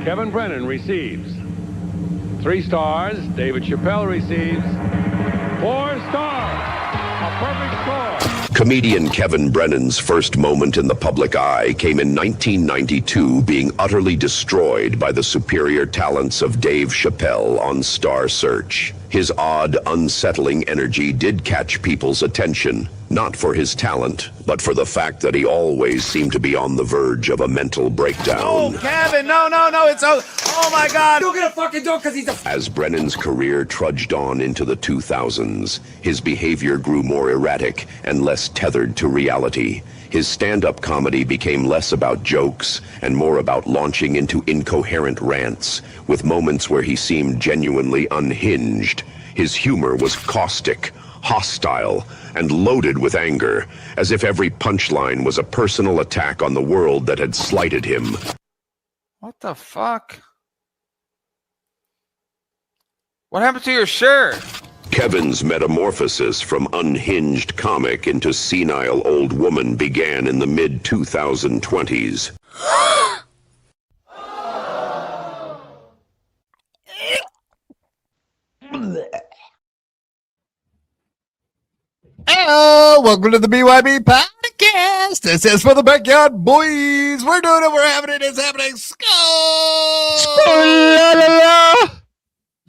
Kevin Brennan receives 3 stars. David Chappelle receives 4 stars. A perfect score. Comedian Kevin Brennan's first moment in the public eye came in 1992, being utterly destroyed by the superior talents of Dave Chappelle on Star Search. His odd, unsettling energy did catch people's attention, not for his talent, but for the fact that he always seemed to be on the verge of a mental breakdown. Oh, Kevin, no, it's oh my God. You're gonna fucking do it because he's a... As Brennan's career trudged on into the 2000s, his behavior grew more erratic and less tethered to reality. His stand-up comedy became less about jokes and more about launching into incoherent rants, with moments where he seemed genuinely unhinged. His humor was caustic, hostile, and loaded with anger, as if every punchline was a personal attack on the world that had slighted him. What the fuck? What happened to your shirt? Kevin's metamorphosis from unhinged comic into senile old woman began in the mid-2020s. Hello, welcome to the BYB Podcast. This is for the backyard boys. We're doing it. We're having it. It's happening.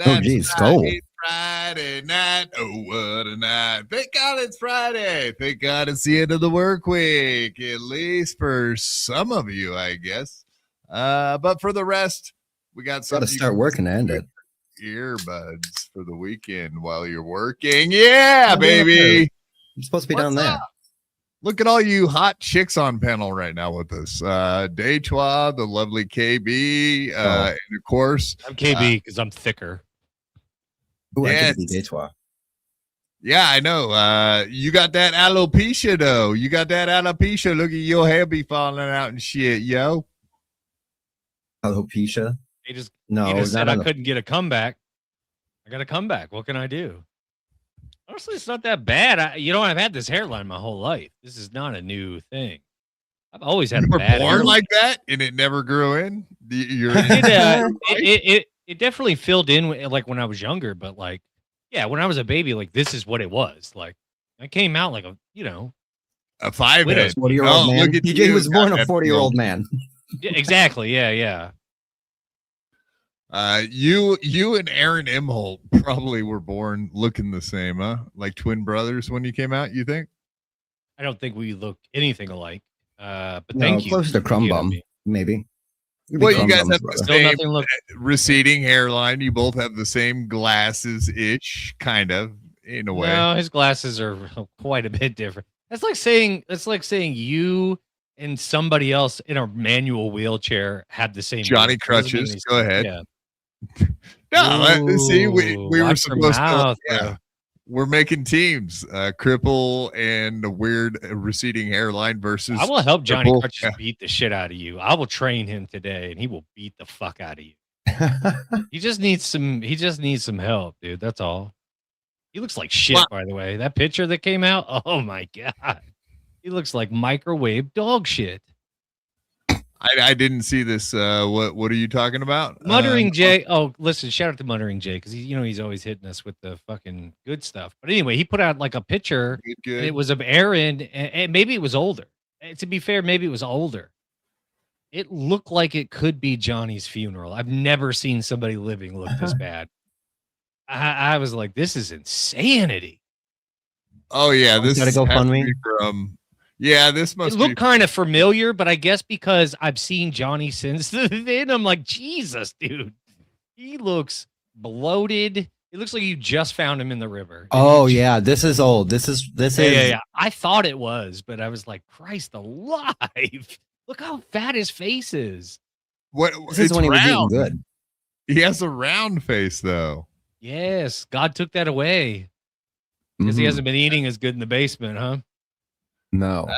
Oh, geez, skull. It's Friday night. Oh, what a night. Thank God it's Friday. Thank God it's the end of the work week, at least for some of you, I guess. But for the rest, we got Got to start working to end it. Earbuds for the weekend while you're working. Yeah, baby. You're supposed to be down What's there. up? Look at all you hot chicks on panel right now with us. Deitwa, the lovely KB, and of course, I'm KB because I'm thicker. Ooh, I yes. could be Deitwa. Yeah, I know. You got that alopecia though. You got that alopecia. Look at your hair be falling out and shit, yo. Alopecia? He just No, said not I couldn't get a comeback. I got a comeback. What can I do? Honestly, it's not that bad. I've had this hairline my whole life. This is not a new thing. I've always had You a were bad born hairline. like that, and it never grew in. It definitely filled in like when I was younger, but like, yeah, when I was a baby, like this is what it was. Like I came out like a 5 head. 40-year-old man. Look at DJ you, was born a goddamn 40-year-old man. Yeah, exactly. Yeah. You and Aaron Imholt probably were born looking the same, huh? Like twin brothers when you came out, you think? I don't think we look anything alike. But No, thank you. close to Crumb You know Bum, me. maybe. You'd be Well, you Crumb guys Bum's have the brother. Still same nothing look. receding hairline. You both have the same glasses-ish, kind of, in a way. No, his glasses are quite a bit different. That's like saying you and somebody else in a manual wheelchair had the same Johnny look. Doesn't mean Crutches. he's- Go ahead. Yeah. No, see, we Ooh, were watch your supposed to. mouth, Yeah, bro. we're making teams. Cripple and a weird receding hairline versus. I will help Johnny Cripple. Crutches beat the shit out of you. I will train him today, and he will beat the fuck out of you. He just needs some help, dude. That's all. He looks like shit, by the way. That picture that came out, oh my god. He looks like microwave dog shit. I didn't see this. What are you talking about? Muttering Jay. Oh, listen, shout out to Muttering Jay because he's always hitting us with the fucking good stuff. But anyway, he put out like a picture, Good. and it was of Aaron, and maybe it was older. And to be fair, maybe it was older. It looked like it could be Johnny's funeral. I've never seen somebody living look this bad. I was like, this is insanity. Oh yeah, this Gotta go has fund to me. be from. Yeah, this It must looked be. kind of familiar, but I guess because I've seen Johnny since then, I'm like, Jesus, dude. He looks bloated. It looks like you just found him in the river. Oh, yeah. This is old. This is. Yeah. I thought it was, but I was like, Christ alive. Look how fat his face is. What? This is It's when he was eating round. good. He has a round face though. Yes, God took that away because he hasn't been eating as good in the basement, huh? No.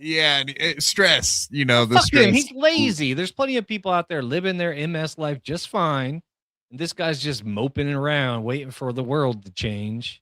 Yeah, and stress. You know the Fuck stress. him. He's lazy. There's plenty of people out there living their MS life just fine. And this guy's just moping around, waiting for the world to change.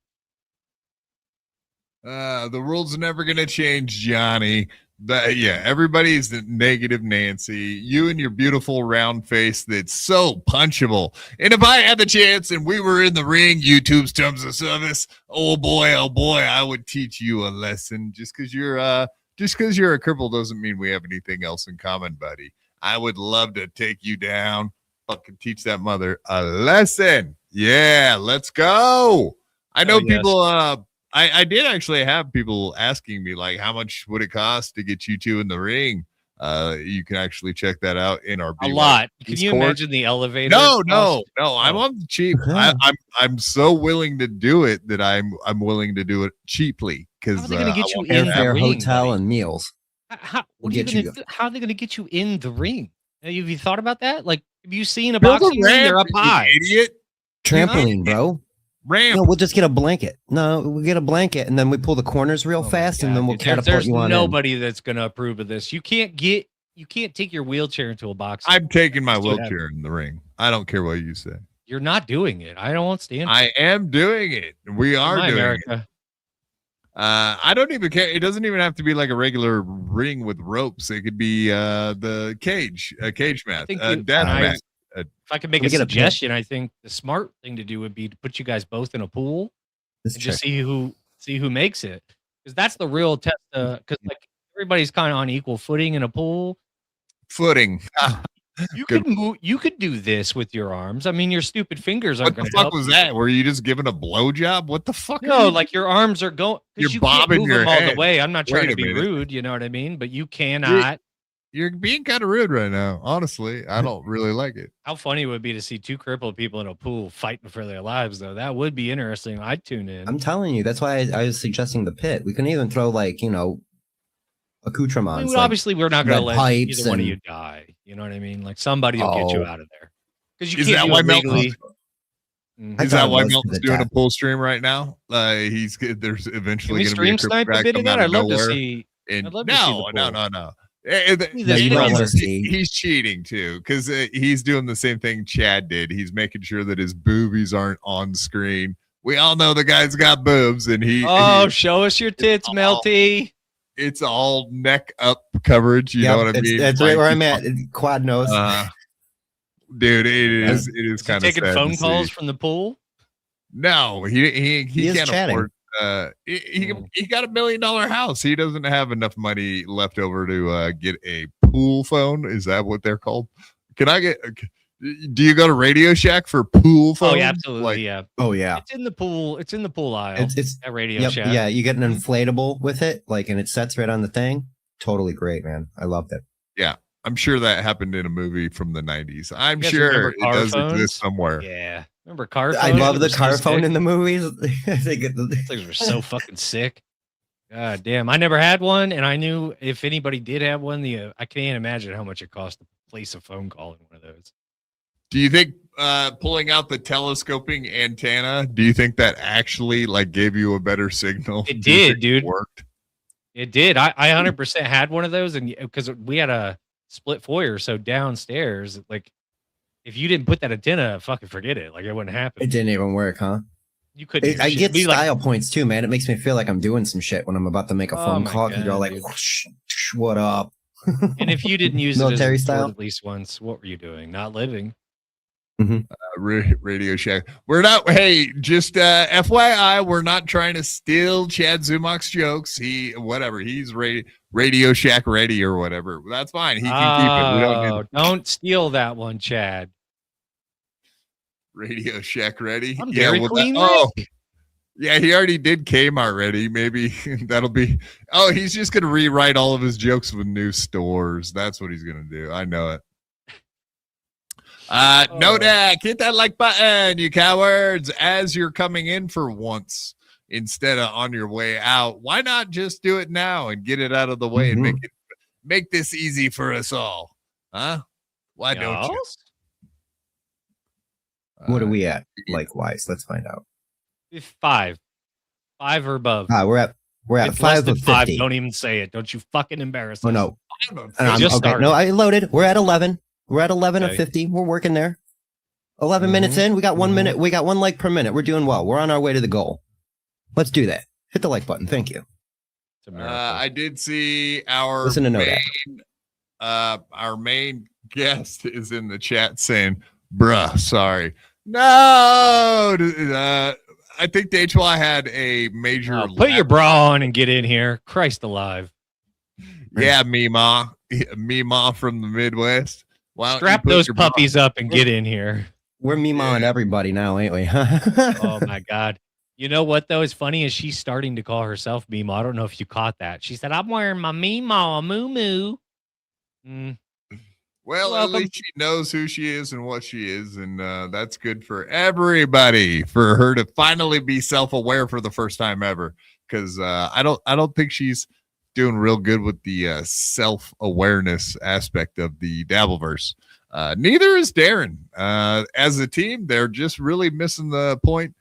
The world's never gonna change, Johnny. Everybody's the negative Nancy. You and your beautiful round face that's so punchable. And if I had the chance and we were in the ring, YouTube's terms of service, oh boy, I would teach you a lesson. Just because you're a cripple doesn't mean we have anything else in common, buddy. I would love to take you down, fucking teach that mother a lesson. Yeah, let's go. I know people. I did actually have people asking me, like, how much would it cost to get you two in the ring? You can actually check that out in our BYB. A lot. Can you imagine the elevator? No. I'm on the cheap. I'm so willing to do it that I'm willing to do it cheaply because how are they going to get you in the ring, hotel, and meals? How are they going to get you in the ring? Have you thought about that? Like, have you seen a boxing ring? They're up high. Idiot. Trampoline, bro. Ramp. No, we'll just get a blanket. No, we'll get a blanket, and then we pull the corners real fast, and then we'll catapult you on. There's nobody that's going to approve of this. You can't take your wheelchair into a box. I'm taking my wheelchair in the ring. I don't care what you say. You're not doing it. I don't stand. I am doing it. We are doing America. It. I don't even care. It doesn't even have to be like a regular ring with ropes. It could be the cage match, death match. If I could make a suggestion, I think the smart thing to do would be to put you guys both in a pool and just see who makes it, because that's the real test. Because like everybody's kind of on equal footing in a pool. Footing. You could do this with your arms. I mean, your stupid fingers aren't going to help. What the fuck was that? Were you just giving a blowjob? What the fuck? No, like your arms are going. You're bobbing your head all the way. I'm not trying to be rude. You know what I mean? But you cannot. You're being kind of rude right now. Honestly, I don't really like it. How funny it would be to see two crippled people in a pool fighting for their lives, though. That would be interesting. I'd tune in. I'm telling you, that's why I was suggesting the pit. We can even throw accoutrements. I mean, obviously, we're not going to let either one of you die. You know what I mean? Like somebody will get you out of there. Because you can't do it legally. Is that why Melton's doing a pool stream right now? There's eventually going to be a snipe a bit of that. I'd love to see. No. He's cheating too, because he's doing the same thing Chad did. He's making sure that his boobies aren't on screen. We all know the guy's got boobs, and show us your tits, Melty. It's all neck up coverage. You know what I mean? That's right where I'm at. Quad nose. Dude, it is kind of taking phone calls from the pool. No, he can't afford. He got $1 million house. He doesn't have enough money left over to get a pool phone. Is that what they're called? Do you go to Radio Shack for pool phones? Oh, yeah, absolutely. Yeah. Oh, yeah. It's in the pool aisle. It's at Radio Shack. Yeah, you get an inflatable with it, and it sets right on the thing. Totally great, man. I loved it. Yeah. I'm sure that happened in a movie from the 90s. I'm sure it does exist somewhere. Yeah. Remember car phones? I love the car phone in the movies. Things were so fucking sick. God damn. I never had one, and I knew if anybody did have one, I can't imagine how much it cost to place a phone call in one of those. Do you think pulling out the telescoping antenna, do you think that actually gave you a better signal? It did, dude. It worked. It did. I 100% had one of those, and because we had a split foyer, so downstairs, if you didn't put that antenna, fucking forget it. It wouldn't happen. It didn't even work, huh? You couldn't. I get style points too, man. It makes me feel like I'm doing some shit when I'm about to make a phone call. You're all like, whoosh, what up? And if you didn't use military it style at least once, what were you doing? Not living. Radio Shack. We're not. Hey, just FYI, we're not trying to steal Chad Zumach's jokes. He's Radio Shack ready or whatever. That's fine. He can keep it. We don't steal that one, Chad. Radio Shack ready. I'm Dairy Queen. Yeah, he already did Kmart ready. Maybe that'll be. Oh, he's just gonna rewrite all of his jokes with new stores. That's what he's gonna do. I know it. No, Dak, hit that like button, you cowards, as you're coming in for once instead of on your way out. Why not just do it now and get it out of the way and make this easy for us all? Huh? Why don't you? What are we at? Likewise, let's find out. 5 or above. We're at 5 of 50. Don't even say it. Don't you fucking embarrass us. Oh no. Okay. No, I loaded. We're at 11. We're at 11 of 50. We're working there. 11 minutes in. We got 1 minute. We got 1 like per minute. We're doing well. We're on our way to the goal. Let's do that. Hit the like button. Thank you. It's a miracle. I did see our Listen to know our main guest is in the chat saying, bruh, sorry. No, I think DHY had a major. Put your bra on and get in here. Christ alive. Yeah, Meemaw from the Midwest. Strap those puppies up and get in here. We're meemawing everybody now, ain't we? Oh my God. You know what though? It's funny is she's starting to call herself Meemaw. I don't know if you caught that. She said, I'm wearing my Meemaw moo moo. Well, at least she knows who she is and what she is, and that's good for everybody. For her to finally be self-aware for the first time ever, because I don't think she's doing real good with the self-awareness aspect of the Dabbleverse. Neither is Darren. As a team, they're just really missing the point.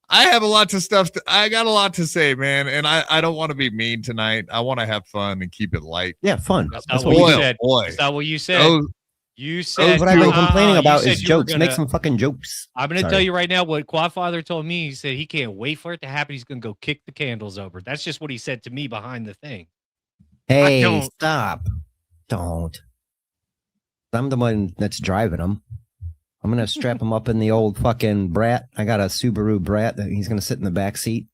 I have a lot of stuff. I got a lot to say, man, and I don't want to be mean tonight. I want to have fun and keep it light. Yeah, fun. That's what you said. That's not what you said. You said what I've been complaining about is jokes. Make some fucking jokes. I'm going to tell you right now what Quadfather told me. He said he can't wait for it to happen. He's going to go kick the candles over. That's just what he said to me behind the thing. Hey, stop. Don't. I'm the one that's driving him. I'm going to strap him up in the old fucking Brat. I got a Subaru Brat that he's going to sit in the back seat.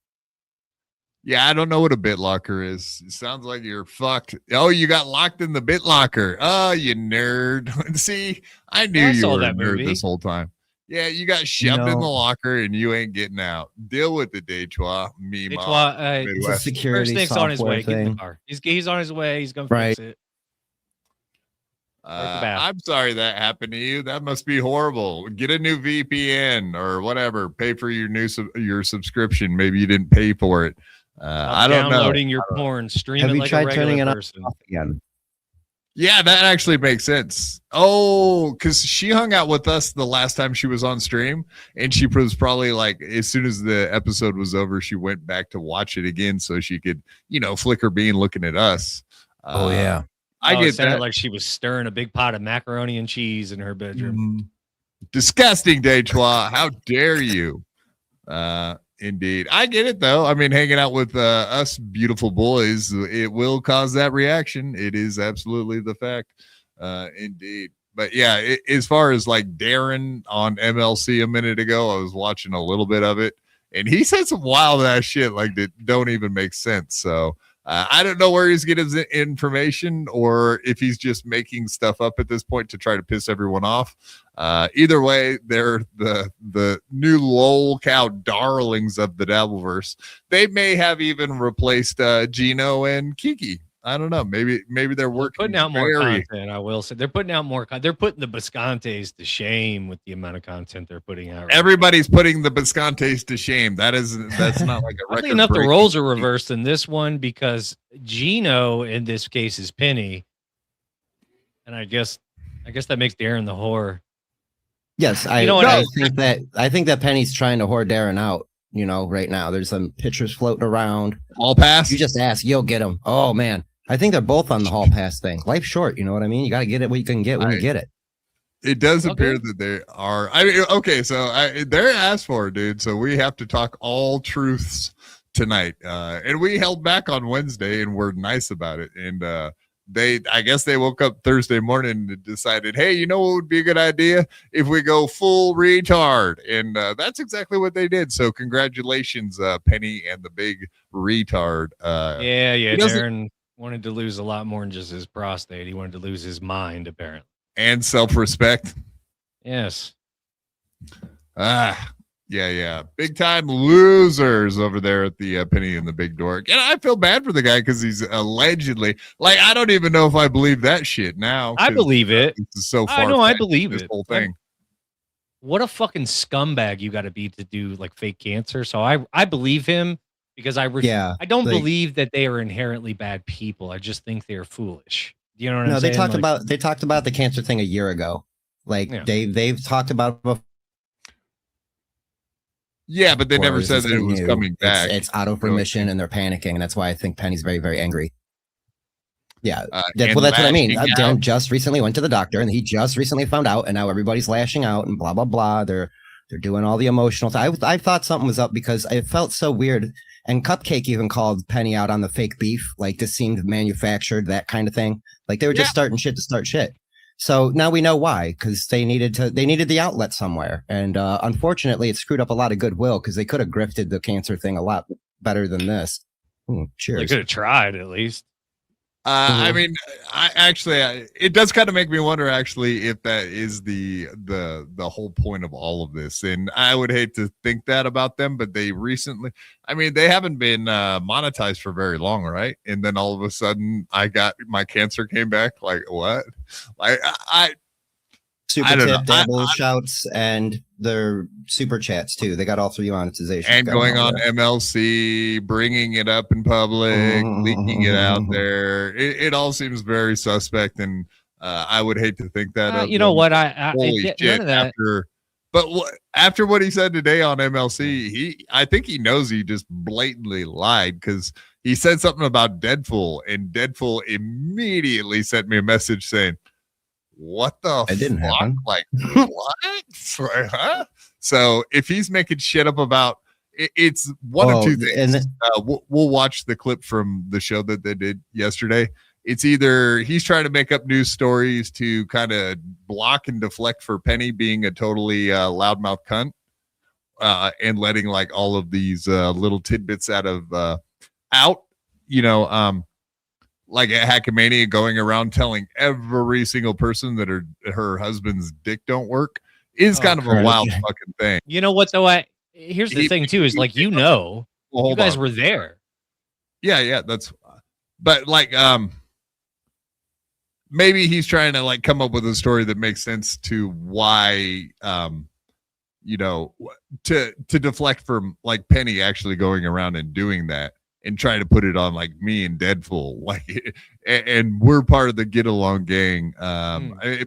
Yeah, I don't know what a BitLocker is. It sounds like you're fucked. Oh, you got locked in the BitLocker. Oh, you nerd. See, I knew you were a nerd this whole time. Yeah, you got shoved in the locker and you ain't getting out. Deal with it, Detroit. It's a security software on his way. thing. Get in the car. He's on his way. He's going to fix it. I'm sorry that happened to you. That must be horrible. Get a new VPN or whatever. Pay for your subscription. Maybe you didn't pay for it. I don't know. Downloading your porn, stream it like a regular person. Again? Yeah, that actually makes sense. Oh, because she hung out with us the last time she was on stream, and she was probably like, as soon as the episode was over, she went back to watch it again so she could, flick her bean looking at us. Oh yeah. I get that. Like she was stirring a big pot of macaroni and cheese in her bedroom. Disgusting, Detroit. How dare you? Indeed. I get it, though. I mean, hanging out with us beautiful boys, it will cause that reaction. It is absolutely the fact. Indeed. But yeah, as far as like Darren on MLC a minute ago, I was watching a little bit of it, and he said some wild ass shit like that don't even make sense. So I don't know where he's getting his information or if he's just making stuff up at this point to try to piss everyone off. Either way, they're the new lol cow darlings of the Dabbleverse. They may have even replaced Gino and Kiki. I don't know. Maybe they're working. Putting out more content. I will say they're putting out more. They're putting the Biscontes to shame with the amount of content they're putting out. Everybody's putting the Biscontes to shame. That's not like a record. Oddly enough, the roles are reversed in this one because Gino in this case is Penny, and I guess that makes Darren the whore. Yes, I think that Penny's trying to whore Darren out. Right now there's some pictures floating around. Hall pass. You just ask, you'll get them. Oh man. I think they're both on the hall pass thing. Life's short, you know what I mean? You got to get it what you can get when you get it. It does appear that they are. I mean, okay, so they're asked for, dude. So we have to talk all truths tonight. And we held back on Wednesday, and we're nice about it. And I guess they woke up Thursday morning and decided, hey, you know what would be a good idea if we go full retard? And that's exactly what they did. So congratulations, Penny and the big retard. Yeah. Darren wanted to lose a lot more than just his prostate. He wanted to lose his mind, apparently. And self-respect. Yes. Yeah. Big time losers over there at the Penny and the Big Dork. And I feel bad for the guy because he's allegedly, like, I don't even know if I believe that shit now. I believe it. This is so far. I believe this it. Whole thing. What a fucking scumbag you got to be to do like fake cancer. So I believe him because I don't believe that they are inherently bad people. I just think they're foolish. You know what I'm saying? They talked about the cancer thing a year ago. Like they've talked about it. Yeah, but they never said that it was coming back. It's out of remission, and they're panicking, and that's why I think Penny's very, very angry. Yeah, that's what I mean. Dan just recently went to the doctor, and he just recently found out, and now everybody's lashing out and blah blah blah. They're doing all the emotional. I thought something was up because it felt so weird And Cupcake even called Penny out on the fake beef, like this seemed manufactured, that kind of thing. Like they were just starting shit to start shit. So now we know why, because they needed the outlet somewhere. And unfortunately, it screwed up a lot of goodwill because they could have grifted the cancer thing a lot better than this. Ooh, cheers. They could have tried at least. I mean, it does kind of make me wonder actually if that is the whole point of all of this. And I would hate to think that about them, but they haven't been monetized for very long, right? And then all of a sudden my cancer came back. Like what? Like Super tip, dabble, shouts, and their super chats too. They got all 3 monetizations. And going on MLC, bringing it up in public, leaking it out there. It all seems very suspect, and I would hate to think that. You know what? Holy shit! None of that. After what he said today on MLC, I think he knows he just blatantly lied because he said something about Deadpool, and Deadpool immediately sent me a message saying, what the it didn't fuck? happen. Like what? Huh? So if he's making shit up about it's one of two things. We'll watch the clip from the show that they did yesterday. It's either he's trying to make up news stories to kind of block and deflect for Penny being a totally loudmouth cunt, and letting like all of these little tidbits out, like a Hackamania going around telling every single person that her husband's dick don't work is kind of a wild fucking thing. You know what though? Here's the thing too, is like, you guys were there. Yeah. But like, maybe he's trying to like come up with a story that makes sense to why, to deflect from like Penny actually going around and doing that. And trying to put it on like me and Deadpool, like, and we're part of the Get Along gang.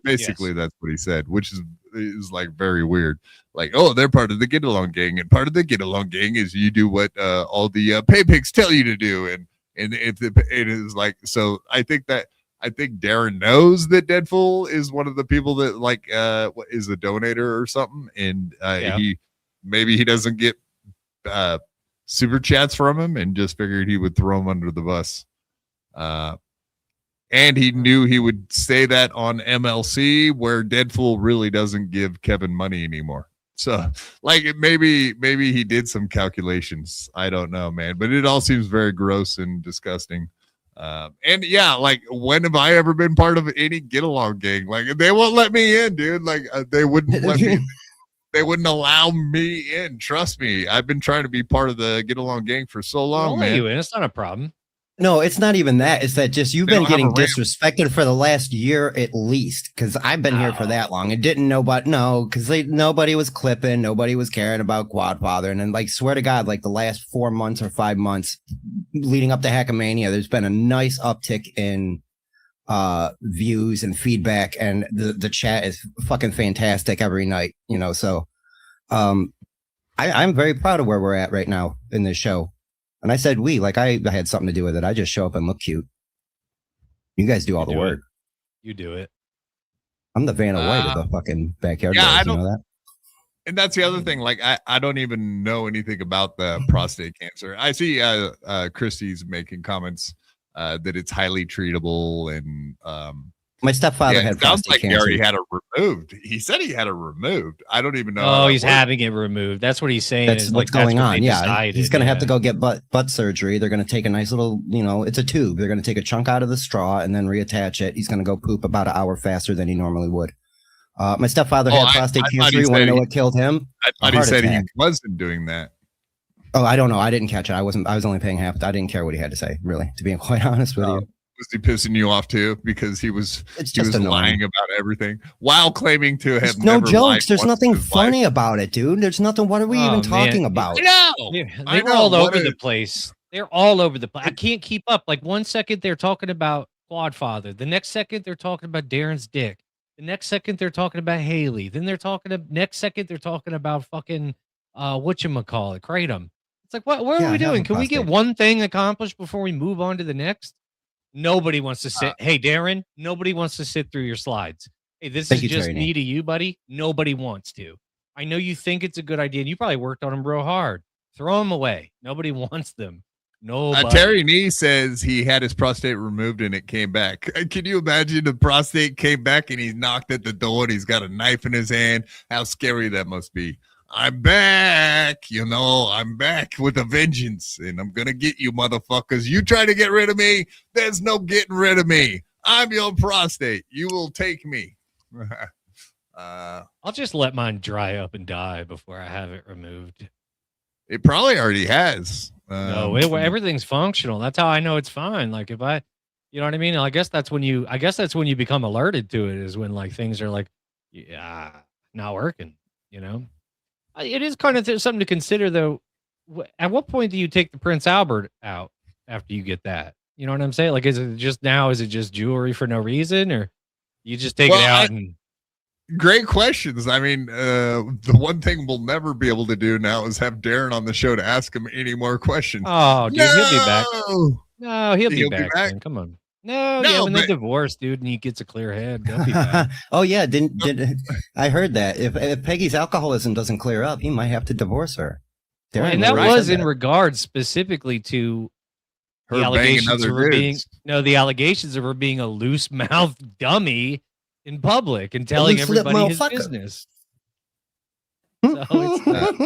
Basically, that's what he said, which is like very weird. Like, oh, they're part of the Get Along gang, and part of the Get Along gang is you do what all the pay pigs tell you to do, and if it is like, so I think Darren knows that Deadpool is one of the people that like is a donator or something, and he doesn't get super chats from him and just figured he would throw him under the bus. And he knew he would say that on MLC where Deadpool really doesn't give Kevin money anymore. So like maybe he did some calculations. I don't know, man, but it all seems very gross and disgusting. And yeah, like when have I ever been part of any Get Along gang? Like they won't let me in, dude. Like they wouldn't let me. They wouldn't allow me in. Trust me. I've been trying to be part of the Get Along gang for so long, man. You in. It's not a problem. No, it's not even that. It's that just you've been getting disrespected for the last year at least. Because I've been here for that long and didn't know, but no, because nobody was clipping, nobody was caring about Quadfather, and then like swear to God, like the last 4 months or 5 months leading up to Hackamania, there's been a nice uptick in views and feedback, and the chat is fucking fantastic every night, so I'm very proud of where we're at right now in this show. And I said I had something to do with it. I just show up and look cute. You guys do all the work. You do it. I'm the Vanna White of the fucking backyard. Yeah, boys, you know that? And that's the other thing. Like I don't even know anything about the prostate cancer. I see Christy's making comments that it's highly treatable, and my stepfather had prostate cancer. Gary had it removed. He said he had it removed. I don't even know. Oh, he's having it removed. That's what he's saying. That's what's going on. Yeah, he's going to have to go get butt surgery. They're going to take a nice little, it's a tube. They're going to take a chunk out of the straw and then reattach it. He's going to go poop about an hour faster than he normally would. My stepfather had prostate cancer. You want to know what killed him? I thought he said he wasn't doing that. Oh, I don't know. I didn't catch it. I was only paying half. I didn't care what he had to say, really, to be quite honest with you. Was he pissing you off too? Because he was lying about everything while claiming to have no jokes. There's nothing funny about it, dude. There's nothing. What are we even talking about? They're all over the place. They're all over the place. I can't keep up. Like 1 second they're talking about Quadfather. The next second they're talking about Darren's dick. The next second they're talking about Haley. Then next second they're talking about fucking whatchamacallit, Kratom. It's like what are we doing? Can we get one thing accomplished before we move on to the next? Nobody wants to sit. Hey, Darren, nobody wants to sit through your slides. Hey, this is just me to you, buddy. Nobody wants to. I know you think it's a good idea, and you probably worked on them real hard. Throw them away. Nobody wants them. Nobody. Terry Nee says he had his prostate removed and it came back. Can you imagine the prostate came back and he knocked at the door and he's got a knife in his hand? How scary that must be. I'm back. I'm back with a vengeance and I'm going to get you motherfuckers. You try to get rid of me. There's no getting rid of me. I'm your prostate. You will take me. I'll just let mine dry up and die before I have it removed. It probably already has. No, everything's functional. That's how I know it's fine. Like if I, you know what I mean? I guess that's when you become alerted to it, is when like things are like, yeah, not working, It is kind of something to consider though. At what point do you take the Prince Albert out after you get that? You know what I'm saying? Like, is it just jewelry for no reason, or you just take it out and... Great questions. I mean, the one thing we'll never be able to do now is have Darren on the show to ask him any more questions. Oh, dude, he'll be back. No, he'll be back. Man. Come on. No, when they divorce, dude, and he gets a clear head, they'll be back. Oh yeah, did I heard that if Peggy's alcoholism doesn't clear up, he might have to divorce her. And that was in regards specifically to her the allegations of her being the allegations of her being a loose mouth dummy in public and telling everybody his business. So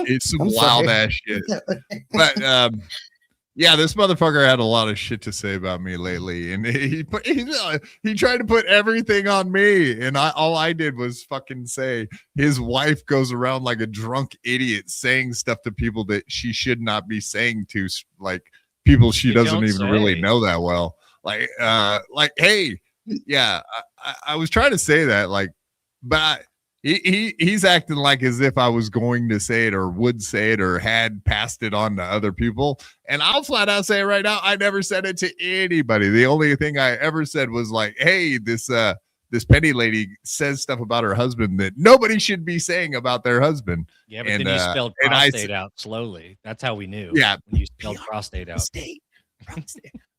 it's some wild ass shit. But yeah, this motherfucker had a lot of shit to say about me lately, and he tried to put everything on me, and all I did was fucking say his wife goes around like a drunk idiot saying stuff to people that she should not be saying to, like people she doesn't even really know that well. Like hey. Yeah, I was trying to say that, like, but he's acting like as if I was going to say it or would say it or had passed it on to other people. And I'll flat out say it right now, I never said it to anybody. The only thing I ever said was like, hey, this Penny lady says stuff about her husband that nobody should be saying about their husband. Yeah, but then you spelled prostate out slowly. That's how we knew. Yeah, when you spelled prostate out.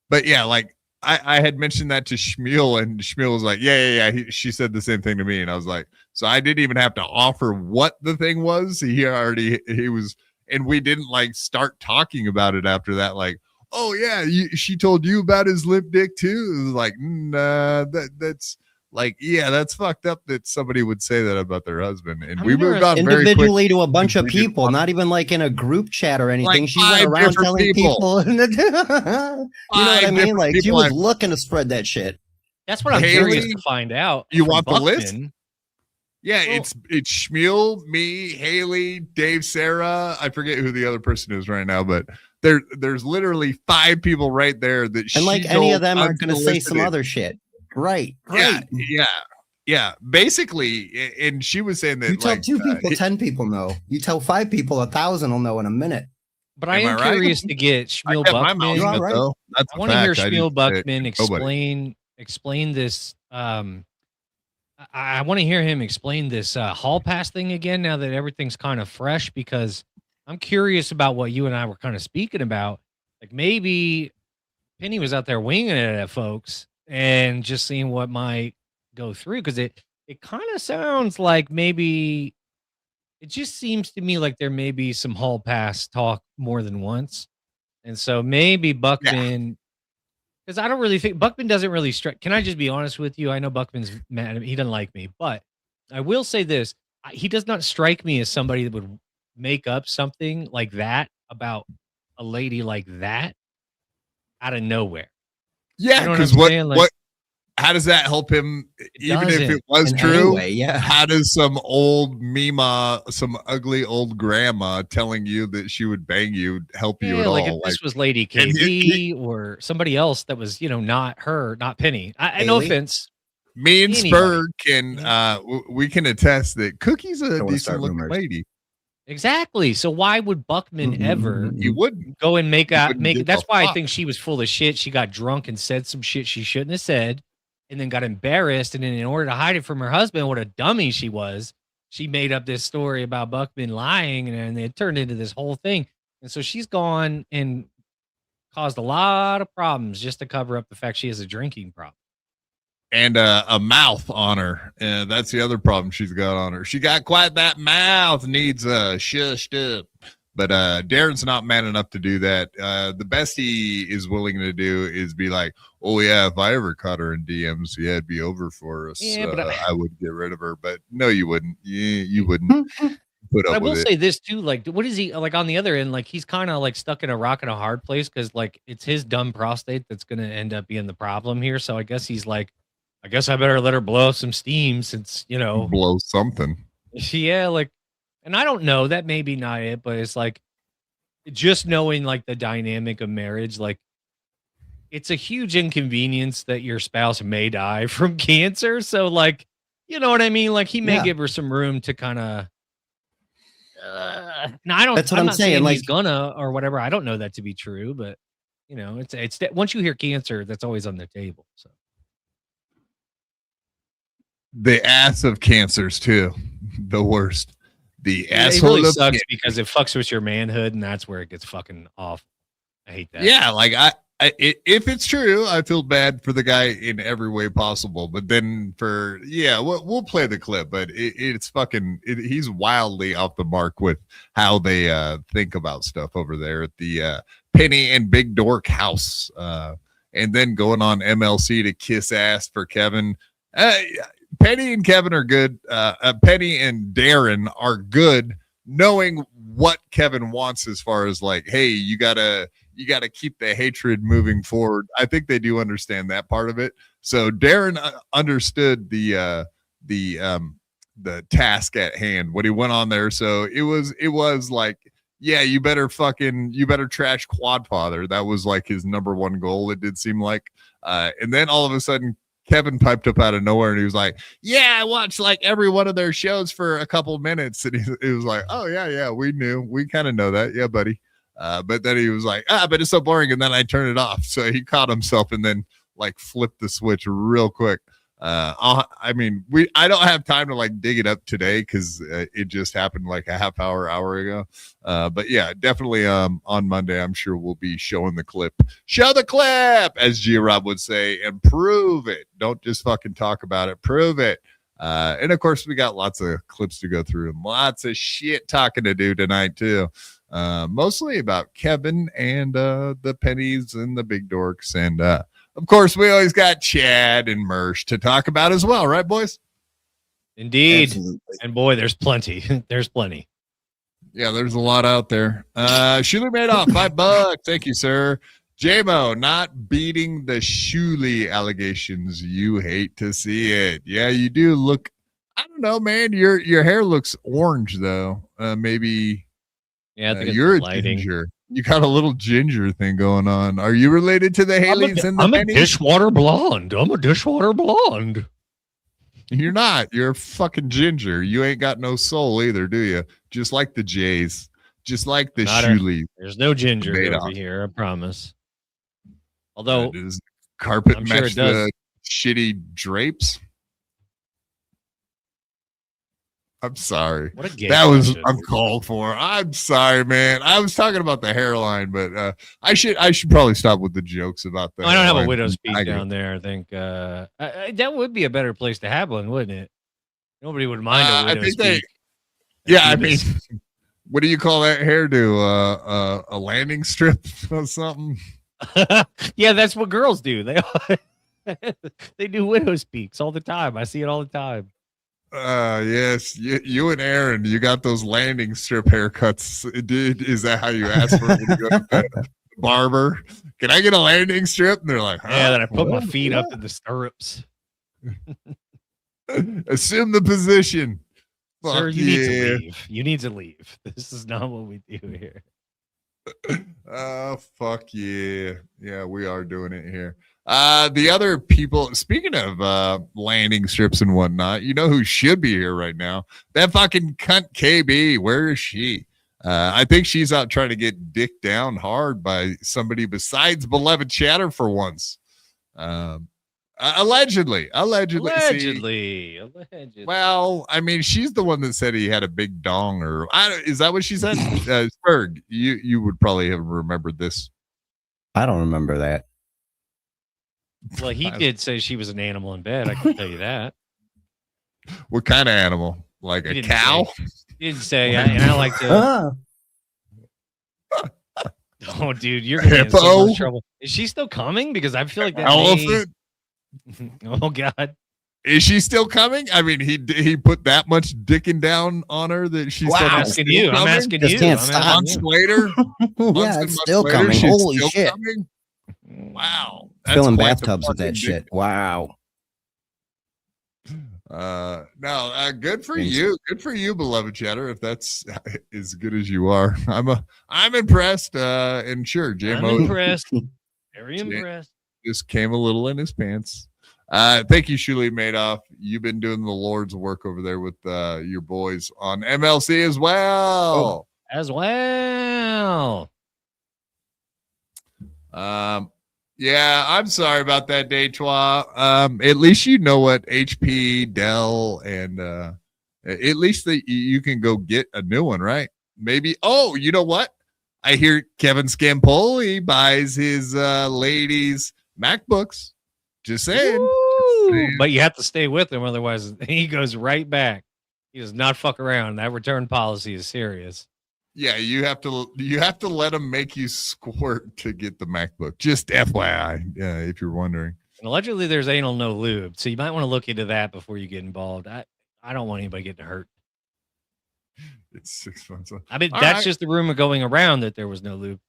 But yeah, like. I had mentioned that to Shmuel, and Shmuel was like, yeah. She said the same thing to me. And I was like, so I didn't even have to offer what the thing was. He was, and we didn't like start talking about it after that. Like, oh yeah, she told you about his limp dick too. It was like, nah, that's like, yeah, that's fucked up that somebody would say that about their husband. And we moved on individually to a bunch of people, not even like in a group chat or anything. Like she went around telling people. You know what I mean? Like she was looking to spread that shit. That's what I'm curious to find out. You want the list? Yeah, it's Shmuel, me, Haley, Dave, Sarah. I forget who the other person is right now, but there's literally 5 people right there that. And like any of them aren't going to say some other shit. Right. Yeah. Basically, and she was saying that you tell 2 people, 10 people know. You tell 5 people, 1,000 will know in a minute. But I am curious to get Shmuel Buckman. I want to hear Shmuel Buckman explain this. I want to hear him explain this hall pass thing again. Now that everything's kind of fresh, because I'm curious about what you and I were kind of speaking about. Like maybe Penny was out there winging it at folks and just seeing what might go through, because it kind of sounds like maybe it just seems to me like there may be some hall pass talk more than once, and so maybe Buckman, because I don't really think Buckman doesn't really strike. Can I just be honest with you? I know Buckman's mad at me. He doesn't like me, but I will say this: he does not strike me as somebody that would make up something like that about a lady like that out of nowhere. Yeah, because you know what? How does that help him? Even if it was true, yeah. How does some old Mima, some ugly old grandma telling you that she would bang you help you at all? If this was Lady KB or somebody else that was, not her, not Penny. No offense. Me and Spur can we can attest that Cookie's a decent looking lady. Exactly. So why would Buckman ever? You wouldn't go and make. That's why I think she was full of shit. She got drunk and said some shit she shouldn't have said, and then got embarrassed. And then, in order to hide it from her husband, what a dummy she was, she made up this story about Buckman lying, and it turned into this whole thing. And so she's gone and caused a lot of problems just to cover up the fact she has a drinking problem. And a mouth on her. That's the other problem she's got on her. She got quite that mouth, needs shushed up. But Darren's not man enough to do that. The best he is willing to do is be like, oh, yeah, if I ever caught her in DMs, yeah, it'd be over for us. Yeah, but I would get rid of her. But no, you wouldn't. You wouldn't put up I with will it. say this too, like, what is he like on the other end? Like, he's kind of like stuck in a rock and a hard place because, like, it's his dumb prostate that's going to end up being the problem here. So I guess he's like, I guess I better let her blow some steam since, Blow something. yeah, like, and I don't know, that may be not it, but it's like just knowing like the dynamic of marriage, like, it's a huge inconvenience that your spouse may die from cancer. So, like, you know what I mean? Like, he may give her some room to kind of. No, I don't. That's what I'm not saying. Like, he's gonna or whatever. I don't know that to be true, but it's once you hear cancer, that's always on the table. So the ass of cancers too, the worst. The asshole it really of sucks because it fucks with your manhood, and that's where it gets fucking off. I hate that. Yeah, like if it's true, I feel bad for the guy in every way possible. But then we'll play the clip. But it's fucking. He's wildly off the mark with how they think about stuff over there at the Penny and Big Dork house, and then going on MLC to kiss ass for Kevin. Penny and Kevin are good. Penny and Darren are good, knowing what Kevin wants as far as like, hey, you gotta keep the hatred moving forward. I think they do understand that part of it. So Darren understood the task at hand when he went on there. So it was like, yeah, you better trash Quadfather. That was like his number one goal. It did seem like, and then all of a sudden, Kevin piped up out of nowhere and he was like, yeah, I watched like every one of their shows for a couple minutes. And he was like, oh, yeah, we knew. We kind of know that. Yeah, buddy. But then he was like, but it's so boring. And then I turned it off. So he caught himself and then like flipped the switch real quick. I don't have time to like dig it up today because it just happened like a half hour ago. But yeah, definitely on Monday, I'm sure we'll be showing the clip. Show the clip, as G Rob would say, and prove it. Don't just fucking talk about it. Prove it. And of course, we got lots of clips to go through and lots of shit talking to do tonight too. Mostly about Kevin and the Pennies and the Big Dorks. And of course, we always got Chad and Mersh to talk about as well, right, boys? Indeed. Absolutely. And boy, there's plenty. There's plenty. Yeah, there's a lot out there. Shuli Madoff, $5. Thank you, sir. J-Mo, not beating the Shuli allegations. You hate to see it. Yeah, you do look, I don't know, man. Your hair looks orange, though. Maybe Yeah, I think you're a lighting. ginger. You got a little ginger thing going on. Are you related to the Haleys and the I'm a Pennies? dishwater blonde. I'm a dishwater blonde. You're not. You're a fucking ginger. You ain't got no soul either, do you? Just like the Jays. Just like the Shuleys. There's no ginger Madoff. over here, I promise. Although Does carpet I'm sure match it does. the shitty drapes? I'm sorry. what a gay That was question. uncalled for. I'm sorry, man. I was talking about the hairline, but I should probably stop with the jokes about that. I don't have a widow's peak down there. I think that would be a better place to have one, wouldn't it? Nobody would mind a widow's peak. Yeah, I mean, what do you call that hairdo? A landing strip or something? Yeah, that's what girls do. They do widow's peaks all the time. I see it all the time. Yes, you and Aaron, you got those landing strip haircuts. Dude, is that how you ask for it when you go to the barber? Can I get a landing strip? And they're like, huh? Yeah, then I put my feet up in the stirrups. Assume the position. Sir, Fuck you need to yeah. leave. You need to leave. This is not what we do here. Oh, fuck yeah. Yeah, we are doing it here. The other people, speaking of landing strips and whatnot, you know who should be here right now? That fucking cunt KB. Where is she? I think she's out trying to get dicked down hard by somebody besides beloved Chatter for once. Allegedly. Allegedly. Well, I mean, she's the one that said he had a big dong, or is that what she said? Spurg, you would probably have remembered this. I don't remember that. Well, he did say she was an animal in bed. I can tell you that. What kind of animal? Like He a didn't cow? He didn't say, and I like to. Oh, dude, you're gonna get in so Hippo? much trouble. Is she still coming? Because I feel like that Elephant? Oh God. Is she still coming? I mean, he put that much dicking down on her that she's Wow. still I'm asking you. coming? I'm asking Just you. can't I'm stop. asking Months you. later, Yeah, it's still coming. she's Holy still shit. coming? Wow. That's Filling quite the bathtubs with that fucking shit. Wow. No, good for you. Good for you, beloved Cheddar. If that's as good as you are, I'm impressed. And sure, I'm JMO impressed. Very impressed. just came a little in his pants. Thank you, Shuli Madoff. You've been doing the Lord's work over there with your boys on MLC as well. As well. Yeah, I'm sorry about that, Detroit. At least you know what HP, Dell, and at least you can go get a new one, right? Maybe. Oh, you know what? I hear Kevin Scampoli buys his ladies MacBooks. Just saying. Woo! But you have to stay with him, otherwise he goes right back. He does not fuck around. That return policy is serious. Yeah, you have to let him make you squirt to get the MacBook. Just FYI, if you're wondering. And allegedly, there's anal no lube, so you might want to look into that before you get involved. I don't want anybody getting hurt. It's 6 months. I mean, All that's right. just the rumor going around that there was no lube.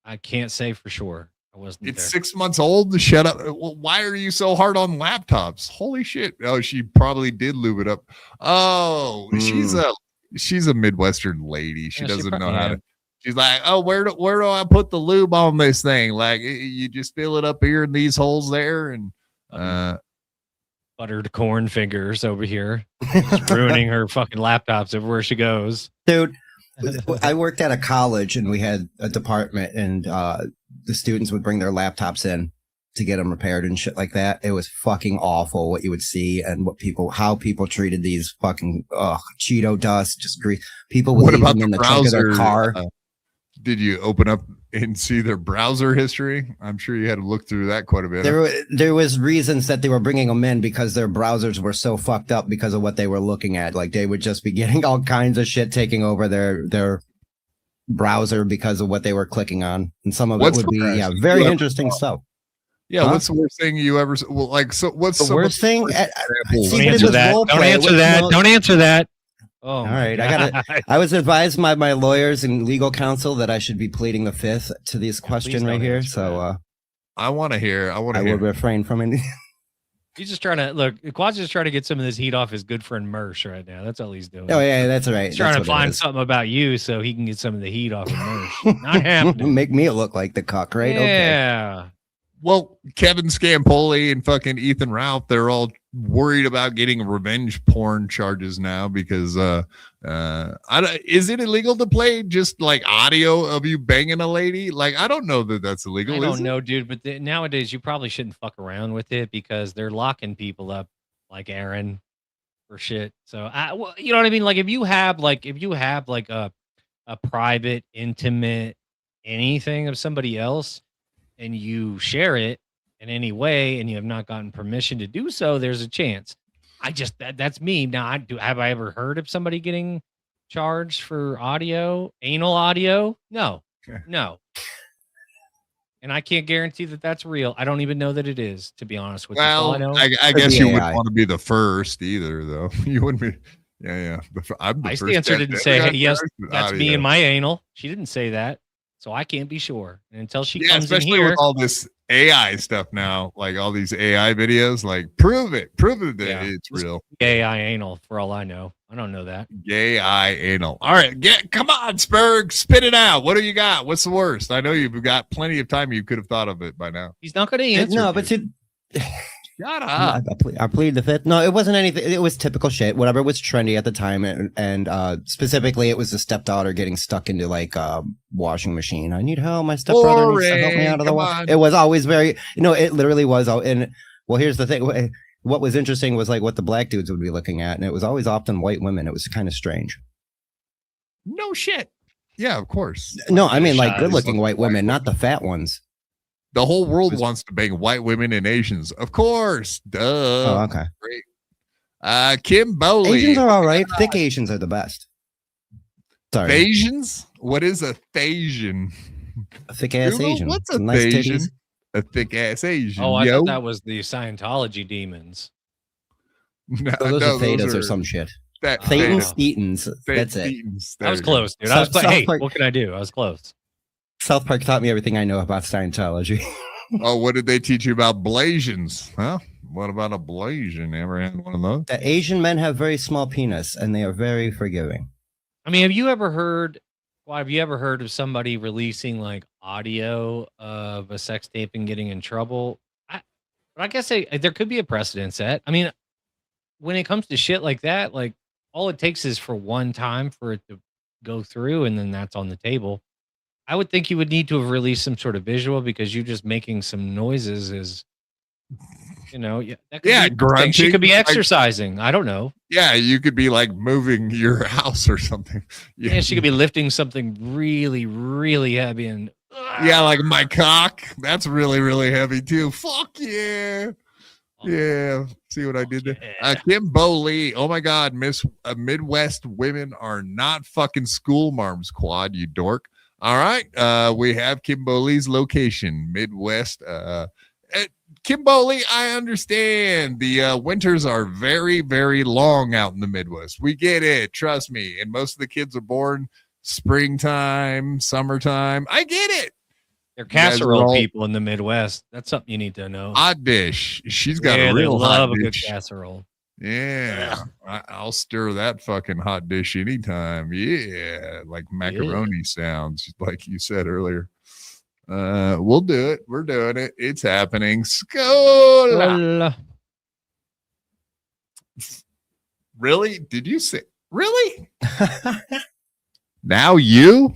I can't say for sure. I wasn't It's there. 6 months old. Shut up. Well, why are you so hard on laptops? Holy shit. Oh, she probably did lube it up. Oh, she's a Midwestern lady. She Yeah, she doesn't know probably- how to. She's like, oh, where do I put the lube on this thing? Like, you just fill it up here in these holes there, and Buttered corn fingers over here, just ruining her fucking laptops everywhere she goes. Dude, I worked at a college and we had a department and the students would bring their laptops in to get them repaired and shit like that. It was fucking awful what you would see and how people treated these fucking Cheeto dust, just grease. People would what leave about them in the the trunk of browser? their car. Did you open up and see their browser history? I'm sure you had to look through that quite a bit. There was reasons that they were bringing them in because their browsers were so fucked up because of what they were looking at. Like they would just be getting all kinds of shit taking over their browser because of what they were clicking on, and some of What's it would be the worst? very Yeah. interesting stuff. Yeah, Huh? what's the worst thing you ever? Well, like, so what's The some worst of thing? examples? See, Don't but it answer was that. role Don't play. It answer was that. no- Don't answer that. Oh, All right, I was advised by my lawyers and legal counsel that I should be pleading the fifth to this question don't right here. answer So I want to hear. I want I to will hear. refrain from any. He's just trying to look. Quad's just trying to get some of this heat off his good friend Mersh right now. That's all he's doing. Oh yeah, that's right. He's trying That's to what it find is. something about you so he can get some of the heat off of Mersh. Not happening. Make me look like the cuck, right? Okay. Yeah. Well, Kevin Scampoli and fucking Ethan Ralph, they're all worried about getting revenge porn charges now because is it illegal to play just like audio of you banging a lady? Like, I don't know that that's illegal. I is don't it? know, dude, but nowadays you probably shouldn't fuck around with it because they're locking people up like Aaron for shit. So you know what I mean? Like if you have like a private, intimate anything of somebody else and you share it in any way and you have not gotten permission to do so, there's a chance. That's me. Now, have I ever heard of somebody getting charged for anal audio? No. And I can't guarantee that that's real. I don't even know that it is, to be honest with you. Well, I know. I Could guess be you wouldn't AI. want to be the first either, though. You wouldn't be. Yeah. I'm the Ice first Dancer guy didn't that say, ever hey, yes, got charged with that's me audio. and my anal. She didn't say that. So I can't be sure. And until she Yeah, comes in especially here. with all this AI stuff now, like all these AI videos, like prove it that Yeah. it's real. AI anal, for all I know. I don't know that. Gay eye anal. All right, come on, Spurg, spit it out. What do you got? What's the worst? I know you've got plenty of time. You could have thought of it by now. He's not going to answer. No, but dude. Shut up. I plead the fifth. No, it wasn't anything. It was typical shit. Whatever was trendy at the time, and specifically, it was the stepdaughter getting stuck into like a washing machine. I need help. My stepbrother needs to help me out of the Come wash. on. It was always very, it literally was. And well, here's the thing. What was interesting was like what the black dudes would be looking at, and it was always often white women. It was kind of strange. No shit. Yeah, of course. No, I mean like Shot. good-looking white women, not the fat ones. The whole world wants to bang white women and Asians. Of course. Duh. Oh, okay. Great. Kim Bowley. Asians are all right. Thick Asians are the best. Sorry. Thasians? What is a Thasian? A thick ass Google, Asian. what's a Nice Asian? titties. A thick ass Asian. Oh, I yo. thought that was the Scientology demons. No, Oh, those no, are Thetas or are- some shit. That, Thetans, Theta. Thetans. That's it. Thetans. I was There you go. close, dude. I was South hey, Park- what can I do? I was close. South Park taught me everything I know about Scientology. Oh, what did they teach you about Blasians? Huh? What about a Blasian? Ever had one of those? The Asian men have very small penis, and they are very forgiving. I mean, have you ever heard of somebody releasing like audio of a sex tape and getting in trouble? But I guess there could be a precedent set. I mean, when it comes to shit like that, like all it takes is for one time for it to go through, and then that's on the table. I would think you would need to have released some sort of visual, because you just making some noises is, that could be, she could be grunting, exercising. I don't know. Yeah, you could be like moving your house or something. Yeah, she could be lifting something really, really heavy, and Yeah, like my cock. That's really, really heavy too. Fuck yeah. Yeah. See what I did there? Yeah. Kim Lee. Oh my God. Midwest women are not fucking school marms, quad, you dork. All right. We have Kim Lee's location, Midwest. Kim Lee, I understand. The winters are very, very long out in the Midwest. We get it. Trust me. And most of the kids are born springtime, summertime. I get it. They're casserole people in the Midwest. That's something you need to know. Hot dish. She's got a they real love hot a good dish. casserole. Yeah, I'll stir that fucking hot dish anytime. Yeah, like macaroni sounds, like you said earlier. We'll do it. We're doing it. It's happening. Scola. Really? Did you say really? Now you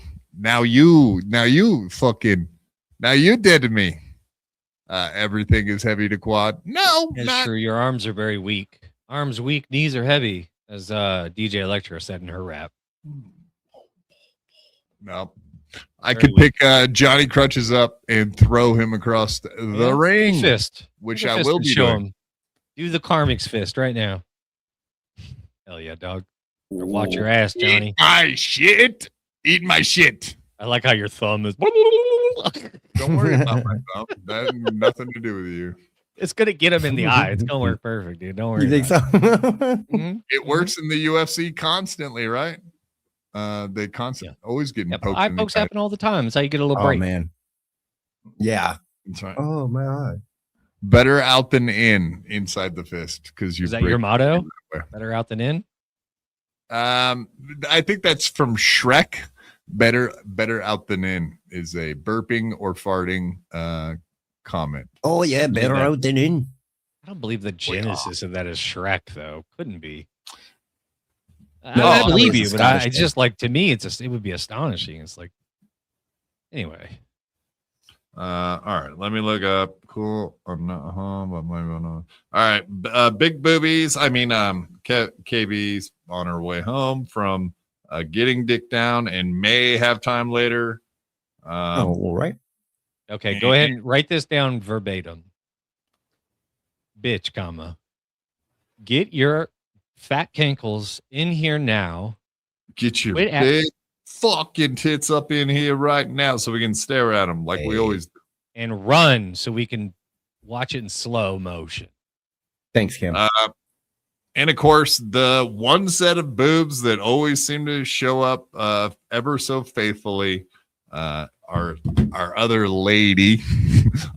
did to me. Everything is heavy to quad. No, That's not true. Your arms are very weak. Arms weak, knees are heavy, as DJ Electra said in her rap. no. I Very could pick Johnny Crutches up and throw him across the ring, Fist. which Make a I fist will and be show doing. him. Do the Karmic's fist right now. Hell yeah, dog. Watch your ass, Johnny. Eat my shit. Eat my shit. I like how your thumb is. Don't worry about my thumb. That has nothing to do with you. It's gonna get him in the eye. It's gonna work perfect, dude. Don't worry. You think so? Mhm. It works in the UFC constantly, right? They constantly always getting Yep. poked. Eye in the pokes eye. happen all the time. It's how you get a little Oh break. man. Yeah. That's right. Oh my eye. Better out than in inside the fist, because you. Is that your motto? everywhere. Better out than in. I think that's from Shrek. Better out than in is a burping or farting comment. Oh yeah, better that. out than in. I don't believe the genesis of that is Shrek, though. Couldn't be. No, I that believe was you, but it's astonishing. just like, to me, it would be astonishing. It's like, anyway. All right, let me look up. Cool. I'm not home, but maybe I'm not. All right, big boobies. I mean, KB's on her way home from getting dick down and may have time later. Oh, all right. Okay, go ahead and write this down verbatim. Bitch, comma. Get your fat cankles in here now. Get your Wait, big fucking tits up in here right now so we can stare at them like we always do. And run so we can watch it in slow motion. Thanks, Kim. And of course, the one set of boobs that always seem to show up ever so faithfully, our other lady,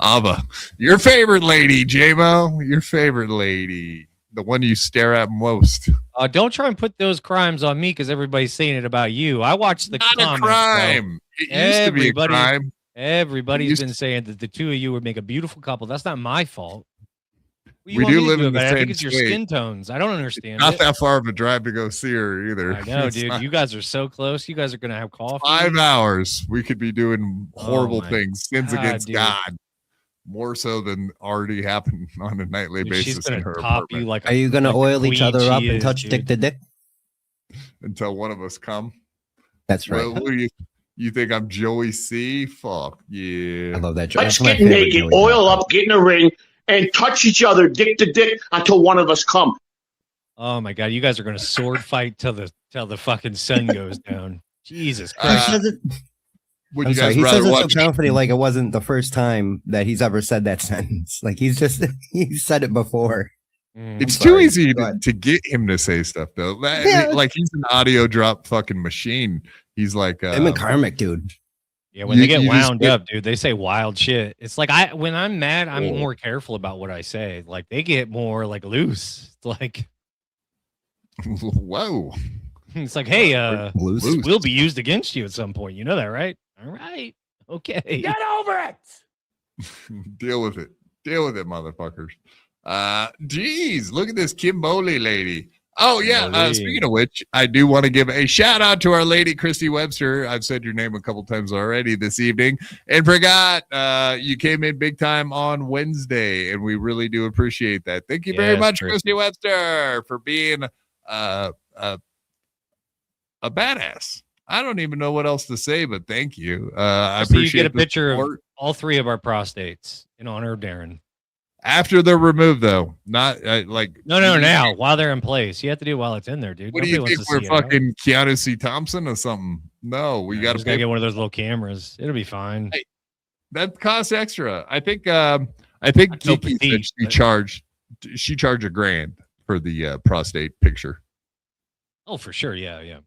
Ava, your favorite lady, J-Mo, your favorite lady, the one you stare at most. Don't try and put those crimes on me because everybody's saying it about you. I watched the Not comments, a crime. bro. It used to be a crime. Everybody's been saying that the two of you would make a beautiful couple. That's not my fault. What We you want do me to live in the about it? I think same it's your state. skin tones. I don't understand Not it. that far of a drive to go see her either. I know, It's dude. not You guys are so close. You guys are gonna have coffee. 5 hours. We could be doing horrible my things, sins God, against dude. God, more so than already happen on a nightly Dude, basis she's in gonna her top apartment you like. Are you gonna like the oil each queen other up she and is, touch dick to dude. dick? until one of us come. That's right. Well, what do you think I'm Joey C? Fuck I yeah. love that joke. Let's That's my get favorite naked, Joey oil joke. up, get in a ring, and touch each other dick to dick until one of us come. Oh my god, you guys are gonna sword fight till the fucking sun goes down. Jesus Christ. Push the- Would I'm you sorry. guys He rather says it watch? so confidently, like it wasn't the first time that he's ever said that sentence. Like he said it before. It's too sorry. easy Go ahead. to get him to say stuff though. Yeah. Like he's an audio drop fucking machine. He's like Him and Karmic, dude. Yeah, when they get you just wound up, dude, they say wild shit. It's like when I'm mad, I'm more careful about what I say. Like they get more like loose. It's like, whoa. It's like, hey, Loose. this will be used against you at some point. You know that, right? All right. Okay. Get over it. Deal with it. Deal with it, motherfuckers. Geez, look at this Kimberly lady. Oh, yeah. Kimberly. Speaking of which, I do want to give a shout out to our lady, Christy Webster. I've said your name a couple times already this evening and forgot you came in big time on Wednesday, and we really do appreciate that. Thank you very much, Christy Webster, for being a badass. I don't even know what else to say, but thank you. I appreciate you get a picture support. of all three of our prostates in honor of Darren. After they're removed, though, not like No, now while they're in place, you have to do it while it's in there, dude. What do you think? We're fucking Keanu C. Thompson or something? No, we got to get one of those little cameras. It'll be fine. Hey, that costs extra. I think Kiki said she charged $1,000 for the prostate picture. Oh, for sure. Yeah.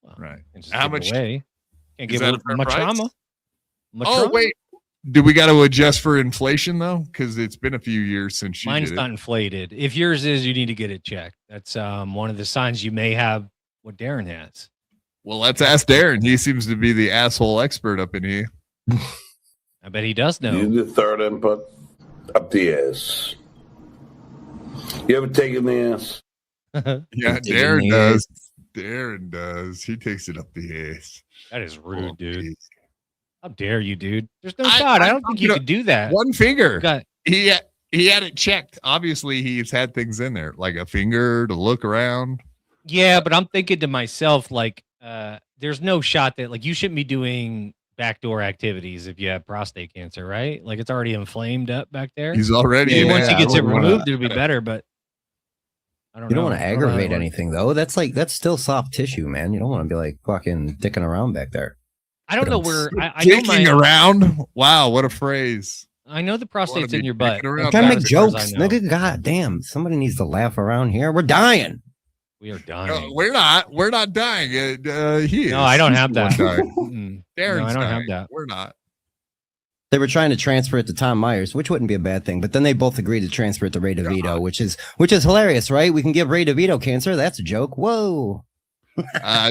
Well, right. How much? Can't give that it much drama. Wait. Do we got to adjust for inflation though? Because it's been a few years since she Mine's did not inflated. If yours is, you need to get it checked. That's one of the signs you may have what Darren has. Well, let's ask Darren. He seems to be the asshole expert up in here. I bet he does know. You the third input up the ass. You ever taken the ass? Yeah, Darren does. Darren does. He takes it up the ass. That is rude, dude. Geez. How dare you, dude? There's no shot. I don't think you could do that. One finger. He had it checked. Obviously, he's had things in there, like a finger to look around. Yeah, but I'm thinking to myself, like, there's no shot that, like, you shouldn't be doing backdoor activities if you have prostate cancer, right? Like, it's already inflamed up back there. He's already. Once he gets it removed, it'll be better, but I don't know. You don't want to aggravate anything, though. That's still soft tissue, man. You don't want to be like fucking dicking around back there. I don't know where I know dicking around. Wow, what a phrase! I know the prostate's in your butt. I'm trying to make jokes, nigga. God damn, somebody needs to laugh around here. We're dying. We are dying. No, we're not dying. He is. No, I don't have that. Darren's no, I don't have that. We're not. They were trying to transfer it to Tom Myers, which wouldn't be a bad thing. But then they both agreed to transfer it to Ray DeVito, which is hilarious, right? We can give Ray DeVito cancer. That's a joke. Whoa.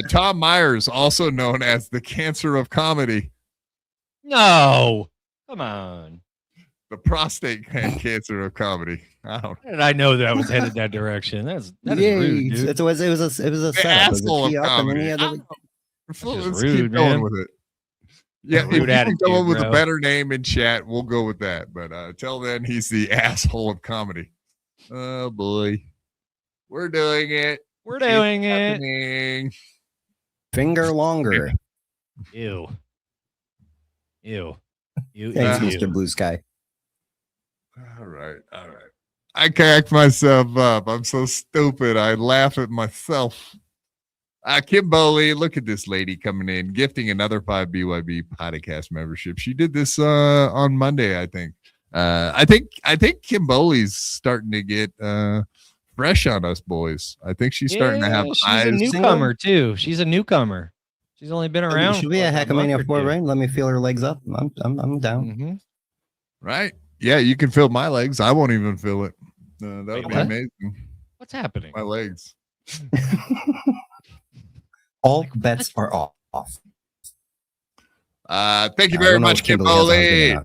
Tom Myers, also known as the cancer of comedy. No, come on. The prostate cancer of comedy. How did I know that I was headed that direction? That is rude, dude. It was a setup. Asshole of comedy. Let's rude, keep going with it. Yeah, if you can come up with a better name in chat, we'll go with that. But till then, he's the asshole of comedy. Oh boy, we're doing it. We're doing it. Finger longer. Ew. Thanks, Mr. Blue Sky. All right. I cracked myself up. I'm so stupid. I laugh at myself. Kim Bowley, look at this lady coming in, gifting another 5 BYB podcast membership. She did this on Monday, I think. I think Kim Bowley's starting to get fresh on us boys. I think she's starting to have eyes. She's a newcomer too. She's a newcomer. She's only been around. She'll be a Hackamania 4 rain. Let me feel her legs up. I'm down. Mm-hmm. Right. Yeah, you can feel my legs. I won't even feel it. That would be amazing. What's happening? My legs. All bets are off. Thank you very much, Kim Bowley.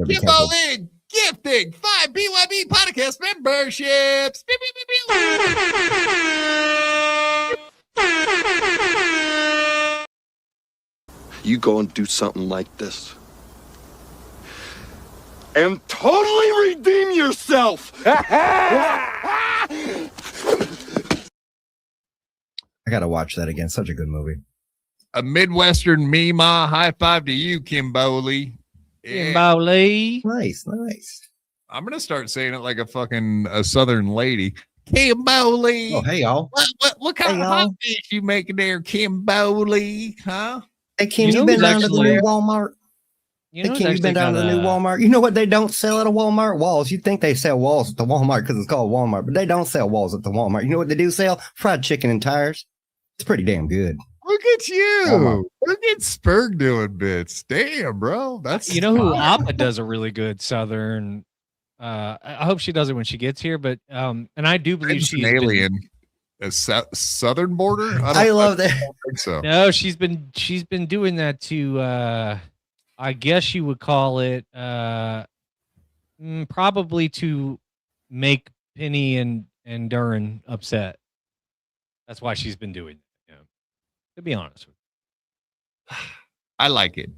Kim Bowley gifting 5 BYB podcast memberships. Beep, beep, beep, beep. You go and do something like this and totally redeem yourself. I gotta watch that again. Such a good movie. A Midwestern Mima. High five to you, Kim Bowley. Kim Bowley. Nice. I'm gonna start saying it like a Southern lady. Kim Bowley. Oh, hey y'all. What kind of hot dish you making there, Kim Bowley? Huh? Hey, Kim, You know you been who's down to the new actually- Walmart? You Hey, know, Kim, you been down to the new Walmart? You know what they don't sell at a Walmart? Walls. You think they sell walls at the Walmart because it's called Walmart, but they don't sell walls at the Walmart. You know what they do sell? Fried chicken and tires. It's pretty damn good. Look at you. Walmart. Look at Spurg doing bits. Damn, bro. That's You know who Appa does a really good Southern. I hope she does it when she gets here, but and I do believe It's she's an been- alien. A southern border? I love that. I don't think so. No, she's been doing that to I guess you would call it probably to make Penny and Duran upset. That's why she's been doing it. Yeah. To be honest with I like it.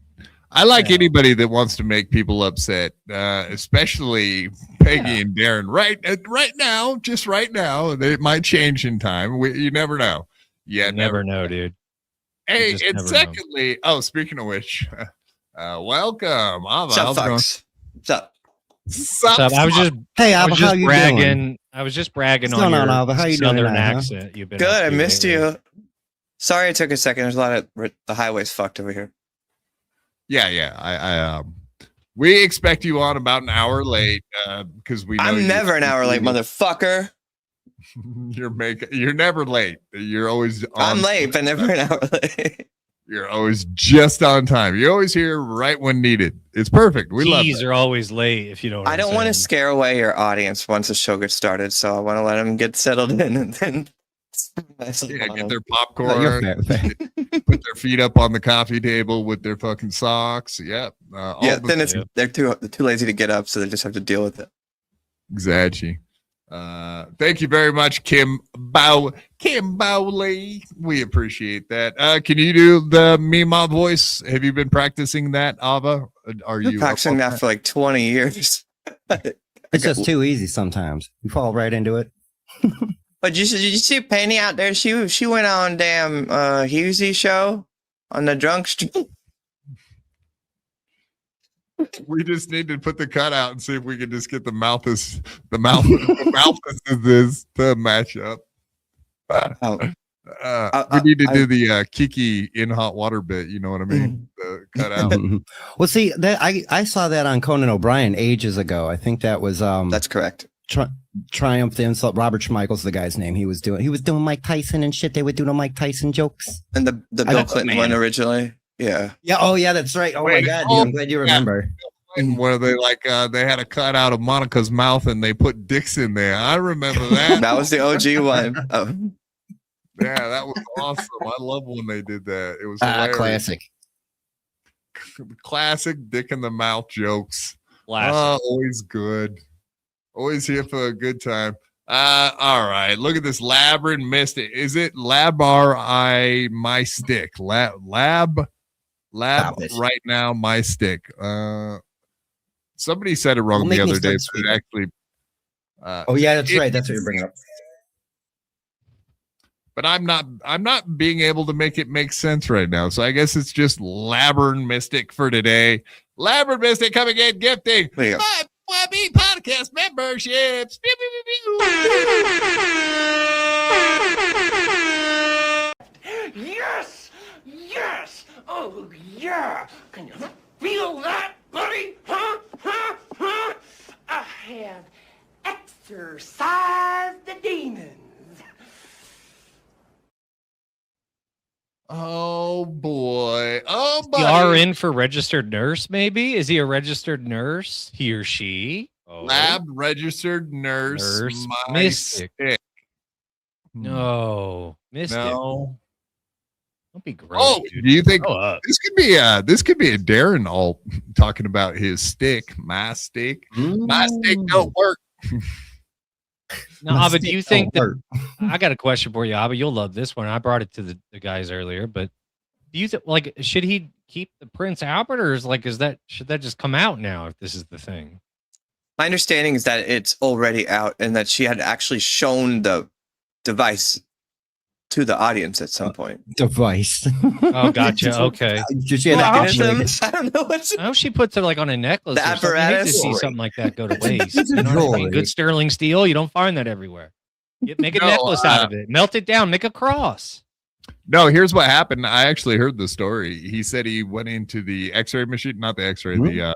I like anybody that wants to make people upset, especially Peggy and Darren. Right now, just right now. It might change in time. You never know. Yeah, you never know, dude. Hey, just and never secondly, speaking of which, welcome. What's up, fucks? What's up? Sup? I was just Hey, I Alba, was how just you bragging. doing? I was just bragging What's on going your on, Alba? How you doing Southern tonight, huh? accent. You've been Good. up I to missed lately. you. Sorry it took a second. There's a lot of the highway's fucked over here. Yeah. I we expect you on about an hour late because we know I'm never an hour late, motherfucker. You're never late. You're always on. I'm late, but never an hour late. You're always just on time. You're always here right when needed. It's perfect. We love Keys it. are always late if you know what I don't want to scare away your audience once the show gets started, so I want to let them get settled in and then Get their Oh, popcorn, you're fair. put their feet up on the coffee table with their fucking socks. Yep. Then they're too lazy to get up, so they just have to deal with it. Exactly. Thank you very much, Kim Bowley. We appreciate that. Can you do the Mima voice? Have you been practicing that, Ava? Are I've been you practicing that for like 20 years? It's just too easy sometimes. You fall right into it. But did you see Penny out there? She went on damn Husey show on the drunk street. We just need to put the cut out and see if we can just get the Malthus to match up. We need to do the Kiki in hot water bit. You know what I mean? The cut out. Well, see, that I saw that on Conan O'Brien ages ago. I think that was that's correct. Triumph the Insult. Robert Schmeichel's the guy's name. He was doing Mike Tyson and shit. They were doing a Mike Tyson jokes. And the Bill Clinton one originally. Yeah. Yeah. Oh, yeah. That's right. Oh my God, dude, I'm glad you remember. Where they they had a cut out of Monica's mouth and they put dicks in there. I remember that. That was the OG one. Oh. Yeah, that was awesome. I love when they did that. It was hilarious. Classic. Classic dick in the mouth jokes. Classic. Always good. Always here for a good time. All right. Look at this Labyrinth Mystic. Is it Lab my stick? Lab right now my stick. Somebody said it wrong the other day, but it actually oh yeah, that's right. That's what you're bringing up. But I'm not being able to make it make sense right now. So I guess it's just Labyrinth Mystic for today. Labyrinth Mystic coming in gifting. BYB Podcast memberships. Yes! Yes! Oh, yeah! Can you feel that, buddy? Huh? Huh? Huh? I have exorcised the demons. Oh, boy. Oh, The buddy. RN for registered nurse, maybe? Is he a registered nurse? He or she? Oh. Lab registered nurse my Mystic. stick. No. Mystic. No. Don't be gross. Oh, dude. do you think Grow up. this could be a Darren all talking about his stick, my stick? My stick don't work. No, Abba, do you think that I got a question for you, Abba? You'll love this one. I brought it to the guys earlier, but do you think should he keep the Prince Albert, or should that just come out now if this is the thing? My understanding is that it's already out and that she had actually shown the device to the audience at some point. Device. Oh, gotcha. Okay. Did she actually? I don't know what's. I hope she puts it like on a necklace. The or something. I hate to apparatus? see something like that go to waste. It's You know what I mean? jewelry. Good sterling steel. You don't find that everywhere. Make a No, necklace out of it. Melt it down. Make a cross. No, here's what happened. I actually heard the story. He said he went into the X-ray machine, not the X-ray, the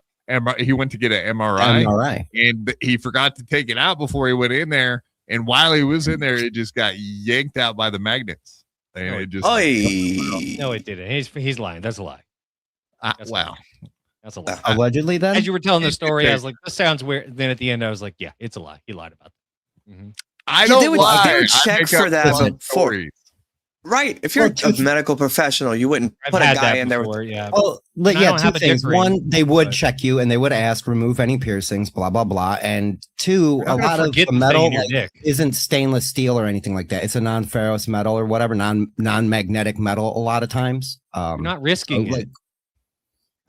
he went to get an MRI, and he forgot to take it out before he went in there. And while he was in there, it just got yanked out by the magnets. And it just no, it didn't. He's lying. That's a lie. Wow. That's a lie. Allegedly, then? As you were telling the story, I was like, this sounds weird. Then at the end, I was like, yeah, it's a lie. He lied about that. Mm-hmm. I don't they would lie. check for that before. Right. If you're a medical professional, you wouldn't put a guy in there. Yeah. Well, yeah, two things. One, they would check you and they would ask, remove any piercings, blah, blah, blah. And two, a lot of the metal isn't stainless steel or anything like that. It's a non-ferrous metal or whatever, non-magnetic metal a lot of times. You're not risking it.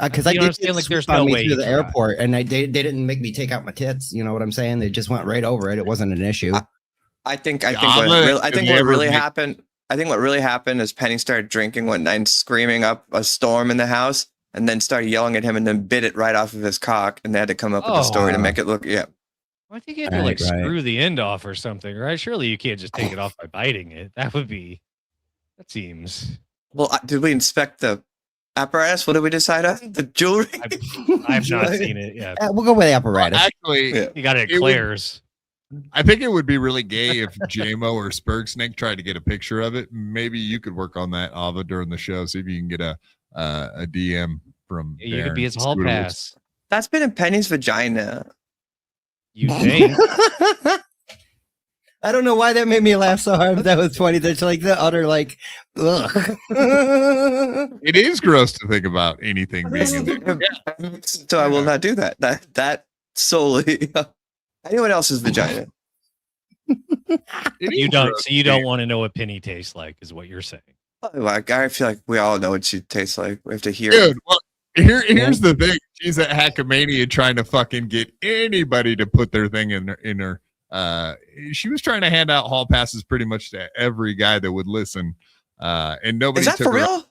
Because I did like there's no way to the airport and they didn't make me take out my tits. You know what I'm saying? They just went right over it. It wasn't an issue. I think what really happened. I think what really happened is Penny started drinking one night, and screaming up a storm in the house, and then started yelling at him, and then bit it right off of his cock, and they had to come up with a story to make it look. Yeah, I think you had to screw the end off or something, right? Surely you can't just take it off by biting it. That seems. Well, did we inspect the apparatus? What did we decide on? The jewelry? I've not seen it yet. We'll go with the apparatus. Well, actually, you got it at Claire's. I think it would be really gay if JMO or Spurgsnake tried to get a picture of it. Maybe you could work on that, Ava, during the show. See if you can get a DM from. Yeah, you could be his hall pass. That's been in Penny's vagina. You think? I don't know why that made me laugh so hard, but that was funny. That's like the utter ugh. It is gross to think about anything being in there. Yeah. So I will not do that. That solely. Anyone else's vagina. You don't want to know what Penny tastes like, is what you're saying. I feel like we all know what she tastes like. We have to hear. Dude, well, here's the thing. She's at Hackamania trying to fucking get anybody to put their thing in her. She was trying to hand out hall passes pretty much to every guy that would listen. And nobody. Is that for real?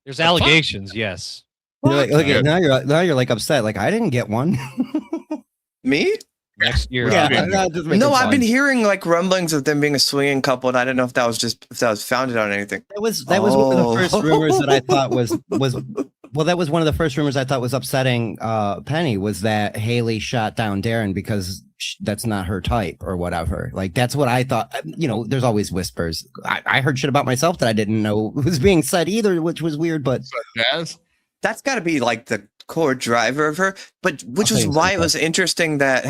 There's allegations. Yes. You're like, now you're like upset. Like I didn't get one. Me? Next year. No, I've been hearing like rumblings of them being a swinging couple, and I didn't know if that was founded on anything. That was one of the first rumors that I thought was well, that was one of the first rumors I thought was upsetting Penny, was that Haley shot down Darren because that's not her type or whatever. Like that's what I thought. You know, there's always whispers. I heard shit about myself that I didn't know was being said either, which was weird. But that's got to be like the core driver of her, but which is why it was interesting that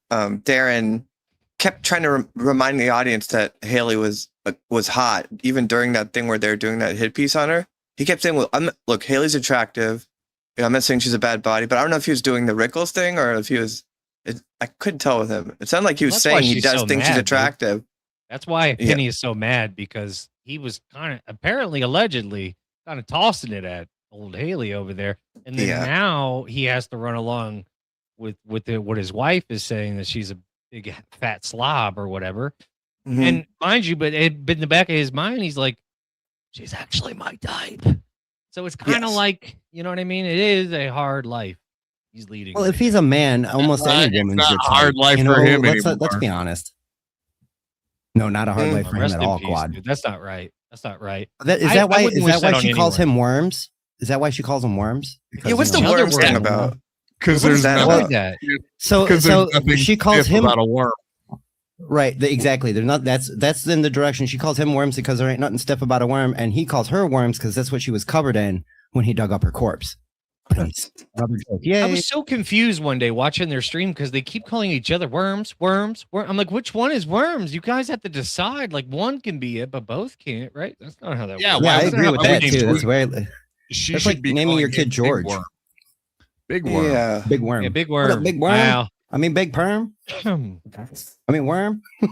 Darren kept trying to remind the audience that Haley was hot, even during that thing where they're doing that hit piece on her. He kept saying, "Well, look, Haley's attractive. You know, I'm not saying she's a bad body, but I don't know if he was doing the Rickles thing or if he was." I couldn't tell with him. It sounded like he was saying he does think she's attractive. Dude. That's why Penny is so mad, because he was kind of allegedly kind of tossing it at old Haley over there, and then now he has to run along with what his wife is saying, that she's a big fat slob or whatever. Mm-hmm. And mind you, but in the back of his mind, he's like, she's actually my type. So it's kind of like, you know what I mean? It is a hard life he's leading. Well, if he's a man, almost any woman's a hard life for him. Let's be honest. No, not a hard life for him at all, Quad. Dude, that's not right. That's not right. Is that why she calls him Worms? Is that why she calls them worms? Because, what's the worms thing about? Because there's nothing. So she calls him about a worm. Right, exactly. They're not. That's in the direction she calls him worms, because there ain't nothing stiff about a worm, and he calls her worms because that's what she was covered in when he dug up her corpse. I was so confused one day watching their stream because they keep calling each other worms. I'm like, which one is worms? You guys have to decide. Like, one can be it, but both can't, right? That's not how that works. Yeah, I agree with that too. That's very. That's like naming your kid George. Big worm. Yeah. Big worm. Yeah, big worm. What up, big worm? Wow. I mean, big perm. I mean, worm. No,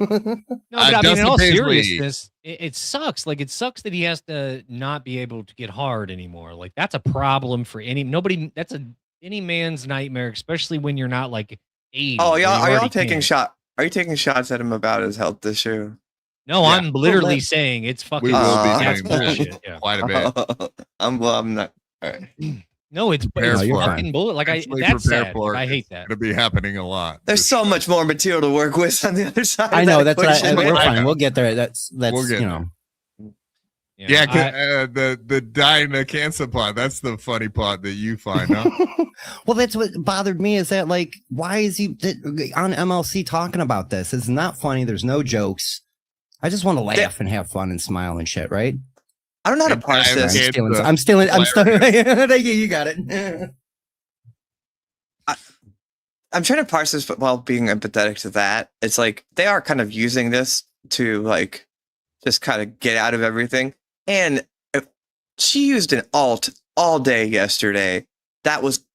but I mean, in all seriousness, it sucks. Like, it sucks that he has to not be able to get hard anymore. Like, that's a problem for any man's nightmare, especially when you're not like 80. Oh, are y'all taking shots? Are you taking shots at him about his health issue? No, yeah. I'm literally saying it's fucking. We will be bullshit quite a bit. I'm not. All right. No, it's fucking bullet. Like, that's sad. I hate that. It's going to be happening a lot. There's so much more material to work with on the other side. I know. That's right. We're fine. We'll get there. That's we'll get you know. Yeah, the dying of cancer plot. That's the funny plot that you find, huh? Well, that's what bothered me is that, like, why is he on MLC talking about this? It's not funny. There's no jokes. I just want to laugh and have fun and smile and shit, right? I don't know how to parse this. I'm stealing. Thank you. You got it. I'm trying to parse this while being empathetic to that. It's like they are kind of using this to like just kind of get out of everything. And she used an alt all day yesterday. That was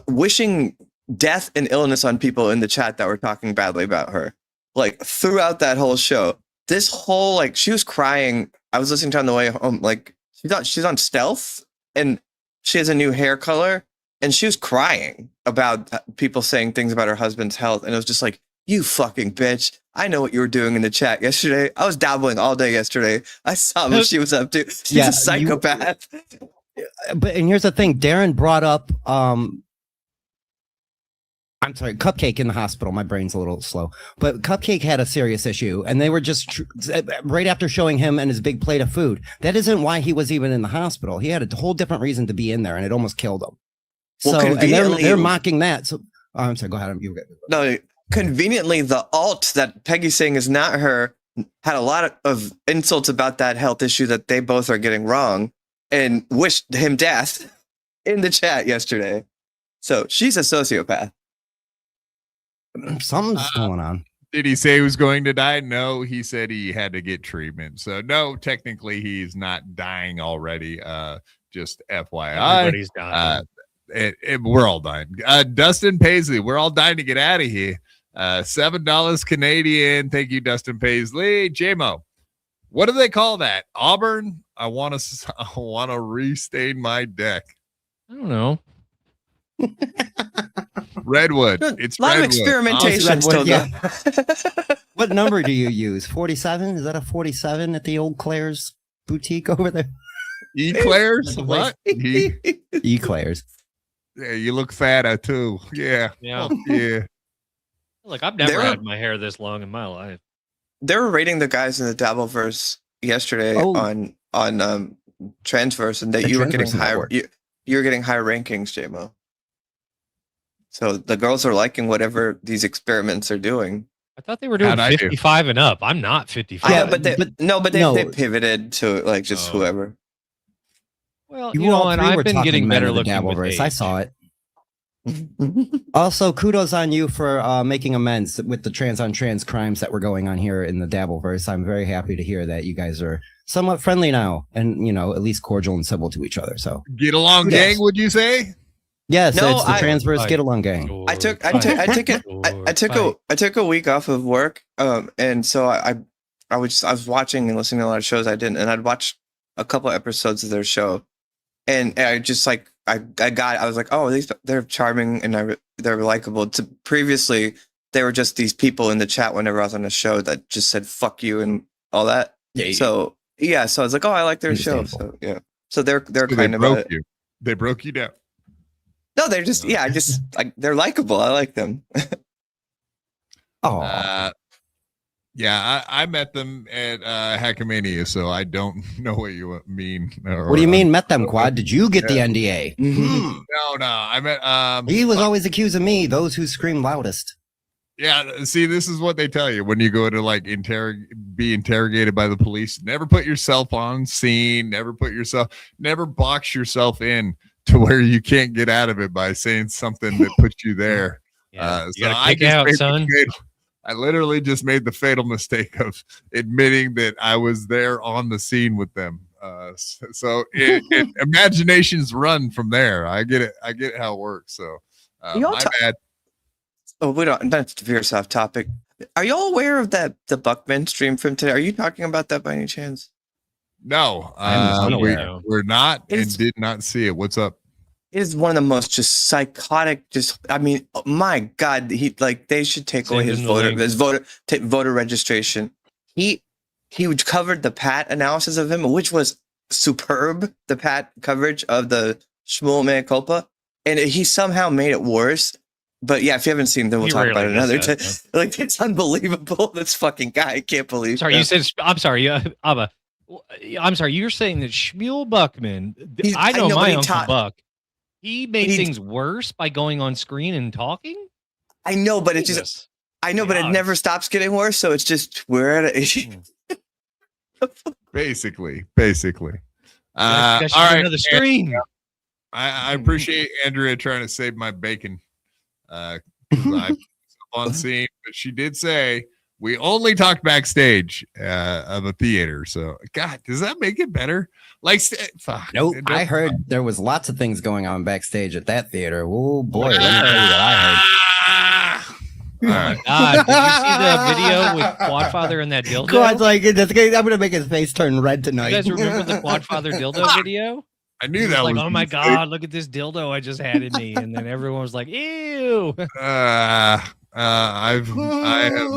wishing death and illness on people in the chat that were talking badly about her. Like throughout that whole show, this whole like she was crying. I was listening to her on the way home. Like she's on stealth and she has a new hair color. And she was crying about people saying things about her husband's health. And it was just like, you fucking bitch. I know what you were doing in the chat yesterday. I was dabbling all day yesterday. I saw what she was up to. She's a psychopath. And here's the thing. Darren brought up, I'm sorry, Cupcake in the hospital. My brain's a little slow. But Cupcake had a serious issue. And they were just right after showing him and his big plate of food. That isn't why he was even in the hospital. He had a whole different reason to be in there. And it almost killed him. Well, so and they're mocking that. So I'm sorry. Go ahead. No, conveniently, the alt that Peggy's saying is not her had a lot of insults about that health issue that they both are getting wrong, and wished him death in the chat yesterday. So she's a sociopath. Something's going on. Did he say he was going to die? No, he said he had to get treatment. So no, technically he's not dying already. Just FYI, everybody's dying. We're all dying. Dustin Paisley, we're all dying to get out of here. $7 Canadian. Thank you, Dustin Paisley. JMO, what do they call that? Auburn? I want to restain my deck. I don't know. Redwood. It's a lot Redwood. of experimentation still yeah. What number do you use? 47? Is that a 47 at the old Claire's boutique over there? Eclairs? What? Eclairs. Yeah, you look fatter too. Yeah. Yeah. Yeah. Look, I've never had my hair this long in my life. They were rating the guys in the Dabbleverse yesterday on Transverse, and that you were getting high. You're getting high rankings, JMO. So the girls are liking whatever these experiments are doing. I thought they were doing 55 and up. I'm not 55. Yeah, but they pivoted to like just whoever. Well, you know, and I've been getting better looking with age. I saw it. Also, kudos on you for making amends with the trans-on-trans crimes that were going on here in the Dabbleverse. I'm very happy to hear that you guys are somewhat friendly now and, you know, at least cordial and civil to each other. So get along gang, would you say? Yes, it's the Transverse Get Along Gang. I took a week off of work, and so I was watching and listening to a lot of shows I didn't, and I'd watch a couple episodes of their show. And I just like I was like, oh, they're charming and they're likable. Previously, they were just these people in the chat whenever I was on a show that just said "fuck you" and all that. Yeah. So I was like, oh, I like their show. So yeah, so they're kind of broke you. They broke you down. No, they're just they're likable. I like them. Oh. Yeah, I met them at Hackamania, so I don't know what you mean. What do you mean met them, Quad? Did you get the NDA? No, I met. He was always accusing me, those who scream loudest. Yeah, see, this is what they tell you when you go to like be interrogated by the police. Never put yourself on scene. Never box yourself in to where you can't get out of it by saying something that puts you there. Yeah, you gotta kick out, son. I literally just made the fatal mistake of admitting that I was there on the scene with them. So imaginations run from there. I get it. I get how it works. So my bad. Oh, we don't. That's to veer us off topic. Are y'all aware of the Buckman stream from today? Are you talking about that by any chance? No, we're not and did not see it. What's up? It is one of the most just psychotic. I mean, my God, they should take away his voter registration. He covered the Pat analysis of him, which was superb. The Pat coverage of the Shmuel mea culpa, and he somehow made it worse. But yeah, if you haven't seen them, we'll talk about it another time. Like, it's unbelievable. This fucking guy, I can't believe. Sorry, you said. I'm sorry, Abba. I'm sorry. You're saying that Shmuel Buckman, I know but my he Uncle taught- Buck, he made things worse by going on screen and talking? I know, but it Jesus. just, I know, but it never stops getting worse. So it's just, we're at a, Basically. That should All be right. another screen. I appreciate Andrea trying to save my bacon. 'Cause I'm on scene, but she did say we only talked backstage of a theater. So, God, does that make it better? Like, fuck. Nope. I heard there was lots of things going on backstage at that theater. Oh boy, let me tell you what I heard. All right. God, did you see the video with Quadfather and that dildo? Quad's like, I'm gonna make his face turn red tonight. You guys remember the Quadfather dildo video? I knew He that was was like, oh my God, look at this dildo I just had in me. And then everyone was like, ew. I have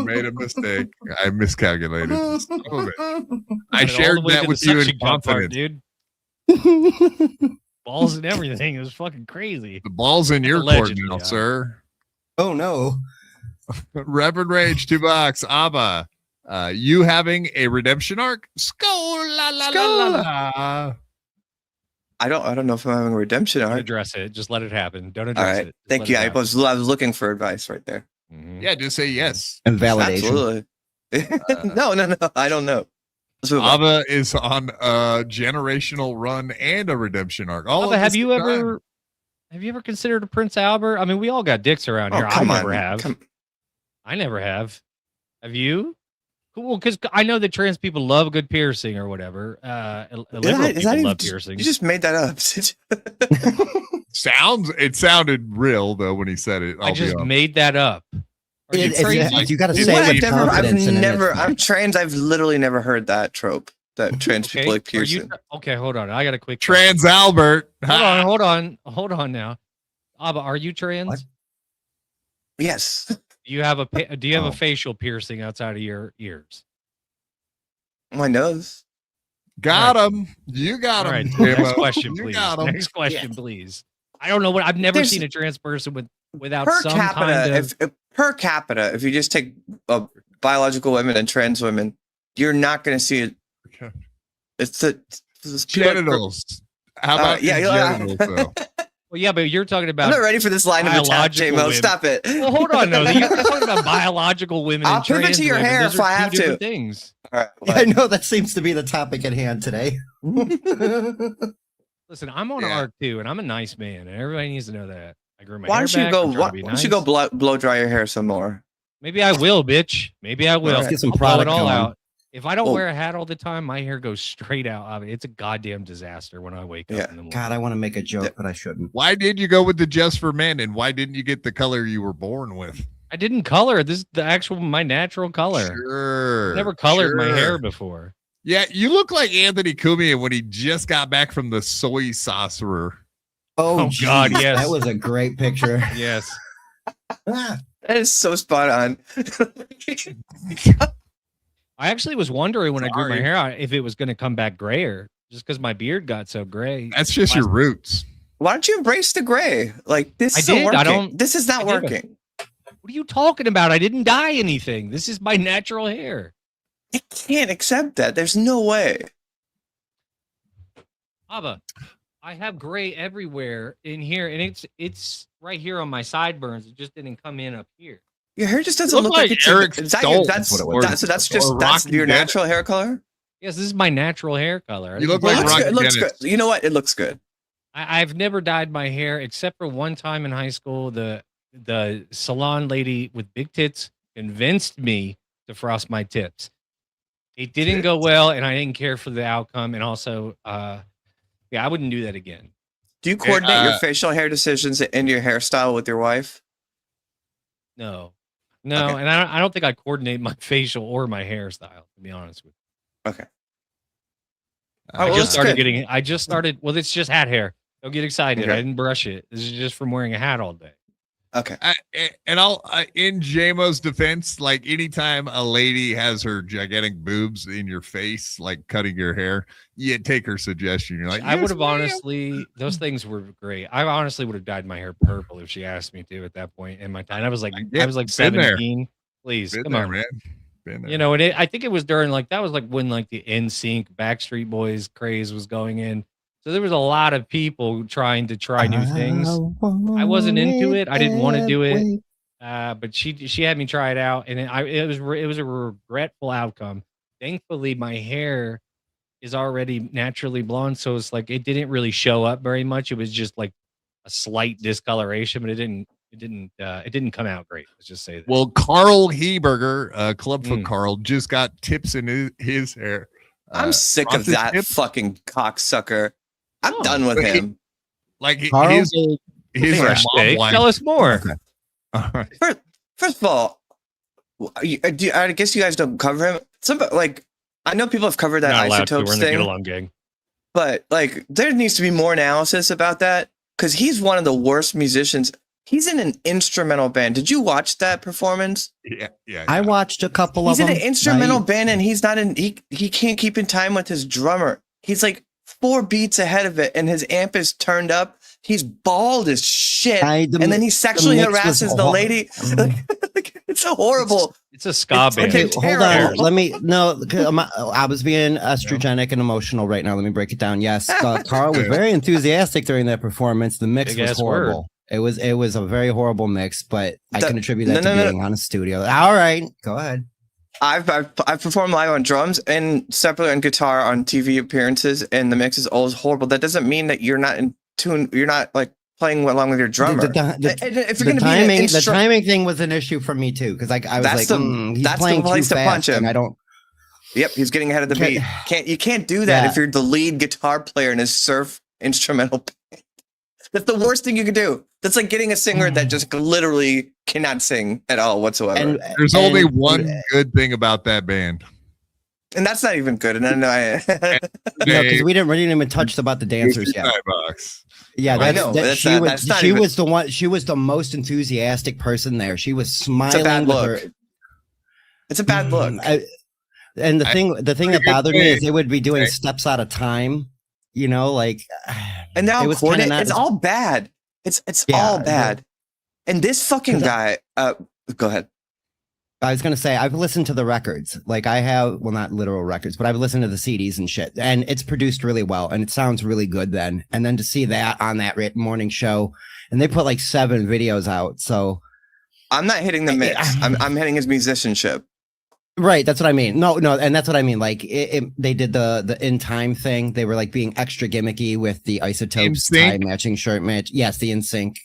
made a mistake. I miscalculated. Some of it. I shared that with you in confidence. Dude. Balls and everything. It was fucking crazy. The ball's in your court now, sir. Oh no. Reverend Rage, $2. Abba, you having a redemption arc? Skola. I don't know if I'm having a redemption Don't arc. address it. Just let it happen. Don't All address right. it. Just Thank let you. it I happen. was looking for advice right there. Yeah, just say yes. And validation. Absolutely. No. I don't know. Let's move on. Abba is on a generational run and a redemption arc. All Abba, at have the you same ever considered a Prince Albert? I mean, we all got dicks around here. I come never on. have. I never have. Have you? Cool, because I know that trans people love a good piercing or whatever. Liberal people love piercings. You just made that up. It sounded real though when he said it. I just made that up. Are you crazy? You got to say it with confidence. I'm trans. I've literally never heard that trope that trans people like piercing. Okay, hold on. I got a quick Trans Albert. Hold on now. Abba, are you trans? What? Yes. Do you have a facial piercing outside of your ears? My nose. Got him. You got him. All right. Jimbo. Next question, You please. got him. Next question, please. I don't know what I've never seen a trans person without Per some capita, kind of if per capita, if you just take biological women and trans women, you're not going to see it. It's genitals. How about genitals though? Well, yeah, but you're talking about. I'm not ready for this line of attack, J-Mo. Stop it. Well, hold on, though. You're talking about biological women. I'll and pivot trans to your women. hair Those if are I two have to. different things. All right. Yeah, I know that seems to be the topic at hand today. Listen, I'm on arc too, and I'm a nice man, and everybody needs to know that. I grew my Why hair don't you back. go? I'm trying Why to be don't you go nice. blow dry your hair some more? Maybe I will, bitch. Maybe I will. Let's get some I'll blow it product all going. out. If I don't Well- wear a hat all the time, my hair goes straight out. I mean, it's a goddamn disaster when I wake up in the morning. God, I want to make a joke, but I shouldn't. Why did you go with the just for men, and why didn't you get the color you were born with? I didn't color. This is my natural color. Sure. Never colored my sure. hair before. Yeah, you look like Anthony Cumia when he just got back from the soy saucerer. Oh, God, geez, yes. That was a great picture. Yes. That is so spot on. I actually was wondering when I grew my Sorry. hair out if it was going to come back grayer, just because my beard got so gray. That's just your roots. Why don't you embrace the gray? Like this I isn't did. working. I don't- This is not I did. working. What are you talking about? I didn't dye anything. This is my natural hair. I can't accept that. There's no way. Abba, I have gray everywhere in here, and it's right here on my sideburns. It just didn't come in up here. Your hair just doesn't Look look like it's Eric is that Stoltz. that's That's what it was. that's so that's Or just that's Rocky your Dennis. natural hair color. Yes, this is my natural hair color. You look Well, like it looks Rocky good. It looks Dennis. good. You know what? It looks good. I've never dyed my hair except for one time in high school. The salon lady with big tits convinced me to frost my tips. It didn't go well, and I didn't care for the outcome. And also, I wouldn't do that again. Do you coordinate your facial hair decisions and your hairstyle with your wife? No, and I don't think I coordinate my facial or my hairstyle. To be honest with you. Okay. I just started. Well, it's just hat hair. Don't get excited. Okay. I didn't brush it. This is just from wearing a hat all day. Okay. And I'll in JMO's defense, like anytime a lady has her gigantic boobs in your face, like cutting your hair, you take her suggestion. You're like, I would "Yes, have ma'am." honestly, those things were great. I honestly would have dyed my hair purple if she asked me to at that point in my time. I was like Been there. 17. Please, Been come there, on, man. Been there. You know, and I think it was during that was when the NSYNC Backstreet Boys craze was going in. So there was a lot of people trying to try new things. I wasn't into it. I didn't want to do it. But she had me try it out, and it was a regretful outcome. Thankfully, my hair is already naturally blonde, so it's it didn't really show up very much. It was just a slight discoloration, but it didn't come out great. Let's just say that. Well, Carl Heberger, Clubfoot Carl, just got tips in his hair. I'm sick of that fucking cocksucker. I'm done with him. His fresh take. Tell us more. Okay. All right. First of all, I guess you guys don't cover him. I know people have covered that Isotopes thing. Get along, gang. But there needs to be more analysis about that because he's one of the worst musicians. He's in an instrumental band. Did you watch that performance? Yeah. I watched a couple of them. He's in an instrumental band and he's not in. He can't keep in time with his drummer. He's 4 beats ahead of it, and his amp is turned up. He's bald as shit, and then he sexually harasses the lady. It's a horrible. It's a ska band. Okay, hold on. Let me. No, I was being estrogenic and emotional right now. Let me break it down. Yes, Carl was very enthusiastic during that performance. The mix was horrible. It was a very horrible mix, but I can attribute that to being on a studio. All right, go ahead. I've performed live on drums and separately on guitar on TV appearances, and the mix is always horrible. That doesn't mean that you're not in tune. You're not playing along with your drummer. The timing thing was an issue for me too, because I was he's playing too fast, to punch him. And I don't. Yep, he's getting ahead of the beat. You can't do that if you're the lead guitar player in a surf instrumental band. That's the worst thing you can do. That's like getting a singer that just literally cannot sing at all whatsoever. There's only one good thing about that band. And that's not even good. And I know because we didn't even touch about the dancers yet. Yeah, she was the one. She was the most enthusiastic person there. She was smiling. It's a bad look. It's a bad look. And the thing that bothered me is they would be doing steps out of time. You know, and now it's all bad. It's all bad. And this fucking guy. Go ahead. I was going to say, I've listened to the records. I have, well, not literal records, but I've listened to the CDs and shit. And it's produced really well. And it sounds really good then. And then to see that on that morning show, and they put 7 videos out. So I'm not hitting the mix. I'm hitting his musicianship. Right. That's what I mean. No. And that's what I mean. They did the in time thing. They were being extra gimmicky with the Isotopes tie matching shirt match. Yes. The NSYNC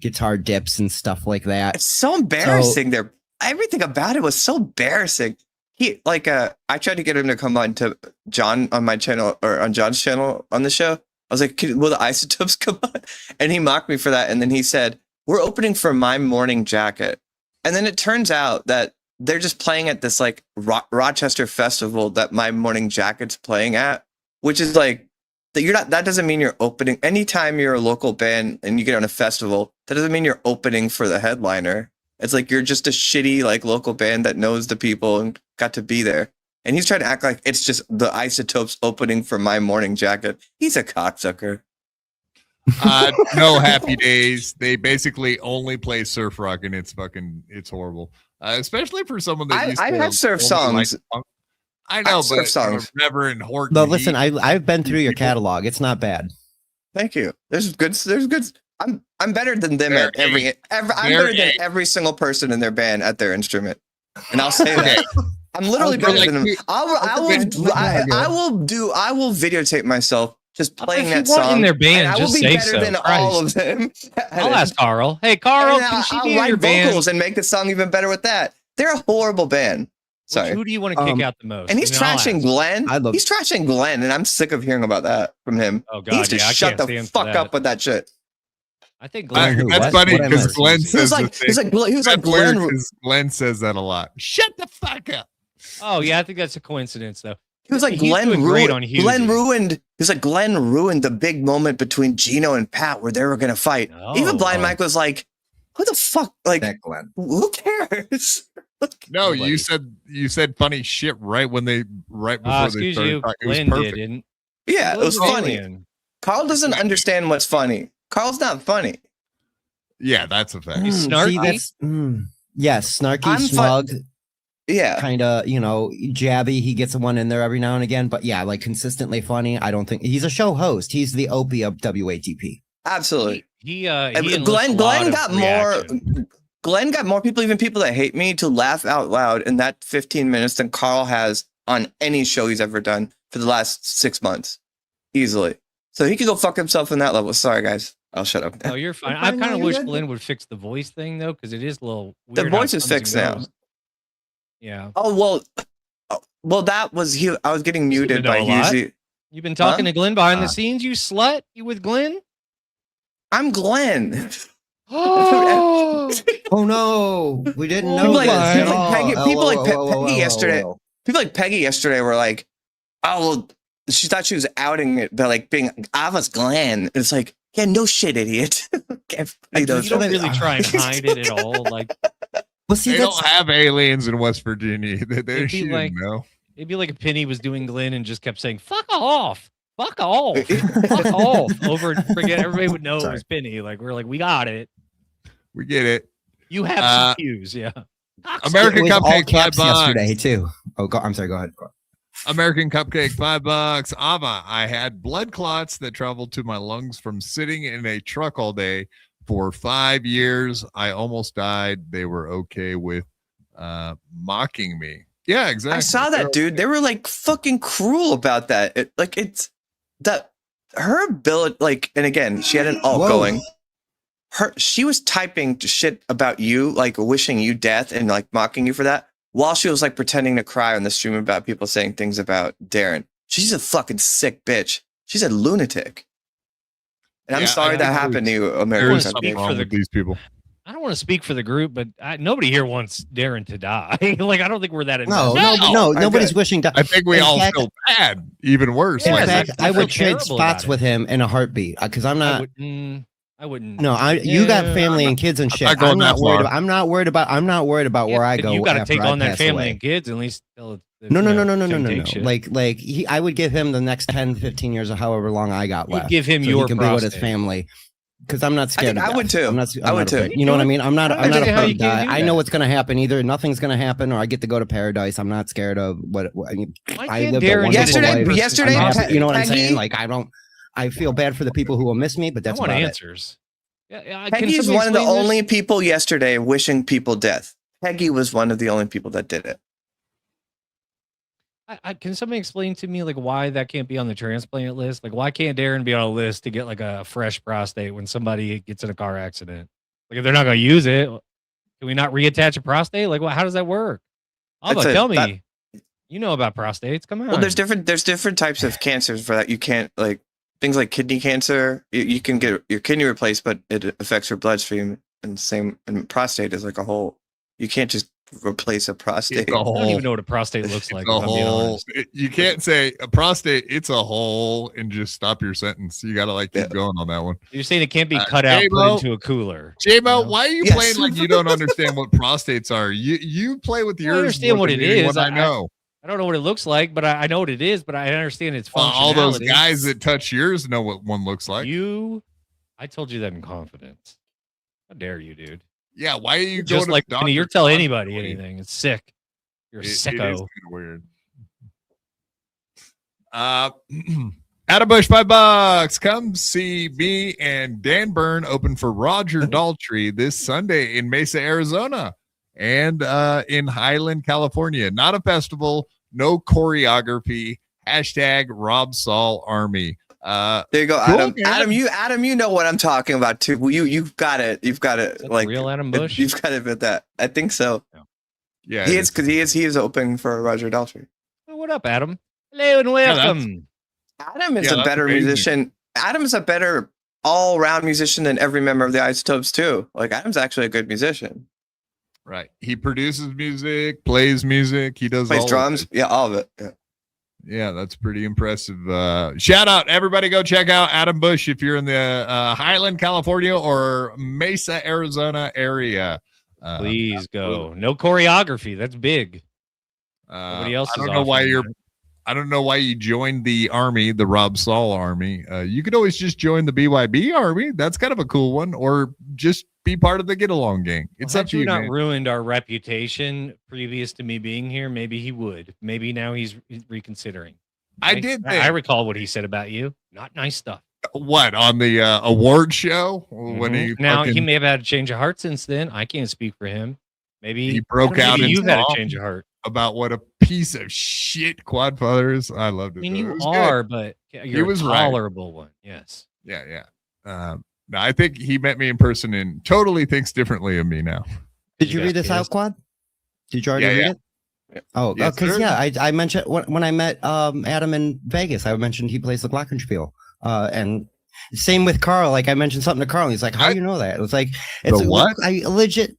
guitar dips and stuff like that. It's so embarrassing. Everything about it was so embarrassing. I tried to get him to come on to John on my channel or on John's channel on the show. I was like, will the Isotopes come on? And he mocked me for that. And then he said, we're opening for My Morning Jacket. And then it turns out that they're just playing at this Rochester festival that My Morning Jacket's playing at, which is that that doesn't mean you're opening. Anytime you're a local band and you get on a festival, that doesn't mean you're opening for the headliner. It's you're just a shitty local band that knows the people and got to be there. And he's trying to act like it's just the Isotopes opening for My Morning Jacket. He's a cocksucker. No Happy Days. They basically only play surf rock, and it's horrible. Especially for someone that I've had surf songs. I know, but surf songs. Reverend Horton. No, listen, I've been through your catalog. It's not bad. Thank you. There's good. I'm better than them at I'm better than every single person in their band at their instrument, and I'll say that. I'm literally better than them. I will videotape myself just playing that song in their band. I will be better than all of them. I'll ask Carl. Hey, Carl, can she be in your band? Vocals and make the song even better with that. They're a horrible band. Sorry. Who do you want to kick out the most? And he's trashing Glenn. He's trashing Glenn, and I'm sick of hearing about that from him. Oh God, he needs to shut the fuck up with that shit. I think Glenn. That's funny because Glenn says Glenn says that a lot. Shut the fuck up. Oh yeah, I think that's a coincidence though. He was like Glenn ruined. He's like Glenn ruined the big moment between Gino and Pat where they were gonna fight. Even Blind Mike was like, "Who the fuck? That Glenn? Who cares?" No, you said funny shit right before they started talking. It was perfect. Yeah, it was funny. Carl doesn't understand what's funny. Carl's not funny. Yeah, that's a fact. He's snarky. Yes, snarky, smug. Yeah. kind of, jabby. He gets one in there every now and again, but yeah, like consistently funny. I don't think he's a show host. He's the Opie of WATP. Absolutely. He Glenn got more people, even people that hate me, to laugh out loud in that 15 minutes than Carl has on any show he's ever done for the last 6 months. Easily. So he could go fuck himself in that level. Sorry, guys. I'll shut up. Oh, you're fine. I kind of wish Glenn would fix the voice thing, though, because it is a little weird. The voice is fixed now. Yeah. Oh, well, that was I was getting muted by Hughes. You've been talking to Glenn behind the scenes, you slut? You with Glenn? I'm Glenn. Oh no, we didn't know. People like Peggy yesterday. People like Peggy yesterday were like, "Oh, well," she thought she was outing it, but like being, "I was Glenn." It's like, yeah, no shit, idiot. You don't really try and hide it at all. Like, well, see, they don't have aliens in West Virginia. They should know. It'd be like if Penny was doing Glenn and just kept saying, "Fuck off." Fuck off. Fuck off. Over and forget, everybody would know it was Penny. Like, we're like, we got it. We get it. You have some cues, yeah. American Cupcake, $5 yesterday, too. Oh, I'm sorry, go ahead. American Cupcake, $5. Ava, I had blood clots that traveled to my lungs from sitting in a truck all day for 5 years. I almost died. They were okay with mocking me. Yeah, exactly. I saw that, dude. They were like fucking cruel about that. It's that her ability, like, and again, she had an alt going. She was typing shit about you, like wishing you death and like mocking you for that, while she was like pretending to cry on the stream about people saying things about Darren. She's a fucking sick bitch. She's a lunatic. And I'm sorry that happened to you, American. Wrong with these people. I don't want to speak for the group, but nobody here wants Darren to die. Like, I don't think we're that. No, nobody's wishing to. I think we all feel bad, even worse. In fact, I would trade spots with him in a heartbeat because I'm not. I wouldn't. No, you got family and kids and shit. I'm not worried about where I go. You got to take on that family and kids at least. No. Like I would give him the next 10, 15 years or however long I got left. Give him so your he can be with his family. Because I'm not scared. I would too. I would too. You know what I mean? I'm not afraid to die. I know what's going to happen. Either nothing's going to happen, or I get to go to paradise. I'm not scared of what I lived a wonderful life. Yesterday, you know what I'm saying? Like I feel bad for the people who will miss me, but that's what answers. Peggy's one of the only people yesterday wishing people death. Peggy was one of the only people that did it. Can somebody explain to me like why that can't be on the transplant list? Like, why can't Darren be on a list to get like a fresh prostate when somebody gets in a car accident? Like, if they're not going to use it, can we not reattach a prostate? Like, how does that work? Tell me. You know about prostates. Come on. Well, there's different types of cancers for that. You can't, like, things like kidney cancer. You can get your kidney replaced, but it affects your bloodstream. And prostate is like a whole. You can't just replace a prostate. I don't even know what a prostate looks like. You can't say a prostate, it's a hole, and just stop your sentence. You got to keep going on that one. You're saying it can't be cut out, put into a cooler. J-Mo, why are you playing like you don't understand what prostates are? You play with yours. I understand what it is. I know. I don't know what it looks like, but I know what it is, but I understand its functionality. All those guys that touch yours know what one looks like. I told you that in confidence. How dare you, dude? Yeah, why are you just like you're telling anybody anything? It's sick. You're a sicko. It is kind of weird. Adam Bush, $5. Come see me and Dan Byrne open for Roger Daltrey this Sunday in Mesa, Arizona, and in Highland, California. Not a festival, no choreography. # Rob Saul Army. There you go, Adam. Adam, you know what I'm talking about too. You've got it. You've got it. Like real Adam Bush. You've got it with that. I think so. Yeah, he is because he is open for Roger Daltrey. Oh, what up, Adam? Hello and welcome. Adam is a better musician. Adam is a better all-round musician than every member of the Isotopes too. Like, Adam's actually a good musician. Right. He produces music, plays music. He does plays drums. Yeah, all of it. Yeah. Yeah, that's pretty impressive. Shout out, everybody go check out Adam Bush if you're in the Highland, California or Mesa, Arizona area. Please go. No choreography. That's big. Nobody else I don't know why you joined the army, the Rob Saul army. You could always just join the BYB army. That's kind of a cool one. Or just be part of the get along gang. It's up to you, not man. ruined our reputation previous to me being here. Maybe he would. Maybe now he's reconsidering. I did think, I recall what he said about you. Not nice stuff. what on the award show when he he may have had a change of heart since then. I can't speak for him. Maybe he broke out and you've had a change of heart about what a piece of shit Quadfather is. I loved it. I mean, though. you It was are, good. but you're was a right. tolerable one. Yes. Yeah. No, I think he met me in person and totally thinks differently of me now. Did you read this out, Quad? Did you already read it? Oh, because I mentioned when I met Adam in Vegas, I mentioned he plays the glockenspiel, and same with Carl. Like I mentioned something to Carl, and he's like, "How do you know that?" It was like, "It's what?" I legit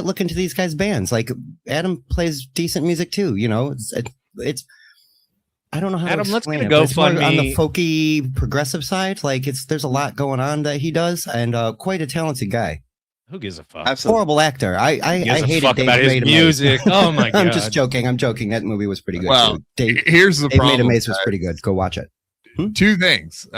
look into these guys' bands. Like Adam plays decent music too. You know, it's I don't know how Adam, to let's explain get it. a But it's more GoFundMe. on the folky progressive side. Like there's a lot going on that he does, and quite a talented guy. Who gives a fuck? Absolutely. Horrible actor. I hated fuck Dave about his Mays. music. Oh my god! I'm just joking. I'm joking. That movie was pretty good. Well, too. here's the Dave problem. Mays was pretty good. Go watch it. Two things.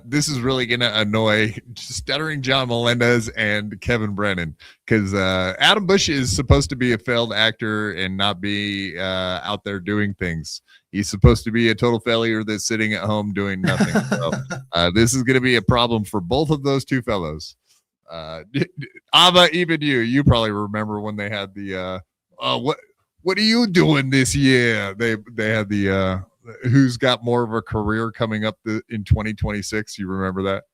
This is really going to annoy Stuttering John Melendez and Kevin Brennan because Adam Bush is supposed to be a failed actor and not be out there doing things. He's supposed to be a total failure that's sitting at home doing nothing. So, this is going to be a problem for both of those two fellows. Ava, even you probably remember when they had the what are you doing this year? They had the who's got more of a career coming up in 2026. You remember that?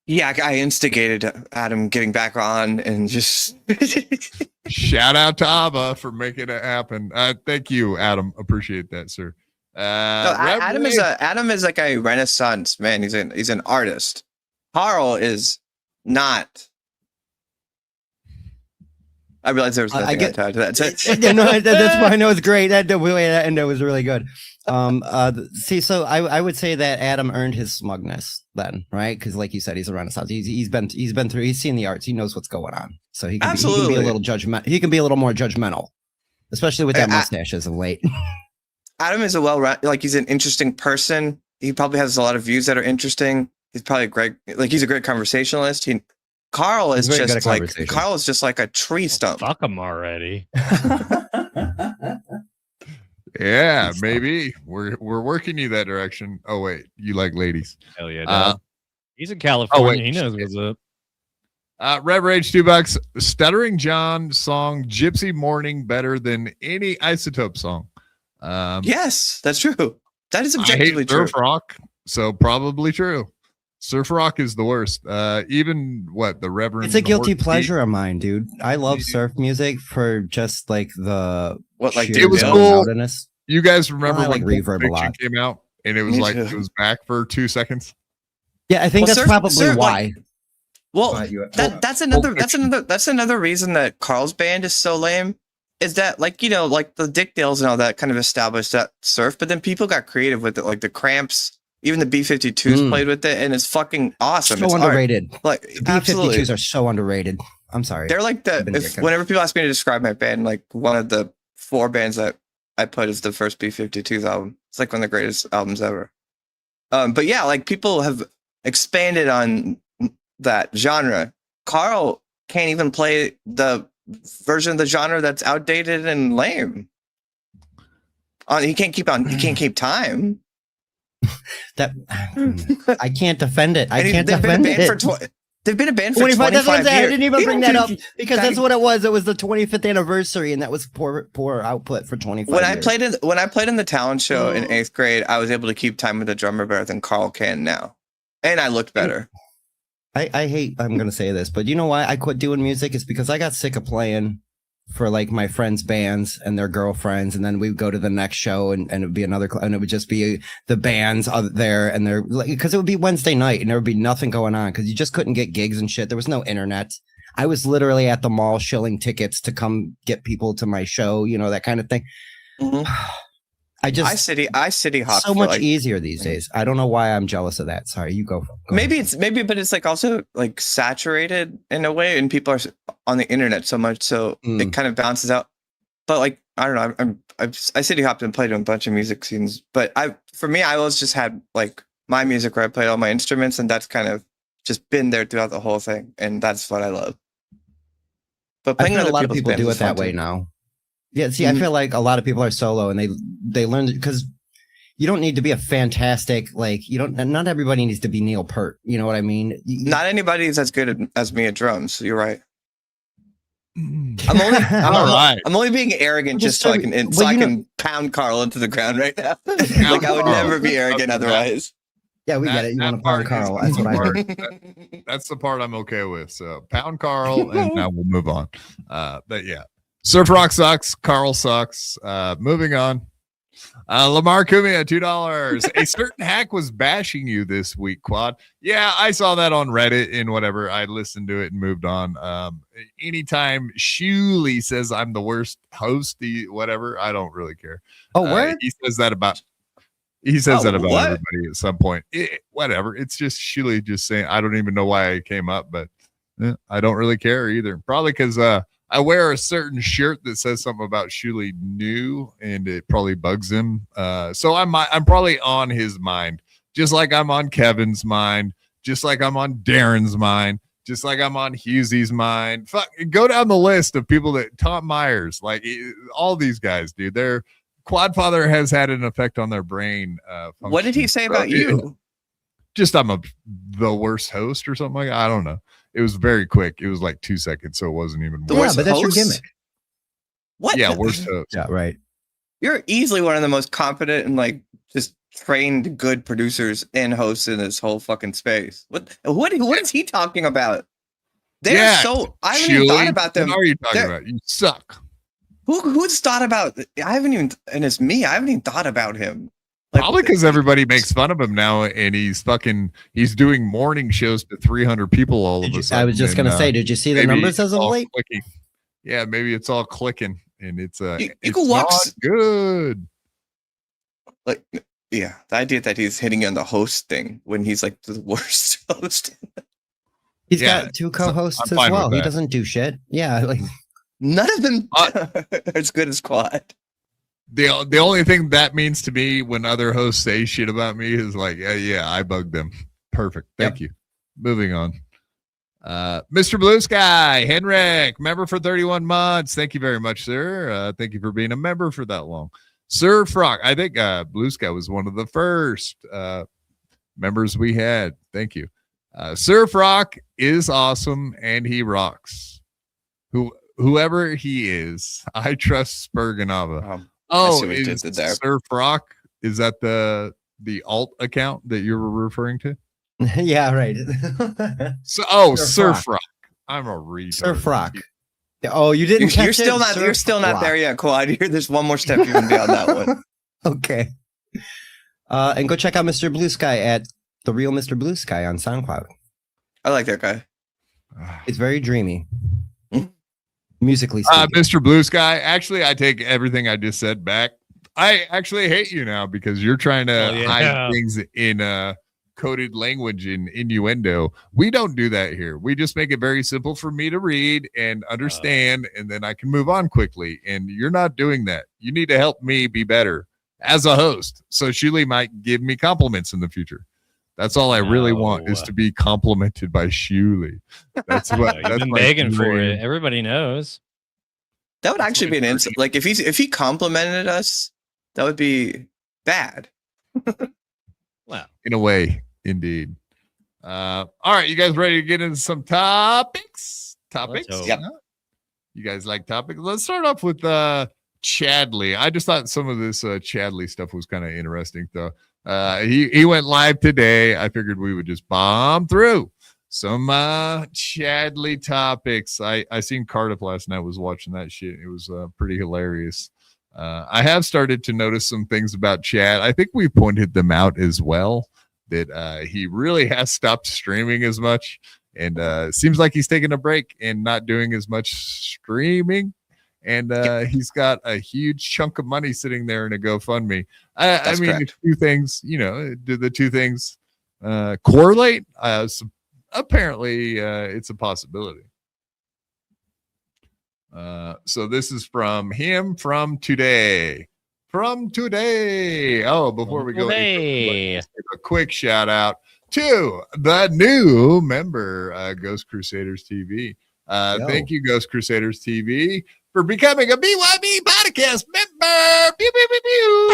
Yeah, I instigated Adam getting back on and just shout out to Ava for making it happen. Thank you, Adam. Appreciate that, sir. Adam is like a Renaissance man. He's an artist. Carl is not. I realized there was nothing I tied to that. No, that's why I know it's great. That was really good. See, so I would say that Adam earned his smugness then, right? Because like you said, he's a Renaissance. He's been through. He's seen the arts. He knows what's going on. So he can be a little judgmental. He can be a little more judgmental, especially with that mustache as of late. Adam is he's an interesting person. He probably has a lot of views that are interesting. He's probably he's a great conversationalist. Carl is just like a tree stump. Fuck him already. Yeah, maybe we're working you that direction. Oh wait, you like ladies? Hell yeah, he's in California. He knows what's up. Rev Rage $2. Stuttering John song "Gypsy Morning" better than any Isotope song. Yes, that's true. That is objectively true. Surf rock, so probably true. Surf rock is the worst. Even the Reverend. It's a guilty pleasure of mine, dude. I love surf music for just like the it was cool. You guys remember when Reverb a lot came out and it was it was back for 2 seconds? Yeah, I think that's probably why. That's another reason that Carl's band is so lame. Is that the Dick Dales and all that kind of established that surf, but then people got creative with it, like the Cramps. Even the B-52s played with it, and it's fucking awesome. So it's underrated. Like B-52s are so underrated. I'm sorry. They're like whenever people ask me to describe my band, like one of the 4 bands that I put is the first B-52s album. It's like one of the greatest albums ever. But yeah, like people have expanded on that genre. Carl can't even play the version of the genre that's outdated and lame. He can't keep time. That I can't defend it. They've been a band for 25 years. I didn't even bring that up because that's what it was. It was the 25th anniversary, and that was poor output for 25 years. When I played in the talent show in 8th grade, I was able to keep time with the drummer better than Carl can now, and I looked better. I hate. I'm gonna say this, but you know why I quit doing music? It's because I got sick of playing for like my friends' bands and their girlfriends, and then we'd go to the next show and it would be another, and it would just be the bands there, and they're like, because it would be Wednesday night and there would be nothing going on because you just couldn't get gigs and shit. There was no internet. I was literally at the mall shilling tickets to come get people to my show, that kind of thing. Mm-hmm. I city hop so much easier these days. I don't know why I'm jealous of that. Sorry, you go. But it's like also like saturated in a way, and people are on the internet so much, so it kind of bounces out. But like I don't know, I city hopped and played in a bunch of music scenes. But I always just had like my music where I played all my instruments, and that's kind of just been there throughout the whole thing, and that's what I love. But I playing feel other a lot of people's people bands do is it that fun way too. now. Yeah, see, I feel like a lot of people are solo and they learn because you don't need to be a fantastic not everybody needs to be Neil Peart. You know what I mean? Not anybody is as good as me at drums. So you're right. I'm only being arrogant just so I can pound Carl into the ground right now. Like I would never be arrogant otherwise. Yeah, we get it. You want to pound Carl? That's what I heard. That's the part I'm okay with. So pound Carl, and now we'll move on. But yeah, Surf Rock sucks. Carl sucks. Moving on. Lamar Cumia, $2. A certain hack was bashing you this week, Quad. Yeah, I saw that on Reddit and whatever. I listened to it and moved on. Anytime Shuley says I'm the worst host, whatever, I don't really care. Oh, where? He says that about what? everybody at some point. Whatever. It's just Shuley just saying, I don't even know why I came up, but I don't really care either. Probably because I wear a certain shirt that says something about Shuley new, and it probably bugs him. So I'm probably on his mind, just like I'm on Kevin's mind, just like I'm on Darren's mind, just like I'm on Hughesy's mind. Fuck, go down the list of people that Tom Myers, like all these guys, dude. Their Quadfather has had an effect on their brain. What did he say about you? Just I'm the worst host or something like that. I don't know. It was very quick. It was like 2 seconds, so it wasn't even. The worst but that's host? your gimmick. What? Yeah, worst host. Yeah, right. You're easily one of the most competent and like just trained good producers and hosts in this whole fucking space. What is he talking about? They're so I haven't even thought about them. What are you talking about? You suck. Who's thought about? I haven't even, and it's me. I haven't even thought about him. Like, probably because everybody makes fun of him now, and he's doing morning shows to 300 people all of a sudden. I was just gonna say, did you see the numbers as of late? Clicking. Yeah, maybe it's all clicking, and it's you can walk not good. Like, yeah, the idea that he's hitting on the host thing when he's like the worst host. He's got two co-hosts as well. He doesn't do shit. Yeah, like none of them are as good as Quad. The only thing that means to me when other hosts say shit about me is like, yeah, I bugged them. Perfect. Thank you. Moving on. Mr. Blue Sky, Henrik, member for 31 months. Thank you very much, sir. Thank you for being a member for that long. Sir Frock, I think Blue Sky was one of the first members we had. Thank you. Sir Frock is awesome and he rocks. Whoever he is, I trust Spurganava. Sir Frock, is that the alt account that you were referring to? Yeah, right. Sir Frock. I'm a retard. Sir Frock. Oh, you didn't catch it? You're still not there yet, Quad. There's one more step you can be on that one. Okay. And go check out Mr. Blue Sky at The Real Mr. Blue Sky on SoundCloud. I like that guy. It's very dreamy. Musically speaking. Mr. Blue Sky, actually, I take everything I just said back. I actually hate you now because you're trying to hide things in coded language and innuendo. We don't do that here. We just make it very simple for me to read and understand, and then I can move on quickly. And you're not doing that. You need to help me be better as a host. So Shuley might give me compliments in the future. That's all I really want is to be complimented by Shuley. That's what you've been begging for it. Everybody knows. That would actually be an insult. Like if he complimented us, that would be bad. Well, in a way, indeed. All right, you guys ready to get into some topics? Yep. You guys like topics? Let's start off with Chadley. I just thought some of this Chadley stuff was kind of interesting, though. He went live today. I figured we would just bomb through some Chadley topics. I seen Cardiff last night, was watching that shit. It was pretty hilarious. I have started to notice some things about Chad. I think we pointed them out as well, that he really has stopped streaming as much, and seems like he's taking a break and not doing as much streaming. And he's got a huge chunk of money sitting there in a GoFundMe. I mean, correct. Two things, do the two things correlate? Apparently, it's a possibility. So this is from him from today. Oh, before we go, a quick shout out to the new member, Ghost Crusaders TV. Thank you, Ghost Crusaders TV, for becoming a BYB Podcast member. Pew, pew, pew, pew.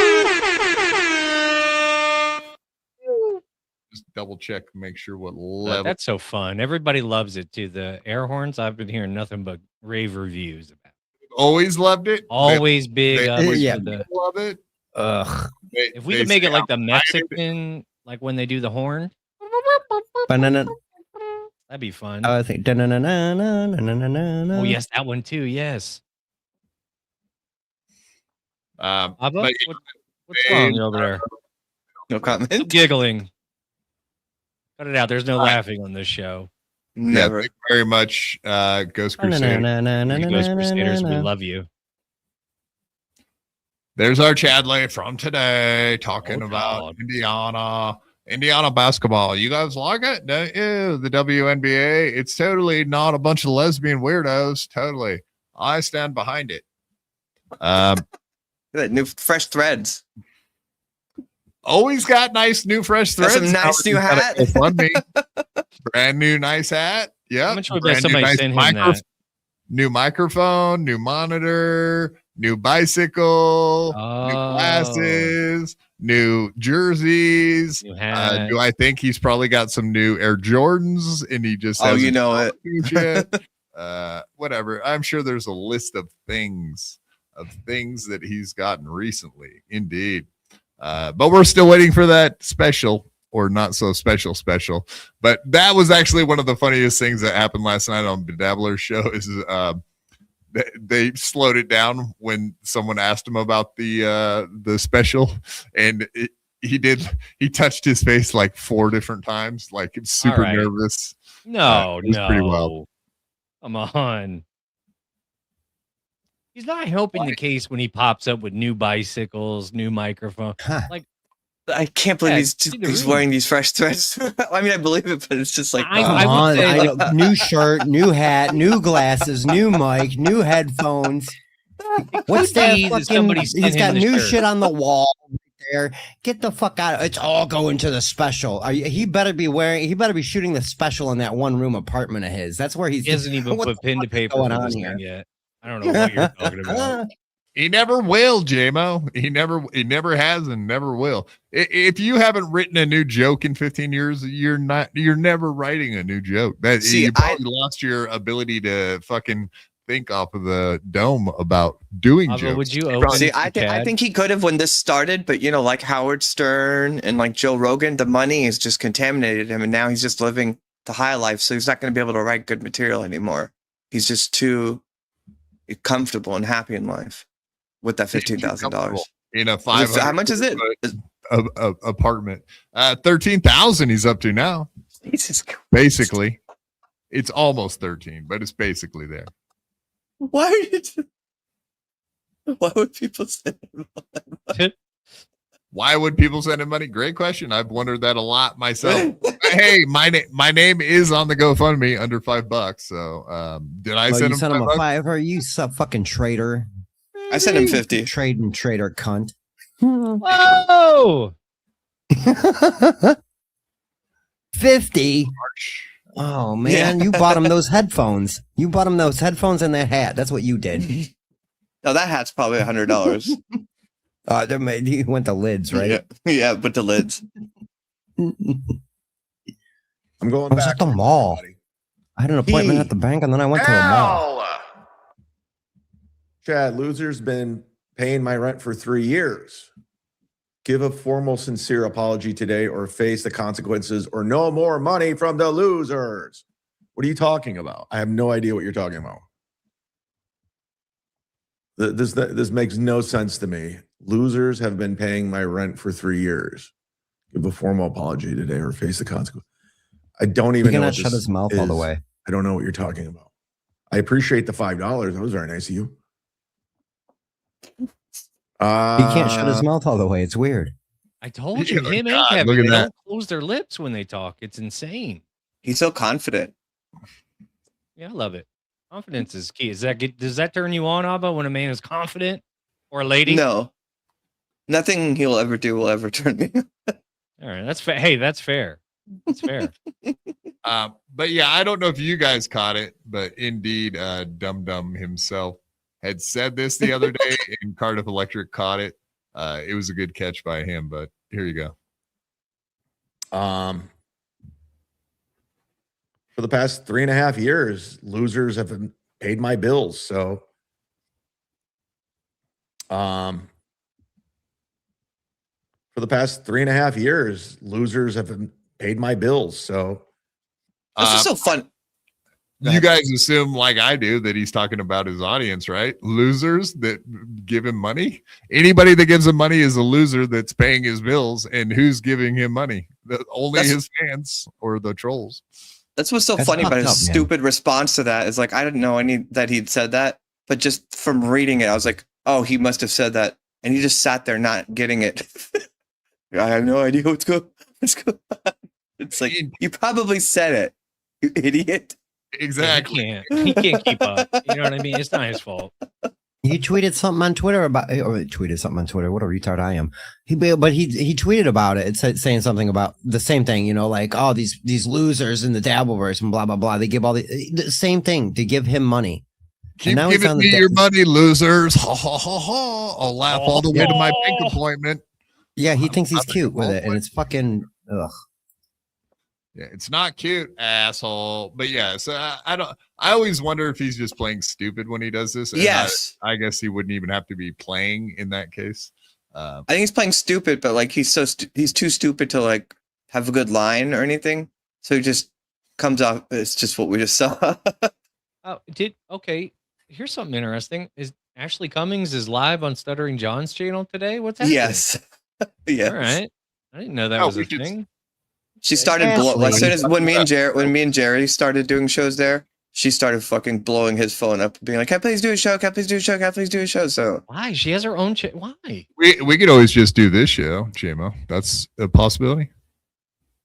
Just double check, make sure what level. That's so fun. Everybody loves it too. The air horns, I've been hearing nothing but rave reviews about. Always loved it. Always big. Love it. Ugh. If we could make it like the Mexican, like when they do the horn, Banana. that'd be fun. I think. Oh yes, that one too. Yes. Abba, what's wrong over there? No comment. No giggling. Cut it out. There's no laughing on this show. Never. Yeah, thank you very much, Ghost Crusaders. Ghost Crusaders, we love you. There's our Chadley from today talking about Indiana basketball. You guys like it? Don't you? The WNBA. It's totally not a bunch of lesbian weirdos. Totally. I stand behind it. That new fresh threads. Always got nice new fresh threads. Some nice new hat. Brand new nice hat. Yeah. How much would somebody send him that? New microphone, new monitor, new bicycle, new glasses, new jerseys. New hat. Do I think he's probably got some new Air Jordans and he just you know it. Whatever. I'm sure there's a list of things that he's gotten recently. Indeed. But we're still waiting for that special or not so special. But that was actually one of the funniest things that happened last night on Bedabbler's show is they slowed it down when someone asked him about the special, and he touched his face like 4 different times, like super nervous. No. Pretty well. Come on. He's not helping the case when he pops up with new bicycles, new microphone. Like, I can't believe he's wearing these fresh threads. I mean, I believe it, but it's just like, new shirt, new hat, new glasses, new mic, new headphones. What's that fucking? He's got new shit on the wall right there. Get the fuck out! It's all going to the special. He better be shooting the special in that one room apartment of his. That's where he hasn't even put pen to paper on here yet. I don't know what you're talking about. He never will, JMO. He never has and never will. If you haven't written a new joke in 15 years, you're never writing a new joke. You probably lost your ability to fucking think off of the dome about doing jokes. Would you open I think he could have when this started, but like Howard Stern and like Joe Rogan, the money has just contaminated him, and now he's just living the high life, so he's not going to be able to write good material anymore. He's just too comfortable and happy in life with that $15,000 in a 500. How much is it? Apartment. 13,000 he's up to now. Jesus Christ. Basically, it's almost 13, but it's basically there. Why would people send him money? Why would people send him money? Great question. I've wondered that a lot myself. Hey, my name is on the GoFundMe under $5. So did I send him a $5? You fucking traitor. I sent him 50. Traitor cunt. Whoa! 50. Oh man, you bought him those headphones. You bought him those headphones and that hat. That's what you did. No, that hat's probably $100. He went to lids, right? Yeah, but the lids. I'm going back at the mall. I had an appointment at the bank, and then I went to a mall. Chad, loser's been paying my rent for 3 years. Give a formal, sincere apology today or face the consequences or no more money from the losers. What are you talking about? I have no idea what you're talking about. This makes no sense to me. Losers have been paying my rent for 3 years. Give a formal apology today or face the consequences. I don't even know. He cannot shut his mouth all the way. I don't know what you're talking about. I appreciate the $5. That was very nice of you. He can't shut his mouth all the way. It's weird. I told you, him and Kevin, they don't close their lips when they talk. It's insane. He's so confident. Yeah, I love it. Confidence is key. Does that turn you on, Abba, when a man is confident or a lady? No. Nothing he'll ever do will ever turn me. All right, that's fair. Hey, that's fair. That's fair. But yeah, I don't know if you guys caught it, but indeed, Dum Dum himself had said this the other day, and Cardiff Electric caught it. It was a good catch by him, but here you go. For the past 3.5 years, losers have paid my bills. So, for the past 3.5 years, losers have paid my bills. So, this is so fun. You guys assume, like I do, that he's talking about his audience, right? Losers that give him money. Anybody that gives him money is a loser that's paying his bills. And who's giving him money? Only his fans or the trolls. That's what's so funny about his stupid response to that is like, I didn't know that he'd said that, but just from reading it, I was like, oh, he must have said that. And he just sat there not getting it. I have no idea what's going on. It's like, you probably said it, you idiot. Exactly. He can't keep up. You know what I mean? It's not his fault. He tweeted something on Twitter about, or tweeted something on Twitter. What a retard I am. He tweeted about it. It said saying something about the same thing. You know, like, oh, these losers in the Dabbleverse and blah blah blah. They give all the same thing to give him money. Keep giving me your money, losers. Ha ha ha ha. I'll laugh all the way to my bank appointment. Yeah, he thinks he's cute with it, and it's fucking ugh. Yeah, it's not cute, asshole. But yeah, so I always wonder if he's just playing stupid when he does this. And yes. I guess he wouldn't even have to be playing in that case. I think he's playing stupid, but like he's too stupid to like have a good line or anything. So he just comes off. It's just what we just saw. Okay. Here's something interesting. Is Ashley Cummings is live on Stuttering John's channel today? What's happening? Yes. Yes. All right. I didn't know that was a thing. She started as soon as when me and Jerry started doing shows there, she started fucking blowing his phone up, being like, "Can I please do a show? Can I please do a show? Can I please do a show?" So why? She has her own why? We could always just do this show, JMO. That's a possibility.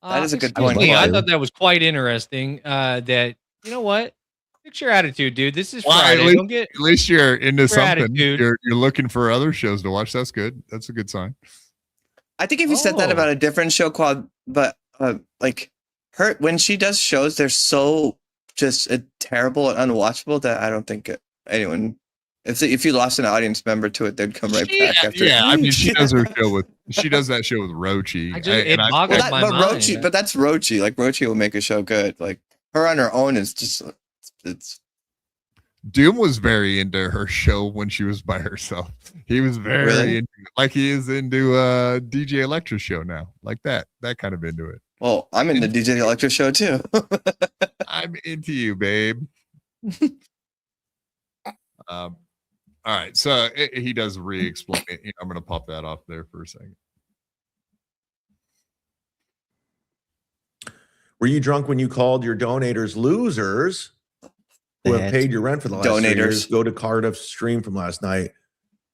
That is a good point. I thought that was quite interesting. That you know what? Fix your attitude, dude. This is Friday. At least you're into something. Attitude. You're looking for other shows to watch. That's good. That's a good sign. I think if you said that about a different show called, but like her when she does shows, they're so just terrible and unwatchable that I don't think anyone. If you lost an audience member to it, they'd come right back after. Yeah, I mean, she does that show with Rochi. But that's Rochi. Like Rochi will make a show good. Like her on her own is just it's. Doom was very into her show when she was by herself. He was very into it, like he is into DJ Electra's show now, like that kind of into it. Well, I'm in the DJ Electra show too. I'm into you, babe. All right, so he does re-explain it. I'm going to pop that off there for a second. Were you drunk when you called your donators losers who have paid your rent for the last 3 years? Go to Cardiff's stream from last night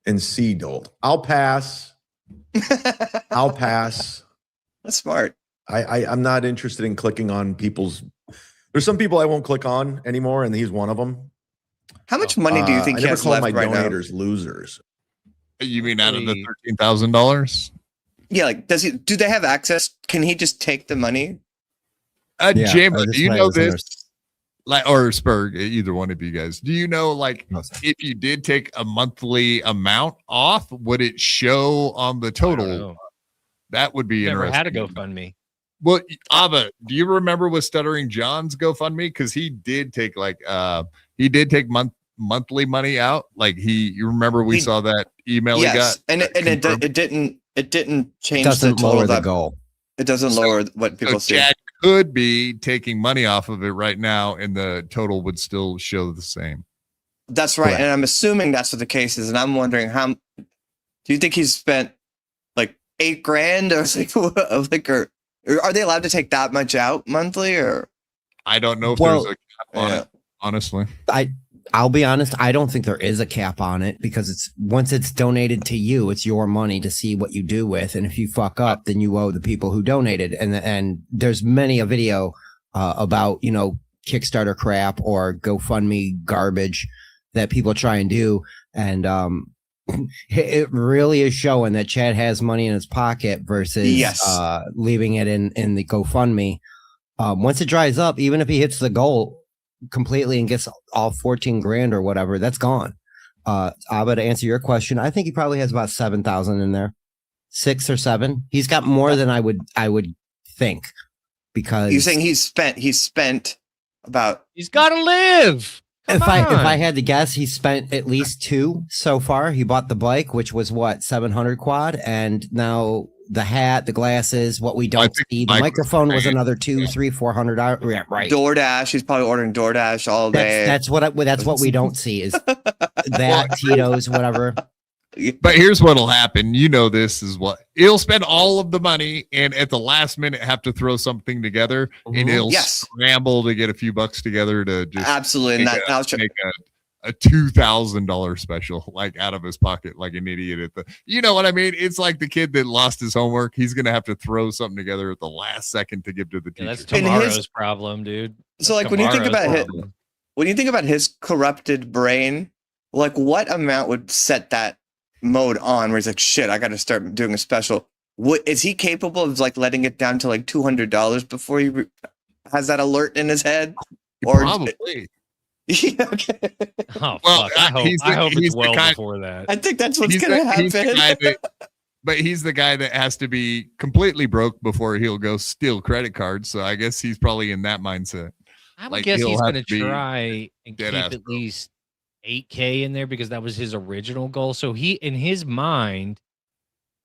and see Dolt. I'll pass. I'll pass. That's smart. I'm not interested in clicking on people's. There's some people I won't click on anymore, and he's one of them. How much money do you think he has left right now? I never call my donators losers. You mean out of the $13,000? Yeah, like do they have access? Can he just take the money? James, do you know this? Like, or Spurg, either one of you guys. Do you know, like, if you did take a monthly amount off, would it show on the total? That would be interesting. Never had a GoFundMe. Well, Ava, do you remember with Stuttering John's GoFundMe? Because he did take monthly money out. Like you remember we saw that email he got, and it didn't change the total. The goal. It doesn't lower what people see. Chad could be taking money off of it right now, and the total would still show the same. That's right, and I'm assuming that's what the case is. And I'm wondering how. Do you think he's spent like $8,000 or are they allowed to take that much out monthly? Or I don't know if there's a cap on it. Honestly, I'll be honest. I don't think there is a cap on it because once it's donated to you, it's your money to see what you do with. And if you fuck up, then you owe the people who donated. And there's many a video about, Kickstarter crap or GoFundMe garbage that people try and do. And it really is showing that Chad has money in his pocket versus leaving it in the GoFundMe. Once it dries up, even if he hits the goal completely and gets all 14 grand or whatever, that's gone. Abba, to answer your question, I think he probably has about 7,000 in there, 6 or 7. He's got more than I would think, because you're saying he's spent about. He's got to live. If I had to guess, he spent at least 2 so far. He bought the bike, which was what, 700 quad, and now the hat, the glasses, what we don't see. The microphone was another 200, 300, 400. Yeah, right. DoorDash. He's probably ordering DoorDash all day. That's what we don't see is that Tito's, whatever. But here's what'll happen. You know, this is what he'll spend all of the money, and at the last minute have to throw something together, and he'll scramble to get a few bucks together to just absolutely make a $2,000 special, like out of his pocket, like an idiot at the. You know what I mean? It's like the kid that lost his homework. He's gonna have to throw something together at the last second to give to the teacher. That's tomorrow's problem, dude. So, like, when you think about his corrupted brain, like, what amount would set that mode on where he's like, shit, I got to start doing a special? Is he capable of like letting it down to like $200 before he has that alert in his head? Or probably. Yeah, okay. Oh, well, fuck. I hope it's well before that. I think that's what's going to happen. But he's the guy that has to be completely broke before he'll go steal credit cards. So I guess he's probably in that mindset. I would guess he's going to try and keep at least 8K in there, because that was his original goal. So he, in his mind,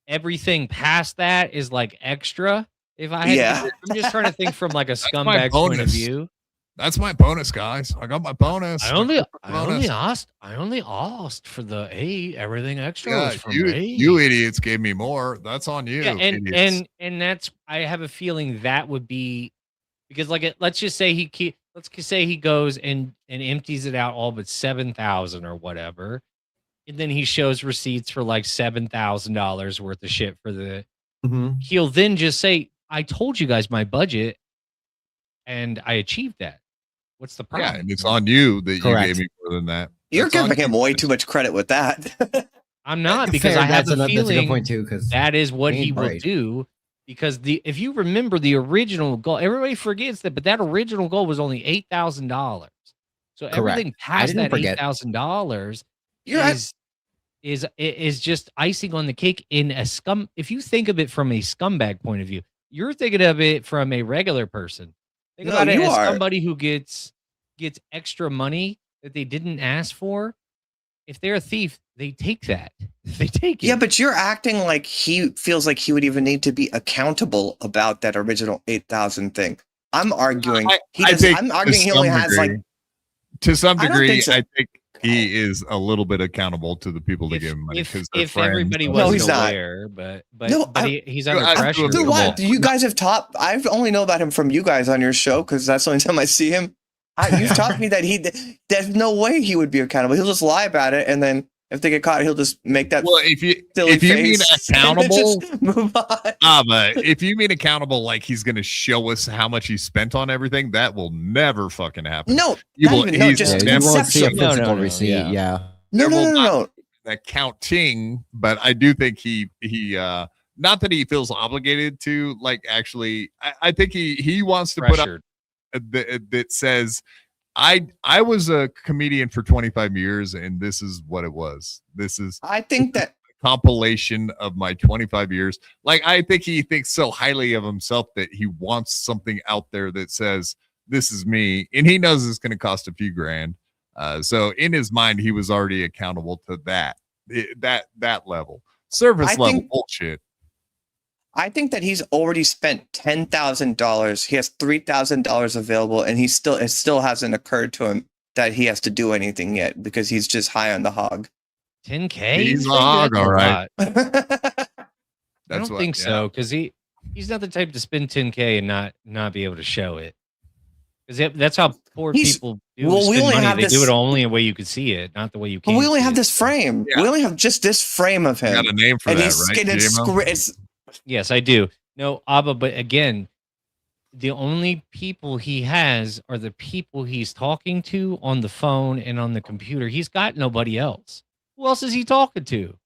everything past that is like extra. If I had I'm just trying to think from like a scumbag point of view. That's my bonus, guys. I got my bonus. I only asked for the 8. Everything extra was from 8. You idiots gave me more. That's on you. Yeah, and that's, I have a feeling that would be, because like let's just say he goes and empties it out all but 7,000 or whatever, and then he shows receipts for like $7,000 worth of shit for the. He'll then just say, "I told you guys my budget, and I achieved that. What's the problem?" Yeah, and it's on you that you gave me more than that. You're giving him way too much credit with that. I'm not, because I have a feeling that's a good point too, because that is what he will do. Because if you remember the original goal, everybody forgets that, but that original goal was only $8,000. So everything past that $8,000 is just icing on the cake in a scum. If you think of it from a scumbag point of view, you're thinking of it from a regular person. Think about it as somebody who gets extra money that they didn't ask for. If they're a thief, they take that. They take it. Yeah, but you're acting like he feels like he would even need to be accountable about that original 8,000 thing. I'm arguing he only has like, to some degree. I think he is a little bit accountable to the people that give him money, because if everybody wasn't aware, but he's under pressure. Dude, what? You guys have taught. I only know about him from you guys on your show, because that's the only time I see him. You've taught me that there's no way he would be accountable. He'll just lie about it, and then if they get caught, he'll just make that. Well, if you mean accountable, move on. But if you mean accountable, like he's going to show us how much he spent on everything, that will never fucking happen. No, you won't see a physical receipt. Yeah. No. Accounting, but I do think he not that he feels obligated to, like, actually. I think he wants to Pressured. put up that says, I was a comedian for 25 years, and this is what it was. This is, I think, that compilation of my 25 years. Like, I think he thinks so highly of himself that he wants something out there that says, this is me. And he knows it's going to cost a few grand. So in his mind, he was already accountable to that level. Surface level bullshit. I think that he's already spent $10,000. He has $3,000 available, and it still hasn't occurred to him that he has to do anything yet, because he's just high on the hog. 10K? He's a hog, all right. I don't think so, because he's not the type to spend 10K and not be able to show it. Because that's how poor people do spend money. They do it only the way you can see it, not the way you can. Well, we only have this frame. Yeah. We only have just this frame of him. You got a name for that, right? Yes, I do. No, Abba, but again, the only people he has are the people he's talking to on the phone and on the computer. He's got nobody else. Who else is he talking to?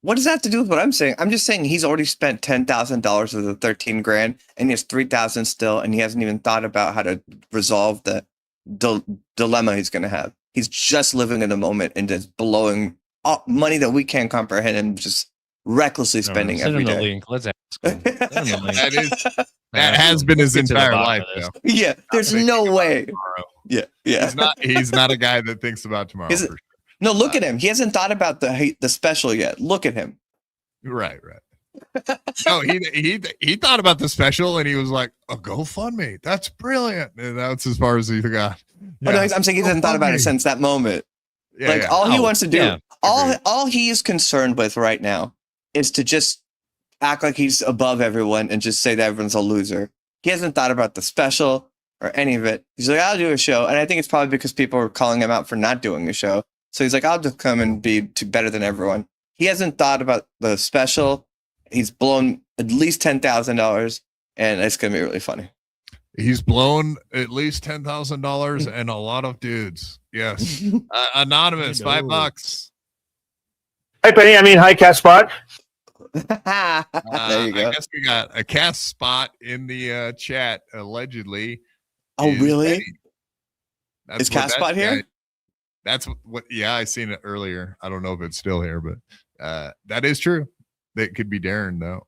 What does that have to do with what I'm saying? I'm just saying he's already spent $10,000 of the 13 grand, and he has 3,000 still, and he hasn't even thought about how to resolve the dilemma he's going to have. He's just living in the moment and just blowing money that we can't comprehend and just recklessly spending Send every him the day. link. Let's ask him. Send him the link. That has been his Let's get to the entire bottom life, of this. though. Yeah, there's no way. Yeah. He's not a guy that thinks about tomorrow. Is it- For sure. No, look at him. He hasn't thought about the special yet. Look at him. Right. No, he thought about the special and he was like, "A GoFundMe. That's brilliant." And that's as far as he got. Oh, no, I'm saying he hasn't thought about it since that moment. All he wants to do, all he is concerned with right now is to just act like he's above everyone and just say that everyone's a loser. He hasn't thought about the special or any of it. He's like, I'll do a show. And I think it's probably because people are calling him out for not doing a show. So he's like, I'll just come and be better than everyone. He hasn't thought about the special. He's blown at least $10,000 and it's going to be really funny. He's blown at least $10,000 and a lot of dudes. Yes. Anonymous, $5. Hi, Penny. Hi, Cat Spot. There you go. I guess we got a cast spot in the chat, allegedly. Oh, really? That's Is Cast Spot here? That's what, yeah, I seen it earlier. I don't know if it's still here, but that is true. That could be Darren, though.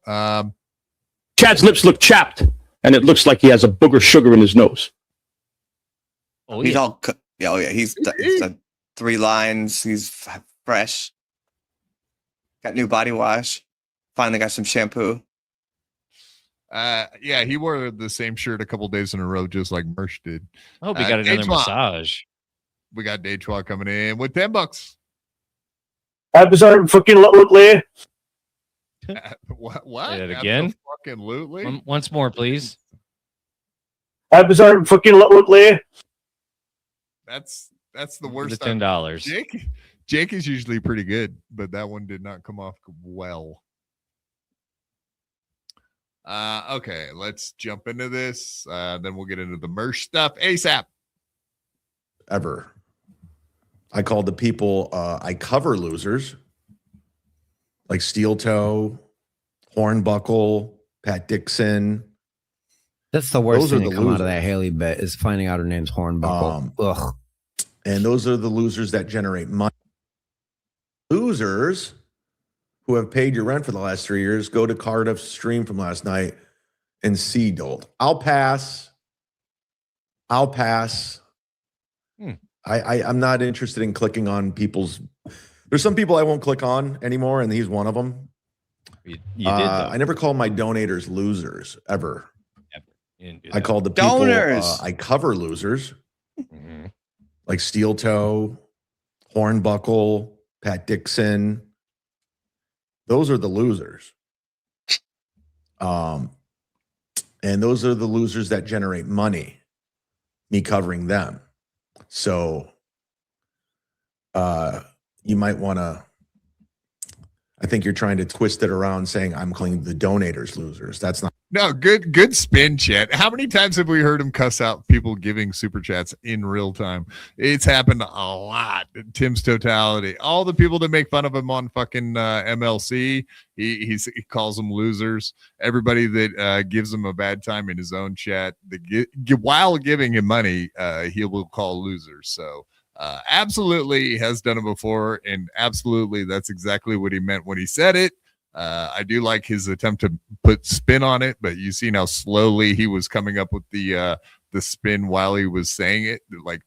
Chad's lips look chapped, and it looks like he has a booger sugar in his nose. Oh, he's all, he's done 3 lines. He's fresh. Got new body wash. Finally got some shampoo. Yeah, he wore the same shirt a couple days in a row, just like Mersh did. I hope he got another massage. We got Dejois coming in with $10. Absolutely. What? Say that again. Fucking Once more, please. Absolutely. That's the worst. The $10. Jake is usually pretty good, but that one did not come off well. Okay, let's jump into this. Then we'll get into the merch stuff ASAP. Ever. I called the people I cover losers, like Steel Toe, Hornbuckle, Pat Dixon. That's the worst Those are thing to the come out of losers. that Haley bet is finding out her name's Hornbuckle. Ugh. And those are the losers that generate money. Losers who have paid your rent for the last 3 years, go to Cardiff's stream from last night and see Dolt. I'll pass. I'm not interested in clicking on people's. There's some people I won't click on anymore, and he's one of them. You did, though. I never call my donators losers ever. You didn't do I that. called the people Donors. I cover losers, Mhm. like Steel Toe, Hornbuckle, Pat Dixon. Those are the losers. And those are the losers that generate money, me covering them. So you might want to, I think you're trying to twist it around saying I'm calling the donators losers. That's not. No, good spin, Chet. How many times have we heard him cuss out people giving super chats in real time? It's happened a lot. Tim's Totality, all the people that make fun of him on fucking MLC, he calls them losers. Everybody that gives him a bad time in his own chat, while giving him money, he will call losers. So absolutely has done it before, and absolutely that's exactly what he meant when he said it. I do like his attempt to put spin on it, but you seen how slowly he was coming up with the spin while he was saying it. Like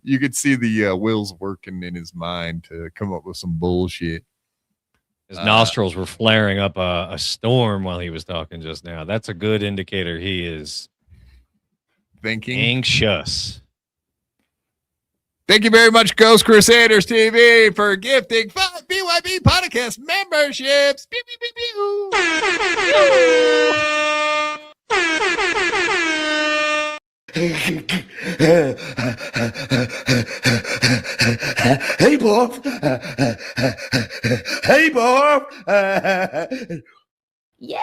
you could see the wheels working in his mind to come up with some bullshit. His nostrils were flaring up a storm while he was talking just now. That's a good indicator he is thinking anxious. Thank you very much, Ghost Crusaders TV, for gifting 5 BYB Podcast memberships. Pew, pew, pew, pew. Hey, Bob. Hey, Bob. Yay!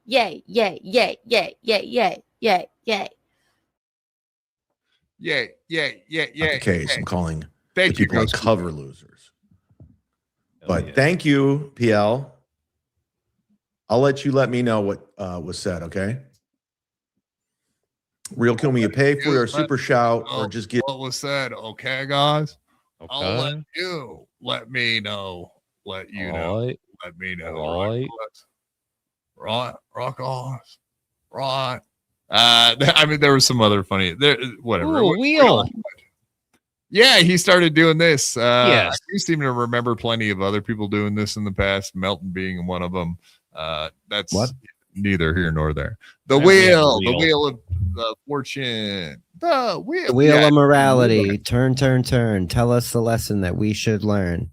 Yay, yay, yay, yay, yay, yay, yay, yay. Yeah. Not the case. I'm calling Thank the you, people that Ghost. cover losers. But yeah. thank you, PL. I'll let you let me know what was said, okay? Real kill me, you pay for your super shout or just get what was said. Okay, guys. Okay. I'll let you let me know. Let you know. Right. Let me know. Right. Right. Rock on. Right. I mean, there was some other funny there. Whatever. Ooh, wheel. Yeah, he started doing this. Yes. I do seem to remember plenty of other people doing this in the past, Melton being one of them. That's What? neither here nor there. The Yeah, wheel of fortune. The wheel. The wheel Yeah, of morality. Turn. Tell us the lesson that we should learn.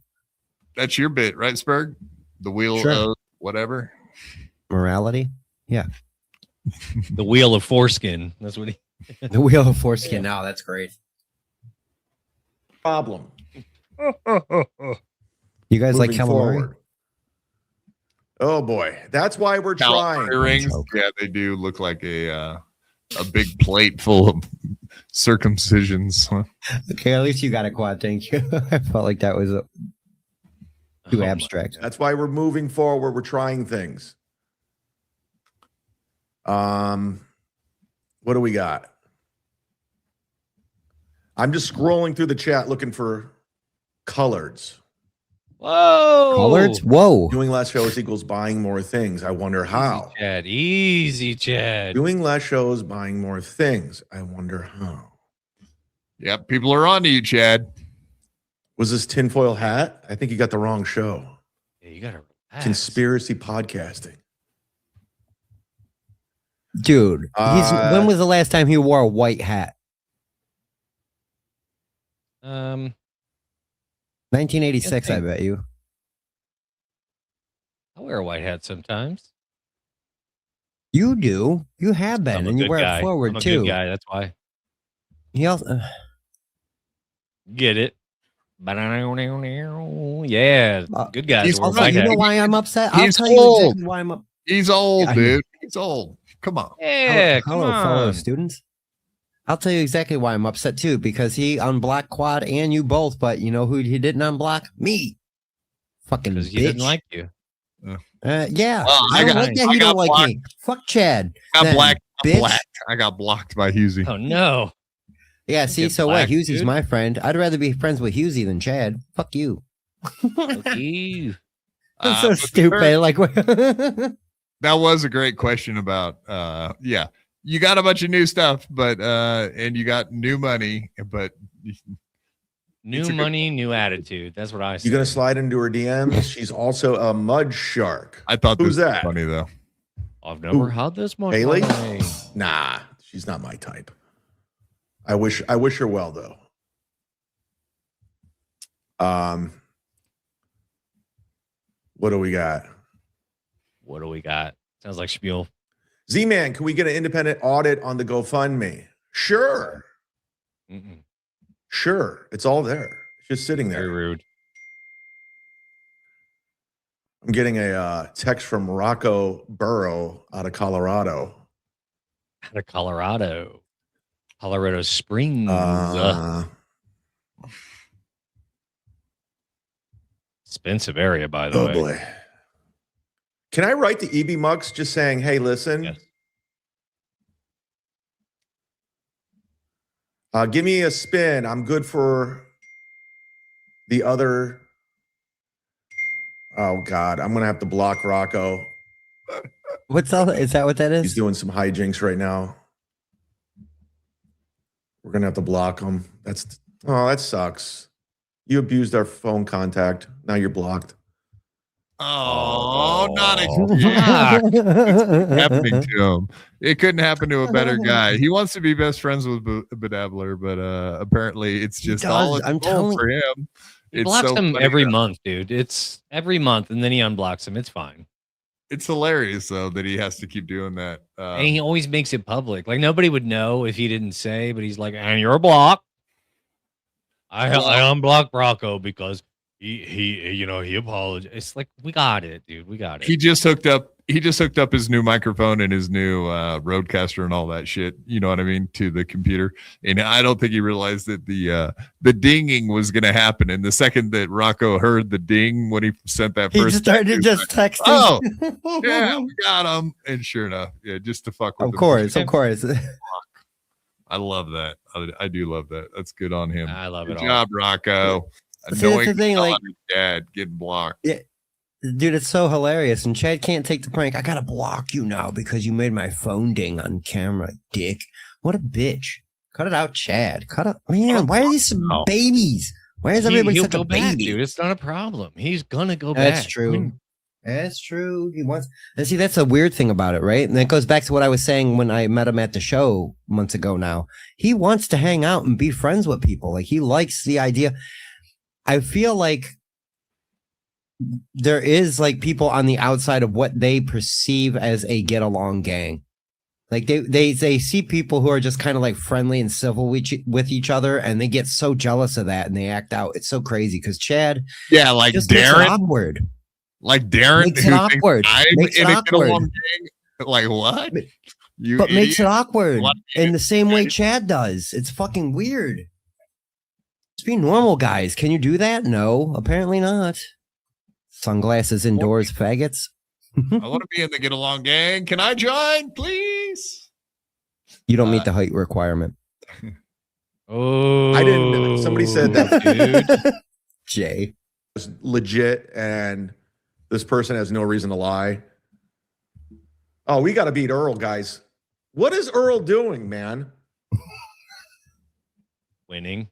that's your bit, right, Spurg? The wheel Sure. of whatever. Morality? Yeah. The wheel of foreskin. That's what he. The wheel of foreskin. No, that's great. problem. You guys like Moving calamari? forward. Oh boy, that's why we're trying. Calamari rings. Yeah, they do look like a big plate full of circumcisions. Okay, at least you got a quad. Thank you. I felt like that was too abstract. That's why we're moving forward. We're trying things. What do we got? I'm just scrolling through the chat looking for coloreds. Whoa. Coloreds? Whoa. Doing less shows equals buying more things. I wonder how. Easy, Chad. Doing less shows, buying more things. I wonder how. Yep, people are on to you, Chad. Was this tinfoil hat? I think you got the wrong show. Yeah, you gotta relax. Conspiracy podcasting. Dude, when was the last time he wore a white hat? 1986, I bet you. I wear a white hat sometimes. You do. You have been, I'm a and you good wear guy. it forward I'm a too. good guy. That's why. He also, Get it? Yeah, good guys. He's wear also, white you know hat. why I'm upset? I'll He's tell you old. exactly why I'm up. He's old, Yeah, dude. He's old. Come on. Yeah, Hello, come fellow on. students. I'll tell you exactly why I'm upset too, because he unblocked Quad and you both, but you know who he didn't unblock? Me. Fucking Because bitch. he didn't like you. Yeah. Oh, I don't like that I you got don't like blocked. me. Fuck Chad. I got Then, blacked. bitch. I got blocked by Husey. Oh no. Yeah, Don't see, get so blacked, what? Husey's dude. my friend. I'd rather be friends with Husey than Chad. Fuck you. Fuck you. I'm so but stupid. Like, that was a great question about yeah. You got a bunch of new stuff, but and you got new money, but New money, new attitude. That's what I say. You gonna slide into her DMs? She's also a mud shark. I thought Who's this that? was funny though. I've never had this much Haley? money. Nah, she's not my type. I wish her well though. What do we got? What do we got? Sounds like spiel. Z-Man, can we get an independent audit on the GoFundMe? Sure. Mm-mm. Sure. It's all there. It's just sitting Very there. rude. I'm getting a text from Rocco Burrow out of Colorado. Out of Colorado. Colorado Springs. Expensive area, by the way. Oh boy. Can I write to EB Mux just saying, hey, listen, Yes. Give me a spin. I'm good for the other. Oh God, I'm gonna have to block Rocco. what's all? Is that what that He's is? doing some hijinks right now. We're gonna have to block him. That sucks. You abused our phone contact. Now you're blocked. Oh, not fuck. happening to him. It couldn't happen to a better guy. He wants to be best friends with Bedabbler, but apparently it's just all it's I'm all telling- for him. He It's blocks so him funny every though. month, dude. It's every month, and then he unblocks him. It's fine. It's hilarious though that he has to keep doing that. And he always makes it public. Like nobody would know if he didn't say, but he's like, and you're blocked. I unblocked Rocco because he apologized. It's like, we got it, dude. We got it. He just hooked up he just hooked up his new microphone and his new Rodecaster and all that shit. You know what I mean, to the computer. And I don't think he realized that the dinging was going to happen. And the second that Rocco heard the ding when he sent that first, he started just texting. Oh, yeah, we got him. And sure enough, yeah, just to fuck with him. Of course. I love that. I do love that. That's good on him. I love good it. Good job, Rocco. See, that's the thing, like dad getting blocked. Yeah, dude, it's so hilarious. And Chad can't take the prank. I gotta block you now because you made my phone ding on camera, dick. What a bitch. Cut it out, Chad. Cut it, man. Why are these some babies? Why is everybody He'll such go a back, baby? dude. It's not a problem. He's gonna go back. That's true. That's true. He wants, and see, that's a weird thing about it, right? And that goes back to what I was saying when I met him at the show months ago now. He wants to hang out and be friends with people. Like, he likes the idea. I feel like there is like people on the outside of what they perceive as a get along gang. Like they see people who are just kind of like friendly and civil with each other, and they get so jealous of that and they act out. It's so crazy because Chad, yeah, like just makes it Darren, awkward. Like Darren, Makes it awkward. Makes it awkward. Like what? You but makes it awkward What? in the same way Chad does. It's fucking weird. Just be normal, guys. Can you do that? No, apparently not. Sunglasses indoors, faggots. I want to be in the get along gang. Can I join, please? You don't meet the height requirement. Oh, I didn't. Somebody said that, dude. Jay, it's legit, and this person has no reason to lie. Oh, we got to beat Earl, guys. What is Earl doing, man? Winning.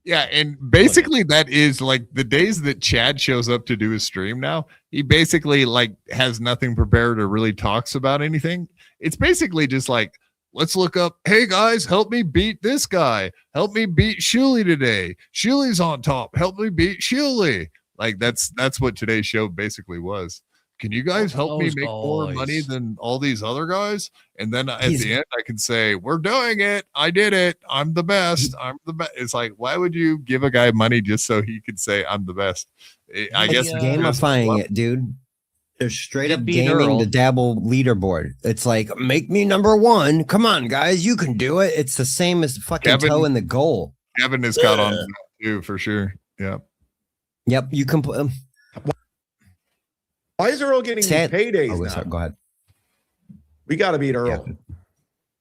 Yeah, and basically that is like the days that Chad shows up to do his stream now, he basically like has nothing prepared or really talks about anything. It's basically just like, let's look up, hey guys, help me beat this guy. Help me beat Shuley today. Shuley's on top. Help me beat Shuley. Like that's what today's show basically was. Can you guys help me make more money than all these other guys? And then at the end, I can say, we're doing it. I did it. I'm the best. I'm the best. It's like, why would you give a guy money just so he could say I'm the best? I guess gamifying it, dude. They're straight up gaming the Dabble leaderboard. It's like, make me number one. Come on, guys. You can do it. It's the same as fucking toe in the goal. Kevin has got on that too, for sure. Yeah. Yep. You can put Why is Earl getting these paydays now? Go ahead. We got to beat Earl. Yeah.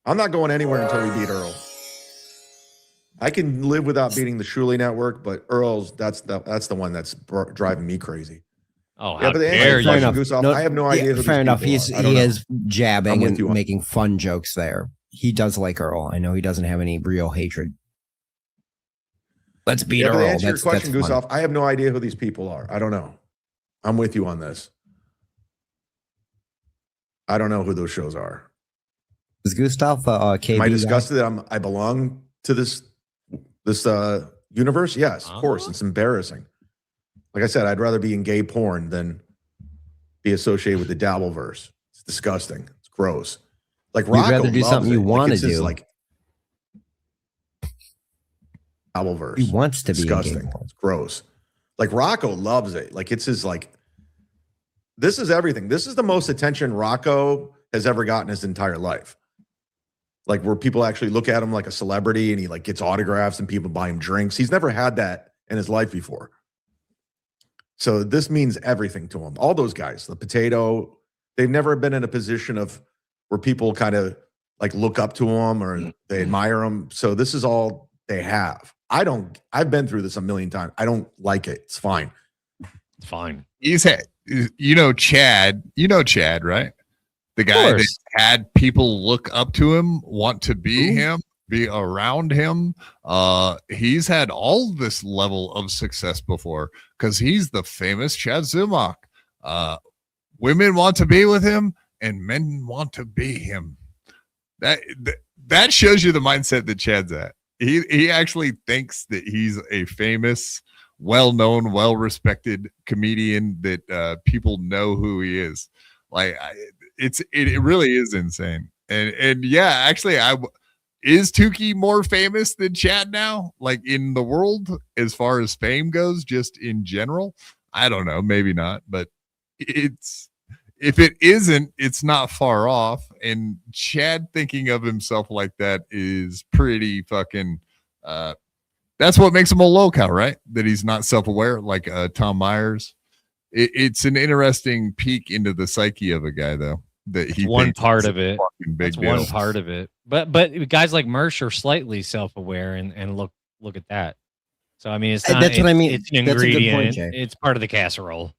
I'm not going anywhere until we beat Earl. I can live without beating the Shuley network, but Earl's that's the one that's driving me crazy. Oh, yeah, but fair enough. No, I have no idea. Who fair enough. He is jabbing and you making fun jokes there. He does like Earl. I know he doesn't have any real hatred. Let's beat Earl. To answer your question, Goose off, I have no idea who these people are. I don't know. I'm with you on this. I don't know who those shows are. Is Gustav KB? Am I disgusted that I belong to this universe? Yes, of course. It's embarrassing. Like I said, I'd rather be in gay porn than be associated with the Dabbleverse. It's disgusting. It's gross. Like Rocco, you'd rather do something you want to do. Like Dabbleverse. He wants to be disgusting. It's gross. Like Rocco loves it. Like it's his like. This is everything. This is the most attention Rocco has ever gotten his entire life. Like where people actually look at him like a celebrity and he like gets autographs and people buy him drinks. He's never had that in his life before. So this means everything to him. All those guys, the potato, they've never been in a position of where people kind of like look up to him or they admire him. So this is all they have. I've been through this a million times. I don't like it. It's fine. It's fine. He's had, Chad, right? The guy that had people look up to him, want to be him, be around him. He's had all this level of success before because he's the famous Chad Zumock. Women want to be with him and men want to be him. That shows you the mindset that Chad's at. He actually thinks that he's a famous, well-known, well-respected comedian that people know who he is. Like it really is insane. And yeah, actually, is Tukey more famous than Chad now? Like in the world, as far as fame goes, just in general? I don't know, maybe not, but it's if it isn't, it's not far off. And Chad thinking of himself like that is pretty fucking. That's what makes him a low-cow, right? That he's not self-aware, like Tom Myers. It's an interesting peek into the psyche of a guy, though. That he one part of it. That's one part of it. But guys like Mersh are slightly self-aware and look at that. So I mean, it's not. That's what I mean. It's an That's a good ingredient. point, Jay. It's part of the casserole.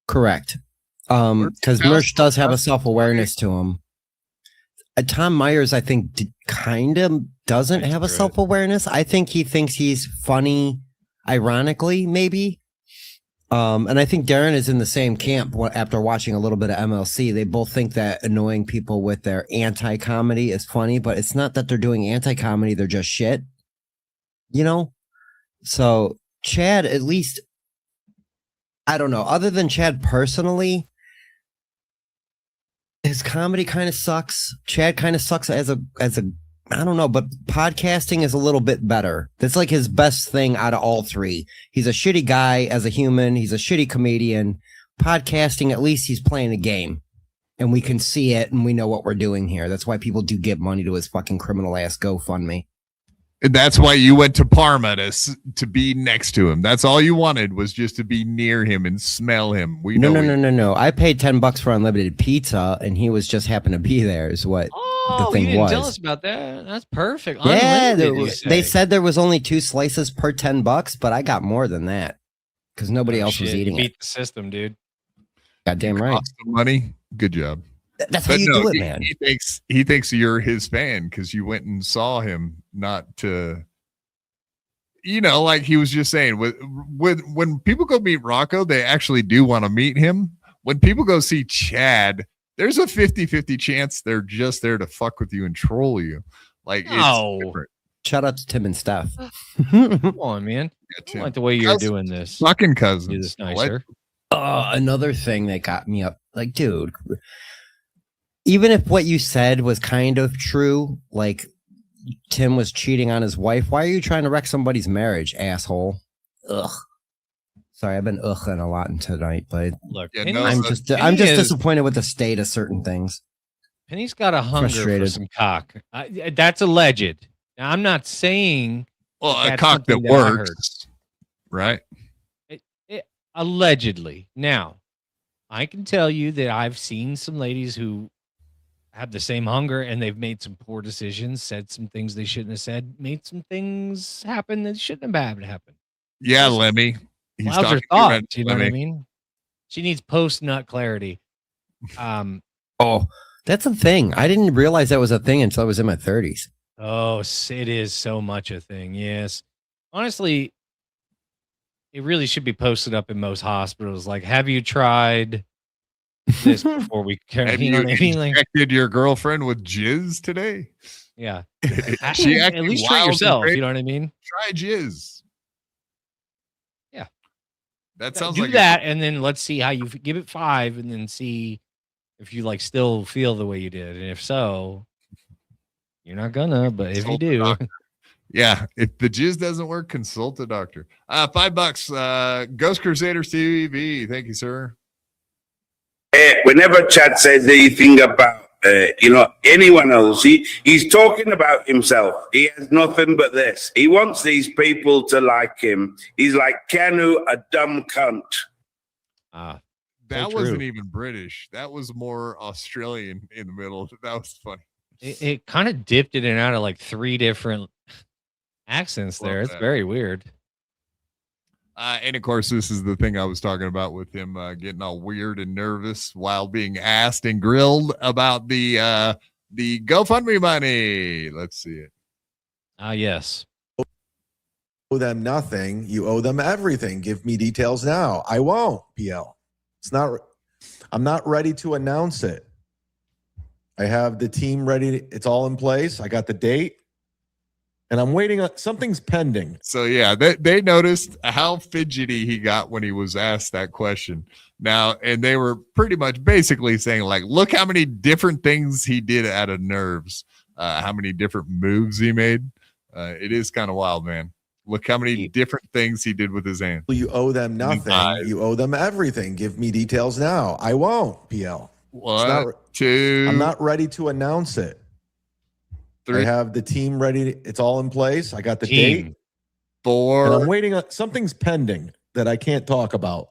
Correct. Because Mersh does have a self-awareness to him. Tom Myers, I think, kind of doesn't have a self-awareness. I think he thinks he's funny, ironically, maybe. And I think Darren is in the same camp after watching a little bit of MLC. They both think that annoying people with their anti-comedy is funny, but it's not that they're doing anti-comedy. They're just shit. You know? So Chad, at least, I don't know. Other than Chad personally, his comedy kind of sucks. Chad kind of sucks as a I don't know, but podcasting is a little bit better. That's like his best thing out of all three. He's a shitty guy as a human. He's a shitty comedian. Podcasting, at least he's playing a game. And we can see it and we know what we're doing here. That's why people do give money to his fucking criminal ass GoFundMe. And that's why you went to Parma to be next to him. That's all you wanted, was just to be near him and smell him. No. I paid $10 for unlimited pizza, and he was just happened to be there. Is what the thing you didn't was. tell us about that. That's perfect. Yeah, Unlimited, they said there was only 2 slices per $10, but I got more than that because nobody else was eating beat it. the system, dude. Goddamn right. Cost of money. Good job. That's how you do it, man. He thinks you're his fan because you went and saw him, not to, like he was just saying. When people go meet Rocco, they actually do want to meet him. When people go see Chad, there's a 50-50 chance they're just there to fuck with you and troll you. Like, it's different. Shout out to Tim and Steph. Come on, man. I don't like the way you're doing this. Fucking cousins. Do this nicer. Another thing that got me up, like, dude, even if what you said was kind of true, like Tim was cheating on his wife, why are you trying to wreck somebody's marriage, asshole? Ugh. Sorry, I've been ughing a lot tonight, but look, I'm just disappointed with the state of certain things. Penny's got a hunger for some cock. That's alleged. Now, I'm not saying a cock that works, right? Allegedly. Now, I can tell you that I've seen some ladies who have the same hunger and they've made some poor decisions, said some things they shouldn't have said, made some things happen that shouldn't have happen. Yeah, Lemmy. Clouds her thoughts, you know what I mean? She needs post-nut clarity. Oh, that's a thing. I didn't realize that was a thing until I was in my 30s. Oh, it is so much a thing. Yes. Honestly, it really should be posted up in most hospitals. Like, have you tried this before we carry? Have you injected your girlfriend with jizz today? Yeah. She at least treat yourself. You know what I mean? Try jizz. Yeah. That sounds do like that, and then let's see how you give it 5, and then see if you like still feel the way you did, and if so, you're not gonna. But if you do. Yeah, if the jizz doesn't work, consult a doctor. $5. Ghost Crusaders TV. Thank you, sir. Whenever Chad says anything about anyone else, he's talking about himself. He has nothing but this. He wants these people to like him. He's like Keanu, a dumb cunt. That wasn't even British. That was more Australian in the middle. That was funny. It kind of dipped in and out of like 3 different accents there. It's very weird. And of course, this is the thing I was talking about with him getting all weird and nervous while being asked and grilled about the GoFundMe money. Let's see it. Yes. Owe them nothing. You owe them everything. Give me details now. I won't. PL. I'm not ready to announce it. I have the team ready. It's all in place. I got the date. And I'm waiting on something's pending. So yeah, they noticed how fidgety he got when he was asked that question. Now, and they were pretty much basically saying, like, look how many different things he did out of nerves, how many different moves he made. It is kind of wild, man. Look how many different things he did with his hand. You owe them nothing. You owe them everything. Give me details now. I won't, PL. I'm not ready to announce it. 3. I have the team ready. It's all in place. I got the date. 4. And I'm waiting on something's pending that I can't talk about.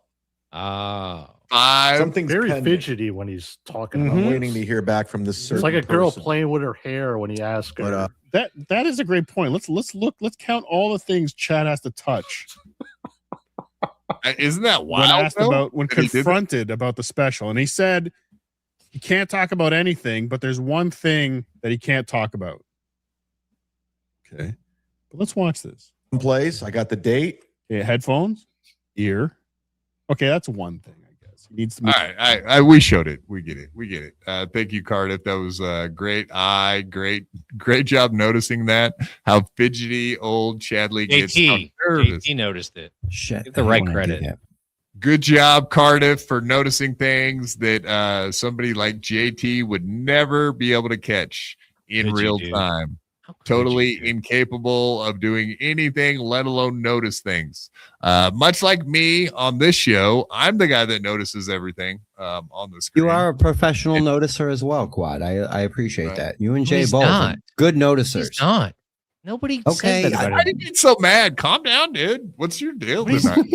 5. Something's very pending. fidgety when he's talking. I'm about waiting to hear back from this certain It's like a girl person. playing with her hair when he asks her. But, That is a great point. Let's count all the things Chad has to touch. Isn't that When wild? asked though, about when that he did that? confronted about the special, and he said he can't talk about anything, but there's one thing that he can't talk about. Okay, but let's watch this. in place. I got the date. Okay, headphones, ear. Okay, that's one thing. I guess he needs to. All right, we showed it. We get it. Thank you, Cardiff. That was great. Great job noticing that. How fidgety old Chadley gets. How nervous. JT noticed it. Shit, Give the right credit. Good job, Cardiff, for noticing things that somebody like JT would never be able to catch in real time. Totally incapable of doing anything, let alone notice things. Much like me on this show, I'm the guy that notices everything on the screen. You are a professional noticer as well, Quad. I appreciate that. You and Jay He's both not. are good noticers. He's not. Nobody Okay, says that about I him. didn't get so mad. Calm down, dude. What's your deal tonight?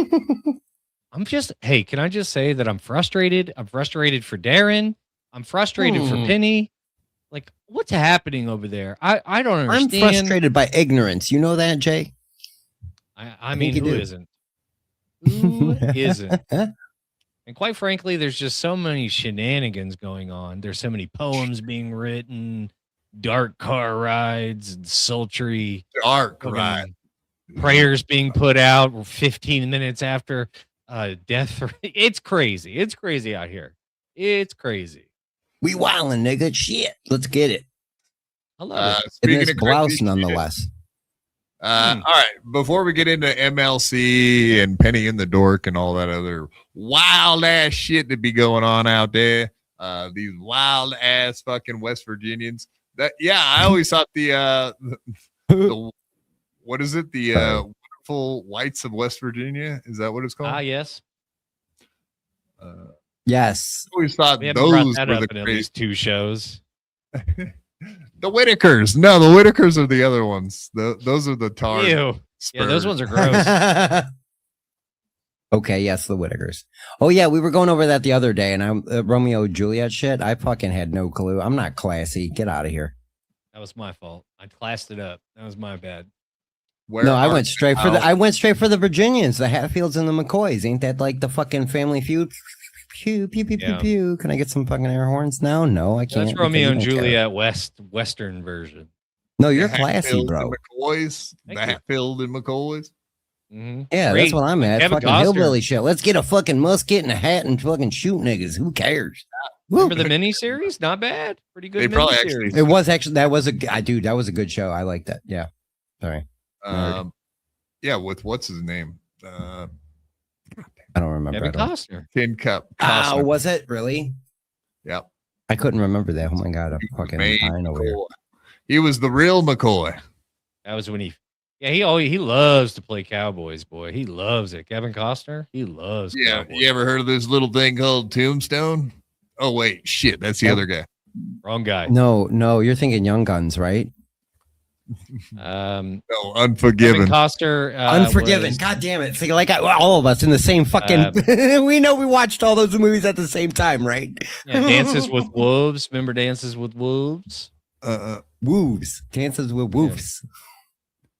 Hey, can I just say that I'm frustrated? I'm frustrated for Darren. I'm frustrated for Penny. Like, what's happening over there? I don't understand. I'm frustrated by ignorance. You know that, Jay? I mean, who isn't? Who isn't? And quite frankly, there's just so many shenanigans going on. There's so many poems being written, dark car rides, and sultry prayers being put out 15 minutes after death. It's crazy. It's crazy out here. It's crazy. We wildin', nigga. Shit. Let's get it. I love it. In this of blouse, crazy nonetheless. All right, before we get into MLC and Penny in the Dork and all that other wild ass shit that be going on out there, these wild ass fucking West Virginians. I always thought the what is it? The Wonderful Whites of West Virginia. Is that what it's called? Yes. Yes. I always thought We haven't brought those that were up the in at crazy. least 2 shows. The Whitakers. No, the Whitakers are the other ones. Those are the tar. Ew. Yeah, those ones are gross. Okay, yes, the Whitakers. Oh yeah, we were going over that the other day, and I'm Romeo and Juliet shit. I fucking had no clue. I'm not classy. Get out of here. That was my fault. I classed it up. That was my bad. I went straight for the Virginians, the Hatfields and the McCoys. Ain't that like the fucking Family Feud? Pew pew pew pew pew. Can I get some fucking air horns now? No, I can't. That's Romeo and Juliet Western version. No, you're classy, bro. McCoys, the Hatfield and McCoys. Mm-hmm. Yeah, that's what I'm at. Kevin Fucking Costner. hillbilly shit. Let's get a fucking musket and a hat and fucking shoot niggas. Who cares? Remember the miniseries? Not bad. Pretty good. They probably miniseries. It was actually that was a good show. I like that. Yeah. Sorry. Yeah, with what's his name? I don't remember. Kevin Costner. Tin Cup. Oh, was it really? Yep. I couldn't remember that. Oh my god, I'm fucking dying over here. He was the real McCoy. That was when he loves to play cowboys, boy. He loves it. Kevin Costner, he loves cowboys. You ever heard of this little thing called Tombstone? Oh wait, shit, that's the other guy. Wrong guy. No, you're thinking Young Guns, right? No, Unforgiven. Kevin Costner. Unforgiven. God damn it! See, like all of us in the same fucking. We know we watched all those movies at the same time, right? Yeah, Dances with Wolves. Remember Dances with Wolves? Wolves. Dances with Wolves. Yeah.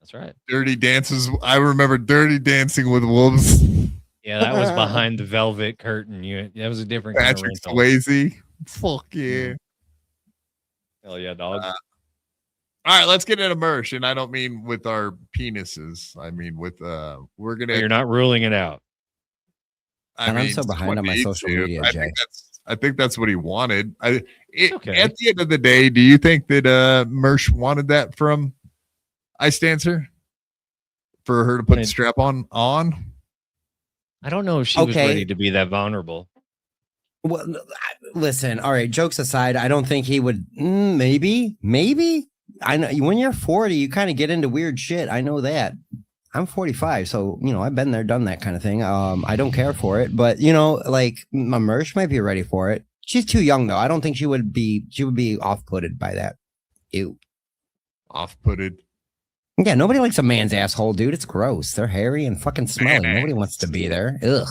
That's right. Dirty Dances. I remember Dirty Dancing with Wolves. Yeah, that was behind the velvet curtain. That was a different kind of Patrick rental. Swayze. Fuck yeah. Hell yeah, dog. All right, let's get into merch, and I don't mean with our penises. I mean with we're gonna. You're not ruling it out. I'm so behind on my social media, Jay. I think that's what he wanted. Okay. At the end of the day, do you think that Mersh wanted that from Ice Dancer for her to put the strap on? I don't know if she was ready to be that vulnerable. Well, listen. All right. Jokes aside, I don't think he would. Maybe. I know when you're 40, you kind of get into weird shit. I know that. I'm 45, so I've been there, done that kind of thing. I don't care for it, but like my Mersh might be ready for it. She's too young though. I don't think she would be off-putted by that. Ew. Off-putted. Yeah, nobody likes a man's asshole, dude. It's gross. They're hairy and fucking smelly. Nobody wants to be there. Ugh.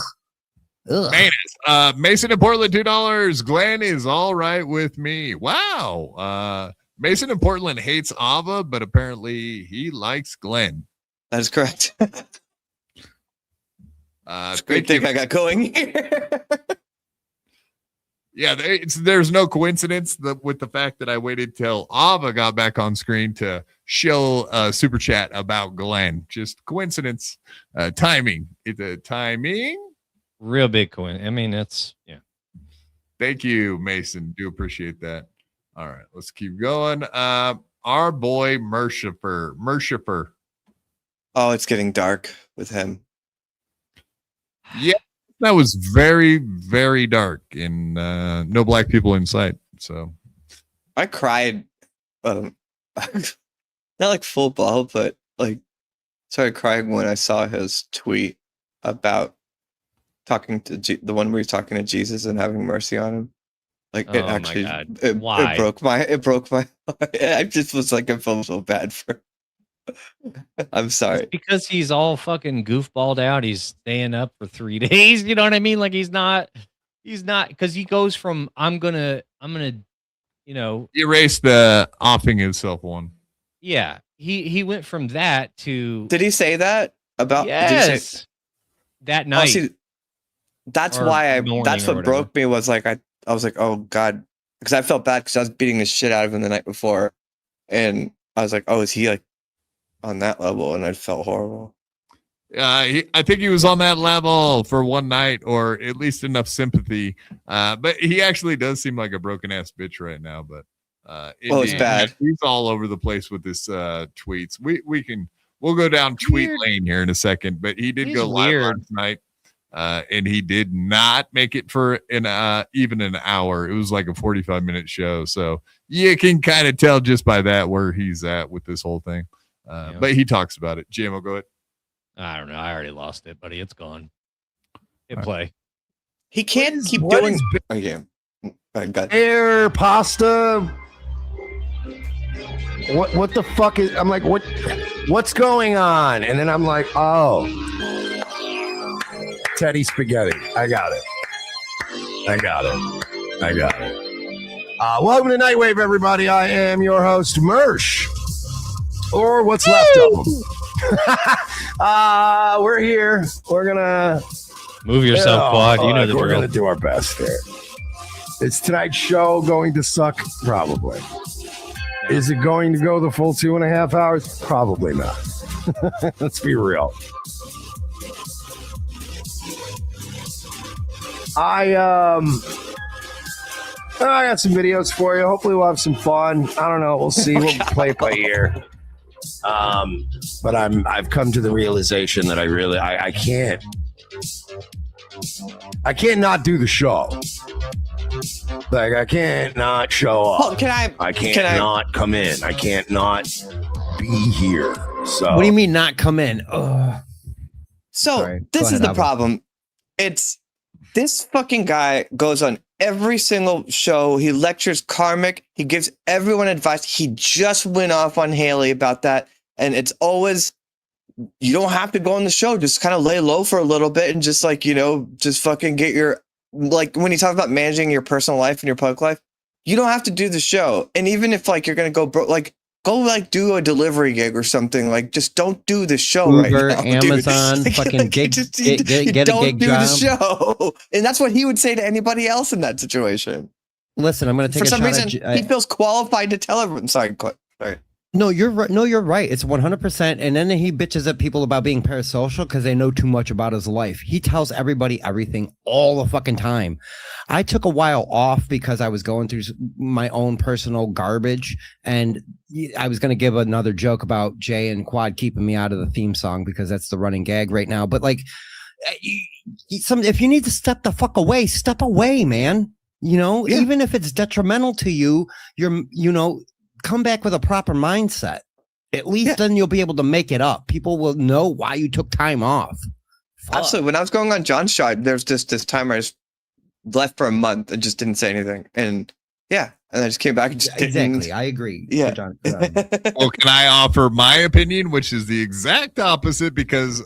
Mason in Portland, $2. Glenn is all right with me. Wow. Mason in Portland hates Ava, but apparently he likes Glenn. That is correct. It's a great thing I got going here. Yeah, there's no coincidence with the fact that I waited till Ava got back on screen to show a super chat about Glenn. Just coincidence, timing. It's a timing. Real big coin. I mean, yeah. Thank you, Mason. Do appreciate that. All right, let's keep going. Our boy Mershifer. Oh, it's getting dark with him. Yeah, that was very, very dark and no black people in sight. So I cried. Not like full ball, but like started crying when I saw his tweet about talking to the one where he's talking to Jesus and having mercy on him. Like it actually, it broke my heart. I just was like, I felt so bad for. I'm sorry. It's because he's all fucking goofballed out. He's staying up for 3 days. You know what I mean? Like he's not because he goes from I'm gonna erase the offing himself one. Yeah, he went from that to. Did he say that about? Yes. That night. Oh, see, that's why that's what broke me was like I was like, oh God, because I felt bad because I was beating the shit out of him the night before, and I was like, oh, is he like on that level? And I felt horrible. I think he was on that level for one night, or at least enough sympathy. But he actually does seem like a broken ass bitch right now. But it's bad. He's all over the place with his tweets. We'll go down tweet lane here in a second. But he did go live last night, and he did not make it for even an hour. It was like a 45-minute show, so you can kind of tell just by that where he's at with this whole thing. But he talks about it. GMO, go ahead. I don't know. I already lost it, buddy. It's gone. Hit play. He can't keep doing. Air pasta. What the fuck is? I'm like, what's going on? And then I'm like, oh, Teddy spaghetti. I got it. Welcome to Nightwave, everybody. I am your host, Mersh, or what's left of them. We're here. We're gonna move yourself, Quad. You know the drill. We're gonna do our best here. Is tonight's show going to suck? Probably. Is it going to go the full 2.5 hours? Probably not. Let's be real. I got some videos for you. Hopefully we'll have some fun. I don't know. We'll see. We'll play it by ear. But I've come to the realization that I can't not do the show. Like I can't not show up. Well, I can't not come in. I can't not be here. So what do you mean not come in? Ugh. So this is the problem. It's this fucking guy goes on every single show. He lectures karmic. He gives everyone advice. He just went off on Haley about that. And it's always, you don't have to go on the show. Just kind of lay low for a little bit and just like, just fucking get your, like when you talk about managing your personal life and your public life, you don't have to do the show. And even if like, you're going to go go do a delivery gig or something, like just don't do the show. Uber, right now, Amazon, dude. fucking gig, get a gig don't do job. the show. And that's what he would say to anybody else in that situation. Listen, I'm going to take for a some shot reason, he feels qualified to tell everyone. Sorry. No, you're right. No, you're right. It's 100%. And then he bitches at people about being parasocial because they know too much about his life. He tells everybody everything all the fucking time. I took a while off because I was going through my own personal garbage. And I was going to give another joke about Jay and Quad keeping me out of the theme song because that's the running gag right now. But like, if you need to step the fuck away, step away, man. Even if it's detrimental to you, come back with a proper mindset. At least then you'll be able to make it up. People will know why you took time off. Absolutely. When I was going on John's show, there's just this time I just left for a month and just didn't say anything. And and I just came back and just exactly. I agree. Yeah. John. Well, can I offer my opinion, which is the exact opposite? Because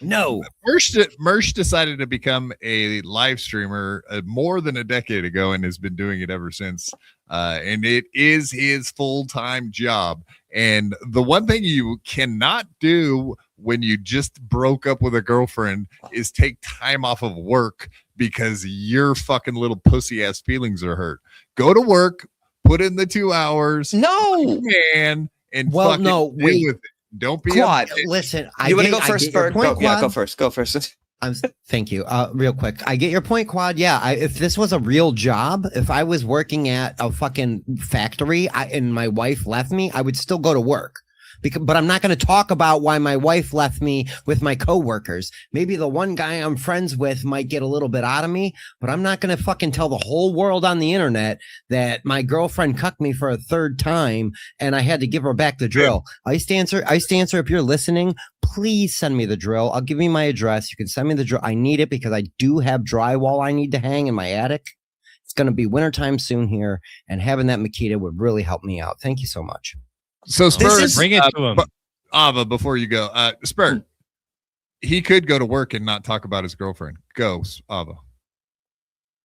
no, Mersh decided to become a live streamer more than a decade ago and has been doing it ever since. And it is his full-time job. And the one thing you cannot do when you just broke up with a girlfriend is take time off of work because your fucking little pussy ass feelings are hurt. Go to work, put in the 2 hours. No, man. And well, no, wait. with it. Don't be Quad. Listen, you want to go first, Bert? Go first. Go first. Thank you. Real quick, I get your point, Quad. Yeah, if this was a real job, if I was working at a fucking factory and my wife left me, I would still go to work. But I'm not going to talk about why my wife left me with my coworkers. Maybe the one guy I'm friends with might get a little bit out of me, but I'm not going to fucking tell the whole world on the internet that my girlfriend cucked me for a third time and I had to give her back the drill. Ice Dancer, if you're listening, please send me the drill. I'll give you my address. You can send me the drill. I need it because I do have drywall I need to hang in my attic. It's going to be wintertime soon here, and having that Makita would really help me out. Thank you so much. So Spurt, bring it to him. Ava, before you go, Spurt, he could go to work and not talk about his girlfriend. Go, Ava.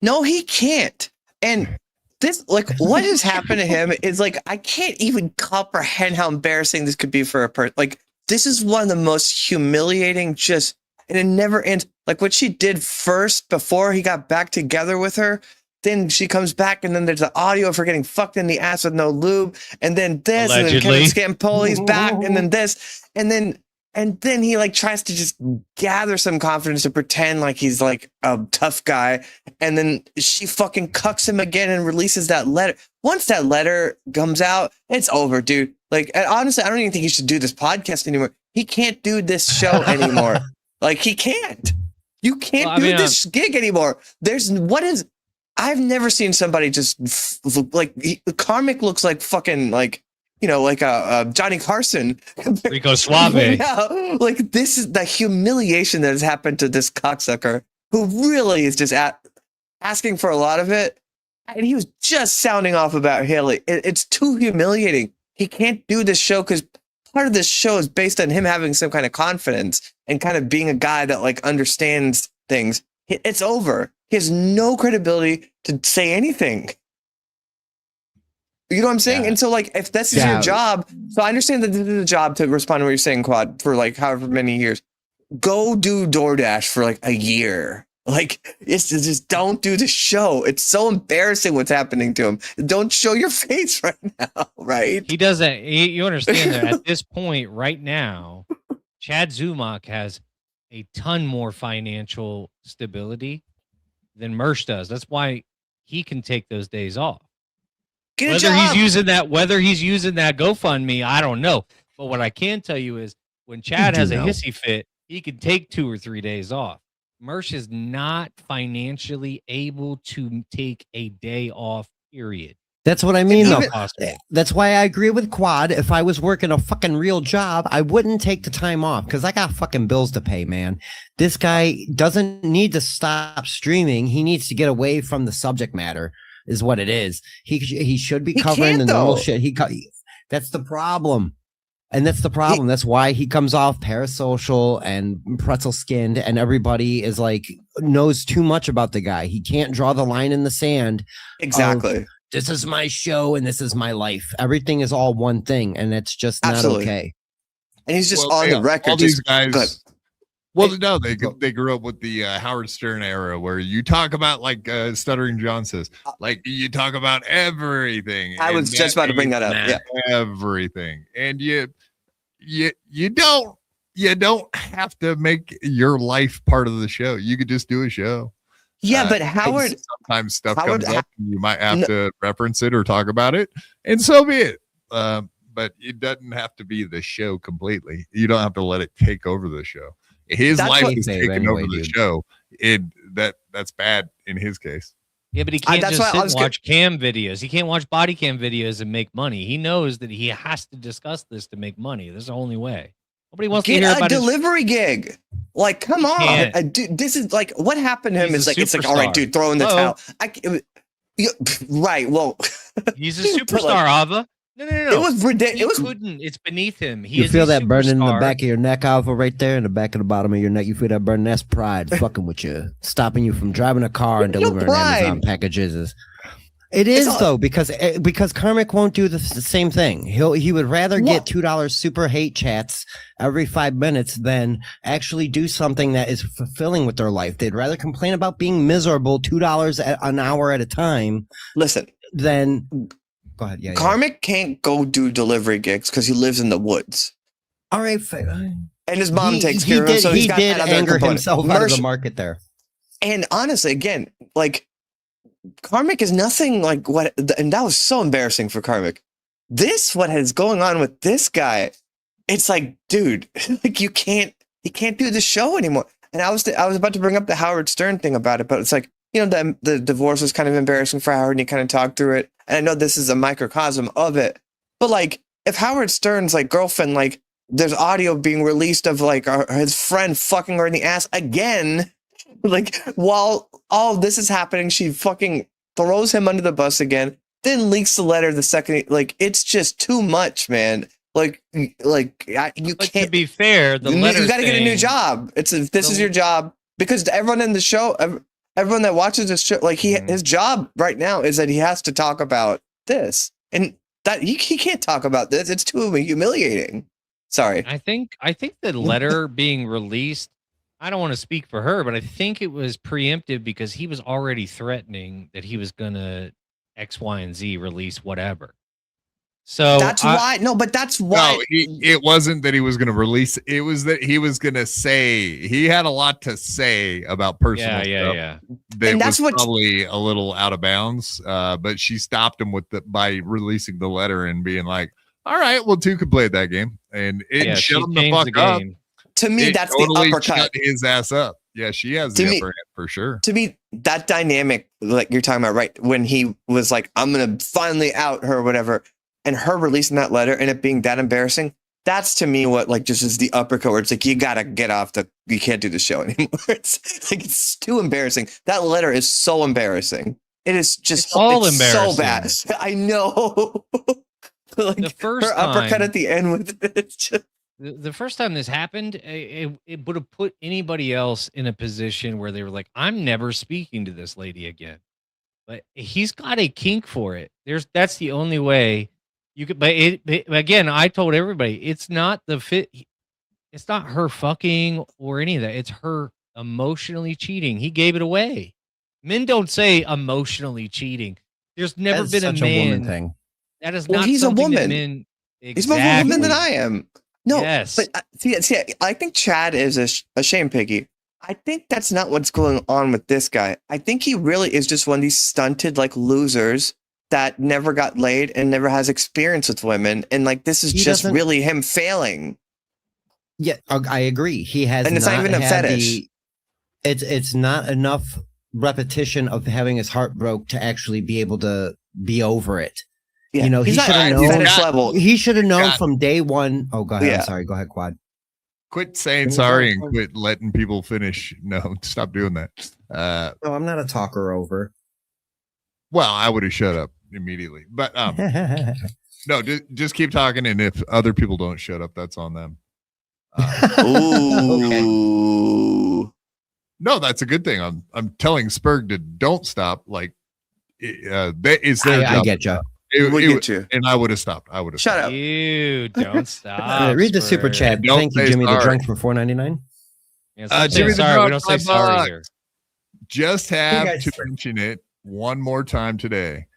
No, he can't. And this, like, what has happened to him is like, I can't even comprehend how embarrassing this could be for a person. Like, this is one of the most humiliating, and it never ends. Like, what she did first before he got back together with her. Then she comes back, and then there's the audio of her getting fucked in the ass with no lube, and then this, Allegedly. and then Kevin Scampoli's back, and then this, and then he like tries to just gather some confidence to pretend like he's like a tough guy, and then she fucking cucks him again and releases that letter. Once that letter comes out, it's over, dude. Like, and honestly, I don't even think he should do this podcast anymore. He can't do this show anymore. Like, he can't. You can't do this gig anymore. I've never seen somebody just Karmic looks like fucking like, you know, like a Johnny Carson. Rico Suave. Yeah, like this is the humiliation that has happened to this cocksucker who really is just asking for a lot of it. And he was just sounding off about Haley. It's too humiliating. He can't do this show because part of this show is based on him having some kind of confidence and kind of being a guy that like understands things. It's over. He has no credibility to say anything. You know what I'm saying? Yeah. And so, like, if this is your job, so I understand that this is a job to respond to what you're saying, Quad, for like however many years. Go do DoorDash for like a year. Like, it's just don't do the show. It's so embarrassing what's happening to him. Don't show your face right now, right? He doesn't. You understand that at this point right now, Chad Zumock has a ton more financial stability than Mersh does. That's why he can take those days off. Whether he's using that GoFundMe, I don't know. But what I can tell you is when Chad has a hissy fit, he can take 2 or 3 days off. Mersh is not financially able to take a day off, period. That's what I mean, though. That's why I agree with Quad. If I was working a fucking real job, I wouldn't take the time off because I got fucking bills to pay, man. This guy doesn't need to stop streaming. He needs to get away from the subject matter, is what it is. He should be covering the normal shit. That's the problem. And that's the problem. That's why he comes off parasocial and pretzel skinned, and everybody is like knows too much about the guy. He can't draw the line in the sand. Exactly. This is my show and this is my life. Everything is all one thing, and it's just not okay. And he's just on the record. All these guys. Well, no, they grew up with the Howard Stern era where you talk about like Stuttering John says, like you talk about everything. I was just about to bring that up. Yeah, everything, and you don't have to make your life part of the show. You could just do a show. Yeah, but Howard, sometimes stuff comes up and you might have to reference it or talk about it, and so be it. But it doesn't have to be the show completely. You don't have to let it take over the show. His life is taking over the show. That's bad in his case. Yeah, but he can't that's just why I sit was and watch cam videos. He can't watch body cam videos and make money. He knows that he has to discuss this to make money. This is the only way. Nobody wants to Get hear a about delivery gig. Like, come on. can't. Dude, this is like what happened to him He's is a like it's like all right, superstar. dude, throw in the Hello? towel. Right. Well, He's a But, superstar, like, Ava. No. it was ridiculous. He It was couldn't. It's beneath him. He You is feel a that burning in the superstar. back of your neck, Alpha, right there, in the back of the bottom of your neck. You feel that burning? That's pride fucking with you, stopping you from driving a car and No delivering pride. Amazon packages. It is though, because Karmic won't do the same thing. He would rather get $2 super hate chats every 5 minutes than actually do something that is fulfilling with their life. They'd rather complain about being miserable $2 an hour at a time. Listen, then go ahead. Yeah, Karmic can't go do delivery gigs because he lives in the woods. All right, and his mom takes care of him, so he's got did that other anger component. himself out of the market there. And honestly, again, like Karmic is nothing like what, and that was so embarrassing for Karmic. What is going on with this guy? It's like, dude, like he can't do the show anymore. And I was about to bring up the Howard Stern thing about it, but it's like, you know, the divorce was kind of embarrassing for Howard, and he kind of talked through it. And I know this is a microcosm of it, but like, if Howard Stern's like girlfriend, like there's audio being released of like his friend fucking her in the ass again. Like while all this is happening, she fucking throws him under the bus again, then leaks the letter the second. Like it's just too much, man. You can't. To be fair, the letter you got to get a new thing- job. This is your job, because everyone in the show, everyone that watches this show, like his job right now is that he has to talk about this, and that he can't talk about this. It's too humiliating. Sorry. I think the letter being released, I don't want to speak for her, but I think it was preemptive because he was already threatening that he was going to X, Y, and Z release whatever. So that's why. No, but that's why. No, it wasn't that he was going to release. It was that he was going to say, he had a lot to say about personal stuff. Yeah. That And that's was what- probably a little out of bounds. But she stopped him by releasing the letter and being like, all right, well, two could play that game. And it she shut him the changed fuck up. game. To me, It that's totally the uppercut. shut his ass up. Yeah, she has To the me- upper hand for sure. To me, that dynamic, like you're talking about, right? When he was like, I'm going to finally out her or whatever, and her releasing that letter and it being that embarrassing, that's to me what like just is the uppercut where it's like, you got to get off you can't do the show anymore. It's like, it's too embarrassing. That letter is so embarrassing. It is just It's all so embarrassing. bad. I know. Like The first her uppercut time- at the end with it, it's just, The first time this happened, it would have put anybody else in a position where they were like, I'm never speaking to this lady again. But he's got a kink for it. That's the only way you could. But again, I told everybody, it's not the fit. It's not her fucking or any of that. It's her emotionally cheating. He gave it away. Men don't say emotionally cheating. There's never That's been a such man. woman thing. That is well, not he's a something that woman. men. He's more of a woman than Exactly. I am. No, Yes. but see, I think Chad is a shame piggy. I think that's not what's going on with this guy. I think he really is just one of these stunted like losers that never got laid and never has experience with women, and like this is He just doesn't- really him failing. Yeah, I agree. He has, And it's not even a had fetish. It's not enough repetition of having his heart broke to actually be able to be over it. Yeah, You know, he's he not should have at known. fetish level. He should have known got- from day one. Oh, go ahead. Yeah. I'm sorry. Go ahead, Quad. Quit saying Can you sorry go- and quit letting people finish. No, stop doing that. No, I'm not a talker over. Well, I would have shut up immediately. But no, just keep talking. And if other people don't shut up, that's on them. Ooh. No, that's a good thing. I'm telling Spurg to don't stop. Like, that is their I job. get you. We get you. And I would have stopped. I would have Shut up. You don't stop. Read the super chat. Don't Thank you, say Jimmy the sorry. Drunk, for $4.99. Yeah, stop saying Jimmy the sorry. Drunk, We don't say $5. sorry here. Just You have guys- to mention it one more time today.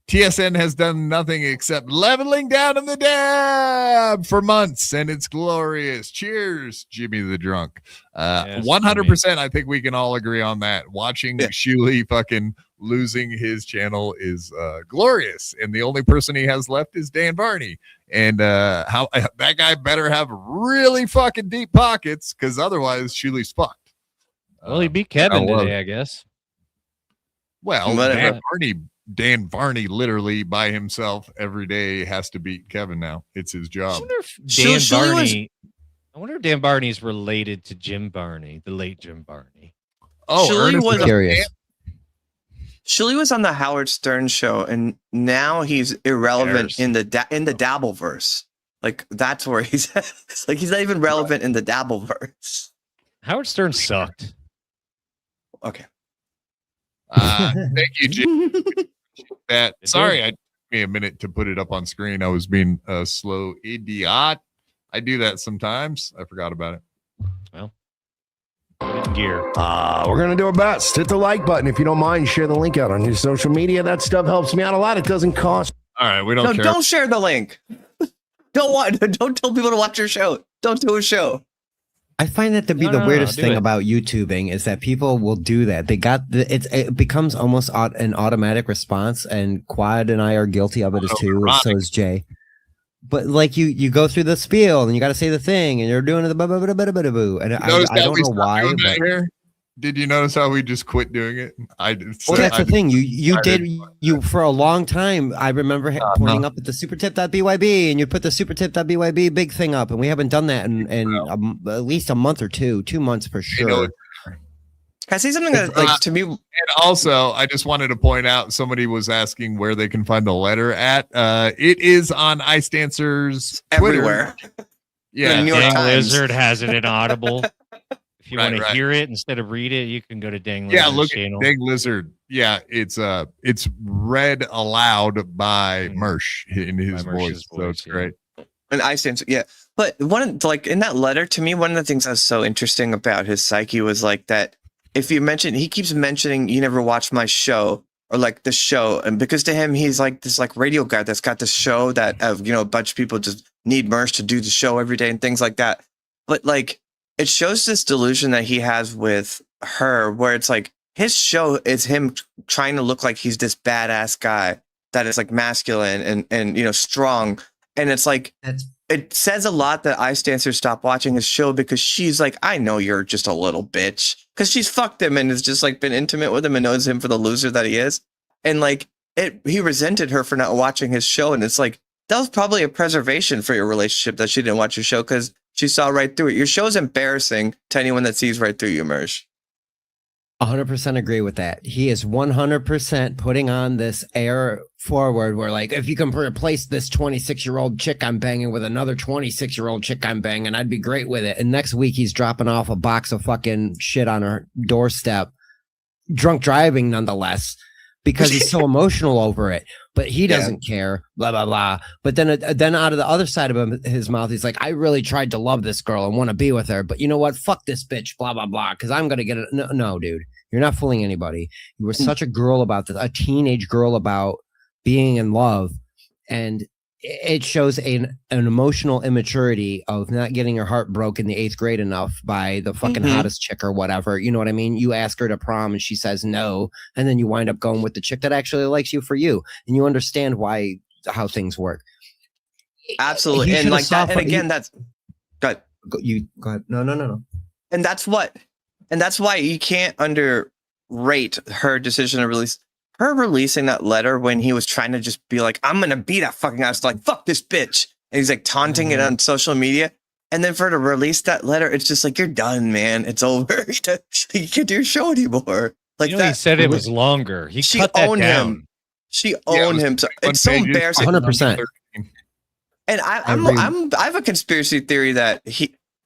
TSN has done nothing except leveling down in the dab for months, and it's glorious. Cheers, Jimmy the Drunk. Yes, 100%. I think we can all agree on that. Watching Shuli fucking losing his channel is glorious, and the only person he has left is Dan Barney. And how that guy better have really fucking deep pockets, because otherwise Shuli's fucked. Well, he beat Kevin I love today, I guess. Well, Whatever. Dan Varney literally by himself every day has to beat Kevin now. It's his I job. wonder if Dan Barney. I wonder if Dan Barney is related to Jim Barney, the late Jim Barney. Oh, Shirley Ernest was Curious. Shirley was on the Howard Stern show, and now he's irrelevant in the Dabbleverse. Like that's where he's like he's not even relevant in the Dabbleverse. Howard Stern sucked. Okay. Thank you, Jim. Sorry, it took me a minute to put it up on screen. I was being a slow idiot. I do that sometimes. I forgot about it. Well, gear. We're going to do our best. Hit the like button. If you don't mind, share the link out on your social media. That stuff helps me out a lot. It doesn't cost. All right, we don't care. Don't share the link. Don't tell people to watch your show. Don't do a show. I find that to be the weirdest thing about YouTubing is that people will do that. They got it becomes almost an automatic response, and Quad and I are guilty of it as too. So is Jay. But like you go through the spiel and you got to say the thing, and you're doing the boo, and I don't know why. But did you notice how we just quit doing it? I did. Well, that's the thing. You for a long time. I remember pointing up at the supertip.byb, and you put the supertip.byb big thing up, and we haven't done that in at least a month or 2 months for sure. Can I say something that, like, to me? And also, I just wanted to point out, somebody was asking where they can find the letter at. It is on iStancer's Twitter. Everywhere. Yeah, Dang Lizard has it in Audible. If you want to Right. hear it instead of read it, you can go to Dang Lizard's Yeah, look channel. at Dang Lizard. Yeah, it's read aloud by Mersh in his voice, so it's great. And iStancer, yeah. But like in that letter, to me, one of the things that was so interesting about his psyche was like that. If you mention, he keeps mentioning, you never watched my show or like the show. And because to him, he's like this like radio guy that's got this show that, a bunch of people just need Mersh to do the show every day and things like that. But like, it shows this delusion that he has with her where it's like his show is him trying to look like he's this badass guy that is like masculine and strong. And it's like, it says a lot that iStancer stopped watching his show because she's like, I know you're just a little bitch. Because she's fucked him and has just like been intimate with him and knows him for the loser that he is. And like he resented her for not watching his show. And it's like, that was probably a preservation for your relationship that she didn't watch your show because she saw right through it. Your show's embarrassing to anyone that sees right through you, Mersh. 100% agree with that. He is 100% putting on this air forward where, like, if you can replace this 26-year-old chick I'm banging with another 26-year-old chick I'm banging, I'd be great with it. And next week he's dropping off a box of fucking shit on her doorstep, drunk driving nonetheless, because he's so emotional over it. But he doesn't care, blah, blah, blah. But then out of the other side of his mouth, he's like, I really tried to love this girl and want to be with her. But you know what? Fuck this bitch, blah, blah, blah, because I'm going to get it. No, dude, you're not fooling anybody. You were such a girl about this, a teenage girl about being in love. And it shows an emotional immaturity of not getting her heart broken in the 8th grade enough by the fucking hottest chick or whatever. You know what I mean? You ask her to prom and she says no. And then you wind up going with the chick that actually likes you for you. And you understand how things work. Absolutely. And like that. And again, that's good. Go ahead. No. And that's why you can't underrate her decision to release. Her releasing that letter when he was trying to just be like, I'm going to be that fucking guy. It's like, fuck this bitch. And he's like taunting it on social media. And then for her to release that letter, it's just like, you're done, man. It's over. You can't do your show anymore. Like he said it was longer. She cut that owned down. him. She owned him. So it's so embarrassing. 100%. And I have a conspiracy theory that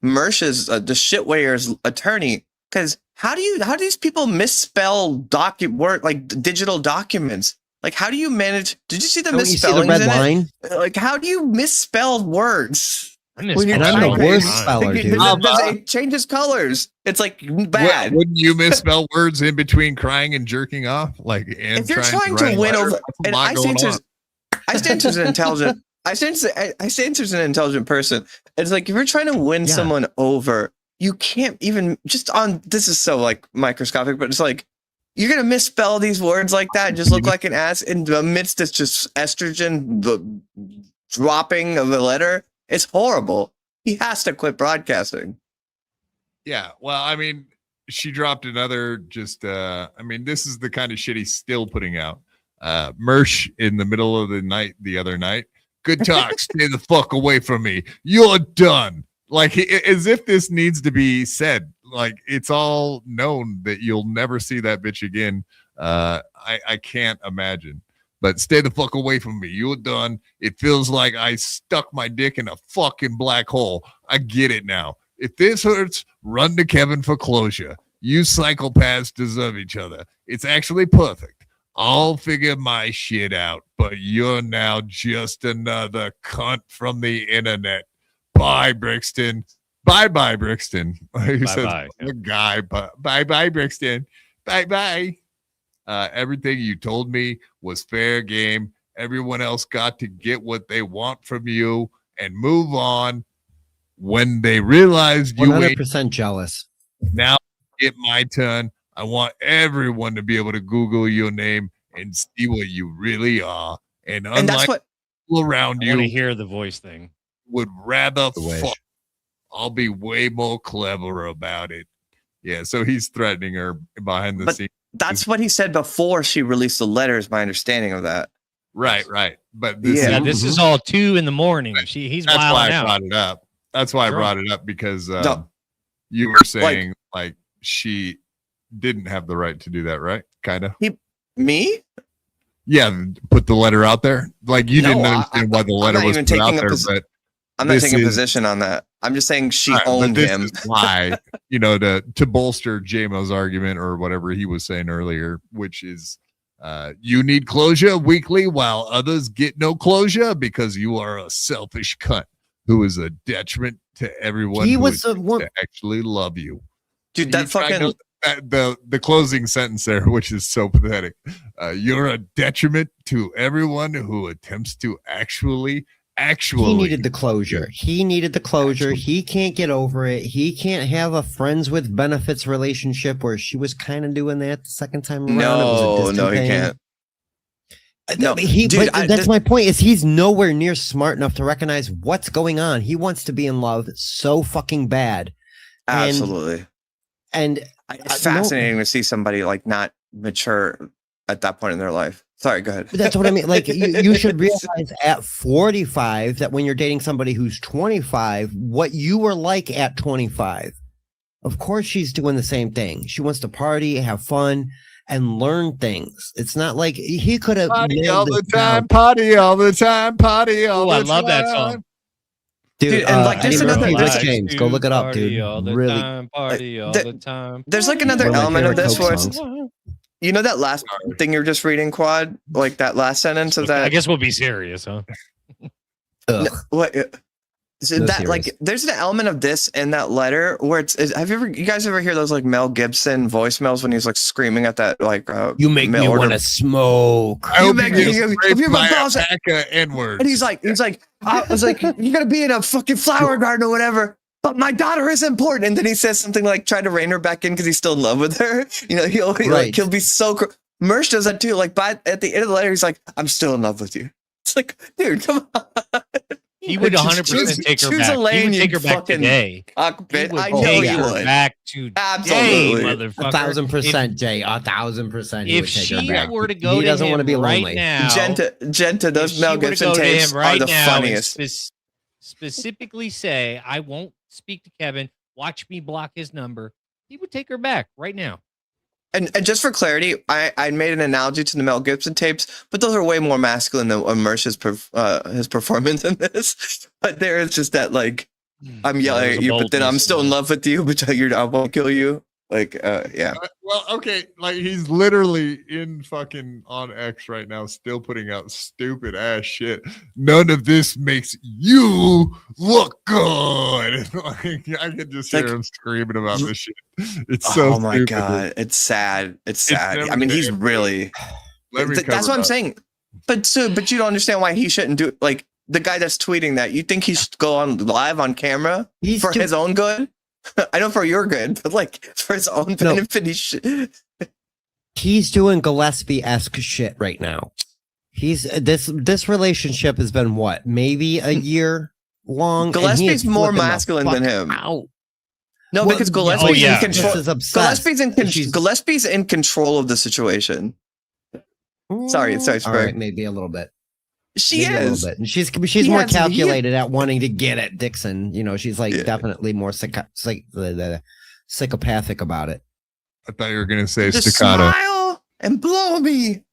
Mersh is the shitwayer's attorney. Because how do these people misspell digital documents? Like, how do you manage? Did you see the misspellings? You see the red line? Like, how do you misspell words? When you're I'm the worst speller, dude. It changes colors. It's like bad. Wouldn't you misspell words in between crying and jerking off? Like, and if you're trying to win over, and iStancer's an intelligent. iStancer's an intelligent person. It's like if you're trying to win someone over, you can't even just on. This is so like microscopic, but it's like you're gonna misspell these words like that and just look like an ass in the midst this just estrogen dropping of a letter. It's horrible. He has to quit broadcasting. Yeah, well, I mean, she dropped another just I mean, this is the kind of shit he's still putting out. Mersh in the middle of the night the other night. Good talk. Stay the fuck away from me. You're done. Like, as if this needs to be said. Like, it's all known that you'll never see that bitch again. I can't imagine. But stay the fuck away from me. You're done. It feels like I stuck my dick in a fucking black hole. I get it now. If this hurts, run to Kevin for closure. You psychopaths deserve each other. It's actually perfect. I'll figure my shit out, but you're now just another cunt from the internet. Bye, Brixton. Bye, Brixton. Bye-bye. Guy, bye, Brixton. Bye. Everything you told me was fair game. Everyone else got to get what they want from you and move on. When they realize you 100% jealous. Now it's my turn. I want everyone to be able to Google your name and see what you really are. And unlike people around you, I want to hear the voice thing. Would rather fuck. I'll be way more clever about it. Yeah, so he's threatening her behind the scenes. That's what he said before she released the letter, is my understanding of that. Right. But this is all 2 a.m. He's that's wilding why I out. brought it up. That's why I brought it up, because you were saying like she didn't have the right to do that, right? Kind of. Me? Yeah, put the letter out there. Like, you didn't understand why the letter was put out there, but I'm not taking a position on that. I'm just saying she owned him. Is why, to bolster JMO's argument or whatever he was saying earlier, which is you need closure weekly while others get no closure because you are a selfish cunt who is a detriment to everyone He who was is the one to actually love you. Dude, that fucking the closing sentence there, which is so pathetic. You're a detriment to everyone who attempts to actually. He needed the closure. He can't get over it. He can't have a friends with benefits relationship where she was kind of doing that the second time around. No, he can't. No, that's my point. Is he's nowhere near smart enough to recognize what's going on. He wants to be in love so fucking bad. Absolutely. And it's fascinating to see somebody like not mature at that point in their life. Sorry, go ahead. That's what I mean. Like, you should realize at 45 that when you're dating somebody who's 25, what you were like at 25. Of course, she's doing the same thing. She wants to party, have fun, and learn things. It's not like he could have party all the time, party all the time, party all the time. I love that song. Dude, and like there's another Rick James, go look it up, Party dude. all the Really, time, party all the time. There's like another One of my element of favorite this Coke where it's, songs. you know, that last thing you're just reading, Quad, like that last sentence of that. I guess we'll be serious, huh? What? So No that serious. like there's an element of this in that letter where have you guys ever hear those like Mel Gibson voicemails when he's like screaming at that like you make me want to smoke. I make me N-word. And he's like, I was like, you're gonna be in a fucking flower garden or whatever. But my daughter is important. And then he says something like try to rein her back in because he's still in love with her. You know, he'll be so Mersh does that too. Like at the end of the letter, he's like, I'm still in love with you. It's like, dude, come on. He would 100% take her back. He would take her back today. Cockpit. I know take you her would. back today, Absolutely. motherfucker. 1,000%, Jay. 1,000%. If she were to go he to doesn't him want to be right lonely. now, Genta, those Mel Gibson tapes are the funniest. Specifically say, I won't speak to Kevin. Watch me block his number. He would take her back right now. And just for clarity, I made an analogy to the Mel Gibson tapes, but those are way more masculine than Mersh's his performance in this. But there is just that like, I'm yelling at you, but then I'm still in love with you, but I won't kill you. Like, yeah. Well, okay, like he's literally in fucking on X right now, still putting out stupid ass shit. None of this makes you look good. Like, I can just hear him screaming about this shit. It's so. Oh my stupid. God, it's sad. It's sad. I mean, he's really. That's what I'm saying. But you don't understand why he shouldn't do it. Like the guy that's tweeting that. You think he should go on live on camera for his own good? I know for your good, but like for his own benefit, he's doing Gillespie-esque shit right now. He's this relationship has been what, maybe a year long. Gillespie's more masculine than him. Out. No, Well, because Gillespie's oh, yeah. in control. This is obsessed. Gillespie's in control of the situation. Sorry, All Spur. right, maybe a little bit. She Maybe a is. little bit. And she's He more has- calculated at wanting to get at Dixon. You know, she's like Yeah. definitely more psychopathic about it. I thought you were gonna say Just staccato. smile and blow me.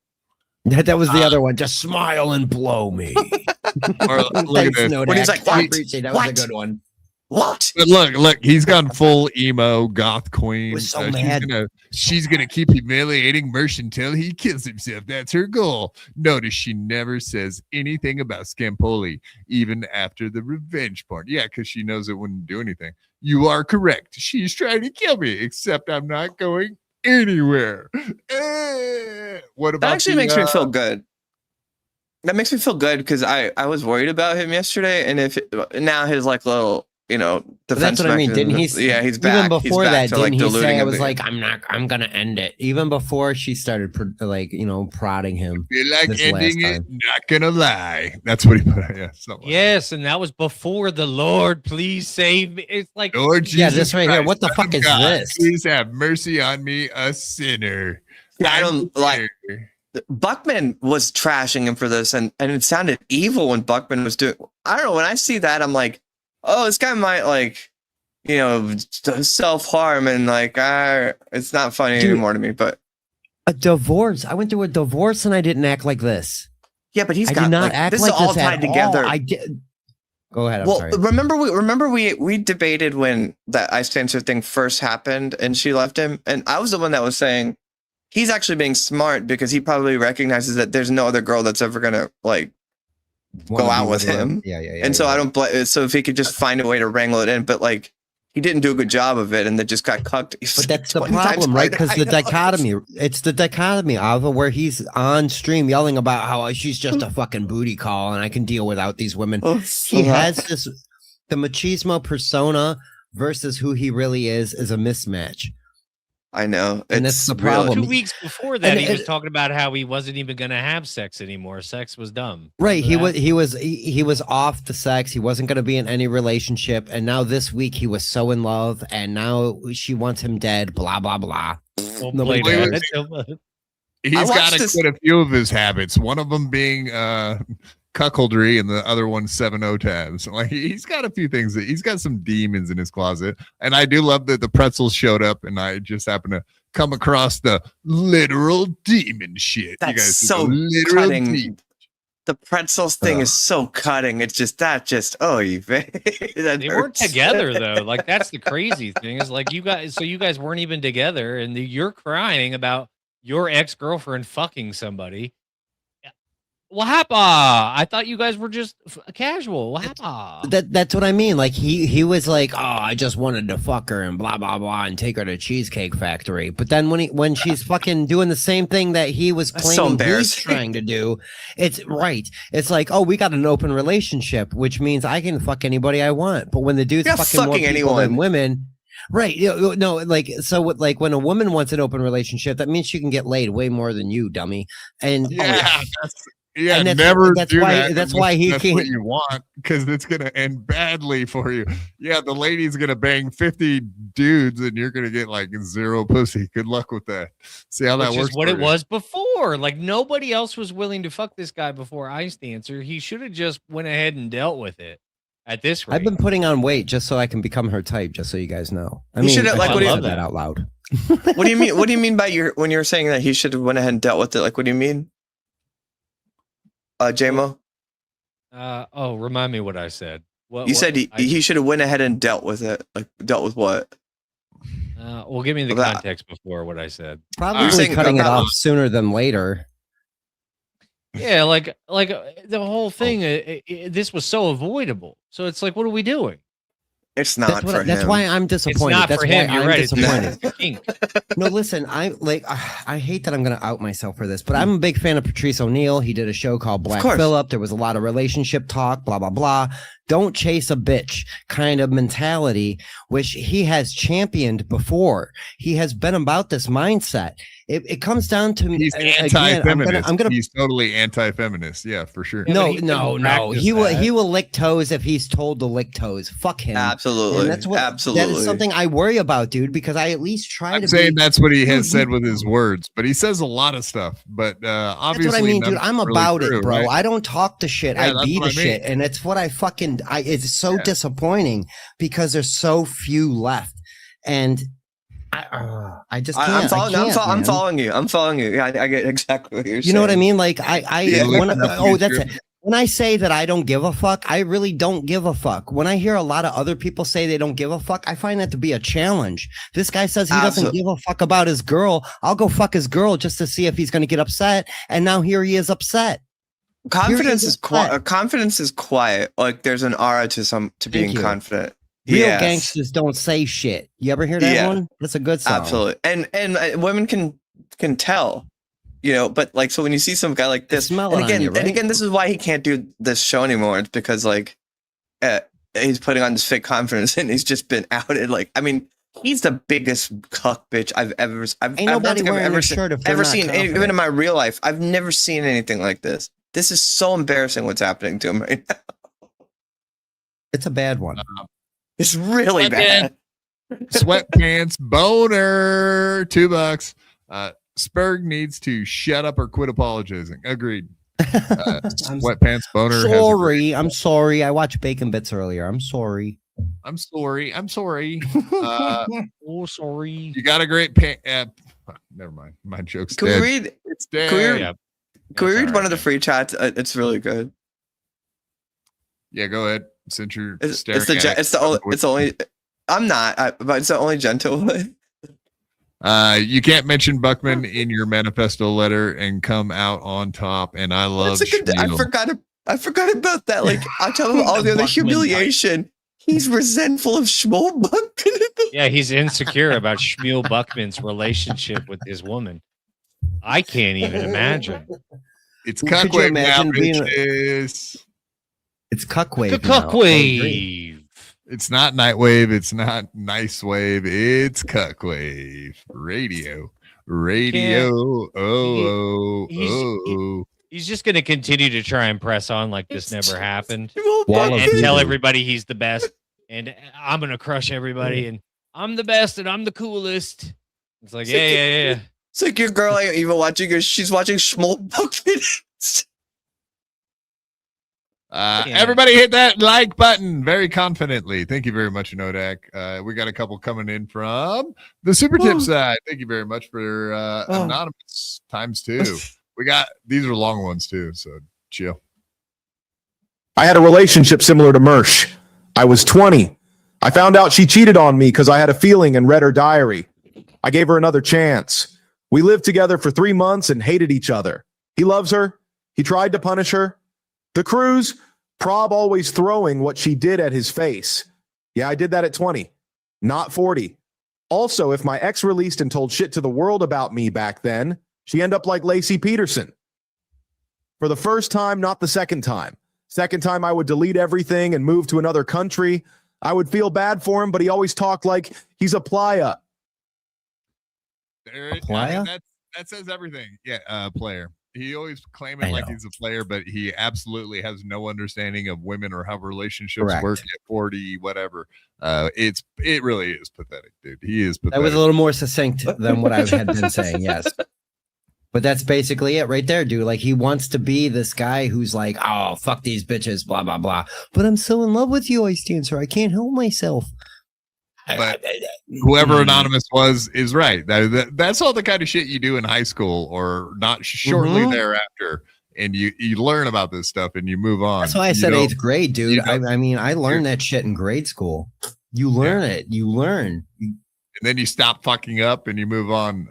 That was the other one. Just smile and blow me. Or look at Thanks, this. Nodak. When he's like, I what? appreciate that. Was a What? good one. What? But look, he's gone full emo goth queen. Was so mad. She's gonna keep humiliating Mersh until he kills himself. That's her goal. Notice she never says anything about Scampoli, even after the revenge part. Yeah, because she knows it wouldn't do anything. You are correct. She's trying to kill me, except I'm not going anywhere. What about That actually makes me feel good. That makes me feel good because I was worried about him yesterday, and now his like little defense. But that's what I mean. Didn't he? Yeah, he's back. Even before he's back that, to, didn't he deluding say I a was bit. like, I'm gonna end it. Even before she started prodding him. Feel like this ending last it, time. not gonna lie. That's what he put out. Yeah, something like Yes, and that was before the Lord, please save me. It's like, Lord Jesus Yeah, this right here. Christ, What the Son fuck of is God, this? Please have mercy on me, a sinner. I I'm don't like. here. Buckman was trashing him for this, and it sounded evil when Buckman was doing. I don't know. When I see that, I'm like, oh, this guy might self-harm, and it's not funny Dude. anymore to me. But A divorce. I went through a divorce and I didn't act like this. yeah, but he's I got did not act this like is all this at tied together. all. I did. Go ahead. I'm Well, sorry. remember we debated when that Ice Dancer thing first happened, and she left him, and I was the one that was saying he's actually being smart because he probably recognizes that there's no other girl that's ever gonna go out with him. Yeah. And so I don't blame. So if he could just find a way to wrangle it in, but he didn't do a good job of it, and that just got cucked. But that's the problem, right? Because the dichotomy, it's the dichotomy, Ava, where he's on stream yelling about how she's just a fucking booty call and I can deal without these women. He has the machismo persona versus who he really is a mismatch. I know. And that's the problem. 2 weeks before that, And he was it- talking about how he wasn't even going to have sex anymore. Sex was dumb. Right. He Remember was off the sex. He wasn't going to be in any relationship. And now this week he was so in love and now she wants him dead. Blah, blah, blah. that? We'll Nobody play cares. that. He's got to quit a few of his habits. One of them being cuckoldry, and the other one 7-0 tabs. He's got a few things that he's got some demons in his closet. And I do love that the pretzels showed up, and I just happened to come across the literal demon shit. That's you guys see so the literal cutting. demon. The pretzels thing is so cutting. It's just They weren't together though. That's the crazy thing is you guys weren't even together, and you're crying about your ex-girlfriend fucking somebody. What happened? I thought you guys were just casual. What happened? That's what I mean. He was like, oh, I just wanted to fuck her and blah blah blah and take her to Cheesecake Factory. But then when she's fucking doing the same thing that he was That's so claiming he's embarrassing. trying to do, it's right. It's like, oh, we got an open relationship, which means I can fuck anybody I want. But when the dude's You're not fucking more fucking people than anyone. women. Right. No, when a woman wants an open relationship, that means she can get laid way more than you, dummy. And Yeah, yeah, And never that's do why- that. that's unless why he that's can't- what you want, because it's gonna end badly for you. Yeah, the lady's gonna bang 50 dudes, and you're gonna get zero pussy. Good luck with that. See how that Which works. is what for it you. was before. Nobody else was willing to fuck this guy before Ice Dancer. He should have just went ahead and dealt with it at this rate. I've been putting on weight just so I can become her type, just so you guys know. I You mean, should I have, like, should what do have you- said that out loud. What do you mean? What do you mean by when you're saying that he should have went ahead and dealt with it? What do you mean? JMO? Remind me what I said. You said he should have went ahead and dealt with it. Dealt with what? Well, give me the That- context before what I said. Probably saying cutting it about- off sooner than later. Yeah, the whole thing. This was so avoidable. So it's what are we doing? It's not for him. That's why I'm disappointed. It's not that's for why him. You're I'm right. It's disappointed. the kink. No, listen, I hate that I'm going to out myself for this, but I'm a big fan of Patrice O'Neill. He did a show called Black course. Phillip. There was a lot of relationship talk, blah, blah, blah. don't chase a bitch kind of mentality, which he has championed before. He has been about this mindset. It comes down to he's anti-feminist. He's totally anti-feminist. Yeah, for sure. No. He will lick toes if he's told to lick toes. Fuck him. Absolutely. And that's what, absolutely. That is something I worry about, dude, because I at least try I'm saying that's what he has said with his words, but he says a lot of stuff. But obviously, that's what I mean, dude. I'm about really it, bro. Right? I don't talk the shit. Yeah, I be the shit, and it's what I fucking. It's so disappointing because there's so few left, and I just can't. I'm following you. I'm following you. Yeah, I get exactly what you're saying. You know what I mean? Like that's it. When I say that I don't give a fuck, I really don't give a fuck. When I hear a lot of other people say they don't give a fuck, I find that to be a challenge. This guy says he doesn't give a fuck about his girl. I'll go fuck his girl just to see if he's going to get upset. And now here he is upset. Confidence is quiet. Confidence is quiet. Like there's an aura to being confident. Real gangsters don't say shit. You ever hear that one? That's a good song. Absolutely. And women can tell. You know, but like, so when you see some guy like this, and again, this is why he can't do this show anymore. It's because like he's putting on this fake confidence, and he's just been outed. Like, I mean, he's the biggest cuck bitch I've ever seen. Even in my real life, I've never seen anything like this. This is so embarrassing. What's happening to him right now? It's a bad one. It's really bad. Sweatpants boner, $2. Spurg needs to shut up or quit apologizing. Agreed. Sweatpants boner. I'm sorry. I watched Bacon Bits earlier. I'm sorry. I'm sorry. Sorry. You got a great never mind. My joke's Can dead. we read? It's dead. Can we read one of the free chats? It's really good. Yeah, go ahead. Since you're staring it's the only. I'm not, but it's the only gentle one. You can't mention Buckman in your manifesto letter and come out on top. And I love. I forgot about that. Like on top of all the other humiliation, he's resentful of Shmuel Buckman. Yeah, he's insecure about Shmuel Buckman's relationship with his woman. I can't even imagine. It's cuckwave now, bitches. It's cuckwave. Cuckwave. It's not Nightwave. It's not Nice Wave. It's Cuckwave. Radio. He's just going to continue to try and press on like this never happened. And tell everybody he's the best. And I'm going to crush everybody. And I'm the best. And I'm the coolest. It's like, yeah. It's like your girl ain't even watching. She's watching Shmuel Buckman. Everybody hit that like button very confidently. Thank you very much, Nodak. We got a couple coming in from the super tip side. Thank you very much for anonymous ×2. These are long ones too, so chill. I had a relationship similar to Mersh. I was 20. I found out she cheated on me because I had a feeling and read her diary. I gave her another chance. We lived together for 3 months and hated each other. He loves her. He tried to punish her. The cruise, Prob always throwing what she did at his face. Yeah, I did that at 20, not 40. Also, if my ex released and told shit to the world about me back then, she ended up like Lacey Peterson. For the first time, not the second time. Second time, I would delete everything and move to another country. I would feel bad for him, but he always talked like he's a playa. That says everything. Yeah, player. He always claiming like he's a player, but he absolutely has no understanding of women or how relationships work at 40, whatever. It really is pathetic, dude. He is pathetic. That was a little more succinct than what I had been saying, yes. But that's basically it right there, dude. Like he wants to be this guy who's like, oh, fuck these bitches, blah, blah, blah. But I'm so in love with you, Ice Dancer. I can't help myself. But whoever Anonymous was is right. That's all the kind of shit you do in high school or not shortly thereafter. And you learn about this stuff and you move on. That's why I said 8th grade, dude. I mean, I learned that shit in grade school. You learn it. You learn. And then you stop fucking up and you move on.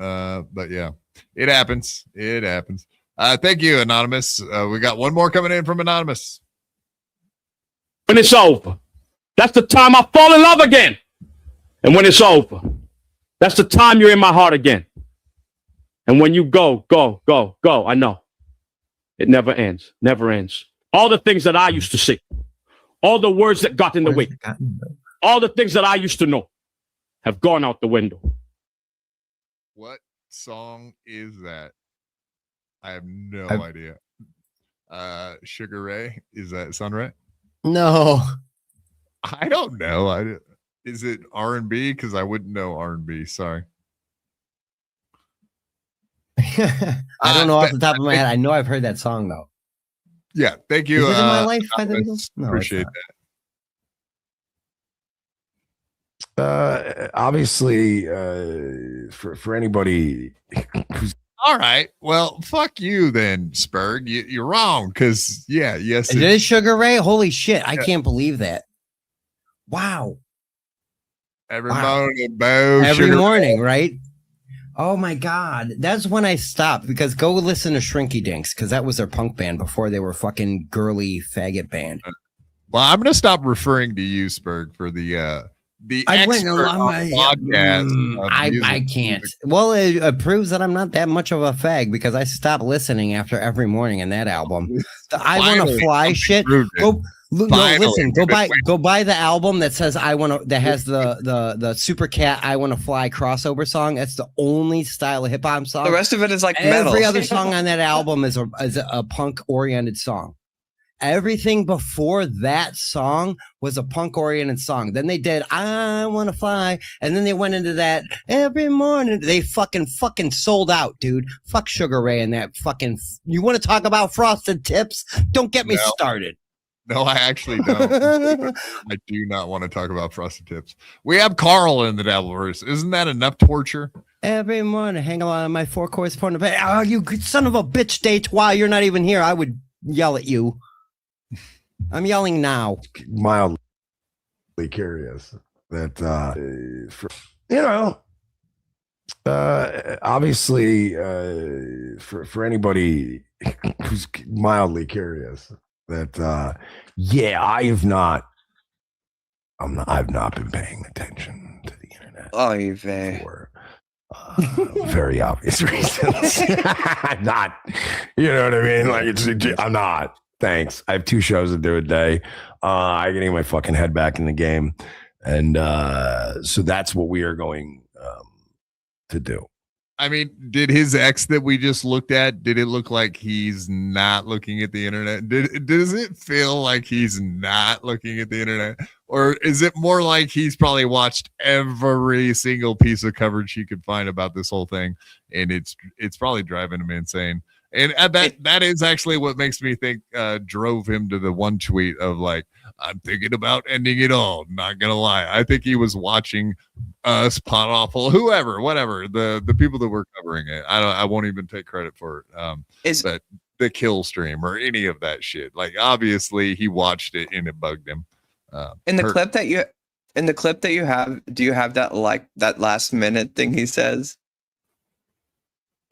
But yeah, it happens. It happens. Thank you, Anonymous. We got one more coming in from Anonymous. When it's over, that's the time I fall in love again. And when it's over, that's the time you're in my heart again. And when you go, I know. It never ends, never ends. All the things that I used to see, All the words that got in the way. All the things that I used to know have gone out the window. What song is that? I have no idea. Sugar Ray, is that sound right? No. I don't know. Is it R&B? Because I wouldn't know R&B. Sorry. I don't know off the top of my head. I know I've heard that song though. Yeah, thank you. Is it In My Life by the Beatles? No, appreciate that. Obviously, for anybody who's all right. Well, fuck you then, Spurg. You're wrong. Because yes, it is Sugar Ray. Holy shit! I can't believe that. Wow. Every morning, right? Oh my god, that's when I stopped, because go listen to Shrinky Dinks, because that was their punk band before they were fucking girly faggot band. Well, I'm gonna stop referring to you, Spurg, for the expert on podcast. I can't. Well, it proves that I'm not that much of a fag, because I stopped listening after Every Morning in that album. The I Want to Fly shit. Go buy the album that says I want to, that has the Super Cat I Want to Fly crossover song. That's the only style of hip hop song. The rest of it is like metal. Every other song on that album is a punk oriented song. Everything before that song was a punk oriented song. Then they did I Want to Fly, and then they went into that Every Morning. They fucking sold out, dude. Fuck Sugar Ray and that fucking. You want to talk about Frosted Tips? Don't get me started. No, I actually don't. I do not want to talk about Frosted Tips. We have Carl in the Dabbleverse. Isn't that enough torture? Every morning, hang on my 4-course porn. Oh, you son of a bitch, date. Why you're not even here? I would yell at you. I'm yelling now. Mildly curious that, obviously, for anybody who's mildly curious that, I've not been paying attention to the internet. Oh, you've for very obvious reasons. I'm not, you know what I mean? Like I'm not. Thanks. I have 2 shows to do a day. I can get my fucking head back in the game. And so that's what we are going to do. I mean, did his ex that we just looked at, did it look like he's not looking at the internet? Does it feel like he's not looking at the internet? Or is it more like he's probably watched every single piece of coverage he could find about this whole thing, and it's probably driving him insane? And that is actually what makes me think drove him to the one tweet of like, I'm thinking about ending it all. Not gonna lie, I think he was watching us, Pot Awful, whoever, whatever, the people that were covering it. I won't even take credit for it. But the kill stream or any of that shit. Like obviously he watched it and it bugged him. In the clip that you have, do you have that like that last minute thing he says?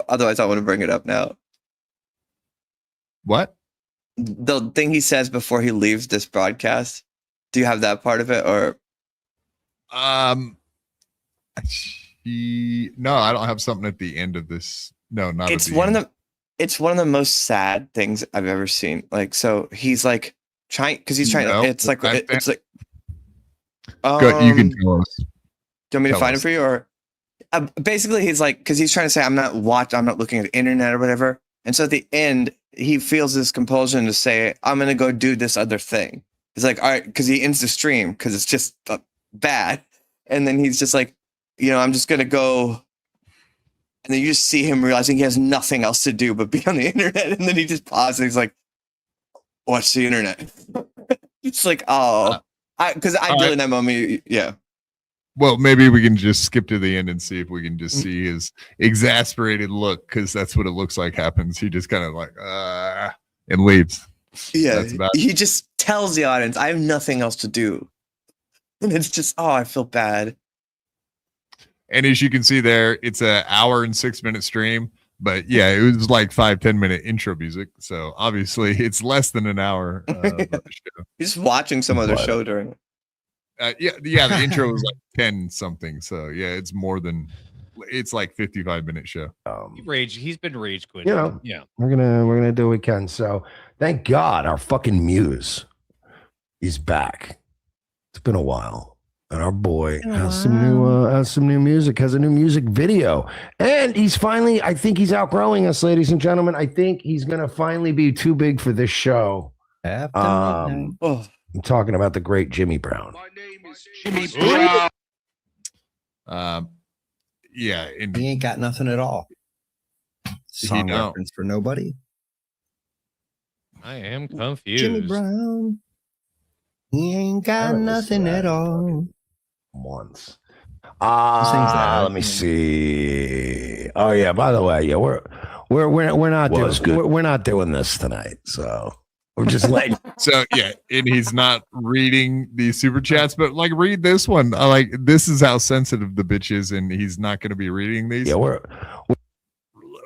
Otherwise, I want to bring it up now. What? The thing he says before he leaves this broadcast. Do you have that part of it, or? No, I don't have something at the end of this. No, not. It's one of the most sad things I've ever seen. Like, so he's like trying because he's trying. It's like it's like. Good, you can tell us. Do you want me to find it for you, or basically he's like, because he's trying to say I'm not looking at the internet or whatever, and so at the end he feels this compulsion to say I'm gonna go do this other thing. He's like, all right, because he ends the stream because it's just bad, and then he's just like, I'm just gonna go, and then you just see him realizing he has nothing else to do but be on the internet, and then he just pauses. And he's like, watch the internet. It's like, because I do in that moment, yeah. Well, maybe we can just skip to the end and see if we can just see his exasperated look, because that's what it looks like happens. He just kind of like, and leaves. Yeah, he just tells the audience, I have nothing else to do. And it's just, I feel bad. And as you can see there, it's an hour and 6-minute stream. But yeah, it was like 5-10 minute intro music. So obviously it's less than an hour. He's watching some other show during it. Yeah, the intro was like 10 something. So yeah, it's like 55-minute show. He's been rage quitting. Yeah, we're gonna do what we can. So thank God our fucking muse He's back. It's been a while. And our boy has some new music, has a new music video. And he's finally, I think he's outgrowing us, ladies and gentlemen. I think he's going to finally be too big for this show. I'm talking about the great Jimmy Brown. Jimmy Brown. Yeah. He ain't got nothing at all. Song don't. reference for nobody. I am confused. Jimmy Brown. He ain't got nothing at all. Once. Let me see. Oh yeah. By the way, yeah, we're not doing this tonight. So we're just like So yeah, and he's not reading the super chats, but like read this one. Like this is how sensitive the bitch is, and he's not going to be reading these. Yeah, we're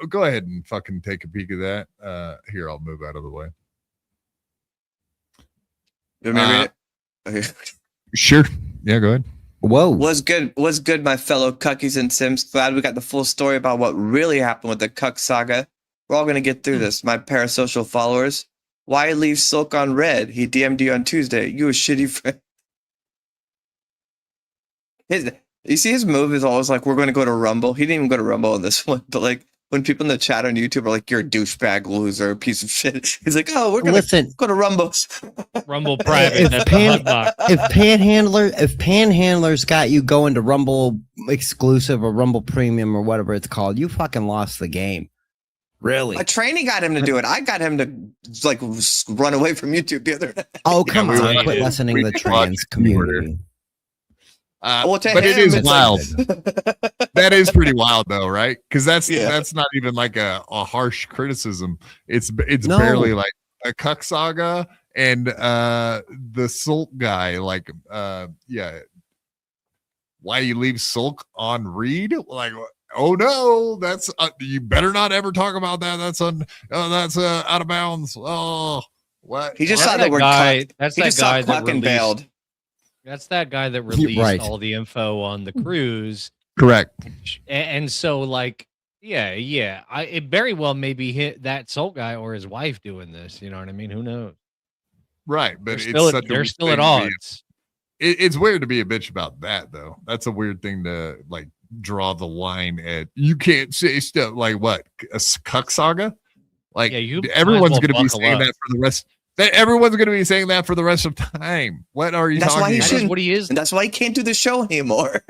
go ahead and fucking take a peek of that. Here, I'll move out of the way. Sure. Yeah, go ahead. Whoa. Was good, my fellow cuckies and sims. Glad we got the full story about what really happened with the cuck saga. We're all gonna get through this. My parasocial followers. Why leave Silk on red? He DM'd you on Tuesday. You a shitty friend. You see his move is always like, we're going to go to Rumble. He didn't even go to Rumble on this one. But like when people in the chat on YouTube are like, you're a douchebag loser, piece of shit. He's like, oh, we're going to go to Rumble. Rumble private. That's the hot box. If Panhandler's got you going to Rumble exclusive or Rumble premium or whatever it's called, you fucking lost the game. Really? A trainee got him to do it. I got him to like run away from YouTube the other day. Oh, come on. Quit listening to the trans community. But it is wild. That is pretty wild though, right? Because that's not even like a harsh criticism. It's barely like a cuck saga and the Sulk guy. Like why you leave Sulk on read? Like, oh no, that's you better not ever talk about that. That's out of bounds. Oh, what? He just saw the word cuck. That's he that just guy saw that cuck and released. bailed. That's that guy that released Right. all the info on the cruise. Correct. And so, like, it very well may be hit that Soul guy or his wife doing this. You know what I mean? Who knows? Right, but They're still at odds. It's weird to be a bitch about that, though. That's a weird thing to like draw the line at. You can't say stuff like what a cuck saga. Like everyone's going to be saying that for the rest. Everyone's going to be saying that for the rest of time. What are you talking about? That's what he is. And that's why he can't do the show anymore.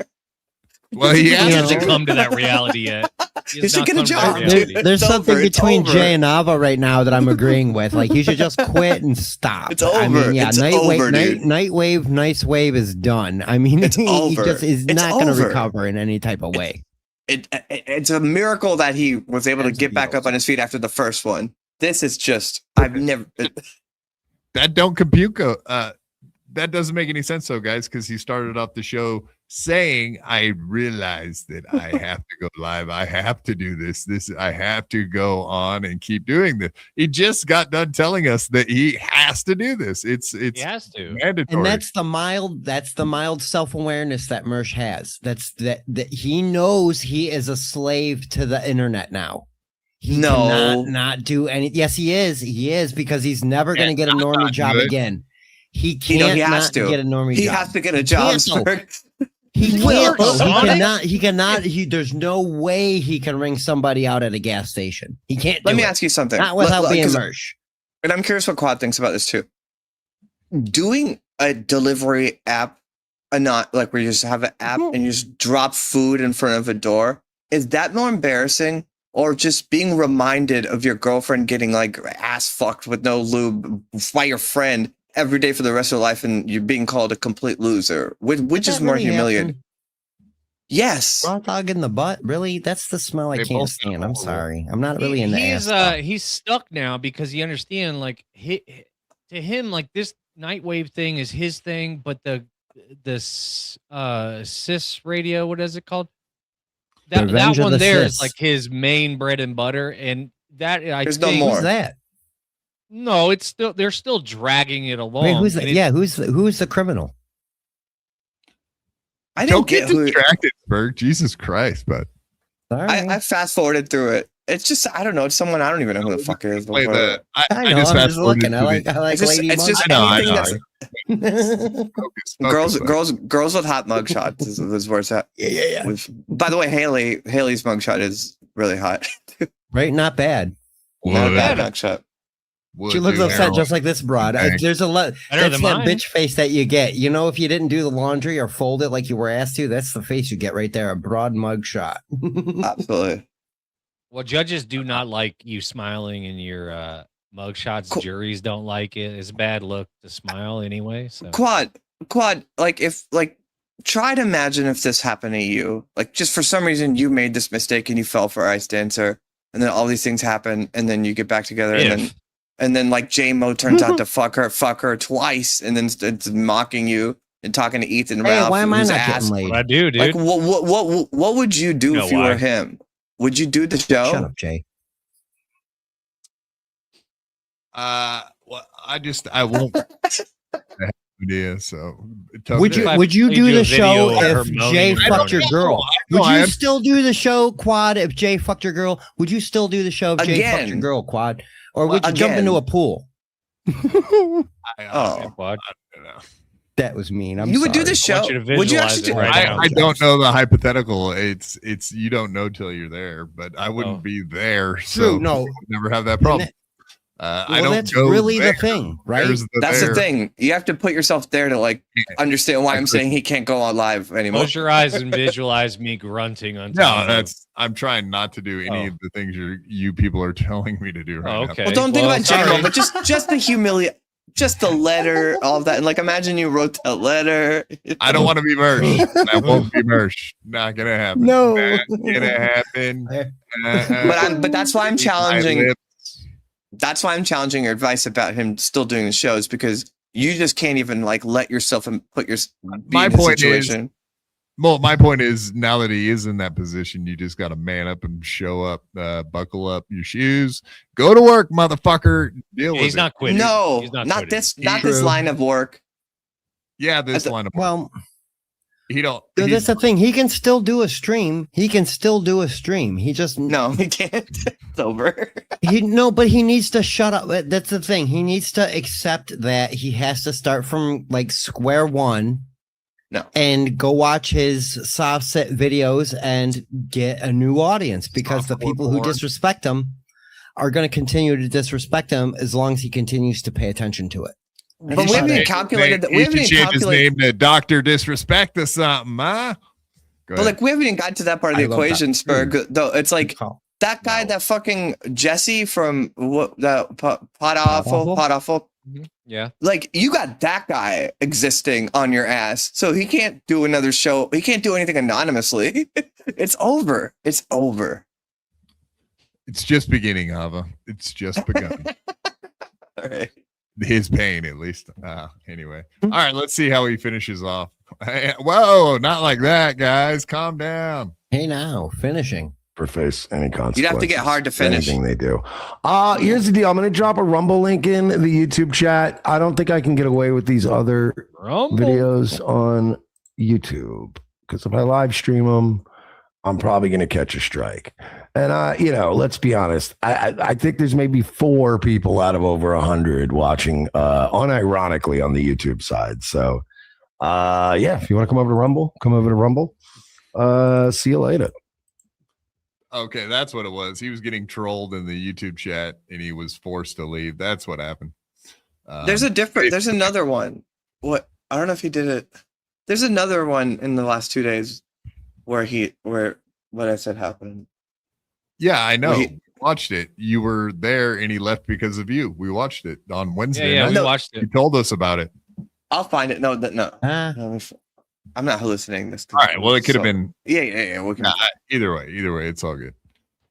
Well, he hasn't come to that reality yet. He should get a job. There's something between Jay and Ava right now that I'm agreeing with. Like, you should just quit and stop. It's over. I mean, yeah, It's over, dude. Nightwave, Nice Wave is done. I mean, It's he over. just is It's not going to over. recover in any type of way. It's a miracle that he was able to get back up on his feet after the first one. This is just, I've never. That don't compute. That doesn't make any sense, though, guys, because he started off the show saying, I realized that I have to go live. I have to do this. I have to go on and keep doing this. He just got done telling us that he has to do this. He has to. Mandatory. And that's the mild self-awareness that Mersh has. That he knows he is a slave to the internet now. He cannot not do any. Yes, he is. He is, because he's never going to get a normie job again. He can't he has to get a normie job. He has to get a job. He will. can't. He cannot. There's no way he can ring somebody out at a gas station. He can't. Let me ask you something. Not without being Mersh. And I'm curious what Quad thinks about this too. Doing a delivery app, not like where you just have an app and you just drop food in front of a door, is that more embarrassing? Or just being reminded of your girlfriend getting like ass fucked with no lube by your friend every day for the rest of her life, and you're being called a complete loser? Which is more humiliating? Yes. Raw dog in the butt. Really? That's the smell I can't stand. I'm sorry. I'm not really into ass. He's stuck now because you understand, like, to him, like, this Nightwave thing is his thing, but the cis radio, what is it called? That one there is like his main bread and butter, and that there's no more. Who's that? No, it's still, they're still dragging it along. Wait, who's that? Yeah, who's the criminal? I don't get distracted, Berg. Jesus Christ, but I fast forwarded through it. It's just I don't know. It's someone I don't even know who the fuck it is. I know. I'm just looking. I like it's just anything that's girls with hot mugshots is where it's at. Yeah. By the way, Haley's mugshot is really hot. Right? Not bad. Not a bad mugshot. She looks upset just like this broad. There's a lot. That's that bitch face that you get. You know, if you didn't do the laundry or fold it like you were asked to, that's the face you get right there. A broad mugshot. Absolutely. Well, judges do not like you smiling in your mugshots. Cool. Juries don't like it. It's a bad look to smile anyway. So Quad, try to imagine if this happened to you. Like, just for some reason you made this mistake and you fell for Ice Dancer, and then all these things happen, and then you get back together, and then like J-Mo turns out to fuck her twice, and then it's mocking you and talking to Ethan Ralph. Why am I not getting laid? What I do, dude. Like, what would you do if you were him? Would you do the show? Shut up, Jay. Well, I won't. idea. So would you do the show if Jay fucked your girl? Would you still do the show, Quad? If Jay fucked your girl, would you still do the show if Jay fucked your girl, Quad? Or would you jump into a pool? Quad. That was mean. You would do the show. Would you actually? I don't know the hypothetical. It's you don't know till you're there, but I wouldn't be there, so no, I would never have that problem. I don't. That's really the thing, right? That's the thing. You have to put yourself there to like understand why I'm saying he can't go on live anymore. Close your eyes and visualize me grunting on. No, I'm trying not to do any of the things you people are telling me to do right now. Okay. Well, don't think about J-Mo, but just the humiliate. Just the letter, all of that. And like, imagine you wrote that letter. I don't want to be merged. I won't be merged. Not going to happen. No. Not going to happen. But that's why I'm challenging. That's why I'm challenging your advice about him still doing the shows, because you just can't even like let yourself and put your. My point is, well, my point is, now that he is in that position, you just got to man up and show up, buckle up your shoes, go to work, motherfucker. Deal with it. He's not quitting. No, he's not quitting. This line of work. Yeah, this line of work. Well, he don't. That's the thing. He can still do a stream. He just no, he can't. It's over. But he needs to shut up. That's the thing. He needs to accept that he has to start from like square one. No. And go watch his soft set videos and get a new audience, because the people who disrespect him are going to continue to disrespect him as long as he continues to pay attention to it. But we haven't even calculated that. We haven't even change his name to Dr. Disrespect or something, huh? But like, we haven't even got to that part of the equation, Spurg. Though it's like that guy, that fucking Jesse from what the Pot Awful. Yeah. Like, you got that guy existing on your ass, so he can't do another show. He can't do anything anonymously. It's over. It's over. It's just beginning, Ava. It's just begun. All right. His pain, at least. Anyway. All right, let's see how he finishes off. Whoa, not like that, guys. Calm down. Hey, now, finishing. Face any consequences. You'd have to get hard to finish. Anything they do. Here's the deal. I'm going to drop a Rumble link in the YouTube chat. I don't think I can get away with these other videos on YouTube, because if I live stream them, I'm probably going to catch a strike. And let's be honest. I think there's maybe 4 people out of over 100 watching, unironically on the YouTube side. So, if you want to come over to Rumble, come over to Rumble. See you later. Okay, that's what it was. He was getting trolled in the YouTube chat, and he was forced to leave. That's what happened. There's another one. What? I don't know if he did it. There's another one in the last 2 days where what I said happened. Yeah, I know. We watched it. You were there, and he left because of you. We watched it on Wednesday. Yeah, we watched it. You told us about it. I'll find it. No. I'm not hallucinating this. All right. Well, it could have been. Yeah. Either way, it's all good.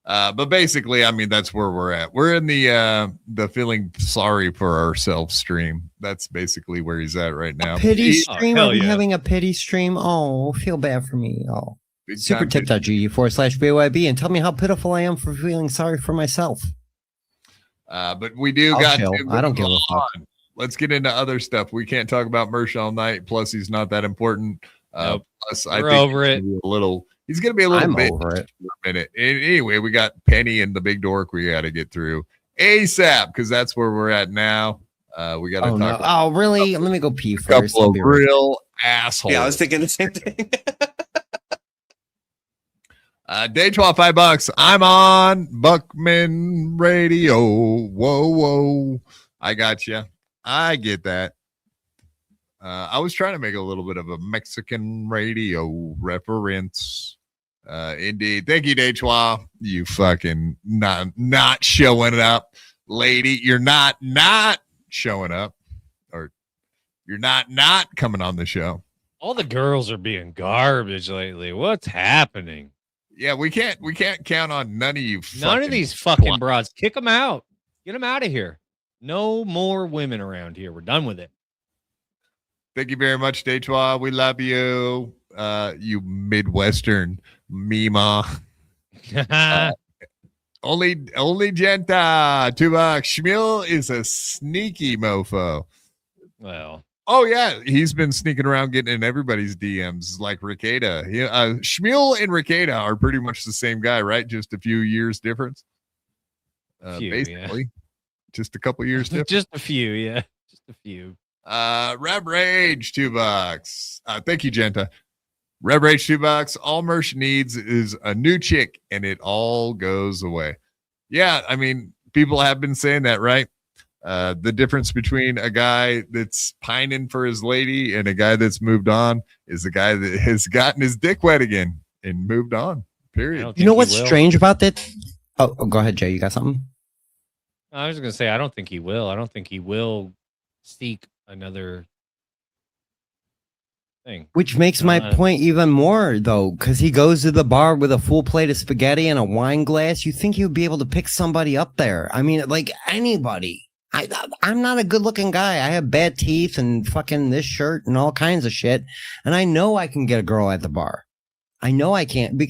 But basically, I mean, that's where we're at. We're in the feeling sorry for ourselves stream. That's basically where he's at right now. Pity stream. Are we having a pity stream? Oh, feel bad for me. Oh, supertip.gg/BYB and tell me how pitiful I am for feeling sorry for myself. But we do got. I don't give a fuck. Let's get into other stuff. We can't talk about Mersh all night. Plus, he's not that important. Plus, We're over it. He's going to be a little I'm bit over it. for a minute. Anyway, we got Penny and the big dork we got to get through ASAP because that's where we're at now. We got to talk about Oh, really? Let me go pee a first. couple I'll of be right real assholes. Yeah, I was thinking the same thing. Day 12, $5. I'm on Buckman Radio. Whoa. I got you. I get that. I was trying to make a little bit of a Mexican radio reference. Indeed. Thank you, Day 12. You fucking not showing up, lady. You're not showing up. Or you're not coming on the show. All the girls are being garbage lately. What's happening? Yeah, we can't count on none of you. None of these fucking broads. Kick them out. Get them out of here. No more women around here. We're done with it. Thank you very much, Detroit. We love you. You Midwestern Mima. Only Genta. $2. Schmiel is a sneaky mofo. Well. Oh, yeah. He's been sneaking around getting in everybody's DMs like Ricada. Schmiel and Ricada are pretty much the same guy, right? Just a few years difference. Basically. Yeah. Just a couple years difference. Just a few, yeah. Just a few. Rev Rage, $2. Thank you, Genta. Rev Rage, $2. All Mersh needs is a new chick, and it all goes away. Yeah, I mean, people have been saying that, right? The difference between a guy that's pining for his lady and a guy that's moved on is the guy that has gotten his dick wet again and moved on. Period. You know what's strange about that? Oh, go ahead, Jay. You got something? I was going to say, I don't think he will. I don't think he will seek another thing. Which makes my point even more, though, because he goes to the bar with a full plate of spaghetti and a wine glass. You think he would be able to pick somebody up there? I mean, like anybody. I'm not a good-looking guy. I have bad teeth and fucking this shirt and all kinds of shit, and I know I can get a girl at the bar. I know I can't.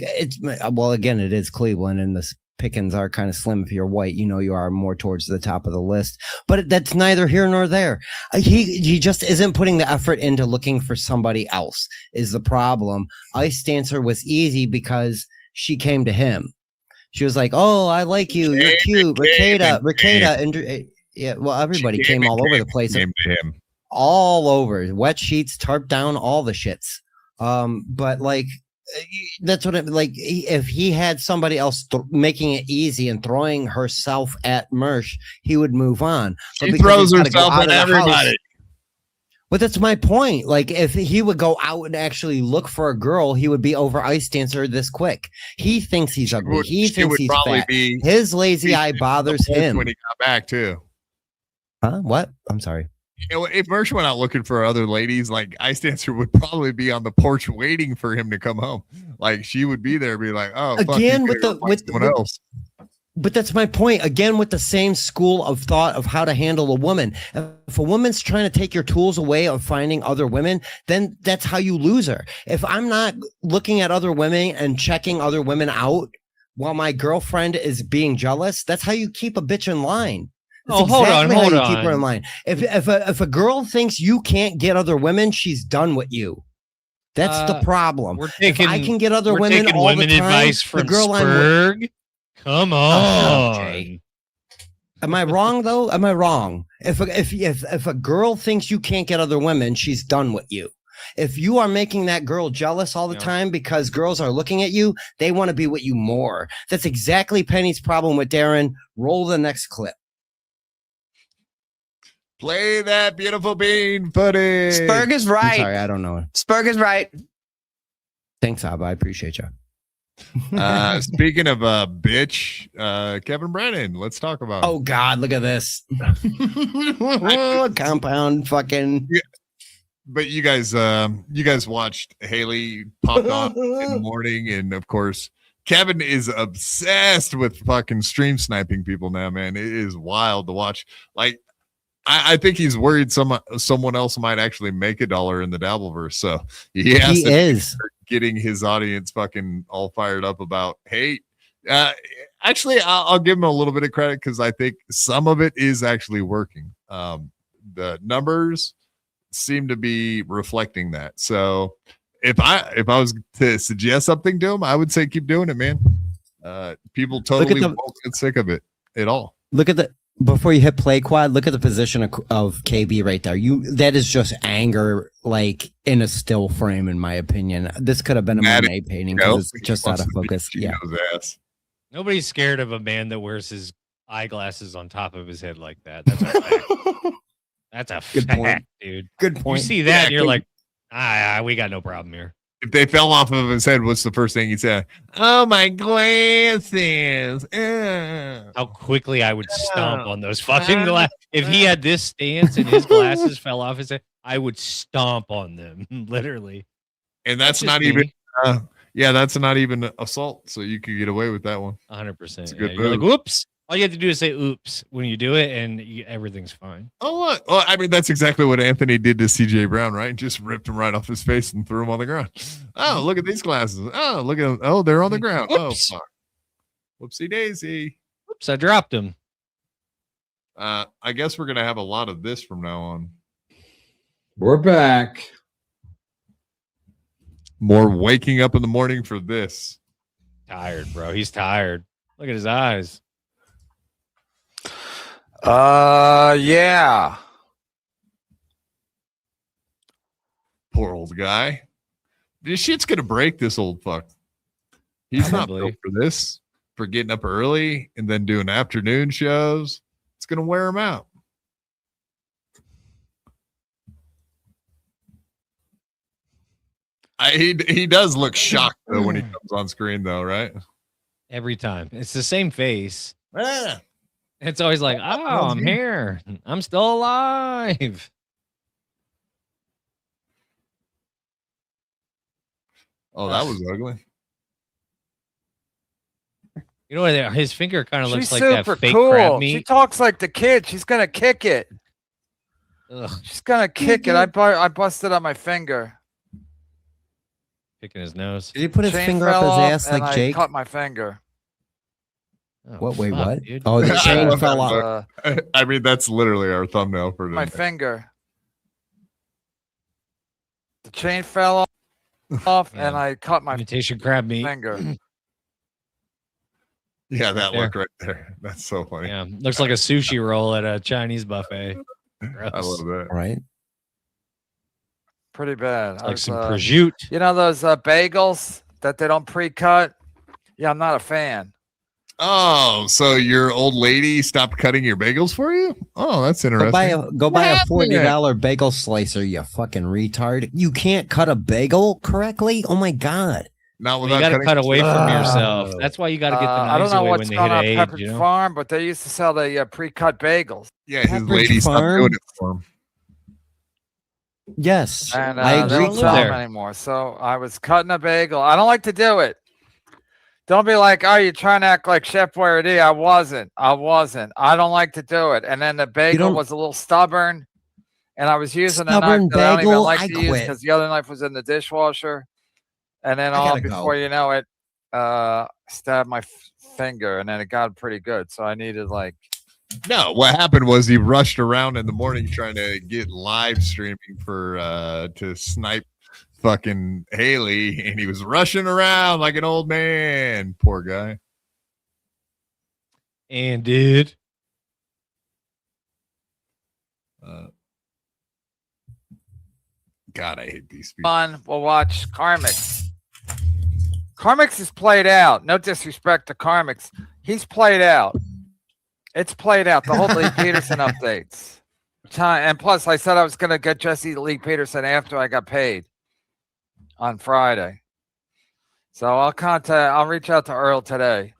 Well, again, it is Cleveland, and the pickings are kind of slim if you're white. You know, you are more towards the top of the list, but that's neither here nor there. He just isn't putting the effort into looking for somebody else is the problem. Ice Dancer was easy because she came to him. She was like, "Oh, I like you. You're cute." Ricada, and yeah, well, everybody came all over the place. All over. Wet sheets, tarp down, all the shits. But like, that's what it like. If he had somebody else making it easy and throwing herself at Mersh, he would move on. But he throws herself at everybody. But that's my point. Like, if he would go out and actually look for a girl, he would be over Ice Dancer this quick. He thinks he's ugly. He thinks he's fat. His lazy eye bothers him. When he got back too. Huh? What? I'm sorry. You know, if Mersh went out looking for other ladies, like Ice Dancer would probably be on the porch waiting for him to come home. Like she would be there, be like, "Oh, again fuck, with someone else." But that's my point. Again, with the same school of thought of how to handle a woman. If a woman's trying to take your tools away of finding other women, then that's how you lose her. If I'm not looking at other women and checking other women out while my girlfriend is being jealous, that's how you keep a bitch in line. That's hold on. Keep her in line. If a girl thinks you can't get other women, she's done with you. That's the problem. If I can get other women all the time, advice from the girl Spurg. I'm with. Come on. Okay. Am I wrong though? Am I wrong? If a girl thinks you can't get other women, she's done with you. If you are making that girl jealous all the time because girls are looking at you, they want to be with you more. That's exactly Penny's problem with Darren. Roll the next clip. Play that beautiful bean footage. Spurg is right. I'm sorry, I don't know. Spurg is right. Thanks, Abba. I appreciate you. Speaking of bitch, Kevin Brennan, let's talk about Oh God, look at this. Compound fucking. Yeah. But you guys watched Haley popped on in the morning, and of course Kevin is obsessed with fucking stream sniping people now, man. It is wild to watch. Like, I think he's worried someone else might actually make $1 in the Dabbleverse. So he is getting his audience fucking all fired up about hate. Actually, I'll give him a little bit of credit because I think some of it is actually working. The numbers seem to be reflecting that. So if I was to suggest something to him, I would say keep doing it, man. People totally won't get sick of it at all. Look at before you hit play quad, look at the position of KB right there. That is just anger, like in a still frame, in my opinion. This could have been a Monet painting because it's just out of focus. Yeah. Nobody's scared of a man that wears his eyeglasses on top of his head like that. That's a fact. That's a Good fact, point. dude. Good point. You see that, and you're like, we got no problem here. If they fell off of his head, what's the first thing he'd say? Oh, my glasses. How quickly I would stomp on those fucking glasses. If he had this stance and his glasses fell off his head, I would stomp on them, literally. And that's not even, that's not even assault. So you could get away with that one. 100%. It's a good You're like, move. whoops. All you have to do is say oops when you do it, and everything's fine. Oh, look. Well, I mean, that's exactly what Anthony did to CJ Brown, right? Just ripped him right off his face and threw him on the ground. Oh, look at these glasses. Oh, look at them. Oh, they're on the ground. Whoops. Oh, fuck. Whoopsie daisy. Oops, I dropped him. I guess we're going to have a lot of this from now on. We're back. More waking up in the morning for this. Tired, bro. He's tired. Look at his eyes. Yeah. Poor old guy. This shit's gonna break this old fuck. He's not built for this. For getting up early and then doing afternoon shows. It's gonna wear him out. He does look shocked though when he comes on screen though, right? Every time. It's the same face. It's always like, oh, I'm here. I'm still alive. Oh, that was ugly. You know what? His finger kind of looks She's like that super fake cool. crab meat. She talks like the kid. She's gonna kick it. Ugh. She's gonna kick it. I busted on my finger. Picking his nose. Did he put his Chain finger up fell his off, ass and like I Jake? cut my finger. What? Wait, fuck, what? dude. Oh, the chain fell off. I mean, that's literally our thumbnail for My today. finger. The chain fell off, Yeah. and I cut my Imitation crab meat. finger. Yeah, that There. look right there. That's so funny. Yeah, looks like a sushi roll at a Chinese buffet. Gross. I love that. Right. Pretty bad. Like some prosciutto. You know those bagels that they don't pre-cut? Yeah, I'm not a fan. Oh, so your old lady stopped cutting your bagels for you? Oh, that's interesting. Go buy a $40 bagel slicer, you fucking retard. You can't cut a bagel correctly? Oh my god. Not You without got to cutting cut away from yourself. That's why you got to get the I don't knives know away what's when they going hit on age. at Pepperidge You know? Farm, but they used to sell the pre-cut bagels. Yeah, his Pepperidge lady stopped Farm? doing it for him. Yes. And I they agree. don't sell them anymore. So I was cutting a bagel. I don't like to do it. Don't be like, oh, you're trying to act like Chef Boyardee. I wasn't. I don't like to do it. And then the bagel was a little stubborn. And I was using a knife Stubborn that I don't even bagel? like I to use quit. because the other knife was in the dishwasher. And then I all gotta go. before you know it, stabbed my finger. And then it got pretty good. So I needed like, No, what happened was he rushed around in the morning trying to get live streaming for to snipe fucking Haley, and he was rushing around like an old man. Poor guy. And dude, God, I hate these people. fun. We'll watch Carmix. Carmix is played out. No disrespect to Carmix. He's played out. It's played out. The whole Lee Peterson updates. And plus, I said I was going to get Jesse Lee Peterson after I got paid on Friday. So I'll reach out to Earl today.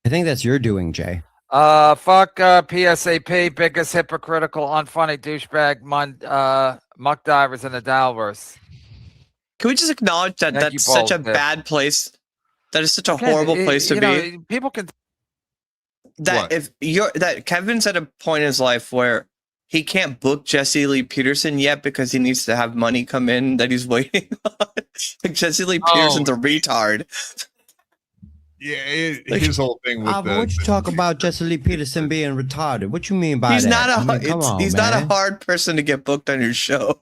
I think that's your doing, Jay. Fuck PSAP, biggest hypocritical, unfunny douchebag, muck divers in the Dalverse. Can we just acknowledge that Thank you that's such a both, yeah. bad place? That is such a Okay, horrible place to you be. know, people can. That that Kevin's at a point in his life where he can't book Jesse Lee Peterson yet because he needs to have money come in that he's waiting on. Like Jesse Lee Peterson's a retard. Yeah, his whole thing with what you talk about Jesse Lee Peterson being retarded? What you mean by He's that? not I mean, come on, he's not a man. hard person to get booked on your show.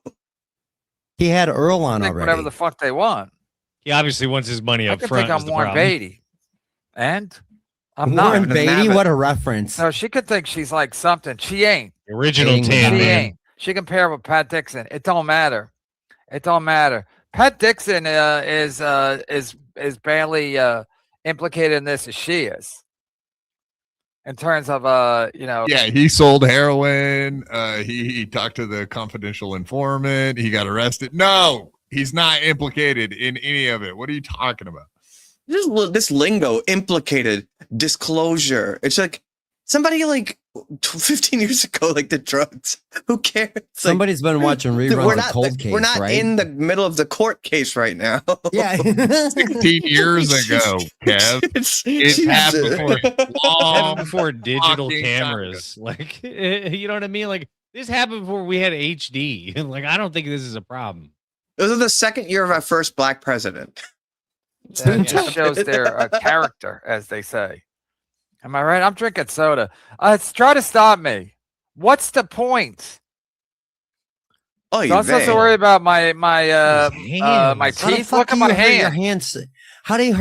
He had Earl on Think already. whatever the fuck they want. He obviously wants his money I up could front. think is I'm the Warren problem. Beatty, and I'm Warren not. Beatty, what a reference. No, she could think she's like something. She ain't. Original She Tan She Man. ain't. She can pair with Pat Dixon. It don't matter. It don't matter. Pat Dixon is barely implicated in this as she is. In terms of Yeah, he sold heroin. He talked to the confidential informant. He got arrested. No, he's not implicated in any of it. What are you talking about? This lingo, implicated, disclosure. It's like somebody like 15 years ago, like the drugs. Who cares? Somebody's been watching reruns of Cold Case, We're not right? in the middle of the court case right now. Yeah. 16 years ago, Kev. It happened before digital fucking cameras. Like, you know what I mean? Like, this happened before we had HD. Like, I don't think this is a problem. It was the second year of our first black president. It just shows their character, as they say. Am I right? I'm drinking soda. Try to stop me. What's the point? Oh, Don't supposed to worry about my teeth. Look at my Your hand. hands. How do you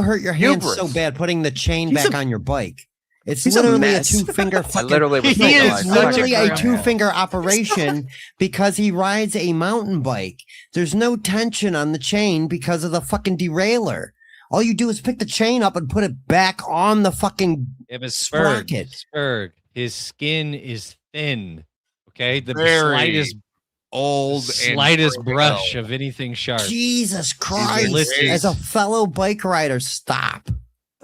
hurt your hands so Hubris. bad putting the chain back on your bike? It's he's a literally a mess. 2-finger fucking. literally was He thinking is like, literally fucking a grandma. 2-finger operation because he rides a mountain bike. There's no tension on the chain because of the fucking derailleur. All you do is pick the chain up and put it back on the fucking Yeah, but sprocket. Spurg, his skin is thin. Okay, the Very slightest brush of anything sharp. Jesus Christ! listed- As a fellow bike rider, stop.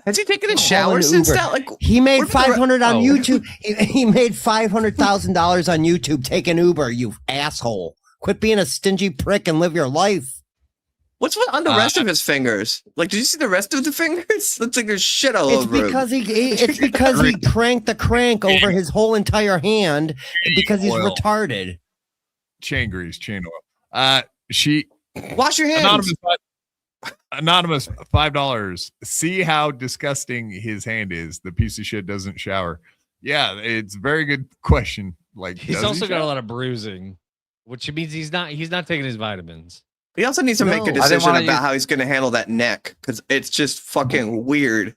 Has he taken a Call shower an since Uber. that? Like, He made what about the $500 on Oh. YouTube. He made $500,000 on YouTube taking Uber. You asshole! Quit being a stingy prick and live your life. What's on the rest of his fingers? Like, did you see the rest of the fingers? Looks like there's shit all It's over because him. it's because he cranked the crank over his whole entire hand because he's Oil. retarded. chain grease, chain oil. She Wash your hands. anonymous $5. See how disgusting his hand is. The piece of shit doesn't shower. Yeah, it's a very good question. Like, He's does also he got a shower? lot of bruising, which means he's not taking his vitamins. He also needs to make a No. decision wanna about use- how he's going to handle that neck because it's just fucking weird.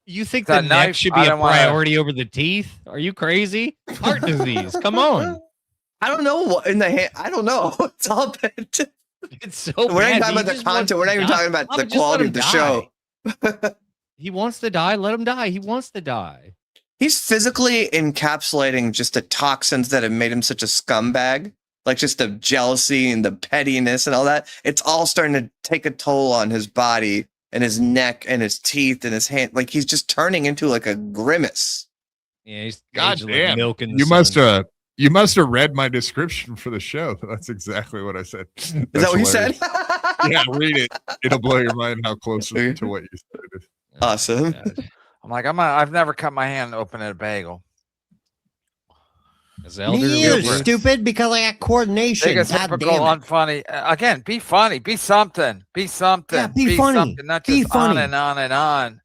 You think That the neck knife, should I be a don't wanna- priority over the teeth? Are you crazy? Heart disease. Come on. I don't know what in the hand. I don't know. It's all bad. It's so We're not bad. even talking He about the just wants content. We're not to even die. talking about Mama, the just let quality him of the die. show. He wants to die. Let him die. He wants to die. He's physically encapsulating just the toxins that have made him such a scumbag. Like just the jealousy and the pettiness and all that. It's all starting to take a toll on his body and his neck and his teeth and his hand. Like he's just turning into like a grimace. Yeah, he's God aging like damn. milk in the You sun. must have read my description for the show. That's exactly what I said. Is that what you said? Yeah, read it. It'll blow your mind how close to what you said it is. Awesome. I'm like, I've never cut my hand open at a bagel. As Me elderly either, as- stupid, because I got coordination. Biggest God hypocrite, damn it. unfunny. Again, be funny. Be something. Be something. Yeah, be funny. Something, not Be just on funny. and on and on.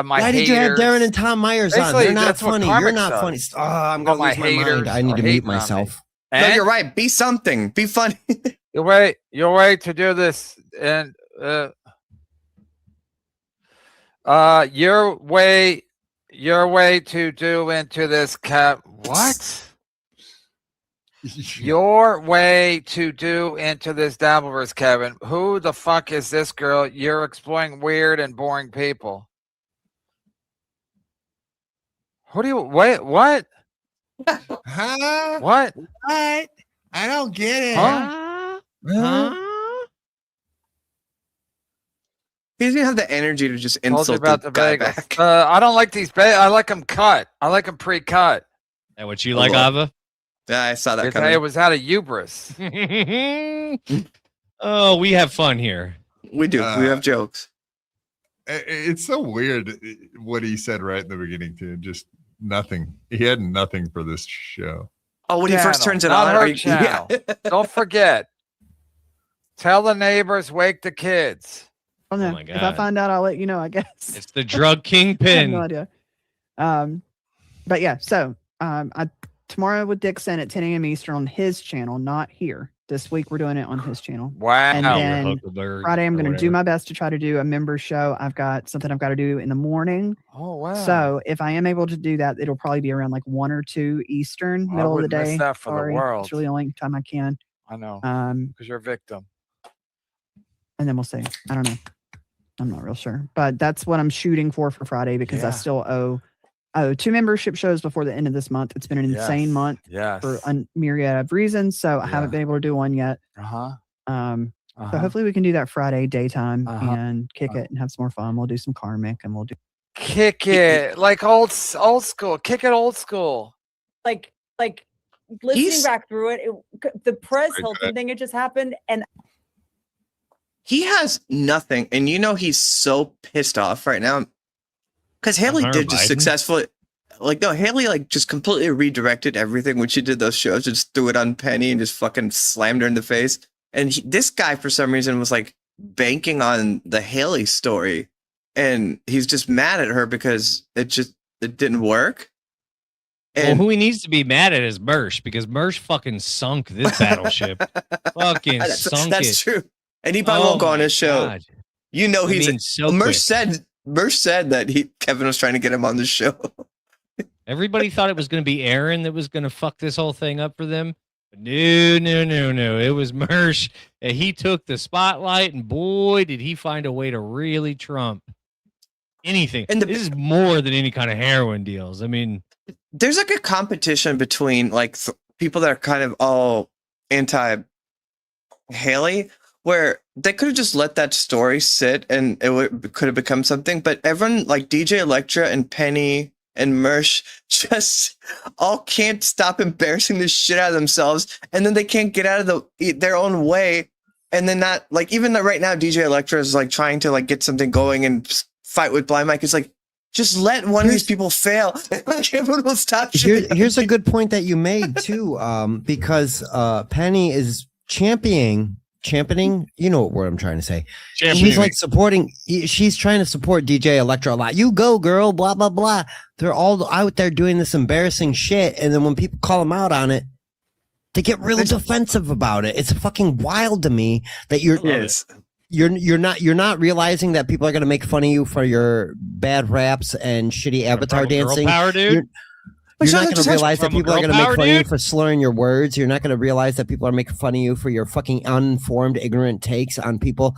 My Why did you have haters. Darren and Tom Myers on? Basically, They're not that's what funny. You're Karmic not does. funny. Oh, I'm All gonna my lose my haters mind. I need are to mute hating on me. myself. No, And you're right. Be something. Be funny. Your way to do this, and your way to do into this what? Your way to do into this Dabbleverse, Kevin. Who the fuck is this girl? You're exploring weird and boring people. Who do you wait? What? Huh? What? What? I don't get it. Huh? He doesn't have the energy to just Told you insult about the the guy bagels. back. I don't like these. I like them cut. I like them pre-cut. That what you like, Lord. Ava? Yeah, I saw that It coming. was out of hubris. Oh, we have fun here. We do. We have jokes. It's so weird what he said right in the beginning, too. Just nothing. He had nothing for this show. Oh, when he first Channel, turns it not on. her are you- channel. Don't forget. Tell the neighbors, wake the kids. Oh, no. Oh my If I God. find out, I'll let you know, I guess. It's the drug I have kingpin. no idea. But yeah, so tomorrow with Dixon at 10 a.m. Eastern on his channel, not here. This week we're doing it on his channel. Wow. And then Huckleberry Friday I'm or going to do whatever. my best to try to do a member show. I've got something I've got to do in the morning. Oh wow. So if I am able to do that, it'll probably be around like 1 or 2 Eastern, I middle of the wouldn't miss day. that for the Sorry. world. It's really the only time I can. I know. Um, Because you're a victim. and then we'll see. I don't know. I'm not real sure, but that's what I'm shooting for Friday because I Yeah. still owe 2 membership shows before the end of this month. It's been an insane Yes. month Yes. for a myriad of reasons. So I haven't been able to do one yet. Uh-huh. So hopefully we can do that Friday daytime Uh-huh. and kick it and have some more fun. We'll do some karmic and we'll do Kick it like old school. Kick it old school. Like listening He's- back through it, the Perez Very Hilton good. thing it just happened, and He has nothing, and he's so pissed off right now because Haley Hunter did just Biden? successfully, Haley just completely redirected everything when she did those shows, just threw it on Penny and just fucking slammed her in the face. And this guy, for some reason, was like banking on the Haley story, and he's just mad at her because it didn't work. Well, And who he needs to be mad at is Mersh because Mersh fucking sunk this battleship. Fucking sunk that's it. true. And he probably won't go on his show. God. You know I he's mean, so Mersh quick. said that Kevin was trying to get him on the show. Everybody thought it was going to be Aaron that was going to fuck this whole thing up for them. But no. It was Mersh. And he took the spotlight, and boy, did he find a way to really trump anything. And this is more than any kind of heroin deals. I mean, There's like a competition between like people that are kind of all anti Haley, where they could have just let that story sit and could have become something. But everyone like DJ Electra and Penny and Mersh just all can't stop embarrassing the shit out of themselves, and then they can't get out of their own way. And then not like even right now, DJ Electra is like trying to like get something going and fight with Blind Mike. It's like, just let one of these people fail. Everyone will stop. Here's a good point that you made too, because Penny is championing. You know what I'm trying to say. She's like supporting. She's trying to support DJ Electra a lot. You go, girl. Blah blah blah. They're all out there doing this embarrassing shit, and then when people call them out on it, they get really defensive about it. It's fucking wild to me that you're not realizing that people are going to make fun of you for your bad raps and shitty avatar dancing. power, dude. You're not going to realize that people are going to make fun of you dude. for slurring your words. You're not going to realize that people are making fun of you for your fucking uninformed, ignorant takes on people.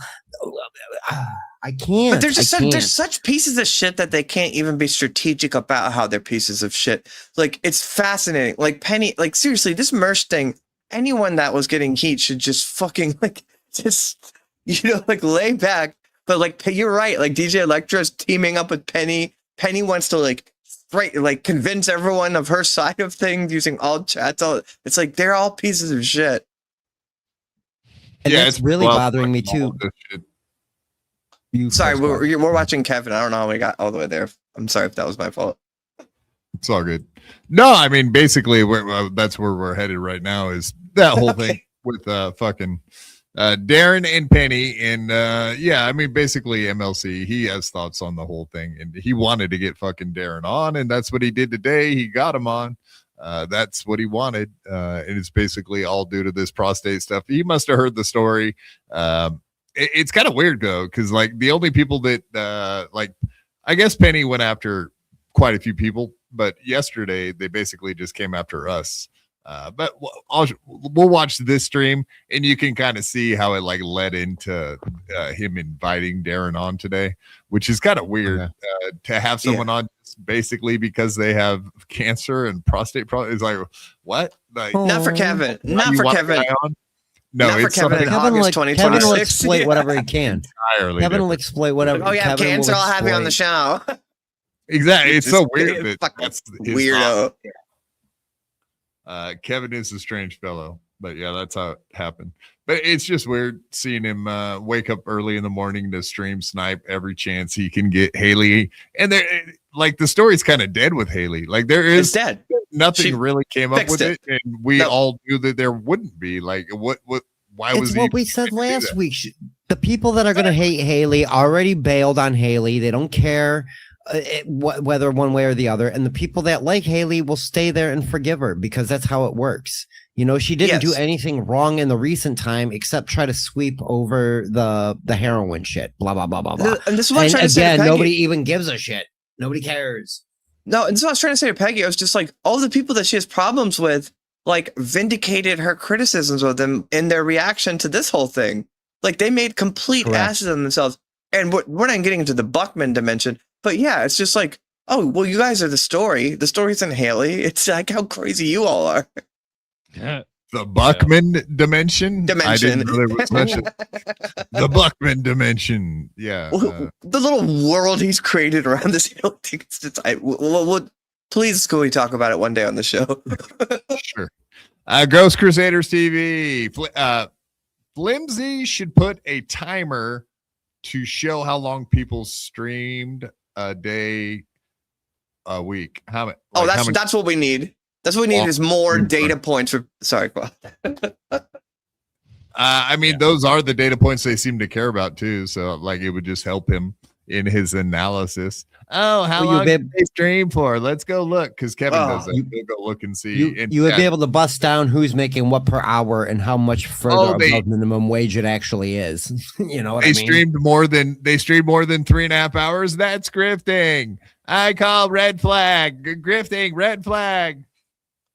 I can't. But there's I can't. there's such pieces of shit that they can't even be strategic about how they're pieces of shit. Like it's fascinating. Like Penny, like seriously, this Mersh thing. Anyone that was getting heat should just fucking like just like lay back. But like you're right. Like DJ Electra is teaming up with Penny. Penny wants to like convince everyone of her side of things using all chats. It's like they're all pieces of shit. And that's really bothering me too. Sorry, we're watching Kevin. I don't know how we got all the way there. I'm sorry if that was my fault. It's all good. No, I mean, basically, that's where we're headed right now is that whole thing with fucking Darren and Penny. And yeah, I mean, basically, MLC, he has thoughts on the whole thing. And he wanted to get fucking Darren on. And that's what he did today. He got him on. That's what he wanted. And it's basically all due to this prostate stuff. He must have heard the story. It's kind of weird, though, because like the only people that like, I guess Penny went after quite a few people. But yesterday, they basically just came after us. But we'll watch this stream, and you can kind of see how it like led into him inviting Darren on today, which is kind of weird to have someone on just basically because they have cancer and prostate problems. It's like, what? Like, not for Kevin. Not for Kevin. No, not for it's Kevin in Kevin August will 2026. exploit whatever he can. Entirely Kevin will different. exploit whatever. Oh yeah, Kevin cancer. will I'll have you on the exploit. show. Exactly. It's so weird Fucking that that's his weirdo. Kevin is a strange fellow, but yeah, that's how it happened. But it's just weird seeing him wake up early in the morning to stream snipe every chance he can get Haley. And there, like the story's kind of dead with Haley. Like there is dead. Nothing She really came up with fixed it, and we all knew that there wouldn't be. Like what? Why was It's he? what we said last week. The people that are going to hate Haley already bailed on Haley. They don't care whether one way or the other. And the people that like Haley will stay there and forgive her because that's how it works. You know, she didn't do Yes. anything wrong in the recent time except try to sweep over the heroin shit. Blah blah blah blah blah. And this is what I'm trying to say to again, Peggy. nobody even gives a shit. Nobody cares. No, and this is what I was trying to say to Peggy. I was just like, all the people that she has problems with, like, vindicated her criticisms of them in their reaction to this whole thing. Like, they made complete Correct. asses of themselves. And we're not getting into the Buckman dimension, but yeah, it's just like, oh, well, you guys are the story. The story isn't Haley. It's like how crazy you all are. The Buckman dimension. I didn't know there was such a the Buckman dimension. Yeah. The little world he's created around this Haley thing. It's just, please, can we talk about it one day on the show? Sure. Ghost Crusaders TV. Flimsy should put a timer to show how long people streamed a day, a week. How many? Oh, that's what we need. That's what we need is more data points for. Sorry, go ahead. I mean, those are the data points they seem to care about too. So, like, it would just help him in his analysis. Oh, how long did they stream for? Let's go look, because Kevin does that. He'll go look and see. You would be able to bust down who's making what per hour and how much further above minimum wage it actually is. You know what I mean? They streamed more than 3.5 hours. That's grifting. I call red flag. Grifting, red flag.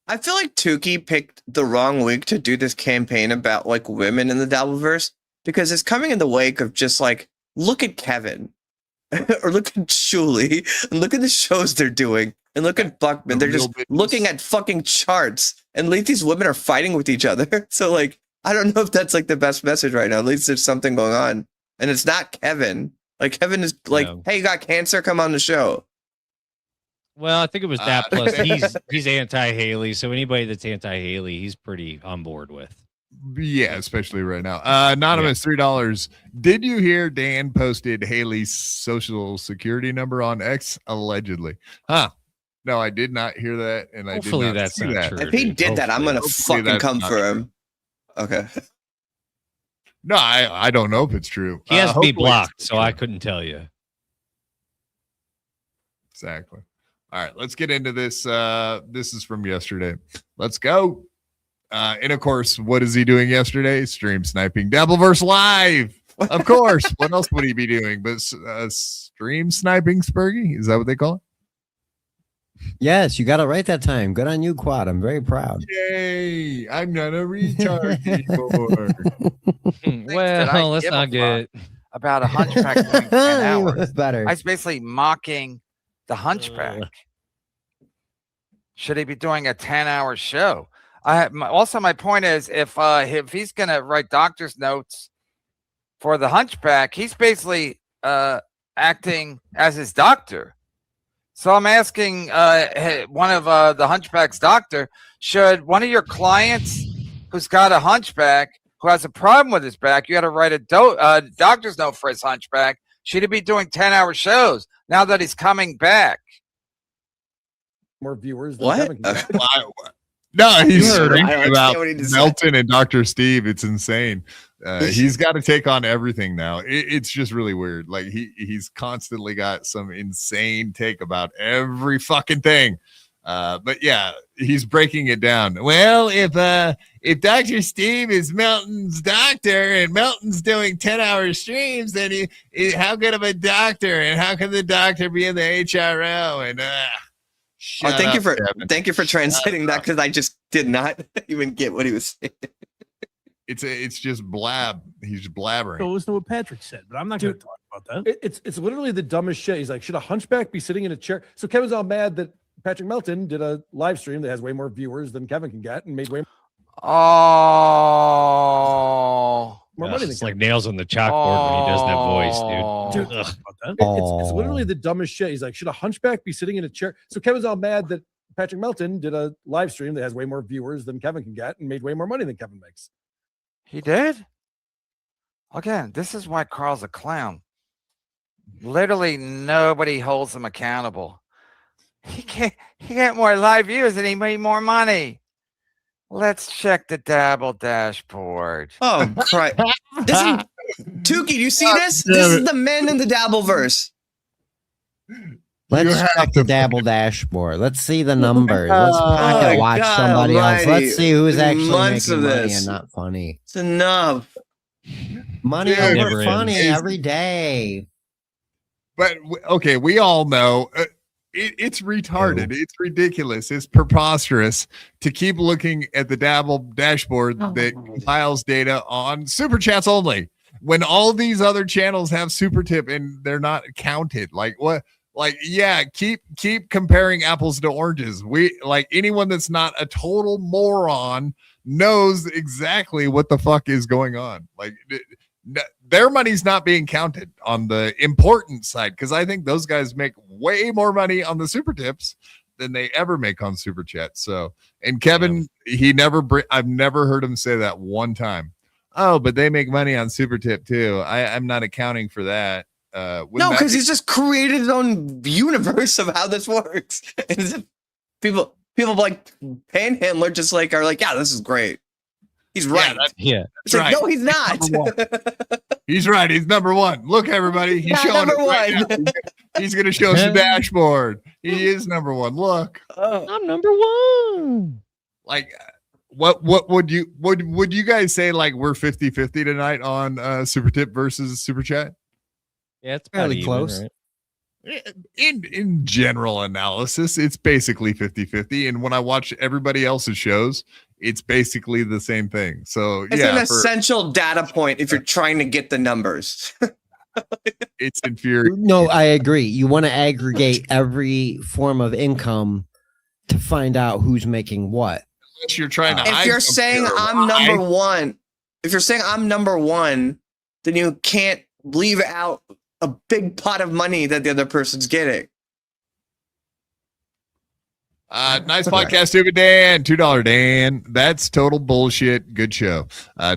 I feel like Tukey picked the wrong week to do this campaign about like women in the Dabbleverse, because it's coming in the wake of just like, look at Kevin or look at Julie and look at the shows they're doing and look at Buckman. They're just looking at fucking charts and like these women are fighting with each other. So like, I don't know if that's like the best message right now. At least there's something going on, and it's not Kevin. Like Kevin is like, hey, you got cancer? Come on the show. Well, I think it was that. Plus, he's anti-Haley, so anybody that's anti-Haley, he's pretty on board with. Yeah, especially right now. Anonymous, $3. Did you hear Dan posted Haley's social security number on X allegedly? Huh? No, I did not hear that, and Hopefully I did not that's see not that. true. If he did that, I'm gonna Hopefully fucking that's come not for true. him. Okay. No, I don't know if it's true. He has to be Hopefully it's blocked, so true. I couldn't tell you. Exactly. All right, let's get into this. This is from yesterday. Let's go. And of course, what is he doing yesterday? Stream sniping Dabbleverse Live. Of course. What else would he be doing? But stream sniping Spurgy? Is that what they call it? Yes, you got it right that time. Good on you, Quad. I'm very proud. Yay! I'm not a retard anymore. Well, let's not get about a hunchback doing 10 hours. Better. I was basically mocking the hunchback. Should he be doing a 10-hour show? Also, my point is, if he's gonna write doctor's notes for the hunchback, he's basically acting as his doctor. So I'm asking one of the hunchback's doctor, should one of your clients who's got a hunchback who has a problem with his back, you got to write a doctor's note for his hunchback, should he be doing 10-hour shows now that he's coming back? More viewers than What? Kevin can get. No, he's I don't screaming understand about what he just said. Melton and Dr. Steve. It's insane. He's got to take on everything now. It's just really weird. Like he's constantly got some insane take about every fucking thing. But yeah, he's breaking it down. Well, if Dr. Steve is Melton's doctor and Melton's doing 10-hour streams, then how good of a doctor, and how can the doctor be in the HRO? And thank you for translating that, because I just did not even get what he was saying. It's just blab. He's blabbering. So listen to what Patrick said, but I'm not going to talk about that. It's literally the dumbest shit. He's like, should a hunchback be sitting in a chair? So Kevin's all mad that Patrick Melton did a live stream that has way more viewers than Kevin can get and made way Oh, more money than It's Kevin. like nails on the chalkboard when he does that voice, dude. Dude, Ugh. It's literally the dumbest shit. He's like, should a hunchback be sitting in a chair? So Kevin's all mad that Patrick Melton did a live stream that has way more viewers than Kevin can get and made way more money than Kevin makes. he did? Again, this is why Carl's a clown. Literally nobody holds him accountable. He got more live views and he made more money. Let's check the Dabble dashboard. Oh, Christ. Tukey, do you see this? This is the men in the Dabbleverse. Let's have check to the Dabble dashboard. Let's see the numbers. Let's pocket watch God somebody else. almighty. Let's see who's actually Months making of money this. and not funny. It's enough. Money Dude, over funny it's- every day. But okay, we all know it's retarded. It's ridiculous. It's preposterous to keep looking at the Dabble dashboard that compiles data on super chats only when all these other channels have super tip and they're not counted. Like what? Like, yeah, keep comparing apples to oranges. We like anyone that's not a total moron knows exactly what the fuck is going on. Like their money's not being counted on the important side because I think those guys make way more money on the super tips than they ever make on super chat. So, and Kevin, I've never heard him say that one time. Oh, but they make money on super tip too. I'm not accounting for that. No, because he's just created his own universe of how this works. people like Panhandler just like are like, yeah, this is great. He's right. Yeah. It's like, right. no, he's not. He's right. He's number one. Look, everybody. He's showing number it right one. now. He's going to show us the dashboard. He is number one. Look. I'm number one. Like, what would you guys say? Like, we're 50-50 tonight on Super Tip versus Super Chat? Yeah, it's Fairly even, close. right? In general analysis, it's basically 50-50. And when I watch everybody else's shows, it's basically the same thing. So It's yeah, an essential data point if you're trying to get the numbers. it's infuriating. No, I agree. You want to aggregate every form of income to find out who's making what. Unless you're trying to If you're saying I'm number one, then you can't leave out a big pot of money that the other person's getting. Nice podcast, stupid Dan. $2 Dan. That's total bullshit. Good show.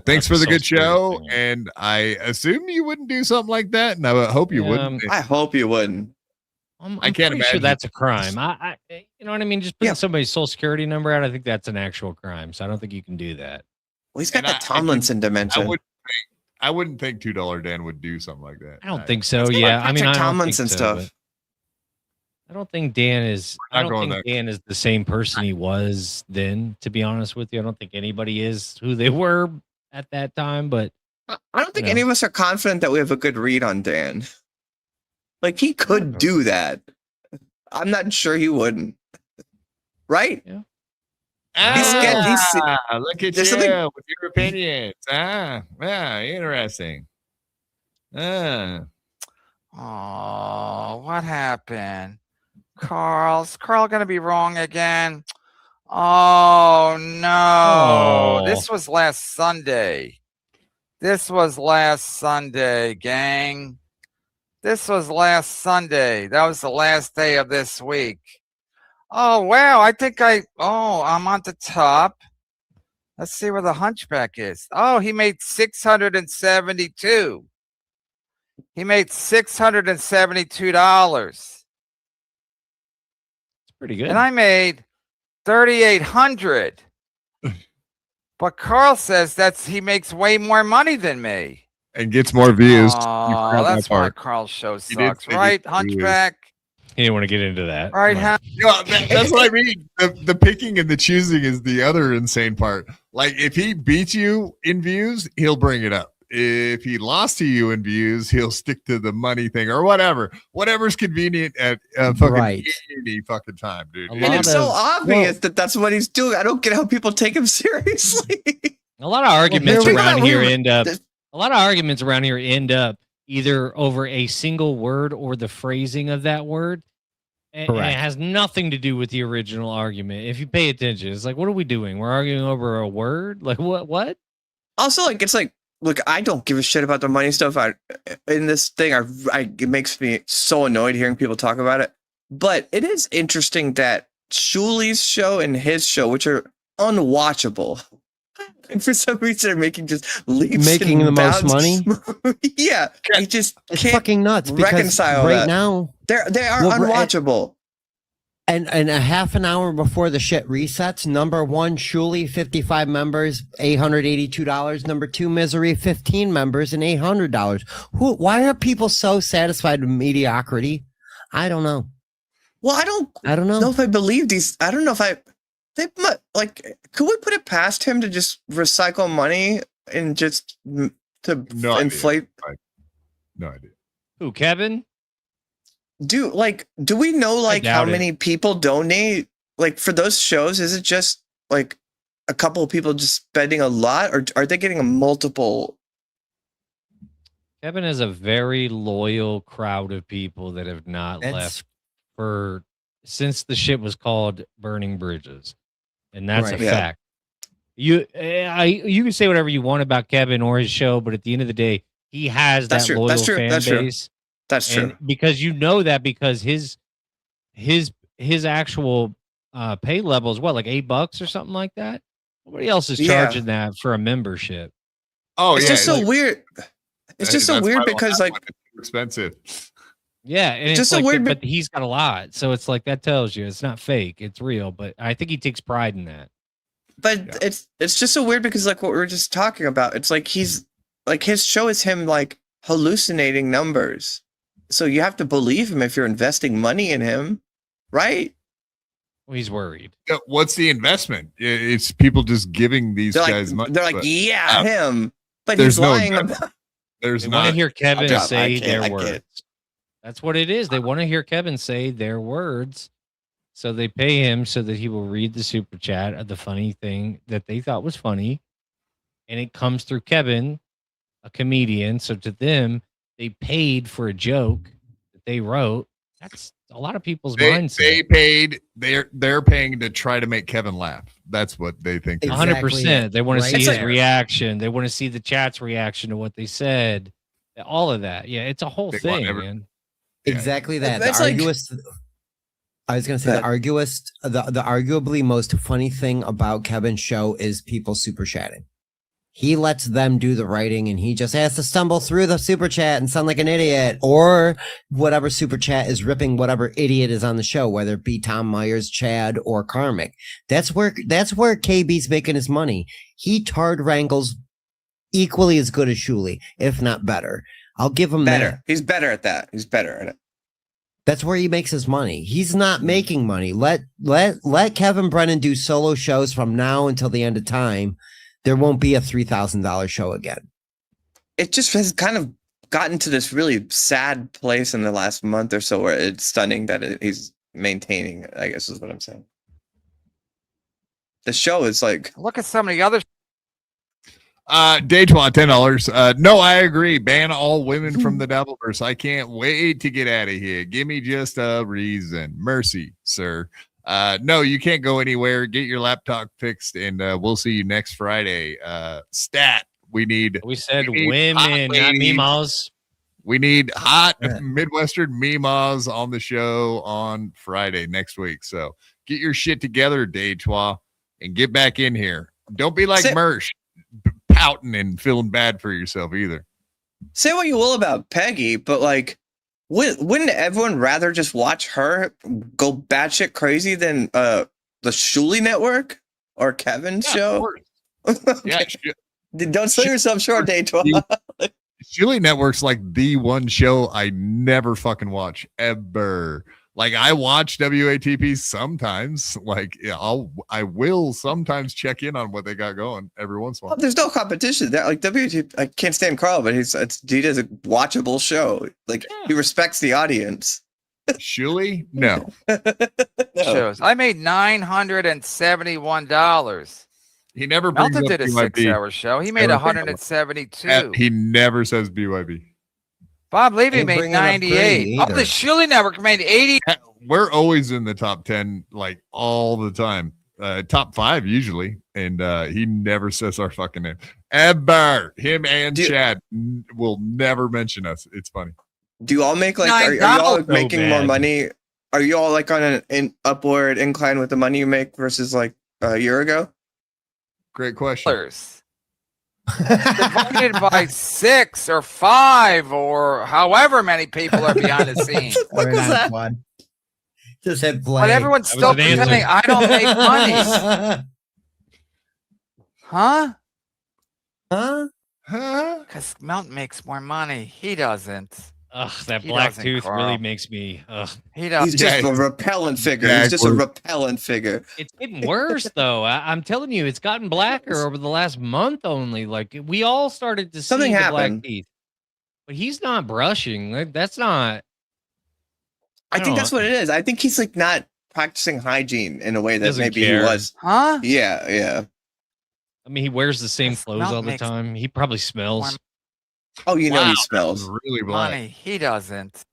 Thanks for the good show. And I assume you wouldn't do something like that. And I hope you wouldn't. I hope you wouldn't. I'm I can't pretty imagine sure that's a crime. I you know what I mean? Just putting somebody's social security number out, I think that's an actual crime. So I don't think you can do that. Well, he's got that Tomlinson dimension. I wouldn't think $2 Dan would do something like that. I don't think so. Yeah, I mean, I don't Tomlinson think so, stuff. I don't think Dan is. I don't think Dan is the same person he was then. To be honest with you, I don't think anybody is who they were at that time. But I don't think any of us are confident that we have a good read on Dan. Like he could do that. I'm not sure he wouldn't. Right? Yeah. Look at you with your opinions. Interesting. Oh, what happened? Is Carl gonna be wrong again? Oh no. This was last Sunday. Gang. This was last Sunday. That was the last day of this week. Oh wow, I'm on the top. Let's see where the hunchback is. Oh, he made 672. He made $672. it's pretty good. And I made 3,800. But Carl says he makes way more money than me. And gets more views. Oh, that's why Carl's show sucks, right, Hunchback? He didn't want to get into that. Right, that's what I mean. The picking and the choosing is the other insane part. Like if he beats you in views, he'll bring it up. If he lost to you in views, he'll stick to the money thing or whatever's convenient at any fucking time, dude. And it's so obvious that that's what he's doing. I don't get how people take him seriously. A lot of arguments around here end up. A lot of arguments around here end up either over a single word or the phrasing of that word. And it has nothing to do with the original argument. If you pay attention, it's like, what are we doing? We're arguing over a word? Like what? Also, like it's like, look, I don't give a shit about the money stuff. In this thing, it makes me so annoyed hearing people talk about it. But it is interesting that Shuli's show and his show, which are unwatchable, and for some reason are making just leaps making and the bounds. most money. Yeah, I just It's can't fucking nuts. Because reconcile right that. now they are unwatchable. And a half an hour before the shit resets, number one, Shuli, 55 members, $882. Number two, Misery, 15 members and $800. Why are people so satisfied with mediocrity? I don't know. Well, I don't know if I believe these. I don't know if could we put it past him to just recycle money and just to inflate? No idea. Who, Kevin? Do we know like how many people donate like for those shows? Is it just like a couple of people just spending a lot, or are they getting a multiple? Kevin has a very loyal crowd of people that have not left since the shit was called Burning Bridges, and that's a fact. You can say whatever you want about Kevin or his show, but at the end of the day, he has that loyal fan base. That's true. Because you know that because his actual pay level is what, like $8 or something like that. Nobody else is charging that for a membership. Oh, it's just so weird. It's just so weird because like it's expensive. Yeah, and Just it's so like weird but he's got a lot, so it's like that tells you it's not fake, it's real. But I think he takes pride in that. But it's just so weird because like what we were just talking about, it's like he's like his show is him like hallucinating numbers. So you have to believe him if you're investing money in him, right? Well, he's worried. Yeah, what's the investment? It's people just giving these guys money. They're like, but, him. But there's he's no lying investment. about They want to hear Kevin say their words. That's what it is. They want to hear Kevin say their words. So they pay him so that he will read the super chat of the funny thing that they thought was funny. And it comes through Kevin, a comedian. So to them, they paid for a joke that they wrote. That's a lot of people's mindset. They're paying to try to make Kevin laugh. That's what they think. 100%. They want to see his reaction. They want to see the chat's reaction to what they said. All of that. Yeah, it's a whole thing, man. Exactly that. That's I was going to say the arguably most funny thing about Kevin's show is people super chatting. He lets them do the writing and he just has to stumble through the super chat and sound like an idiot, or whatever super chat is ripping whatever idiot is on the show, whether it be Tom Myers, Chad, or Karmic. That's where KB's making his money. He tard wrangles equally as good as Shuley, if not better. I'll give him better. that. He's better at that. He's better at it. That's where he makes his money. He's not making money. Let Kevin Brennan do solo shows from now until the end of time. There won't be a $3,000 show again. It just has kind of gotten to this really sad place in the last month or so where it's stunning that he's maintaining it, I guess is what I'm saying. The show is like... Look at some of the other... Daytwan, $10. No, I agree. Ban all women from the Devilverse. I can't wait to get out of here. Give me just a reason. Mercy, sir. No, you can't go anywhere. Get your laptop fixed, and we'll see you next Friday. Stat, we said women, not memas. We need hot Midwestern memas on the show on Friday next week. So get your shit together, Daytwa, and get back in here. Don't be like Mersh, pouting and feeling bad for yourself either. Say what you will about Peggy, but like, wouldn't everyone rather just watch her go batshit crazy than the Shuley Network or Kevin's show? Yeah, don't sell yourself short, Daytwa. Shuley Network's like the one show I never fucking watch ever. Like I watch WATP sometimes. Like I will sometimes check in on what they got going every once in a while. There's no competition there. Like WATP, I can't stand Carl, but he does a watchable show. Like he respects the audience. Shuley, no. Shows. I made $971. He never brings Melton up did a BYB. 6-hour show. He made 172. He never says BYB. Bob Levy made 98. Oh, the Shuley Network made 80. We're always in the top 10, like all the time. Top 5 usually, and he never says our fucking name ever. Him and Chad will never mention us. It's funny. Do you all make like? Are you all making more money? Are you all like on an upward incline with the money you make versus like a year ago? Great question. Divided by 6 or 5 or however many people are behind the scenes. What was that? Just had play. But everyone's still pretending I don't make money. Huh? Because Melton makes more money. He doesn't. Ugh, that He black doesn't, tooth Carl. really makes me. Ugh. He doesn't. He's just a repellent figure. He's just a repellent figure. It's getting worse though. I'm telling you, it's gotten blacker over the last month only. Like we all started to Something see the happened. black teeth, but he's not brushing. Like, that's not. I think that's what it is. I think he's like not practicing hygiene in a way that Doesn't maybe care. he was. Huh? Yeah, yeah. I mean, he wears the same His clothes mouth all the makes time. He probably smells. Oh, you know Wow, he smells. that's really black. Money. He doesn't.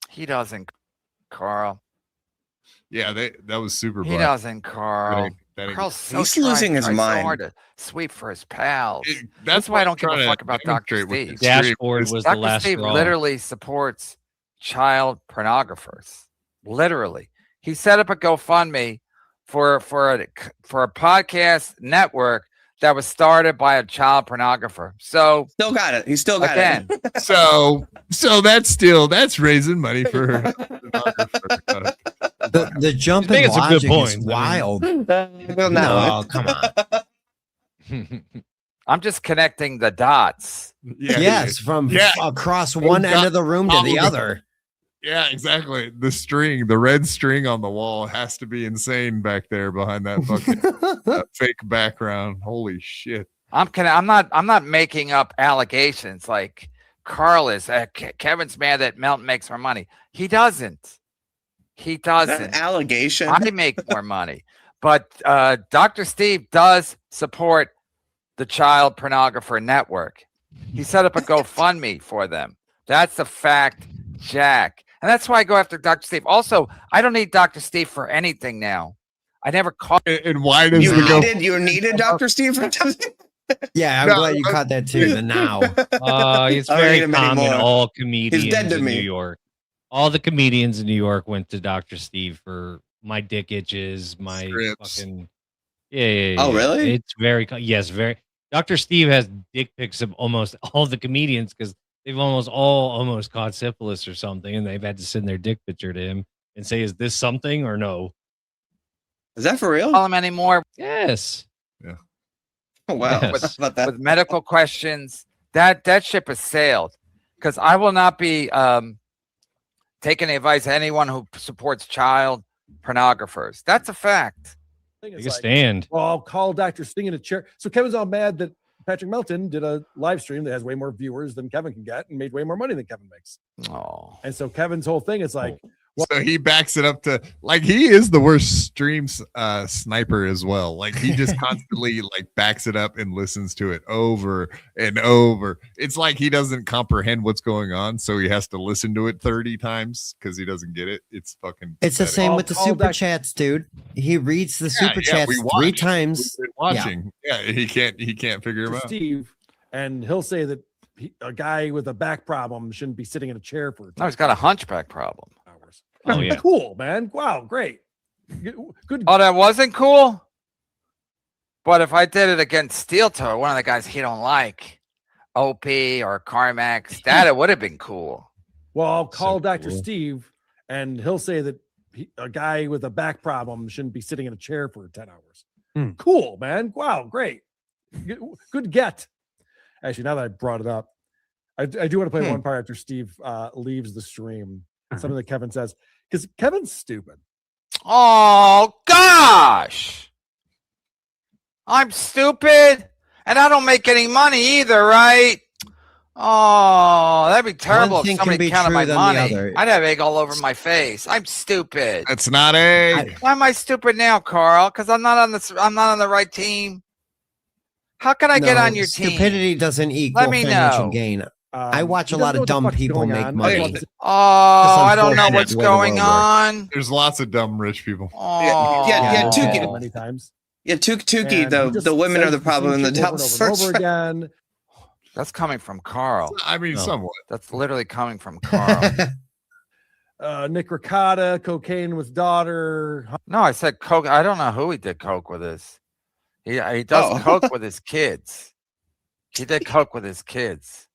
He doesn't, Carl. Yeah, that was super He black. doesn't, Carl. That ain't- Carl's so He's losing his tried so mind. hard to sweep for his pals. It- That's why I don't give I'm a trying fuck to about Dr. demonstrate with Steve. this stream. Dashboard This- was the Dr. last Steve straw. literally supports child pornographers. Literally, he set up a GoFundMe for a podcast network that was started by a child pornographer. So Still got it. He still got again, it. So that's raising money for The jump I think in it's a good logic point. is I mean- wild. Well, No, come on. I'm just connecting the dots. Yes, from Yeah. across one end of the room to the other. Yeah, exactly. The red string on the wall has to be insane back there behind that fucking fake background. Holy shit. I'm not making up allegations like Carl is. Kevin's mad that Melton makes more money. He doesn't. He Is that an doesn't. allegation? I make more money, but Dr. Steve does support the child pornographer network. He set up a GoFundMe for them. That's a fact, Jack. And that's why I go after Dr. Steve. Also, I don't need Dr. Steve for anything now. I never caught. And why does You needed Dr. Steve for Yeah, I'm glad you caught that too. The now. It's I don't need very him common. anymore. All comedians He's dead to in me. New York. All the comedians in New York went to Dr. Steve for my dick itches, my Scripts. fucking. Yeah. Oh, really? It's very. Yes, very. Dr. Steve has dick pics of almost all the comedians because they've almost caught syphilis or something, and they've had to send their dick picture to him and say, "Is this something or no?" Is that for real? Call him anymore Yes. Oh, wow. Yes. How about that? with medical questions. That ship has sailed. Because I will not be taking the advice of anyone who supports child pornographers. That's a fact. Take a stand. Well, I'll call Dr. Sting in a chair. So Kevin's all mad that Patrick Melton did a live stream that has way more viewers than Kevin can get and made way more money than Kevin makes. Oh. And so Kevin's whole thing is like, So he backs it up to like he is the worst stream sniper as well. Like he just constantly like backs it up and listens to it over and over. It's like he doesn't comprehend what's going on, so he has to listen to it 30 times because he doesn't get it. It's fucking. It's the pathetic. same with the super chats, dude. He reads the super chats we 3 watch. times. We've been watching. Yeah, he can't figure them out. Steve, and he'll say that a guy with a back problem shouldn't be sitting in a chair for No, he's got a hunchback problem. hours. Oh, yeah. Cool, man. Wow, great. Good. Oh, that wasn't cool? But if I did it against Steel Toe, one of the guys he don't like, OP or Carmax, that it would have been cool. Well, I'll call So Dr. cool. Steve, and he'll say that a guy with a back problem shouldn't be sitting in a chair for 10 hours. Cool, man. Wow, great. Good get. Actually, now that I brought it up, I do want to play one part after Steve leaves the stream. Something that Kevin says, because Kevin's stupid. Oh, gosh. I'm stupid, and I don't make any money either, right? Oh, that'd be terrible thing if can somebody be counted true my than the money. other. I'd have egg all over my face. I'm stupid. That's not egg. Why am I stupid now, Carl? Because I'm not on the right team. How can I get No, on your team? Stupidity doesn't equal Let me financial know. gain. I watch he a lot doesn't know of what the dumb fuck's people going make on. money. Oh, I don't know unfortunate what's the way the going world works. on. There's lots of dumb rich people. Oh, Yeah, Tukey Tukey. many times. Yeah, Tukey, And he just the women says are the problem in same the shit top over and search. over again. That's coming from Carl. I mean, somewhat. That's literally coming from Carl. Nick Ricotta, cocaine with daughter. No, I said coke. I don't know who he did coke with his. He does coke with his kids. He did coke with his kids.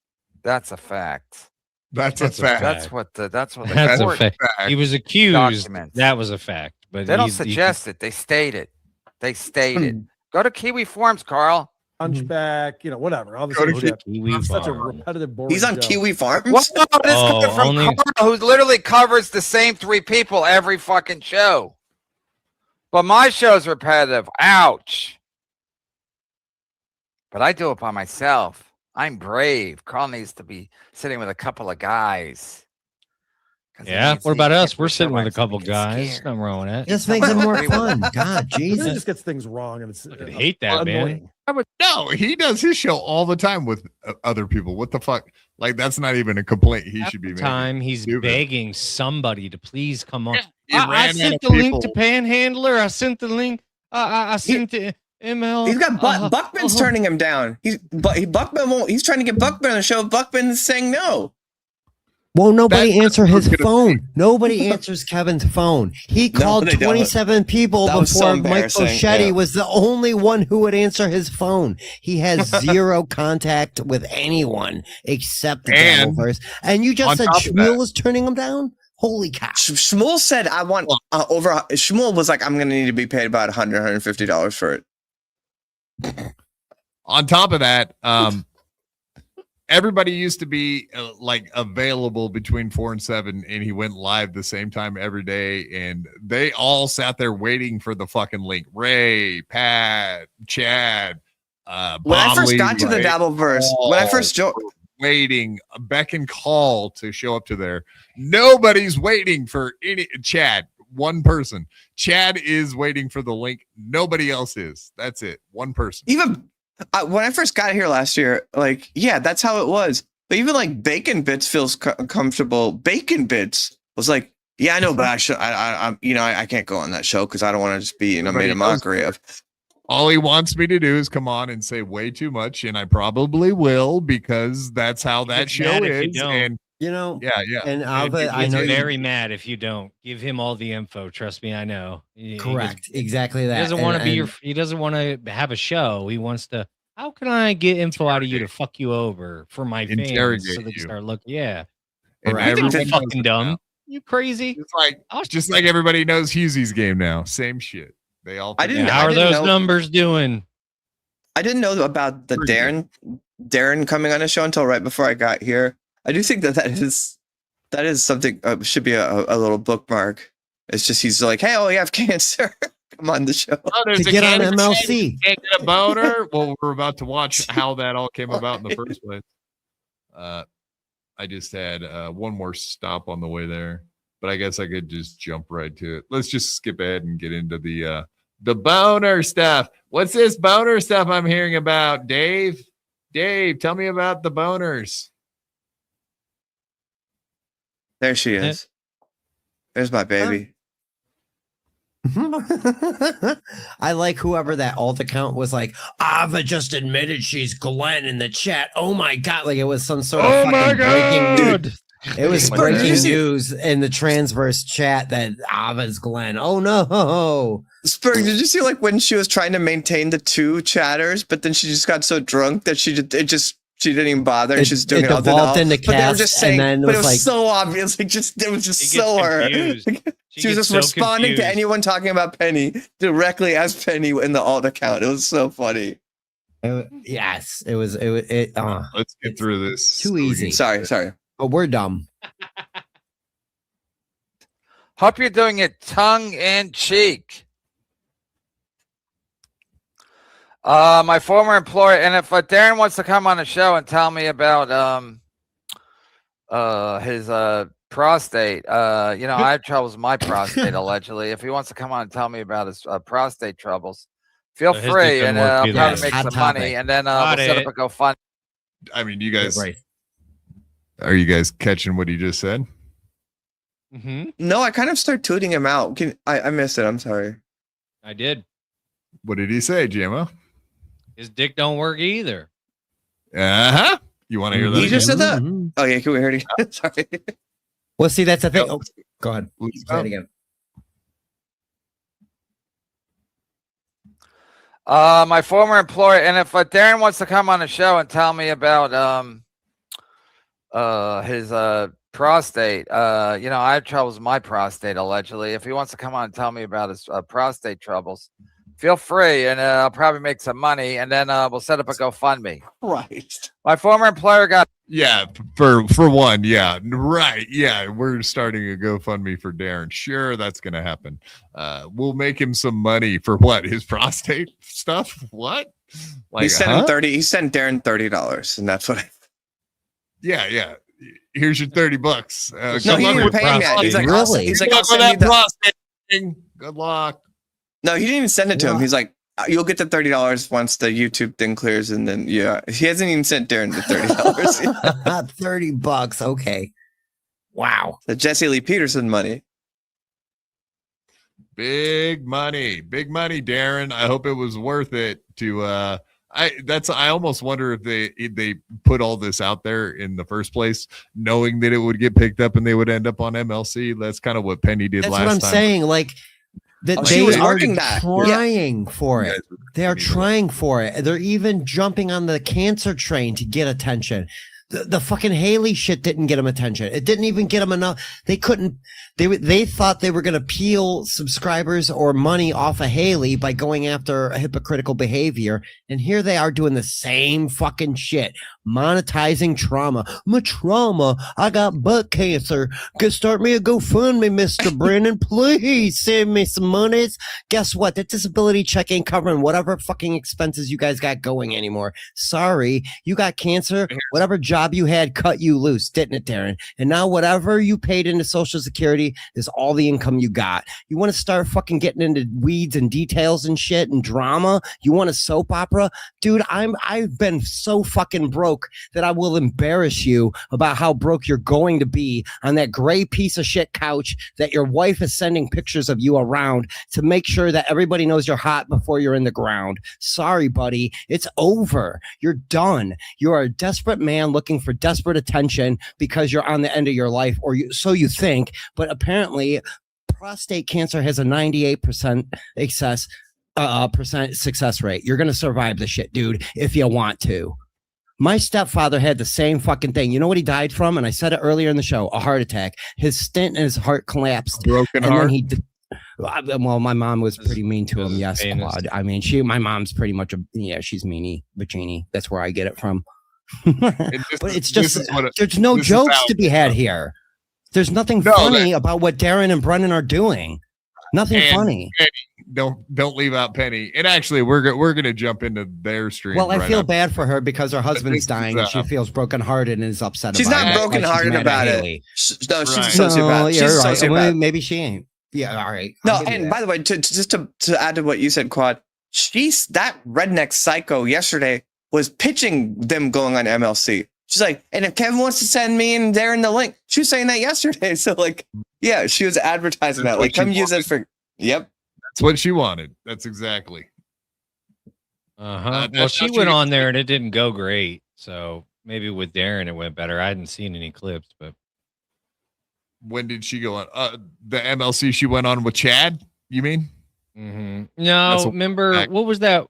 That's a fact. That's a fact. That's what the That's a court fact. He was accused. documents. That was a fact. But They don't he's- suggest it. They state it. They state it. Go to Kiwi Forms, Carl. Hunchback, whatever. All this Go to other shit. Kiwi It's such a Farm. repetitive, boring He's on show. Kiwi Farms. Whoa, this Oh, guy from only- Carl, who literally covers the same 3 people every fucking show. But my show's repetitive. Ouch. But I do it by myself. I'm brave. Carl needs to be sitting with a couple of guys. 'Cause he Yeah. needs What to about get us? We're the sitting with show a couple right so he gets guys. scared. Nothing wrong with that. Just makes it more fun. God, He really Jesus. just gets things wrong, and it's I hate that, annoying. man. No, he does his show all the time with other people. What the fuck? Like, that's not even a complaint he Half should be the making. time he's Stupid. begging somebody to please come on. He I ran out sent of the link people. to Panhandler. I sent the link. I sent the ML. He's got Buckman's turning him down. Buckman won't. He's trying to get Buckman on the show. Buckman's saying no. Won't nobody That's answer what I was his gonna phone? Nobody answers Kevin's phone. He called they don't. 27 people That was so before Mike embarrassing, Boschetti yeah. was the only one who would answer his phone. He has zero contact with anyone except the And Dabbleverse. And you just on said top of Shmuel that- was turning him down? Holy cow. Shmuel said, "I want over." Shmuel was like, "I'm going to need to be paid about $150 for it." On top of that, everybody used to be like available between 4 and 7, and he went live the same time every day, and they all sat there waiting for the fucking link. Ray, Pat, Chad, When I first Bomley, got to the right? Dabbleverse, when I first joined, waiting, beck and call to show up to there. Nobody's waiting for any Chad. One person. Chad is waiting for the link. Nobody else is. That's it. One person. even when I first got here last year, like, yeah, that's how it was. But even like Bacon Bits feels comfortable. Bacon Bits was like, yeah, I know, but I can't go on that show because I don't want to just be, made a mockery of. All he wants me to do is come on and say way too much, and I probably will because that's how that gets show mad if you is. don't. And yeah. And Alva, I He's know very mad if you don't give him all the info. Trust me, I know. correct. Exactly that. He doesn't want to be He doesn't want to have a show. He wants to. How can I get info out of you to fuck you over for my fans Interrogate so they can you. start looking? Yeah, And I think they're everyone fucking knows dumb. now. You crazy? Just like everybody knows Hughesy's game now. Same shit. They all. I didn't. How I are didn't those know, numbers doing? I didn't know about the Darren coming on the show until right before I got here. I do think that is something should be a little bookmark. It's just he's like, hey, you have cancer. Come on the show there's to a get on cancer MLC. you can't get a boner. Well, we're about to watch how that all came about in the first place. I just had one more stop on the way there, but I guess I could just jump right to it. Let's just skip ahead and get into the boner stuff. What's this boner stuff I'm hearing about, Dave? Dave, tell me about the boners. There she is. There's my baby. I like whoever that alt account was like, Ava just admitted she's Glenn in the chat. Oh my God. Like it was some sort of fucking breaking news. It was breaking news in the Transverse chat that Ava's Glenn. Oh no. Spurg, did you see like when she was trying to maintain the 2 chatters, but then she just got so drunk that she didn't even bother. And she's doing it all devolved into But they were just cast, saying, and then but it was was like- so obvious. Like it was just She so gets her. confused. She was gets just so responding to confused. anyone talking about Penny directly as Penny in the alt account. It was so funny. Yes, it was. Let's get through this. Too easy. Sorry. But we're dumb. Hope you're doing it tongue in cheek. My former employer, and if Darren wants to come on the show and tell me about his prostate, I have troubles with my prostate allegedly. If he wants to come on and tell me about his prostate troubles, feel So his free, dick and doesn't work I'll either. probably make Hot some topic. money, and then Got we'll set up it. a GoFundMe. I mean, you guys, Right. are you guys catching what he just said? Mm-hmm. No, I kind of start tooting him out. I missed it. I'm sorry. I did. What did he say, JMO? His dick don't work either. Uh-huh. You want to hear that? He just again? said that. Mhm. Oh yeah, can we hear it again? Sorry. Well, see, that's the thing. Oh, go ahead. Say it again. My former employer, and if Darren wants to come on the show and tell me about his prostate, I have troubles with my prostate allegedly. If he wants to come on and tell me about his prostate troubles, Feel free, and I'll probably make some money, and then we'll set up a GoFundMe. Christ. My former employer got. Yeah, for one, yeah, right, yeah. We're starting a GoFundMe for Darren. Sure, that's gonna happen. We'll make him some money for what? His prostate stuff? What? He sent him 30. He sent Darren $30, and that's what. Yeah. Here's your $30. No, he didn't pay him yet. He's like, Really? He's like, Good I'll luck with send that you the. prostate thing. Good luck. No, he didn't even send it to him. He's like, you'll get the $30 once the YouTube thing clears, and then he hasn't even sent Darren the $30. $30. Okay. Wow. The Jesse Lee Peterson money. Big money, Darren. I hope it was worth it to. I almost wonder if they put all this out there in the first place, knowing that it would get picked up and they would end up on MLC. That's kind of what Penny did That's last what I'm time. saying. Like that she they was are working that. trying for it. They are trying for it. They're even jumping on the cancer train to get attention. The fucking Haley shit didn't get them attention. It didn't even get them enough. They couldn't. They thought they were going to peel subscribers or money off of Haley by going after a hypocritical behavior. And here they are doing the same fucking shit, monetizing trauma. My trauma. I got butt cancer. Start me a GoFundMe, Mr. Brennan. Please send me some monies. Guess what? That disability check ain't covering whatever fucking expenses you guys got going anymore. Sorry, you got cancer. Whatever job you had cut you loose, didn't it, Darren? And now whatever you paid into Social Security is all the income you got. You want to start fucking getting into weeds and details and shit and drama? You want a soap opera? Dude, I've been so fucking broke that I will embarrass you about how broke you're going to be on that gray piece of shit couch that your wife is sending pictures of you around to make sure that everybody knows you're hot before you're in the ground. Sorry, buddy. It's over. You're done. You're a desperate man looking for desperate attention because you're on the end of your life, or so you think. But apparently, prostate cancer has a 98% success rate. You're gonna survive the shit, dude, if you want to. My stepfather had the same fucking thing. You know what he died from? And I said it earlier in the show: a heart attack. His stent in his heart collapsed. Broken and heart. Then he well, my mom was pretty mean to him. Yes, Claude. I mean, my mom's pretty much she's meanie, Bacini. That's where I get it from. But it's just there's no jokes to be had here. There's nothing funny about what Darren and Brennan are doing. Nothing funny. Penny, don't leave out Penny. And actually, we're gonna jump into their stream. Well, I right feel now. bad for her because her husband's dying and she feels brokenhearted and is upset. She's about not it. brokenhearted about it. Haley. No, she's a No, sociopath. She's you're a right. sociopath. Well, maybe she ain't. Yeah, all right. No, and by the way, to add to what you said, Quad, that redneck psycho yesterday was pitching them going on MLC. She's like, and if Kevin wants to send me and Darren the link, she was saying that yesterday. So like, yeah, she was advertising that. Like, come use it for. Yep, that's what she wanted. That's exactly. Well, she went on there and it didn't go great. So maybe with Darren it went better. I hadn't seen any clips, but when did she go on? The MLC she went on with Chad, you mean? Mm-hmm. No, remember what was that?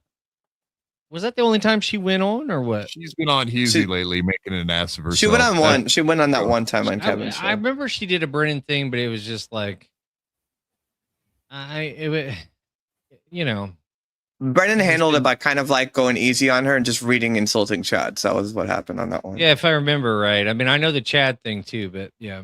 Was that the only time she went on, or what? She's been on Husey lately, making an ass of herself. She went on one. She went on that one time on Kevin's show. I remember she did a Brennan thing, but it was just like, Brennan handled it by kind of like going easy on her and just reading insulting Chads. That was what happened on that one. Yeah, if I remember right. I mean, I know the Chad thing too, but yeah.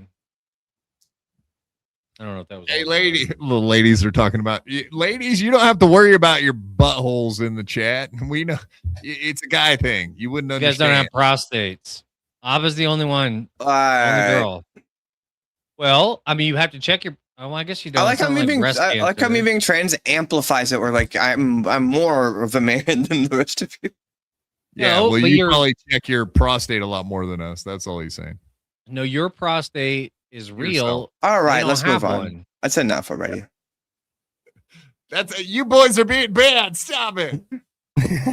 I don't know if that was. Hey, little ladies are talking about. Ladies, you don't have to worry about your buttholes in the chat. We know it's a guy thing. You wouldn't You guys understand. don't have prostates. Ava's the only one. Only right. girl. Well, I mean, you have to check your. Oh, I guess you don't. I like It's how not me being breast I like how cancer. me being trans amplifies it. Where like I'm more of a man than the rest of you. Yeah, No, well, but you you're- probably check your prostate a lot more than us. That's all he's saying. No, your prostate is real. Yourself. All You right, don't let's move have on. one. That's enough already. That's you boys are being bad. Stop it.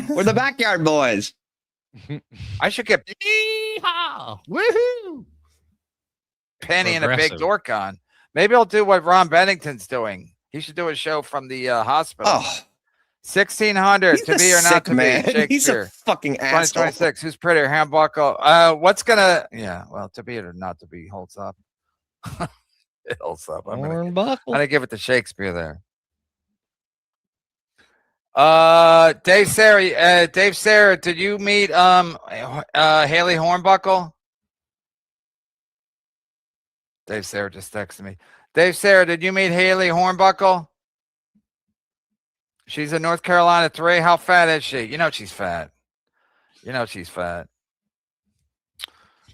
We're the backyard boys. I should get Yeehaw! Woohoo! Penny and a big Progressive. dork on. Maybe I'll do what Ron Bennington's doing. He should do a show from the hospital. Oh, 1600 he's to a be or not sick to man. be. He's a Shakespeare. fucking asshole. 2026. Who's prettier, Hambuckle? What's gonna? Yeah, well, to be or not to be holds up. It holds up. I'm gonna give it to Shakespeare there. Dave Sarah, did you meet Haley Hornbuckle? Dave Sarah just texted me. Dave Sarah, did you meet Haley Hornbuckle? She's in North Carolina 3. How fat is she? You know she's fat.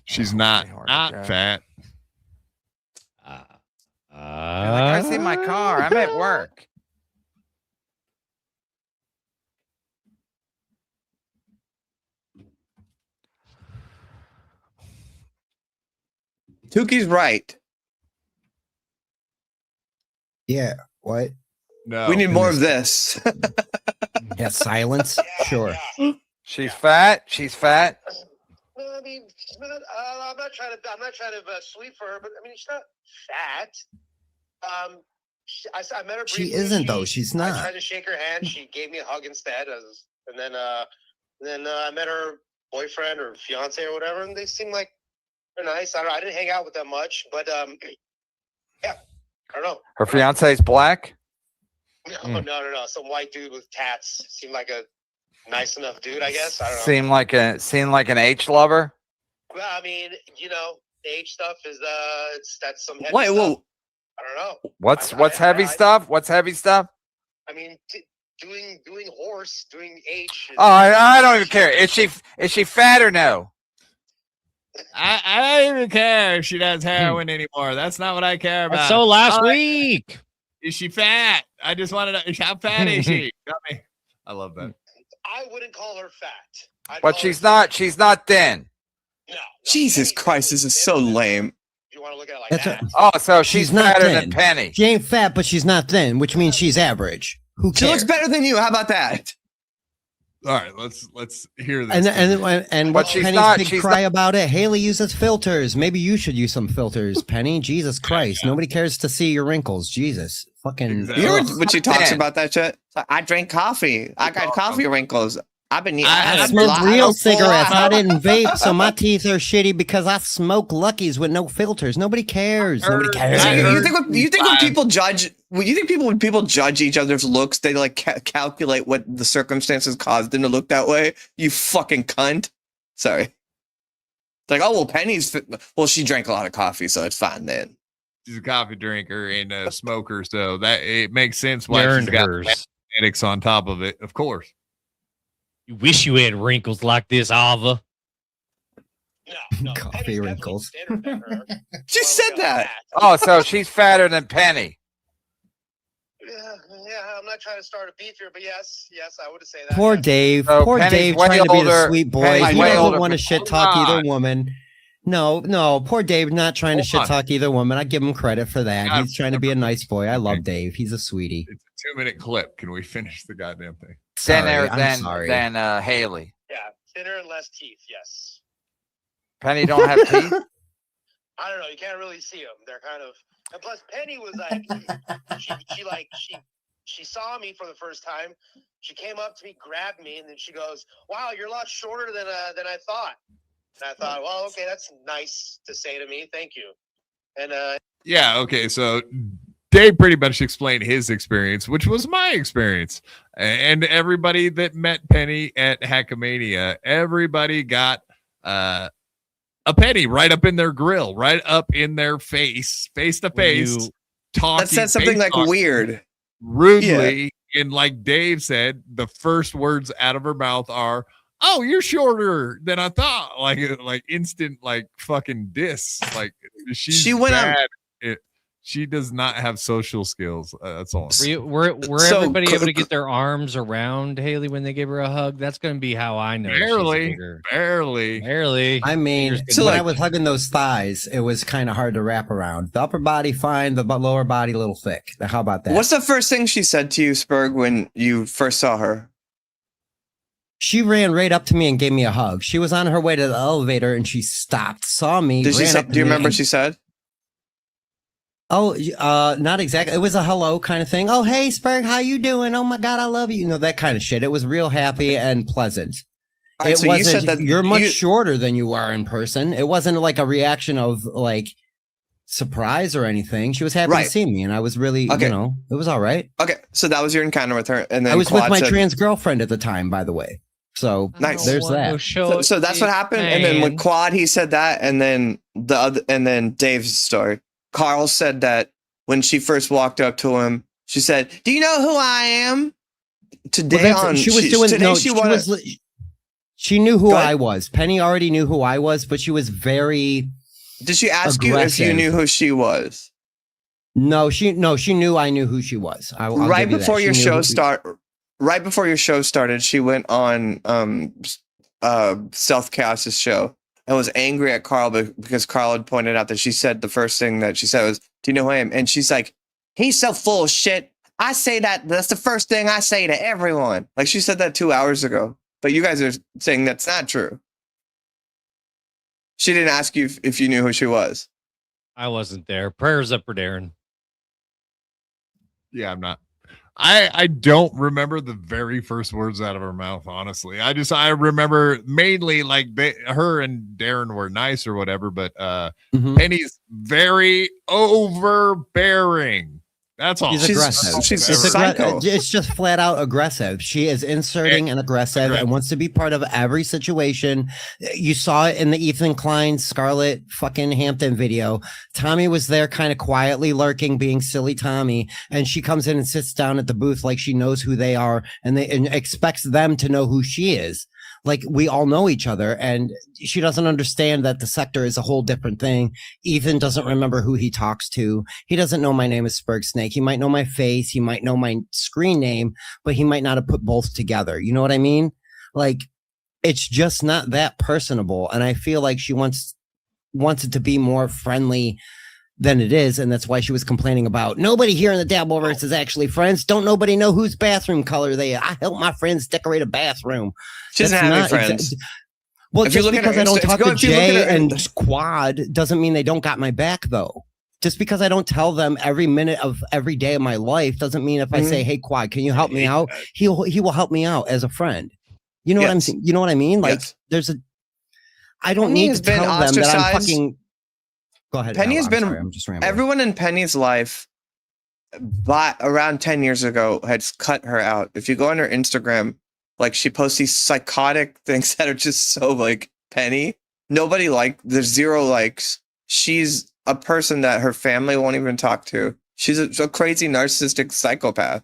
She's not fat. I see my car. I'm at work. Tuki's right. Yeah. What? No. We need more of this. Yeah, silence. Sure. She's fat. She's fat. No, I mean, I'm not trying to sweep for her, but I mean, she's not fat. I met her. She briefly. isn't though. She's I not. tried to shake her hand. She gave me a hug instead, and then I met her boyfriend or fiance or whatever, and they seemed like they're nice. I didn't hang out with them much, but yeah, I don't know. Her fiance's black. No. Some white dude with tats seemed like a nice enough dude, I guess. I don't know. Seemed like an H lover. Well, I mean, the H stuff is that's some heavy Wait, stuff. whoa. I don't know. What's heavy stuff? What's heavy stuff? I mean, doing horse, doing H. Oh, I don't even care. Is she fat or no? I don't even care if she does heroin anymore. That's not what I care about. So last week. Is she fat? I just wanted to. How fat is she? Got me. I love that. I wouldn't call her fat. But she's not. She's not thin. Jesus Christ, this is so lame. You want to look at it like That's that? Oh, so she's not fatter thin. than Penny. She ain't fat, but she's not thin, which means she's average. Who She cares? looks better than you. How about that? All right, let's hear this. And But what's she's Penny's not- big she's cry about it? Haley uses filters. Maybe you should use some filters, Penny. Jesus Christ. Nobody cares to see your wrinkles. Jesus. Fucking. You heard when she talks Man. about that shit? I drink coffee. I got coffee wrinkles. I've been eating. I smoke real cigarettes. I didn't vape, so my teeth are shitty because I smoke Luckies with no filters. Nobody cares. Nobody cares. You think when people judge? When people judge each other's looks, they like calculate what the circumstances caused them to look that way? You fucking cunt. Sorry. It's like, oh well, Penny's. Well, she drank a lot of coffee, so it's fine then. She's a coffee drinker and a smoker, so that it makes sense why Earned she's got hers. genetics on top of it. Of course. You wish you had wrinkles like this, Alva. Coffee wrinkles. She said that. Oh, so she's fatter than Penny. Yeah, I'm not trying to start a beef here, but yes, I would say that. Poor Dave. So Poor Penny's Dave way trying to be the older- sweet boy. Penny's He way doesn't older want to for- shit talk either woman. No, poor Dave not trying to Hold shit on. talk either woman. I give him credit for that. God, He's trying to be a nice boy. I love Dave. He's a sweetie. It's a 2-minute clip. Can we finish the goddamn thing? Thinner I'm sorry. than Haley. Yeah, thinner and less teeth. Yes. Penny don't have teeth. I don't know. You can't really see them. They're kind of. And plus, Penny was like, she saw me for the first time. She came up to me, grabbed me, and then she goes, "Wow, you're a lot shorter than I thought." And I thought, well, okay, that's nice to say to me. Thank you. And Yeah, okay. So Dave pretty much explained his experience, which was my experience. And everybody that met Penny at Hackamania, everybody got a penny right up in their grill, right up in their face to face, talking. That said something like face-talking weird. rudely. And like Dave said, the first words out of her mouth are, "Oh, you're shorter than I thought." Like instant, like fucking diss. Like she went bad. She does not have social skills. That's all. Were everybody able to get their arms around Haley when they gave her a hug? That's going to be how I know. Barely. I mean, So when like- I was hugging those thighs, it was kind of hard to wrap around. The upper body, fine. The lower body, a little thick. How about that? What's the first thing she said to you, Spurg, when you first saw her? She ran right up to me and gave me a hug. She was on her way to the elevator and she stopped, saw me. Did she ran say? up to Do you me remember what and- she said? Oh, not exactly. It was a hello kind of thing. Oh, hey, Spurg, how you doing? Oh my God, I love you. You know, that kind of shit. It was real happy and pleasant. All right, It so you wasn't, said that you're much you- shorter than you are in person. It wasn't like a reaction of like surprised or anything. She was happy Right. to see me, and I was really, Okay. it was all right. Okay, so that was your encounter with her, and then I was Quad with my said- trans girlfriend at the time, by the way. So Nice. there's that. So that's what happened. And then with Quad, he said that, and then and then Dave's story. Carl said that when she first walked up to him, she said, "Do you know who I am?" Today she knew who Go ahead. I was. Penny already knew who I was, but she was very. Did she ask you if you knew who she was? No, she knew I knew who she was. I'll Right give you that. before She your knew show who- right before your show started, she went on Stealth Chaos's show and was angry at Carl because Carl had pointed out that she said the first thing that she said was, "Do you know who I am?" And she's like, "He's so full of shit. I say that's the first thing I say to everyone." Like she said that 2 hours ago, but you guys are saying that's not true. She didn't ask you if you knew who she was. I wasn't there. Prayers up for Darren. Yeah, I'm not. I don't remember the very first words out of her mouth, honestly. I remember mainly like her and Darren were nice or whatever, but Penny's very overbearing. That's all. She's aggressive. She's It's psycho. It's just flat out aggressive. She is inserting and aggressive and wants to be part of every situation. You saw it in the Ethan Klein Scarlett fucking Hampton video. Tommy was there kind of quietly lurking, being silly Tommy, and she comes in and sits down at the booth like she knows who they are and expects them to know who she is. Like we all know each other, and she doesn't understand that the sector is a whole different thing. Ethan doesn't remember who he talks to. He doesn't know my name is Spurg Snake. He might know my face. He might know my screen name, but he might not have put both together. You know what I mean? Like it's just not that personable. And I feel like she wants it to be more friendly than it is, and that's why she was complaining about nobody here in the Dabbleverse is actually friends. Don't nobody know whose bathroom color they are. I help my friends decorate a bathroom. She doesn't have any friends. Well, If you just look at because her I don't Insta- talk if to you look at Jay her- and Quad doesn't mean they don't got my back, though. Just because I don't tell them every minute of every day of my life doesn't mean if I say, "Hey, Quad, can you help me out?" He will help me out as a friend. You know what I'm saying? You know what I mean? Like I don't Penny need has to been tell them that I'm ostracized. fucking. Go ahead. Penny Al, has I'm been sorry, I'm just rambling. everyone in Penny's life by around 10 years ago had cut her out. If you go on her Instagram, like she posts these psychotic things that are just so like Penny. Nobody there's 0 likes. She's a person that her family won't even talk to. She's a crazy narcissistic psychopath.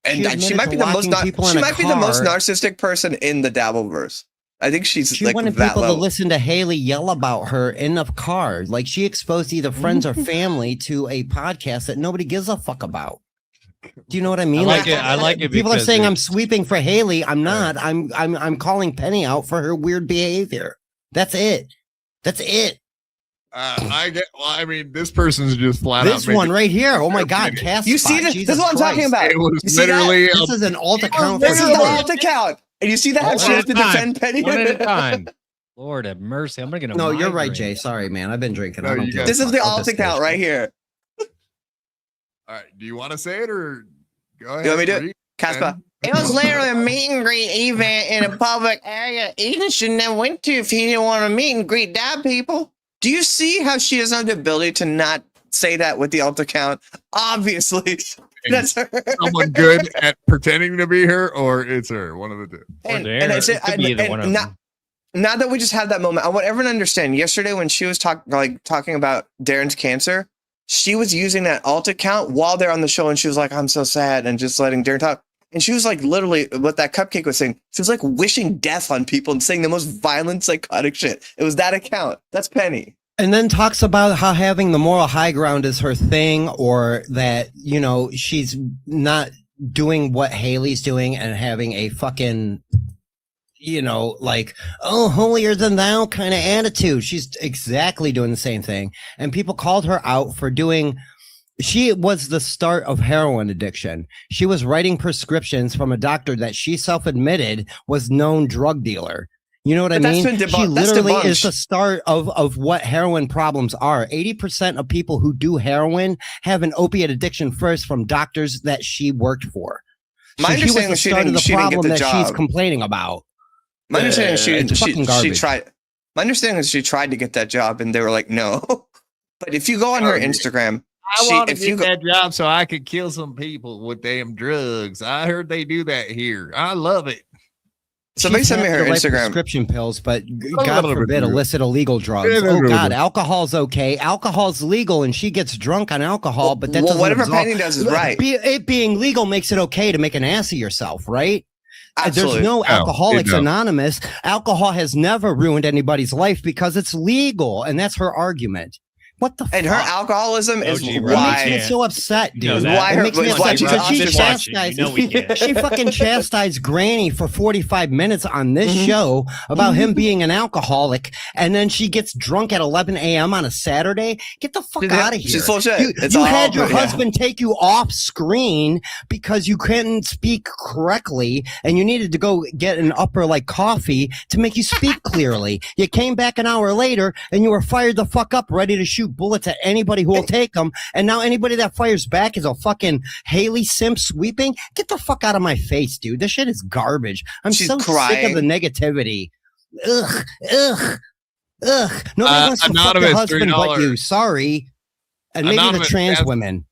And she might be the most narcissistic person in the Dabbleverse. I think she's She like wanted that people level. to listen to Haley yell about her in the car. Like she exposed either friends or family to a podcast that nobody gives a fuck about. Do you know what I mean? I like it People are because saying I'm it's- sweeping for Haley. I'm not. I'm calling Penny out for her weird behavior. That's it. That's it. I mean, this person's just flat out. This one right here. Oh my God, Cass. You see this? Jesus This is what I'm talking Christ. about. It was You see that? literally This is an alt account. This for is the Haley. alt account. And you see that? One She has at a to time. defend Penny. One at a time. Lord have mercy. I'm gonna. No, you're right, Jay. Sorry, man. I've been drinking. I No, don't you give a This is fuck. the I'll alt just account finish right it. here. All right. Do you want to say it or go ahead? You want me to do read? it? Casper. It was literally a meet and greet event in a public area Ethan shouldn't have went to if he didn't want to meet and greet dad people. Do you see how she doesn't have the ability to not say that with the alt account? Obviously, that's her. Someone good at pretending to be her, or it's her. One of the two. And it's It could be either one of now, them. now that we just had that moment, I want everyone to understand. Yesterday, when she was talking about Darren's cancer, she was using that alt account while they're on the show, and she was like, "I'm so sad," and just letting Darren talk. And she was like, literally, what that cupcake was saying, she was like wishing death on people and saying the most violent, psychotic shit. It was that account. That's Penny. And then talks about how having the moral high ground is her thing, or that, you know, she's not doing what Haley's doing and having a fucking, you know, like, oh, holier than thou kind of attitude. She's exactly doing the same thing. And people called her out for doing. She was the start of heroin addiction. She was writing prescriptions from a doctor that she self-admitted was known drug dealer. You know what I But mean? that's been She that's literally debunked. is the start of what heroin problems are. 80% of people who do heroin have an opiate addiction first from doctors that she worked for. My So she was understanding the is she start of the didn't get problem the that she's job. complaining about. My understanding is It's fucking she garbage. tried. My understanding is she tried to get that job, and they were like, "No." But if you go on her Instagram, I want to get that job so I could kill some people with damn drugs. I heard they do that here. I love it. Somebody sent me her Instagram. Prescription pills, but God forbid illicit illegal drugs. Oh God, alcohol's okay. Alcohol's legal, and she gets drunk on alcohol. But that doesn't whatever Penny does is right. It being legal makes it okay to make an ass of yourself, right? Absolutely. There's no Alcoholics Anonymous. Alcohol has never ruined anybody's life because it's legal, and that's her argument. What the and fuck? her alcoholism is Why why makes me so upset, dude. why her She fucking chastised Granny for 45 minutes on this show about him being an alcoholic, and then she gets drunk at 11 a.m. on a Saturday. Get the fuck out of here! She's full of shit. You had your husband take you off screen because you couldn't speak correctly, and you needed to go get an upper like coffee to make you speak clearly. You came back an hour later, and you were fired the fuck up, ready to shoot bullets at anybody who will take them, and now anybody that fires back is a fucking Haley Simp sweeping. Get the fuck out of my face, dude. This shit is garbage. She's so sick of the negativity. Ugh. Nobody wants to fuck the husband but you. Sorry. And maybe the trans women.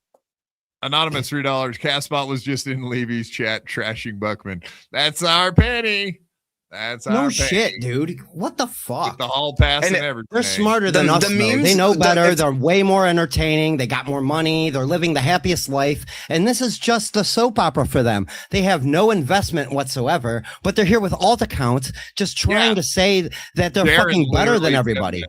Anonymous $3. Castbot was just in Levy's chat trashing Buckman. That's our penny. That's no shit, dude. What the fuck? With the hall pass and everything. They're smarter than us. They know better. They're way more entertaining. They got more money. They're living the happiest life. And this is just a soap opera for them. They have no investment whatsoever, but they're here with alt accounts just trying to say that they're fucking better than everybody.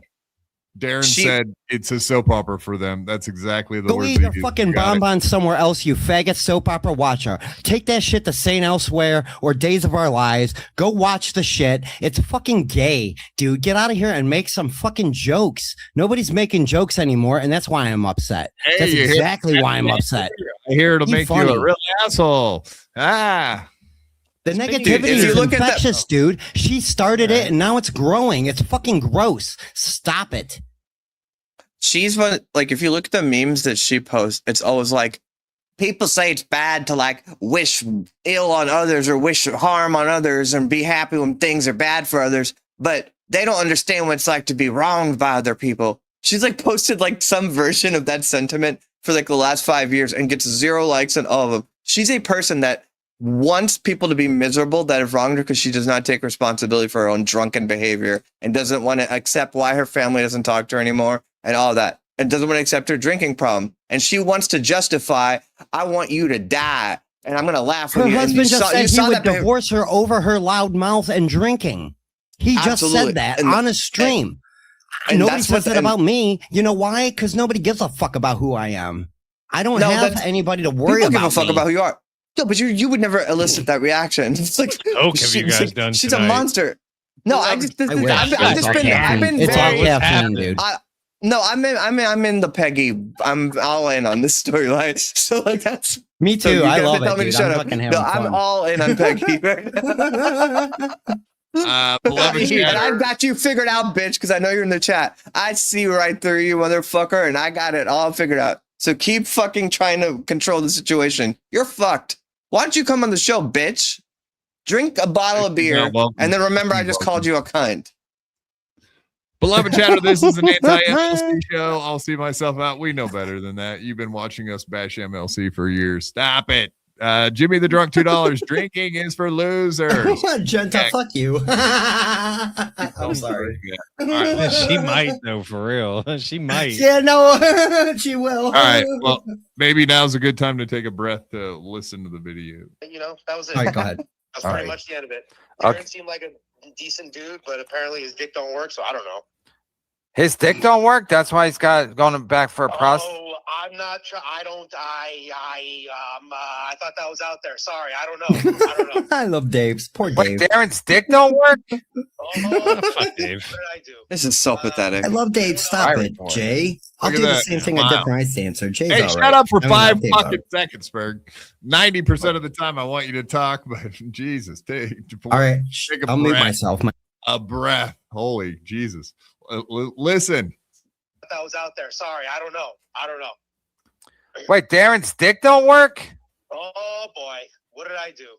Darren said it's a soap opera for them. That's exactly the Go word. eat a fucking bonbon somewhere else, you faggot soap opera watcher. Take that shit to St. Elsewhere or Days of Our Lives. Go watch the shit. It's fucking gay, dude. Get out of here and make some fucking jokes. Nobody's making jokes anymore, and that's why I'm upset. That's exactly why I'm upset. I hear it'll make you a real asshole. The negativity is infectious, dude. She started it, and now it's growing. It's fucking gross. Stop it. She's one, like, if you look at the memes that she posts, it's always like, people say it's bad to like wish ill on others or wish harm on others and be happy when things are bad for others, but they don't understand what it's like to be wronged by other people. She's like posted like some version of that sentiment for like the last 5 years and gets 0 likes on all of them. She's a person that wants people to be miserable that have wronged her because she does not take responsibility for her own drunken behavior and doesn't want to accept why her family doesn't talk to her anymore and all that, and doesn't want to accept her drinking problem. And she wants to justify, I want you to die, and I'm going to laugh when her you. husband just said he would divorce her over her loud mouth and drinking. He just said that on his stream. And nobody says that about me. You know why? Because nobody gives a fuck about who I am. I don't have anybody to worry about. Give a fuck about who you are. No, but you would never elicit that reaction. It's like, have you guys done? She's tonight? a monster. No, I've just been it's all caffeine, dude. No, I'm in the Peggy. I'm all in on this storyline. So like that's me too. I love it, dude. I'm all in on Peggy. And I've got you figured out, bitch, because I know you're in the chat. I see right through you, motherfucker, and I got it all figured out. So keep fucking trying to control the situation. You're fucked. Why don't you come on the show, bitch? Drink a bottle of beer, and then remember I just called you a cunt. Beloved chatter, this is an anti-MLC show. I'll see myself out. We know better than that. You've been watching us bash MLC for years. Stop it. Jimmy the Drunk, $2. Drinking is for losers. Genta, fuck you. I'm sorry. Right. She might though, for real. She might. Yeah, no, she will. All right. Well, maybe now's a good time to take a breath to listen to the video. You know, that was it. All right, go ahead. That's pretty much the end of it. Darren seemed like a decent dude, but apparently his dick don't work, so I don't know. His dick don't work? That's why he's going back for a prostate. Oh, I'm not sure. I thought that was out there. Sorry, I don't know. I love Dave's. Poor Dave. Darren's dick don't work? Fuck Dave. What did I do? This is so pathetic. I love Dave. Stop it, Jay. I'll do the same thing a different ice answer. Jay's hey, all shut right. up for I mean, 5 Dave fucking seconds, Berg. 90% of the time I want you to talk, but Jesus, take all right. Take I'll mute myself. A breath. Holy Jesus. Listen. That was out there. Sorry, I don't know. Wait, Darren's dick don't work? Oh boy, what did I do?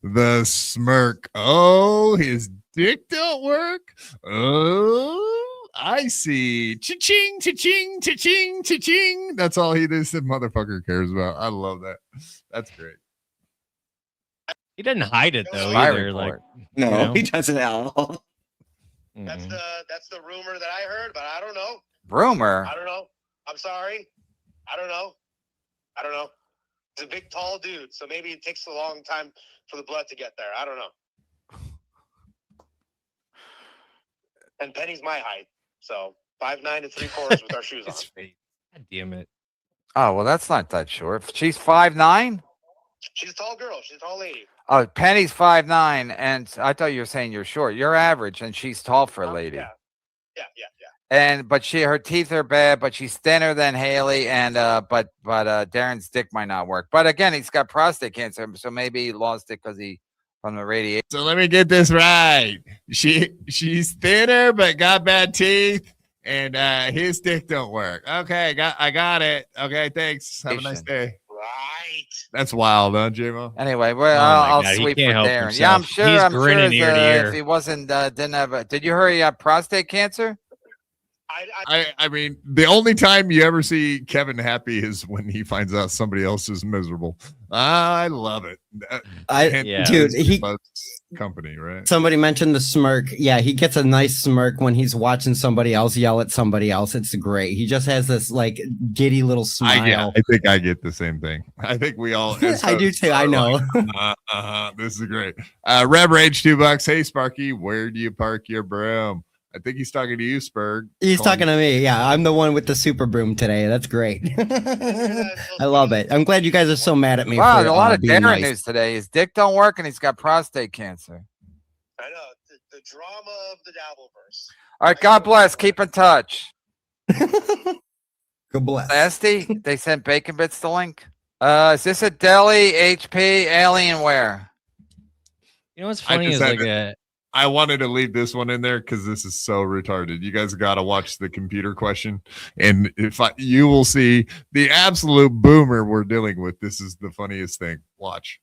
The smirk. Oh, his dick don't work? Oh, I see. Cha-ching, cha-ching, cha-ching, cha-ching. That's all this motherfucker cares about. I love that. That's great. He doesn't hide it though Spy either. report. Like, No, you know? he doesn't at all. That's the rumor that I heard, but I don't know. Rumor. I don't know. I'm sorry. I don't know. He's a big, tall dude, so maybe it takes a long time for the blood to get there. I don't know. And Penny's my height, so 5'9" and 3/4 with our shoes on. God damn it. Oh, well, that's not that short. She's 5'9"? She's a tall girl. She's a tall lady. Oh, Penny's 5'9", and I thought you were saying you're short. You're average, and she's tall for a lady. Yeah. But her teeth are bad, but she's thinner than Haley, and but Darren's dick might not work. But again, he's got prostate cancer, so maybe he lost it because he from the radiation. So let me get this right. She's thinner but got bad teeth, and his dick don't work. Okay, I got it. Okay, thanks. Have a nice day. Right. That's wild, huh, J-Mo? Anyway, I'll God, he sweep for can't help Darren. himself. Yeah, I'm sure. He's I'm sure grinning ear to ear. if he wasn't didn't have. Did you hear he had prostate cancer? I mean, the only time you ever see Kevin happy is when he finds out somebody else is miserable. I love it. Dude, company, right? Somebody mentioned the smirk. Yeah, he gets a nice smirk when he's watching somebody else yell at somebody else. It's great. He just has this like giddy little smile. I think I get the same thing. I think we all. I do too. I know. This is great. Rev Rage $2. Hey, Sparky, where do you park your broom? I think he's talking to you, Spurg. He's talking to me. Yeah, I'm the one with the super broom today. That's great. I love it. I'm glad you guys are so mad at me. Wow, for, there's a lot of being Darren nice. news today. His dick don't work, and he's got prostate cancer. I know the drama of the Dabbleverse. All right, God bless. Keep in touch. God bless. Nasty. They sent bacon bits to link. Is this a deli, HP, Alienware? You know what's funny is like I wanted to leave this one in there because this is so retarded. You guys got to watch the computer question, and you will see the absolute boomer we're dealing with. This is the funniest thing. Watch.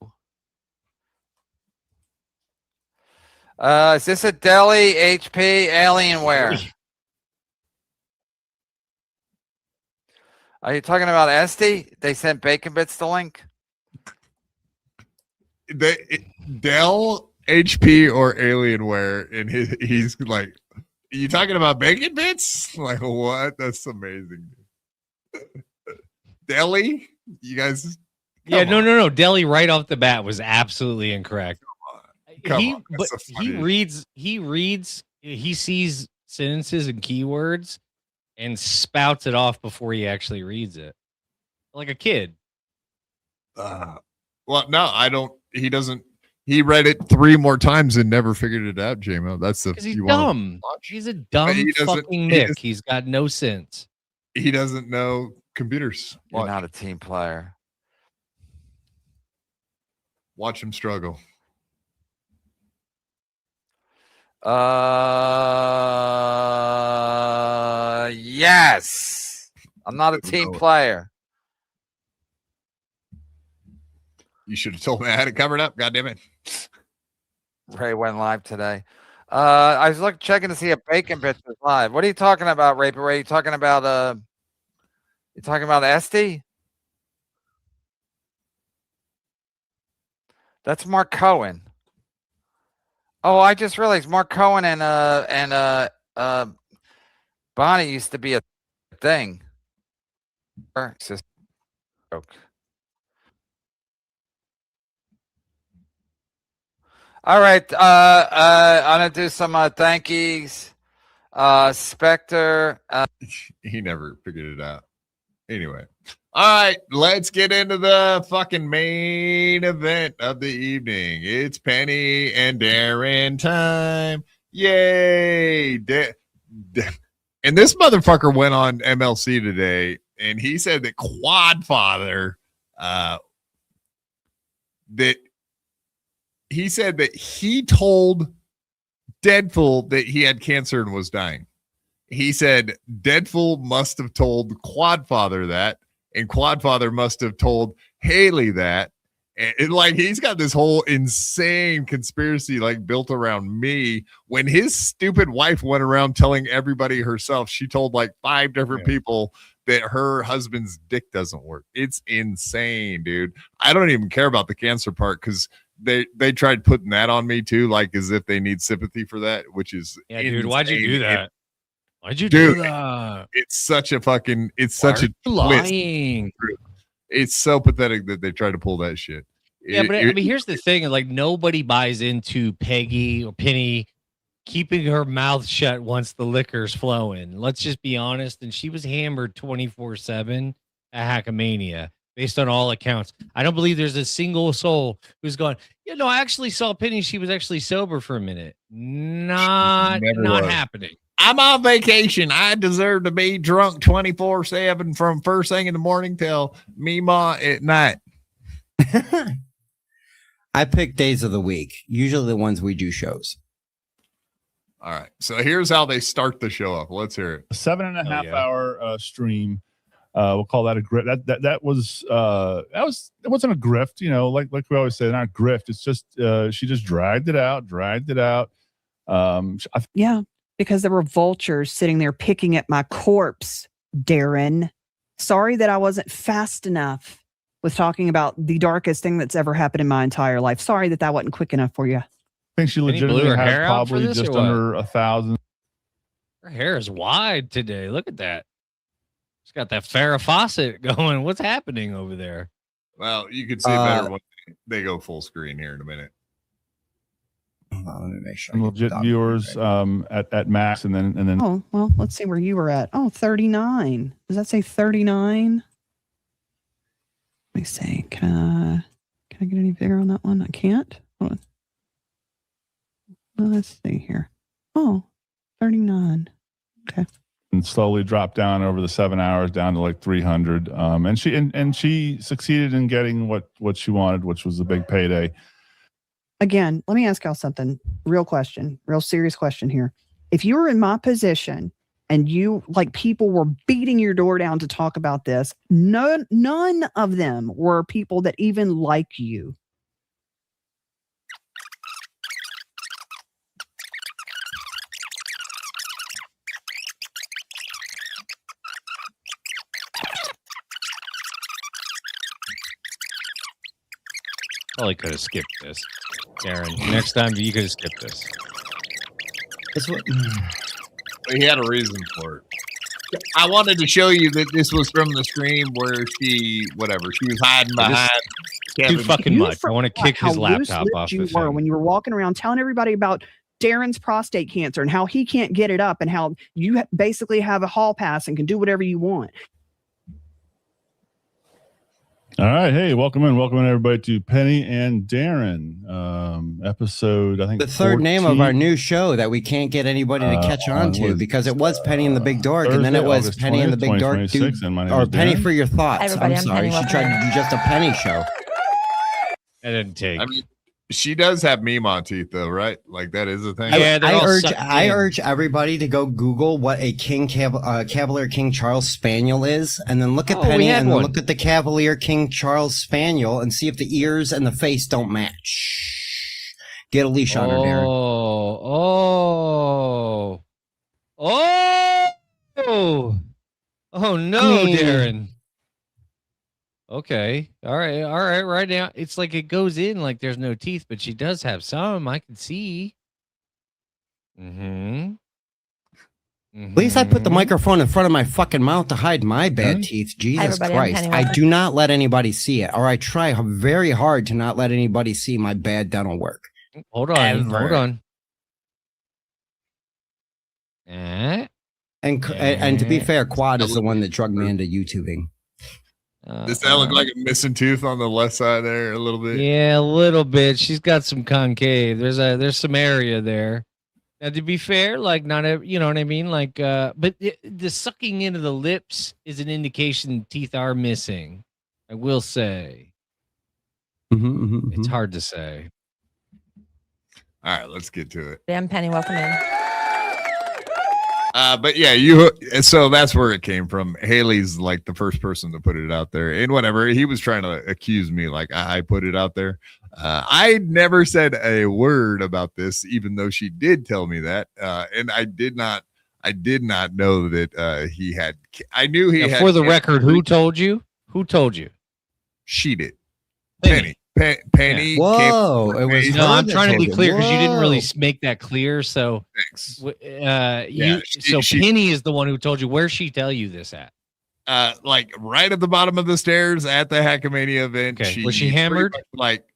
Is this a deli, HP, Alienware? Are you talking about Esty? They sent bacon bits to link. Dell, HP, or Alienware, and he's like, "You talking about bacon bits?" Like, what? That's amazing. Deli, you guys. Yeah, no. Deli right off the bat was absolutely incorrect. Come on. But he reads, he sees sentences and keywords and spouts it off before he actually reads it, like a kid. Well, no, I don't. He doesn't. He read it 3 more times and never figured it out, J-Mo. That's the. Because he's dumb. He's a dumb fucking Nick. He's got no sense. He doesn't know computers. You're not a team player. Watch him struggle. Yes. I'm not a team player. You should have told me I had it covered up. God damn it. Ray went live today. I was checking to see if Bacon Bits was live. What are you talking about, Ray? Ray, you talking about Esty? That's Mark Cohen. Oh, I just realized Mark Cohen and Bonnie used to be a thing. It's just a joke. All right, I'm gonna do some thank yous. Spectre. He never figured it out. Anyway. All right, let's get into the fucking main event of the evening. It's Penny and Darren time. Yay. And this motherfucker went on MLC today, and he said that Quadfather, that he said that he told Deadpool that he had cancer and was dying. He said Deadpool must have told Quadfather that, and Quadfather must have told Haley that, And like he's got this whole insane conspiracy like built around me. When his stupid wife went around telling everybody herself, she told like 5 different people that her husband's dick doesn't work. It's insane, dude. I don't even care about the cancer part because they tried putting that on me too, like as if they need sympathy for that, which is dude. Why'd you do that? Why'd you do that? It's such a fucking. It's such a lying. Twist. It's so pathetic that they try to pull that shit. Yeah, but I mean, here's the thing: like nobody buys into Peggy or Penny keeping her mouth shut once the liquor's flowing. Let's just be honest. And she was hammered 24/7 at Hackamania, based on all accounts. I don't believe there's a single soul who's gone, I actually saw Penny. She was actually sober for a minute. Not happening. I'm on vacation. I deserve to be drunk 24/7 from first thing in the morning till Mima at night. I pick days of the week, usually the ones we do shows. All right. So here's how they start the show up. Let's hear it. A 7.5 hour stream. We'll call that a grift. That was it wasn't a grift, like we always say, not grift. It's just she just dragged it out. Yeah, because there were vultures sitting there picking at my corpse, Darren. Sorry that I wasn't fast enough with talking about the darkest thing that's ever happened in my entire life. Sorry that wasn't quick enough for you. I think she legitimately has probably just under 1,000. Her hair is wide today. Look at that. She's got that Farrah Fawcett going. What's happening over there? Well, you could see it better when they go full screen here in a minute. Let me make sure. Legit viewers at max, and then. Oh, well, let's see where you were at. Oh, 39. Does that say 39? Let me see. Can I get any bigger on that one? I can't. Hold on. Well, let's see here. Oh, 39. Okay. And slowly dropped down over the 7 hours down to like 300. And she succeeded in getting what she wanted, which was a big payday. Again, let me ask y'all something. Real question, real serious question here. If you were in my position and people were beating your door down to talk about this, none of them were people that even like you. Probably could have skipped this, Darren. Next time you could have skipped this. He had a reason for it. I wanted to show you that this was from the stream where she was hiding behind. Too fucking much. I want to kick his laptop off. You were when you were walking around telling everybody about Darren's prostate cancer and how he can't get it up and how you basically have a hall pass and can do whatever you want. All right. Hey, welcome in everybody to Penny and Darren episode, I think the third 14. name of our new show that we can't get anybody to catch on to because it was Penny in the Big Dork and then it was August Penny in the Big Dork or Penny for Your Thoughts. I'm sorry. She tried to do just a Penny show. That didn't take. I mean, she does have Mima teeth though, right? Like that is a thing. Yeah, I urge everybody to go Google what a Cavalier King Charles Spaniel is, and then look at Penny and then look at the Cavalier King Charles Spaniel and see if the ears and the face don't match. Get a leash on her, Darren. Oh no, Darren. Okay. All right. Right now, it's like it goes in like there's no teeth, but she does have some. I can see. At least I put the microphone in front of my fucking mouth to hide my bad teeth. Jesus Christ. I do not let anybody see it, or I try very hard to not let anybody see my bad dental work. Hold on. And to be fair, Quad is the one that drugged me into YouTubing. Does that look like a missing tooth on the left side there a little bit? Yeah, a little bit. She's got some concave. There's some area there. Now, to be fair, like you know what I mean? Like, but the sucking into the lips is an indication teeth are missing. I will say. It's hard to say. All right, let's get to it. Damn, Penny, welcome in. But yeah, so that's where it came from. Haley's like the first person to put it out there, and whatever he was trying to accuse me, like I put it out there. I never said a word about this, even though she did tell me that, and I did not know that he had. I knew he had. For the record, who told you? Who told you? She did. Penny. Penny. Whoa! It was no. I'm trying to be clear because you didn't really make that clear. So, Penny is the one who told you. Where she tell you this at? Like right at the bottom of the stairs at the Hackamania event. Okay. Was she hammered? Like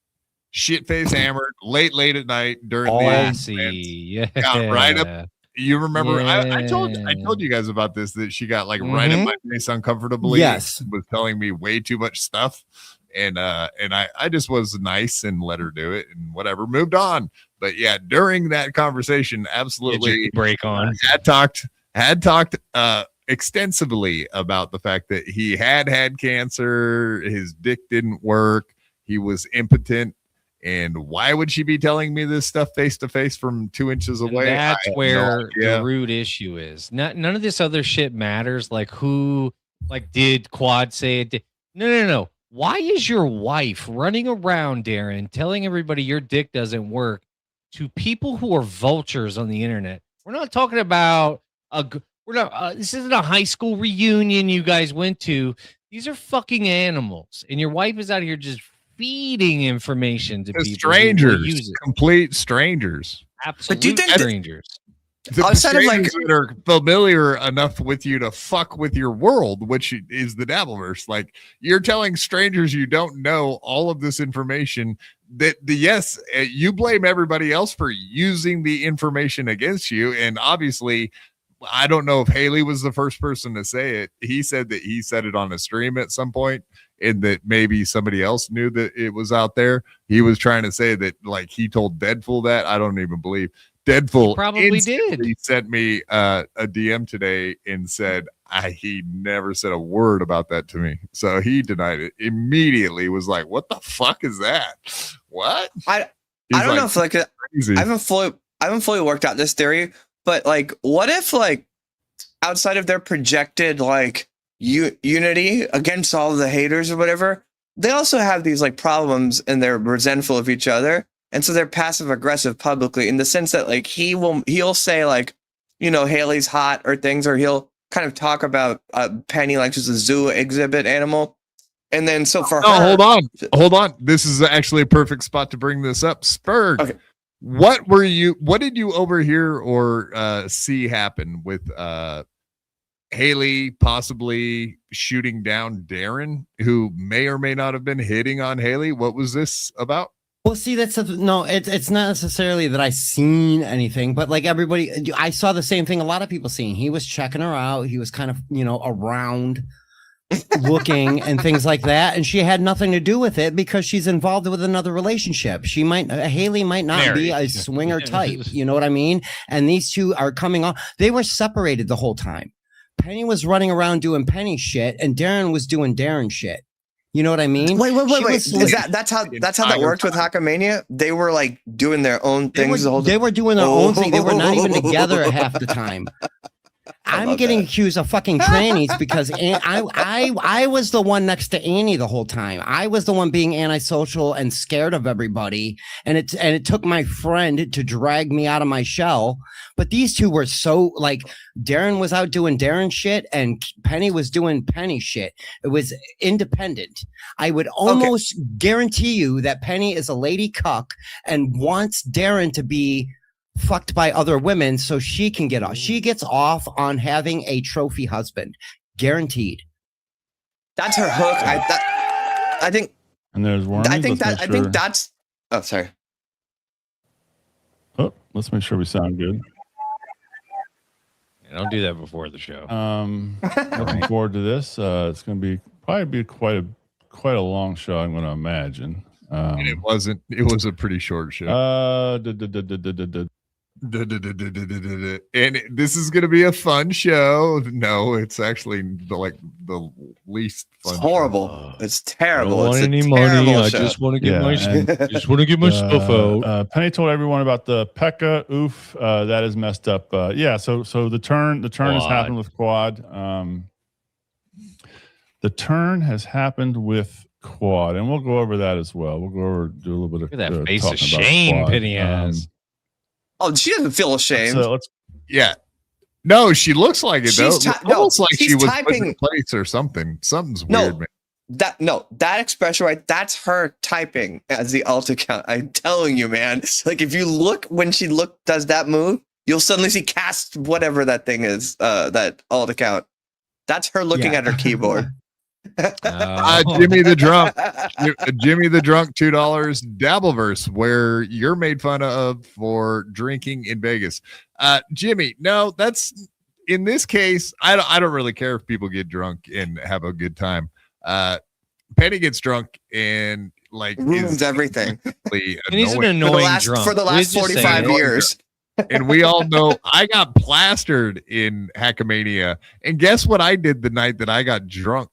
shit face hammered late at night during the event. Yeah. Got right up. You remember? I told you guys about this, that she got like right in my face uncomfortably. Yes. Was telling me way too much stuff. And I just was nice and let her do it and whatever, moved on. But yeah, during that conversation, absolutely break on. Had talked extensively about the fact that he had cancer, his dick didn't work, he was impotent. And why would she be telling me this stuff face to face from 2 inches away? That's where the root issue is. None of this other shit matters. Like who, like did Quad say it? No. Why is your wife running around, Darren, telling everybody your dick doesn't work to people who are vultures on the internet? We're not talking about this isn't a high school reunion you guys went to. These are fucking animals, and your wife is out here just feeding information to people, strangers, complete strangers, absolute strangers. Outside of like that are familiar enough with you to fuck with your world, which is the Dabbleverse. Like you're telling strangers you don't know all of this information. That you blame everybody else for using the information against you, and obviously, I don't know if Haley was the first person to say it. He said that he said it on a stream at some point, and that maybe somebody else knew that it was out there. He was trying to say that like he told Deadpool that. I don't even believe. Deadpool probably did. He sent me a DM today and said he never said a word about that to me. So he denied it immediately. Was like, "What the fuck is that? What?" I don't know if like I haven't fully worked out this theory, but like, what if like outside of their projected like unity against all of the haters or whatever, they also have these like problems and they're resentful of each other. And so they're passive aggressive publicly in the sense that like he'll say like, you know, Haley's hot or things, or he'll kind of talk about Penny like she's a zoo exhibit animal. And then so for her, hold on. This is actually a perfect spot to bring this up. Spurg. Okay. What did you overhear or see happen with Haley possibly shooting down Darren, who may or may not have been hitting on Haley? What was this about? Well, see, it's not necessarily that I seen anything, but like everybody, I saw the same thing a lot of people seen. He was checking her out. He was kind of, around looking and things like that. And she had nothing to do with it because she's involved with another relationship. Haley might not be a swinger type. You know what I mean? And these two are coming on. They were separated the whole time. Penny was running around doing Penny shit and Darren was doing Darren shit. You know what I mean? Wait. That's how that worked with Hackamania? They were like doing their own things. They were doing their own thing. They were not even together half the time. I'm getting accused of fucking trannies because I was the one next to Annie the whole time. I was the one being antisocial and scared of everybody. And it took my friend to drag me out of my shell. But these two were so like Darren was out doing Darren shit and Penny was doing Penny shit. It was independent. I would almost guarantee you that Penny is a lady cuck and wants Darren to be fucked by other women so she can get off. She gets off on having a trophy husband. Guaranteed. That's her hook. I think. And there's one. I think that's. Oh, sorry. Oh, let's make sure we sound good. Yeah, don't do that before the show. Looking forward to this. It's going to be quite a long show, I'm going to imagine. And it wasn't. It was a pretty short show. And this is going to be a fun show. No, it's actually the least fun. It's horrible. It's terrible. I don't want It's a any money. terrible I show. just want to get my and just want to get my stuff out. Penny told everyone about the Pekka. Oof, that is messed up. Yeah, so the turn has Quad. happened with Quad. The turn has happened with Quad, and we'll go over that as well. We'll go over do a little bit of Look at that face of talking about shame Quad. Penny has. Oh, she doesn't feel ashamed. So let's. Yeah. No, she looks like it though. She's It no, almost like she's she was put typing- in place or something. Something's No. weird, man. That expression right, that's her typing as the alt account. I'm telling you, man. Like if you look when she does that move, you'll suddenly see cast whatever that thing is, that alt account. That's her looking at her keyboard. Jimmy the Drunk. Jimmy the Drunk, $2. Dabbleverse, where you're made fun of for drinking in Vegas. Jimmy, no, that's in this case, I don't really care if people get drunk and have a good time. Penny gets drunk and ruins everything. And he's an annoying drunk. For the last 45 years. And we all know I got plastered in Hackamania. And guess what I did the night that I got drunk?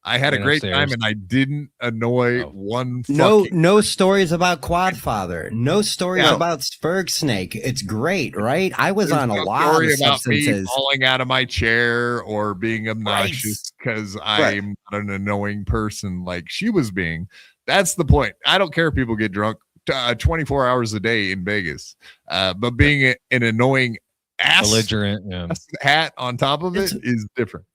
I had a great time and I didn't annoy one fucking. No stories about Quadfather. No stories about Spurg Snake. It's great, right? I was on a lot of about me substances. falling out of my chair or being obnoxious because I'm not an annoying person like she was being. That's the point. I don't care if people get drunk 24 hours a day in Vegas, but being an annoying belligerent hat on top of it is different.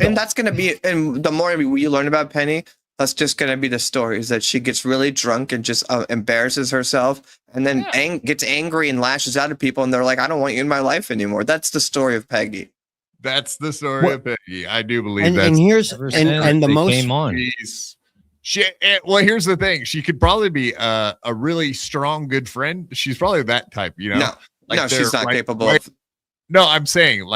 And that's going to be, and the more you learn about Penny, that's just going to be the story is that she gets really drunk and just embarrasses herself and then gets angry and lashes out at people. And they're like, I don't want you in my life anymore. That's the story of Peggy. That's the story of Peggy. I do believe And, that's and here's and the most well, here's the thing. She could probably be a really strong, good friend. she's probably that type, you know? No, she's not capable of. No, I'm saying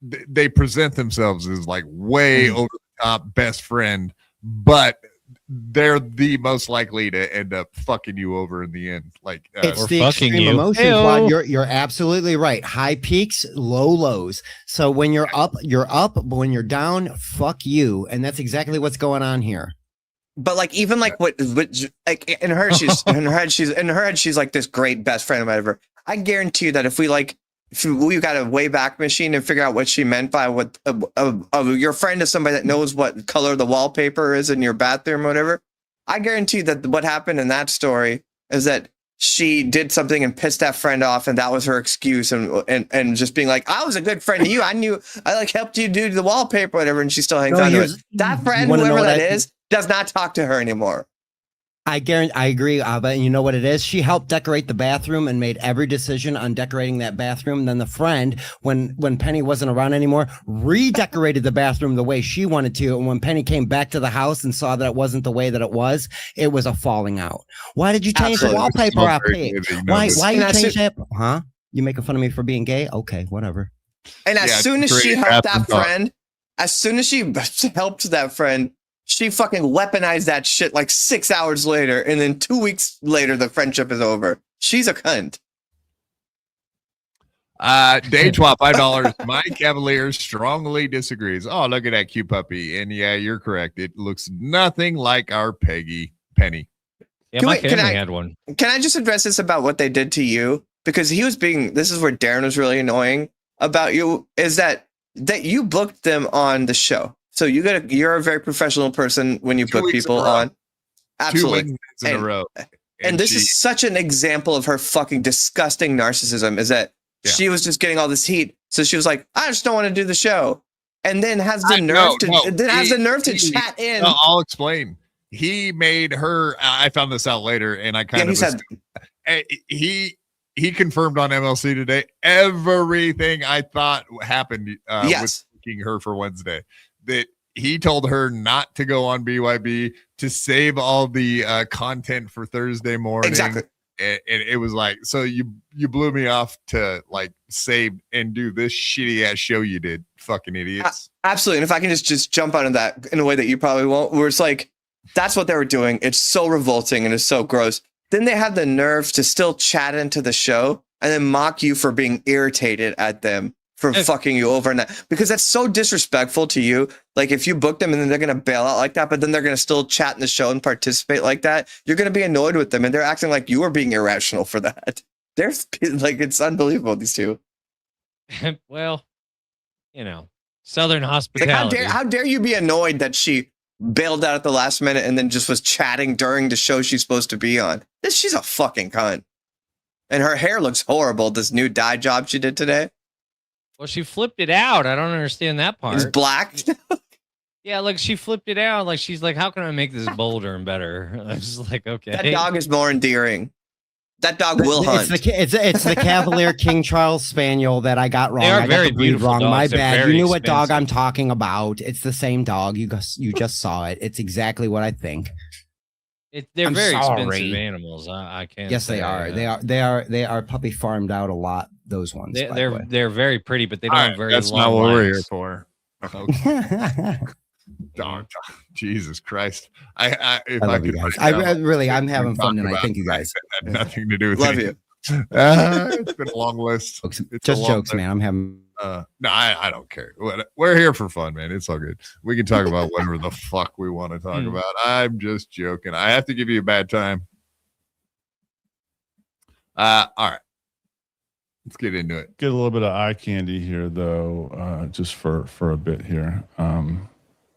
they present themselves as way over the top best friend, but they're the most likely to end up fucking you over in the end. It's the extreme emotion plot. You're absolutely right. High peaks, low lows. So when you're up, but when you're down, fuck you. And that's exactly what's going on here. But even what in her head she's like this great best friend or whatever. I guarantee you that if we got a Wayback Machine and figure out what she meant by what your friend is somebody that knows what color the wallpaper is in your bathroom or whatever. I guarantee that what happened in that story is that she did something and pissed that friend off, and that was her excuse, and just being like, I was a good friend to you. I knew I helped you do the wallpaper, or whatever, and she still hangs on to it. That friend, whoever that is, does not talk to her anymore. I agree, Abba. And you know what it is? She helped decorate the bathroom and made every decision on decorating that bathroom. Then the friend, when Penny wasn't around anymore, redecorated the bathroom the way she wanted to. And when Penny came back to the house and saw that it wasn't the way that it was a falling out. Why did you change the wallpaper up here? Why you change that? Huh? You making fun of me for being gay? Okay, whatever. And as soon as she helped that friend, she fucking weaponized that shit 6 hours later, and then 2 weeks later, the friendship is over. She's a cunt. Day swap $5. My Cavalier strongly disagrees. Oh, look at that cute puppy. And yeah, you're correct. It looks nothing like our Penny. Yeah, my family had one. Can I just address this about what they did to you? Because this is where Darren was really annoying about you, is that you booked them on the show. So you're a very professional person when you book people on. Absolutely. 2 wins in a row. And this is such an example of her fucking disgusting narcissism, is that she was just getting all this heat. So she was like, I just don't want to do the show. And then has the nerve to chat in. I'll explain. He made her, I found this out later, and I kind of said he confirmed on MLC today everything I thought happened with booking her for Wednesday. That he told her not to go on BYB, to save all the content for Thursday morning. Exactly. And it was so you blew me off to save and do this shitty ass show you did, fucking idiots. Absolutely. And if I can just jump onto that in a way that you probably won't, where it's that's what they were doing. It's so revolting and it's so gross. Then they had the nerve to still chat into the show and then mock you for being irritated at them for fucking you over and that, because that's so disrespectful to you. Like if you book them and then they're gonna bail out like that, but then they're gonna still chat in the show and participate like that, you're gonna be annoyed with them, and they're acting like you are being irrational for that. They're like, it's unbelievable, these two. Well, you know, Southern Like, hospitality. how dare you be annoyed that she bailed out at the last minute and then just was chatting during the show she's supposed to be on? She's a fucking cunt. And her hair looks horrible. This new dye job she did today. Well, she flipped it out. I don't understand that part. It's black. Yeah, like she flipped it out. Like she's like, how can I make this bolder and better? I was just like, okay. That dog is more endearing. That dog will hunt. It's the Cavalier King Charles Spaniel that I got wrong. They are I got very the breed beautiful wrong. dogs. My They're bad. very You knew what dog expensive. I'm talking about. It's the same dog. You just saw it. It's exactly what I think. They're I'm very sorry. expensive animals. I can't. Yes, they say, are. They are puppy farmed out a lot. Those ones. by the way. They're very pretty, but they don't All have right, very that's long not what we're lives. here for. Okay. Dog, Jesus Christ! If I I love you could guys. find out Really, I'm what having we fun talked tonight. about Thank you guys. that had nothing to do with Love anything. you. It's been a long list. It's a Just long jokes, list. man. I'm having. No, I don't care. We're here for fun, man. It's all good. We can talk about whatever the fuck we want to talk about. I'm just joking. I have to give you a bad time. All right. Let's get into it. Get a little bit of eye candy here, though, just for a bit here.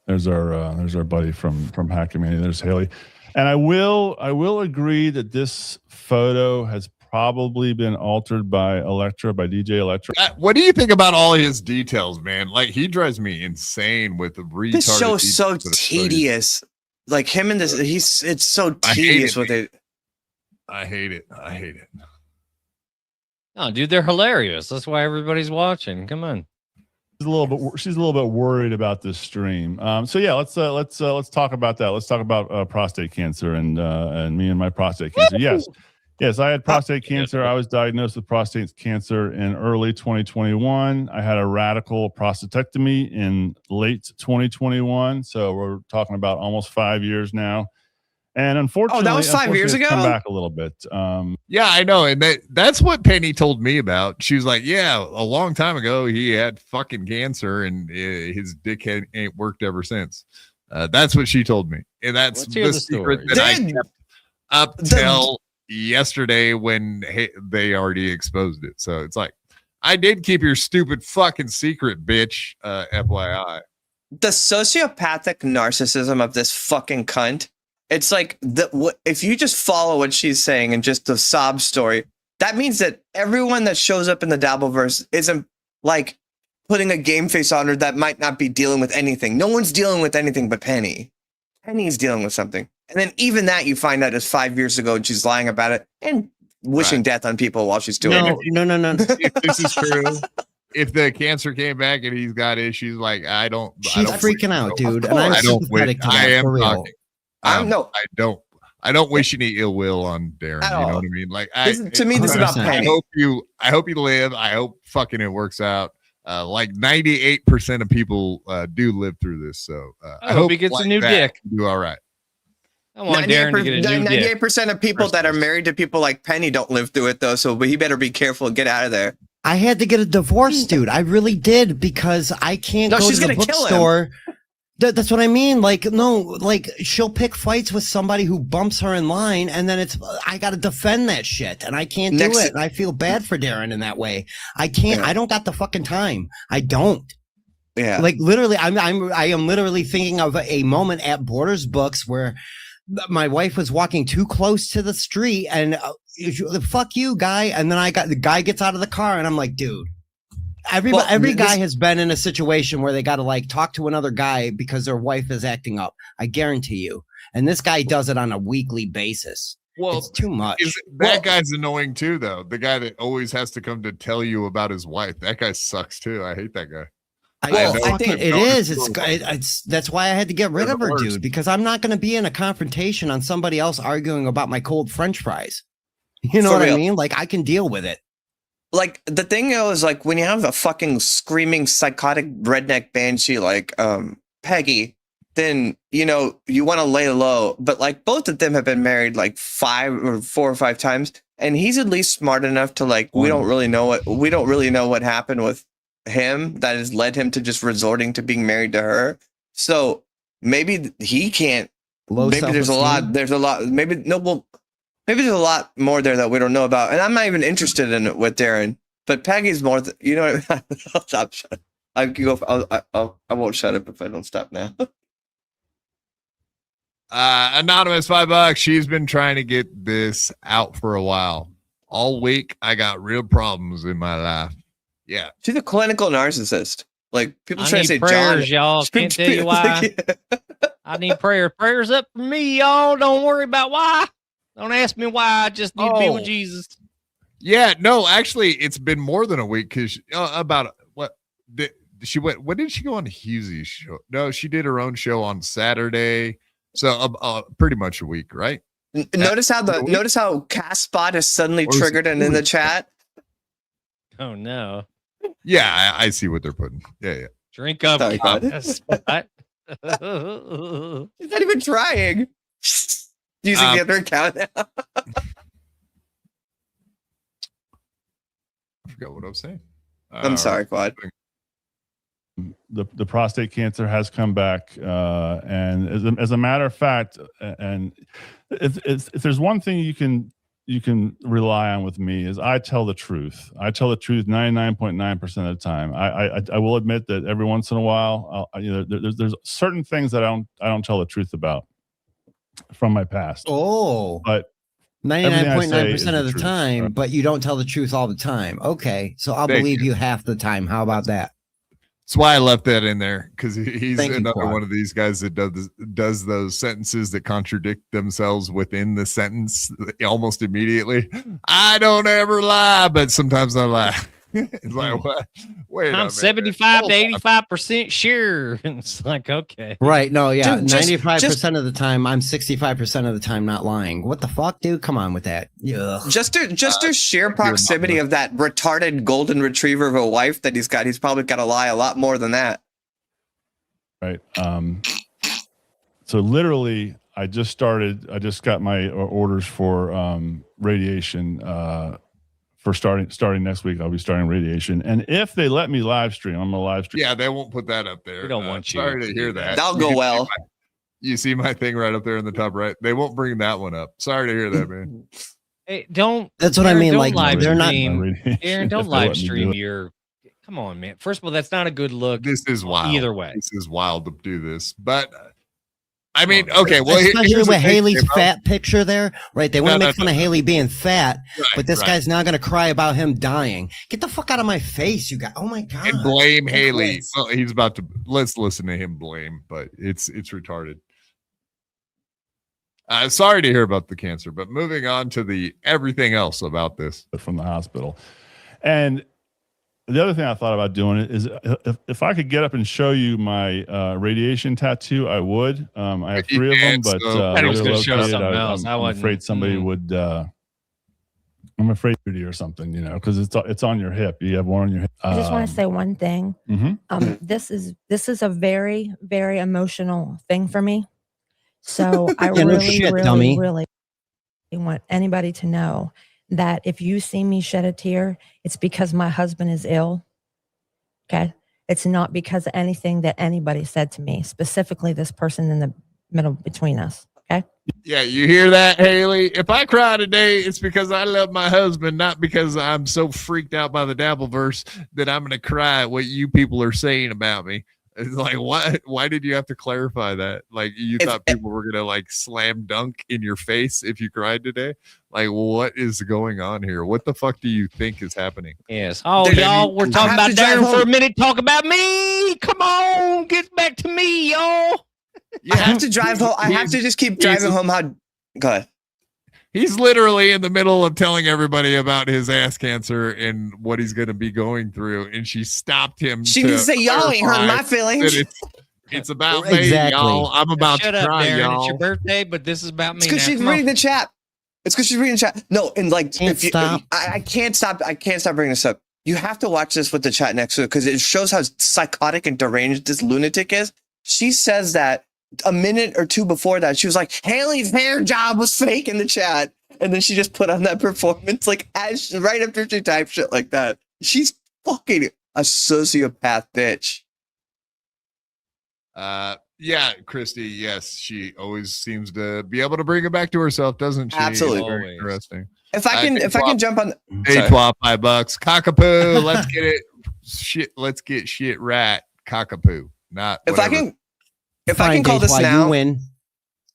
There's our buddy from Hackamania. There's Haley, and I will agree that this photo has probably been altered by DJ Electra. What do you think about all his details, man? Like, he drives me insane with the retarded. This show is so details that are tedious. Like him and this, it's so tedious with it. I hate it. I hate it. No, dude, they're hilarious. That's why everybody's watching. Come on. She's a little bit worried about this stream. So yeah, let's talk about that. Let's talk about prostate cancer and me and my prostate cancer. Yes, I had prostate cancer. I was diagnosed with prostate cancer in early 2021. I had a radical prostatectomy in late 2021. So we're talking about almost 5 years now. And unfortunately, that was 5 years it's ago? come back a little bit. Yeah, I know. And that's what Penny told me about. She was like, yeah, a long time ago, he had fucking cancer and his dick ain't worked ever since. That's what she told me. And that's the secret that I kept up till yesterday when they already exposed it. So it's like, I did keep your stupid fucking secret, bitch. FYI. The sociopathic narcissism of this fucking cunt. It's like if you just follow what she's saying and just the sob story, that means that everyone that shows up in the Dabbleverse isn't like putting a game face on her that might not be dealing with anything. No one's dealing with anything but Penny. Penny's dealing with something. And then even that you find out is 5 years ago and she's lying about it and wishing death on people while she's doing it. No. If this is true, if the cancer came back and he's got issues, like She's freaking out, dude. And I'm I don't sympathetic to I that, am for real. talking. I don't wish any ill will on Darren. At You know all. what I mean? Like, To me, this is about Penny. I hope you live. I hope fucking it works out. Like 98% of people do live through this. So I hope he gets a new dick. You do all right. I want Darren to get a new dick. 98% of people that are married to people like Penny don't live through it though. So he better be careful and get out of there. I had to get a divorce, dude. I really did because I can't No, go she's to the gonna kill him. bookstore. That's what I mean. Like, no, like she'll pick fights with somebody who bumps her in line, and then I got to defend that shit, and I can't do it. And I feel bad for Darren in that way. I can't. I don't got the fucking time. I don't. Yeah. Like literally, I am literally thinking of a moment at Borders Books where my wife was walking too close to the street, and fuck you, guy. And then the guy gets out of the car, and I'm like, dude. Every guy has been in a situation where they got to like talk to another guy because their wife is acting up. I guarantee you. And this guy does it on a weekly basis. Well, it's too much. That guy's annoying too, though. The guy that always has to come to tell you about his wife. That guy sucks too. I hate that guy. I think it is. It's that's why I had to get rid of her, dude, because I'm not going to be in a confrontation on somebody else arguing about my cold French fries. You know For what real. I mean? Like I can deal with it. Like the thing is, like when you have a fucking screaming psychotic redneck banshee like Peggy, then you want to lay low. But like both of them have been married like 4 or 5 times, and he's at least smart enough to like we don't really know what happened with him that has led him to just resorting to being married to her. So maybe he can't. Maybe there's a lot. Maybe there's a lot more there that we don't know about, and I'm not even interested in it with Darren. But Peggy's more. You know what? I'll stop. I can go. I won't shut up if I don't stop now. Anonymous $5. She's been trying to get this out for a while. All week, I got real problems in my life. Yeah, she's a clinical narcissist. Like people try to say, prayers, John, y'all. Can't tell you why. I need prayers. Prayers up for me, y'all. Don't worry about why. Don't ask me why. I just need to be with Jesus. Yeah, no, actually, it's been more than a week because about what she went. When did she go on Hughesy's show? No, she did her own show on Saturday. So pretty much a week, right? Notice how Cast Spot is suddenly triggered and in the chat. Oh no. Yeah, I see what they're putting. Yeah. Drink up. He's not even trying. Using the other account now. I forgot what I was saying. I'm sorry, Quad. The prostate cancer has come back, and as a matter of fact, and if there's one thing you can rely on with me is I tell the truth. I tell the truth 99.9% of the time. I will admit that every once in a while, there's certain things that I don't tell the truth about from my past. Oh, but 99.9% of the time, but you don't tell the truth all the time. Okay, so I'll believe you half the time. How about that? That's why I left that in there, because he's another one of these guys that does those sentences that contradict themselves within the sentence almost immediately. I don't ever lie, but sometimes I lie. It's like, what? Wait, I'm 75 to 85% sure. It's like, okay, right? No, yeah, 95% of the time, I'm 65% of the time not lying. What the fuck, dude? Come on with that. Yeah, just to sheer proximity of that retarded golden retriever of a wife that he's got, he's probably got to lie a lot more than that. Right. So literally, I just got my orders for radiation. For starting next week, I'll be starting radiation, and if they let me live stream, I'm gonna live stream. Yeah, they won't put that up there. We don't want you. Sorry to hear that. That'll go well. You see my thing right up there in the top right. They won't bring that one up. Sorry to hear that, man. Hey, don't. That's what I mean. Like they're not. Aaron, don't live stream your. Come on, man. First of all, that's not a good look. This is wild. Either way, this is wild to do this, but. I mean, okay, well, especially with Haley's fat picture there, right? They want to make fun of Haley being fat, but this guy's not going to cry about him dying. Get the fuck out of my face, you guys! Oh my god! And blame Haley. Well, he's about to. Let's listen to him blame, but it's retarded. Sorry to hear about the cancer, but moving on to the everything else about this from the hospital, and. The other thing I thought about doing it is if I could get up and show you my radiation tattoo, I would. I have 3 of them, but I was going to show something else. I'm afraid somebody would. I'm afraid or something, because it's on your hip. You have one on your hip. I just want to say one thing. This is a very, very emotional thing for me. So I really want anybody to know that if you see me shed a tear, it's because my husband is ill. Okay. It's not because of anything that anybody said to me, specifically this person in the middle between us. Okay. Yeah. You hear that, Haley? If I cry today, it's because I love my husband, not because I'm so freaked out by the Dabbleverse that I'm going to cry at what you people are saying about me. It's like, why did you have to clarify that? Like, you thought people were going to like slam dunk in your face if you cried today? Like, what is going on here? What the fuck do you think is happening? Yes. Oh, y'all, we're talking about Darren for a minute. Talk about me. Come on. Get back to me, y'all. Yeah. I have to drive home. I have to just keep driving home. Go ahead. He's literally in the middle of telling everybody about his ass cancer and what he's going to be going through. And she stopped him. She didn't say, y'all ain't hurting my feelings. It's about me, y'all. I'm about to cry, Darren, y'all. It's your birthday, but this is about me. It's because she's reading the chat. It's because she's reading the chat. No, and like, I can't stop. I can't stop bringing this up. You have to watch this with the chat next to it because it shows how psychotic and deranged this lunatic is. She says that a minute or two before that, she was like, Haley's hair job was fake in the chat. And then she just put on that performance like right after she typed shit like that. She's fucking a sociopath bitch. Yeah, Christy, yes, she always seems to be able to bring it back to herself, doesn't she? Absolutely. Very interesting. If I can jump on Hey, swap $5. Cockapoo, let's get it. Shit, let's get shit right. Cockapoo. Not if I whatever. can call this now. win.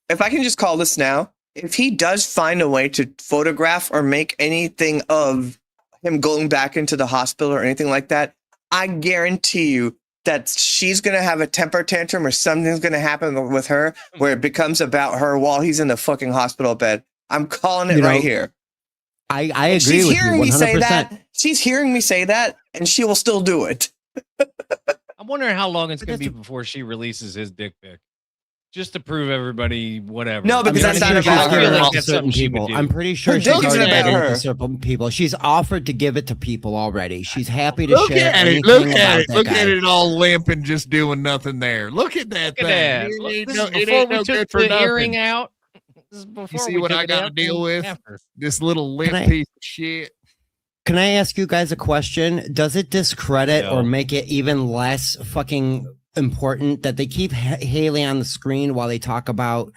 If I can just call this now, if he does find a way to photograph or make anything of him going back into the hospital or anything like that, I guarantee you that she's going to have a temper tantrum or something's going to happen with her where it becomes about her while he's in the fucking hospital bed. I'm calling it right here. I agree with you 100%. She's hearing me say that, and she will still do it. I'm wondering how long it's going to be before she releases his dick pic. Just to prove everybody whatever. No, because that's not about her. Like that's something she would do. I'm pretty sure she's already given it to certain people. She's offered to give it to people already. She's happy to share anything Look at about it. that Look guy. at it all limp and just doing nothing there. Look at that Look at thing. that. It ain't This no, is it before ain't we no took good for the earring nothing. out. This is You before see we what took I it got to out. deal with? After. This little limp Can I- piece of shit. Can I ask you guys a question? Does it discredit No. or make it even less fucking important that they keep Haley on the screen while they talk about,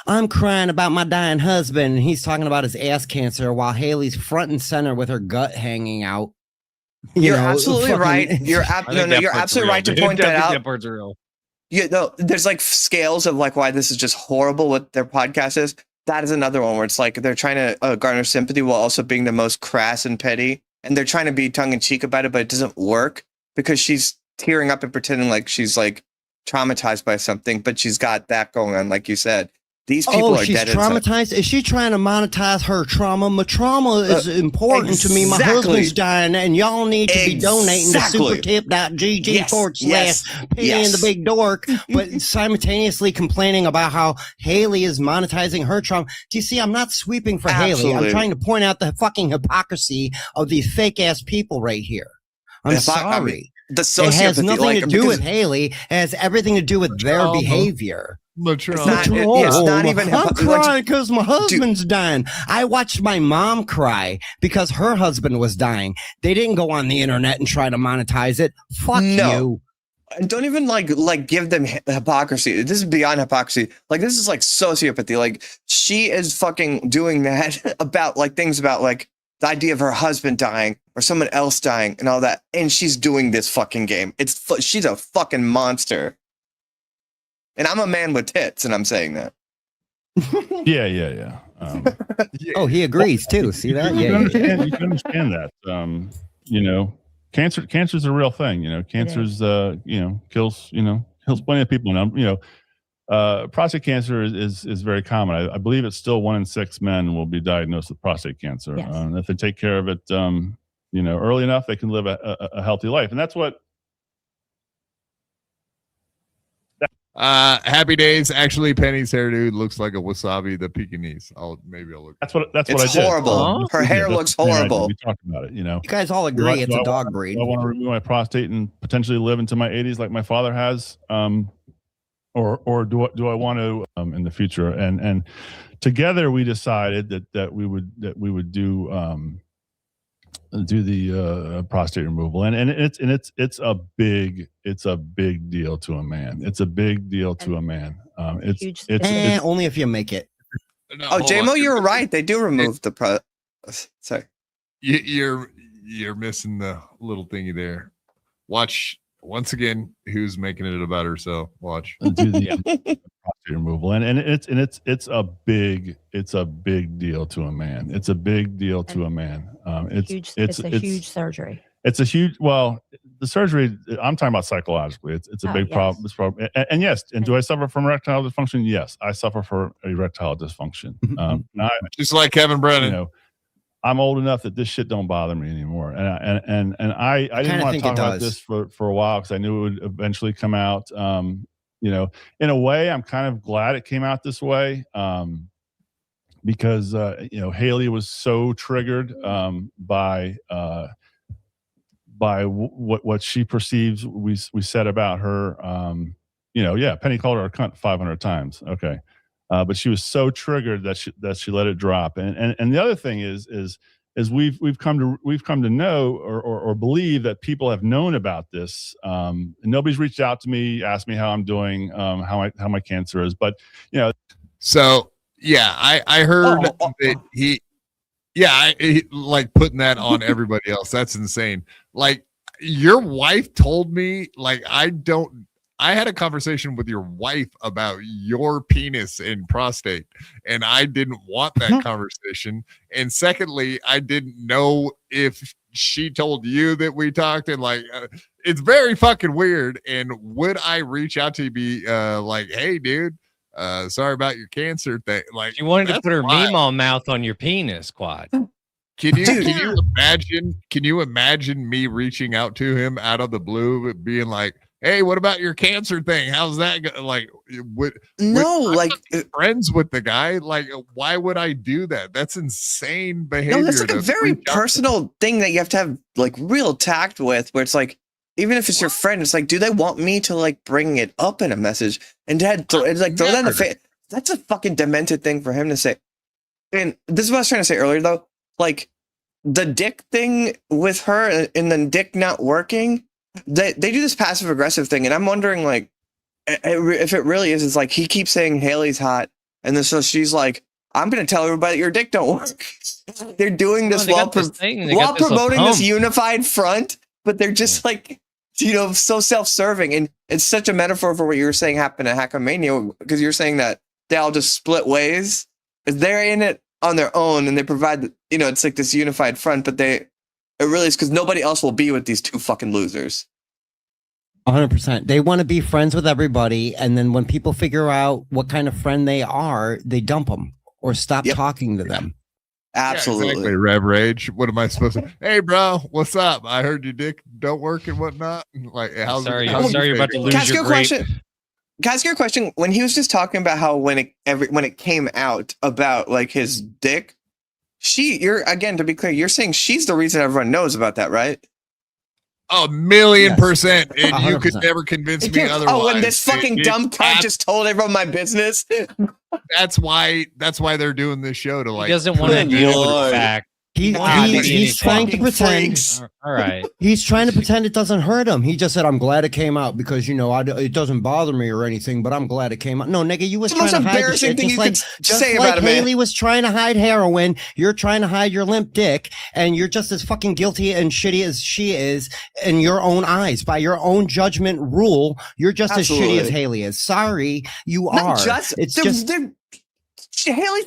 I'm crying about my dying husband, and he's talking about his ass cancer while Haley's front and center with her gut hanging out? You're absolutely right. You're absolutely right to point that out. That part's real. Yeah, no, there's like scales of like why this is just horrible what their podcast is. That is another one where it's like they're trying to garner sympathy while also being the most crass and petty, and they're trying to be tongue in cheek about it, but it doesn't work because she's tearing up and pretending like she's like traumatized by something, but she's got that going on, like you said. These people are she's dead inside. traumatized. Is she trying to monetize her trauma? My trauma is important to me. My husband's dying, and y'all need to be donating to supertip.gg/penny in the big dork, but simultaneously complaining about how Haley is monetizing her trauma. Do you see? I'm not sweeping for Haley. Absolutely. I'm trying to point out the fucking hypocrisy of these fake ass people right here. I'm sorry. The it has sociopathy, nothing like, to do because- with Haley. It has everything to do with their behavior. It's not even. I'm crying because my husband's dying. I watched my mom cry because her husband was dying. They didn't go on the internet and try to monetize it. Fuck you. And don't even like give them hypocrisy. This is beyond hypocrisy. Like this is like sociopathy. Like she is fucking doing that about like things about like the idea of her husband dying or someone else dying and all that. And she's doing this fucking game. She's a fucking monster. And I'm a man with tits, and I'm saying that. Yeah. Oh, he agrees too. See that? You Yeah. can understand that. Cancer's a real thing. Cancer's kills plenty of people. And prostate cancer is very common. I believe it's still 1 in 6 men will be diagnosed with prostate cancer. Yes. If they take care of it, early enough, they can live a healthy life, and that's what. Happy days. Actually, Penny's hairdo looks like a wasabi the Pekingese. I'll look. That's what I did. It's horrible. Her hair looks horrible. We talked about it. You guys all agree it's a dog breed. Do I want to remove my prostate and potentially live into my 80s like my father has, or do I want to in the future? And together we decided that we would do the prostate removal, and it's a big deal to a man. It's a big deal to a man. It's only if you make it. No, Oh, hold JMO, on. you were right. They do remove the Sorry. You're missing the little thingy there. Watch once again. Who's making it about herself? Watch. do the prostate removal, and it's a big deal to a man. It's a big deal to a man. It's a huge surgery. It's a huge. Well, the surgery. I'm talking about psychologically. It's a big problem. This problem. And yes. And do I suffer from erectile dysfunction? Yes, I suffer from erectile dysfunction. Just like Kevin Brennan. I'm old enough that this shit don't bother me anymore. And I didn't want to talk about this for a while because I knew it would eventually come out. In a way, I'm kind of glad it came out this way. Because Haley was so triggered by what she perceives we said about her Penny called her a cunt 500 times. Okay. But she was so triggered that she let it drop. And the other thing is we've come to know or believe that people have known about this. And nobody's reached out to me, asked me how I'm doing, how my cancer is. But so yeah, I heard that he like putting that on everybody else. That's insane. Like your wife told me, like I had a conversation with your wife about your penis and prostate, and I didn't want that conversation. And secondly, I didn't know if she told you that we talked, and like, it's very fucking weird. And would I reach out to you, be like, hey, dude, sorry about your cancer thing? Like, She wanted to put her Meemaw mouth on your penis, Quad. Can you imagine me reaching out to him out of the blue, being like, hey, what about your cancer thing? How's that go? Like, friends with the guy? Like, why would I do that? That's insane behavior. No, that's like a very personal thing that you have to have like real tact with, where it's like, even if it's your friend, it's like, do they want me to like bring it up in a message? And Dad, it's like, throw that in the face. That's a fucking demented thing for him to say. And this is what I was trying to say earlier, though. Like, the dick thing with her and the dick not working, they do this passive aggressive thing, and I'm wondering like if it really is. It's like he keeps saying Haley's hot, and then so she's like, "I'm going to tell everybody your dick don't work." They're doing this while promoting this unified front, but they're just like, so self-serving, and it's such a metaphor for what you were saying happened at Hackamania, because you're saying that they all just split ways. They're in it on their own, and they provide, it's like this unified front, but it really is because nobody else will be with these two fucking losers. 100%. They want to be friends with everybody, and then when people figure out what kind of friend they are, they dump them or stop talking to them. Absolutely. Yeah, exactly. Rev Rage. What am I supposed to? Hey, bro, what's up? I heard your dick don't work and whatnot. Like, sorry you're about to lose your question. Can I ask you a question? When he was just talking about how when it came out about like his dick, you're again, to be clear, you're saying she's the reason everyone knows about that, right? 1,000,000%. And you could never convince me otherwise. Oh, when this fucking dumb cunt just told everyone my business. That's why they're doing this show, to like. He doesn't want to deal with the fact. He's trying to pretend. All right. He's trying to pretend it doesn't hurt him. He just said, "I'm glad it came out because it doesn't bother me or anything, but I'm glad it came out." No, nigga, you was trying to hide the shit. Just like Haley was trying to hide heroin, you're trying to hide your limp dick, and you're just as fucking guilty and shitty as she is in your own eyes. By your own judgment rule, you're just as shitty as Haley is. Sorry, you are. Haley's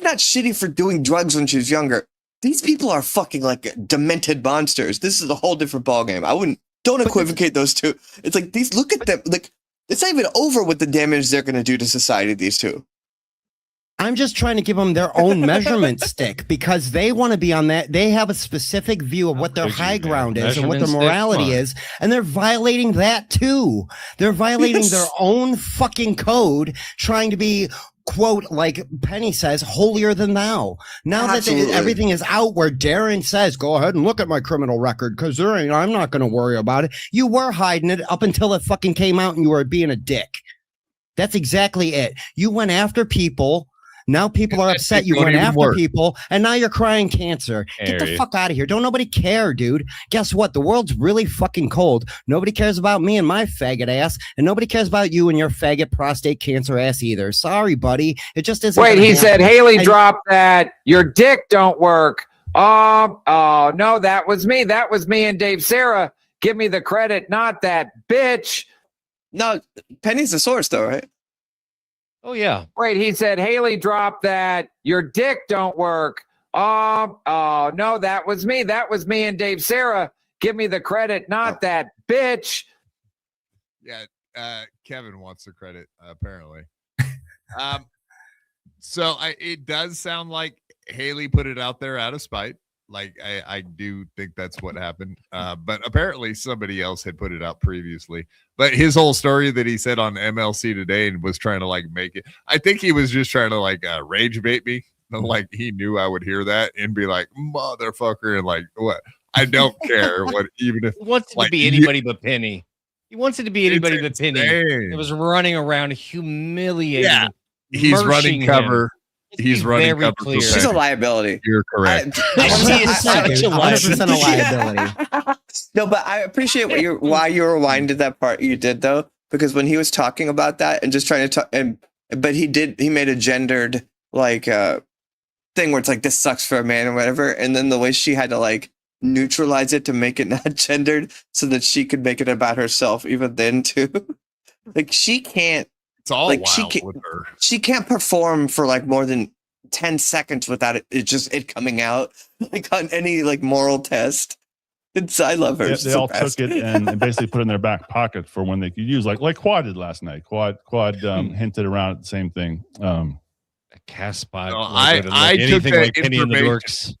not shitty for doing drugs when she was younger. These people are fucking like demented monsters. This is a whole different ballgame. Don't equivocate those two. It's like look at them. Like, it's not even over with the damage they're going to do to society, these two. I'm just trying to give them their own measurement stick because they want to be on that. They have a specific view of what their high ground is and what their morality is. And they're violating that too. They're violating their own fucking code, trying to be, quote, like Penny says, holier than thou. Now that everything is out, where Darren says, go ahead and look at my criminal record because I'm not going to worry about it. You were hiding it up until it fucking came out and you were being a dick. That's exactly it. You went after people. Now people are upset you went after people, and now you're crying cancer. Get the fuck out of here. Don't nobody care, dude. Guess what? The world's really fucking cold. Nobody cares about me and my faggot ass, and nobody cares about you and your faggot prostate cancer ass either. Sorry, buddy. It just isn't. Wait, he said, Haley dropped that. Your dick don't work. Oh, no, that was me. That was me and Dave Sarah. Give me the credit, not that bitch. No, Penny's the source, though, right? Oh, yeah. Wait, he said, Haley dropped that. Your dick don't work. Oh, no, that was me. That was me and Dave Sarah. Give me the credit, not that bitch. Yeah, Kevin wants the credit, apparently. So it does sound like Haley put it out there out of spite. Like, I do think that's what happened. But apparently somebody else had put it out previously. But his whole story that he said on MLC today and was trying to like make it, I think he was just trying to like rage bait me. Like, he knew I would hear that and be like, motherfucker. And like, what? I don't care what, even if who wants to be anybody but Penny. He wants it to be anybody but Penny. It was running around humiliating. Yeah, he's running cover. He's running cover. Clear. She's a liability. You're correct. She is such a 100% a liability. No, but I appreciate why you rewinded that part you did though, because when he was talking about that and just trying to talk, but he made a gendered like thing where it's like this sucks for a man or whatever, and then the way she had to like neutralize it to make it not gendered so that she could make it about herself even then too. Like she can't. It's all like wild with her. She can't perform for like more than 10 seconds without it coming out like on any like moral test. I love her. They all took it and basically put it in their back pocket for when they could use, like Quad did last night. Quad hinted around at the same thing. A cast spot. I took that like Penny and the information. Dorks.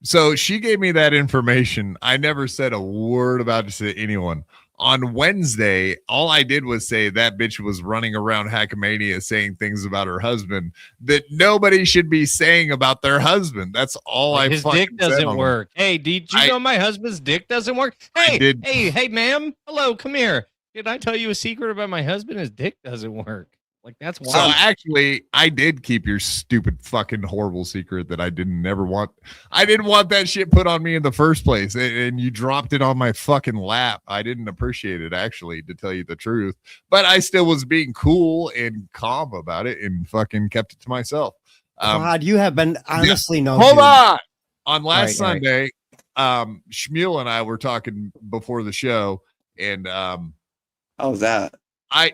So she gave me that information. I never said a word about it to anyone. On Wednesday, all I did was say that bitch was running around Hackmania saying things about her husband that nobody should be saying about their husband. That's all I His fucking dick said doesn't on work. Hey, did you know my husband's dick doesn't work? Hey, ma'am. Hello, come here. Did I tell you a secret about my husband? His dick doesn't work. Like that's wild. So actually, I did keep your stupid fucking horrible secret that I didn't want. I didn't want that shit put on me in the first place, and you dropped it on my fucking lap. I didn't appreciate it, actually, to tell you the truth. But I still was being cool and calm about it, and fucking kept it to myself. God, you have been honestly no. Hold dude. on last Sunday, Shmuel and I were talking before the show, and how's that? I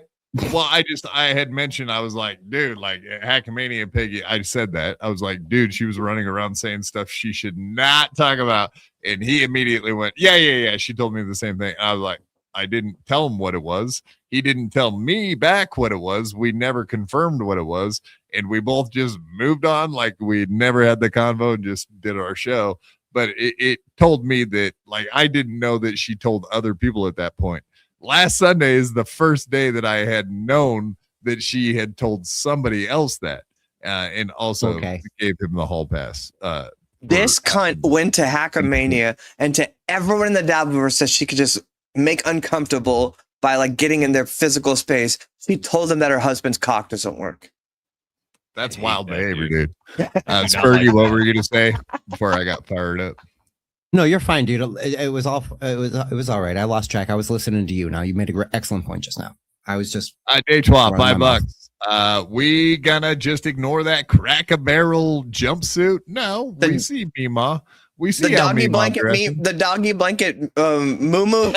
had mentioned, I was like, dude, like Hackmania Piggy. I said that. I was like, dude, she was running around saying stuff she should not talk about. And he immediately went, yeah. She told me the same thing. I was like, I didn't tell him what it was. He didn't tell me back what it was. We never confirmed what it was. And we both just moved on like we never had the convo and just did our show. But it told me that, like, I didn't know that she told other people at that point. Last Sunday is the first day that I had known that she had told somebody else that, and also gave him the hall pass. This cunt went to Hackmania and to everyone in the Dabbleverse that she could just make uncomfortable by like getting in their physical space. She told them that her husband's cock doesn't work. That's wild behavior, dude. Spurgy, what were you gonna say before I got fired up? No, you're fine, dude. It was all right. I lost track. I was listening to you. Now you made an excellent point just now. I was just day swap $5. We gonna just ignore that Crack-A-Barrel jumpsuit? No, we see Mima. We see the doggy blanket the doggy blanket moo.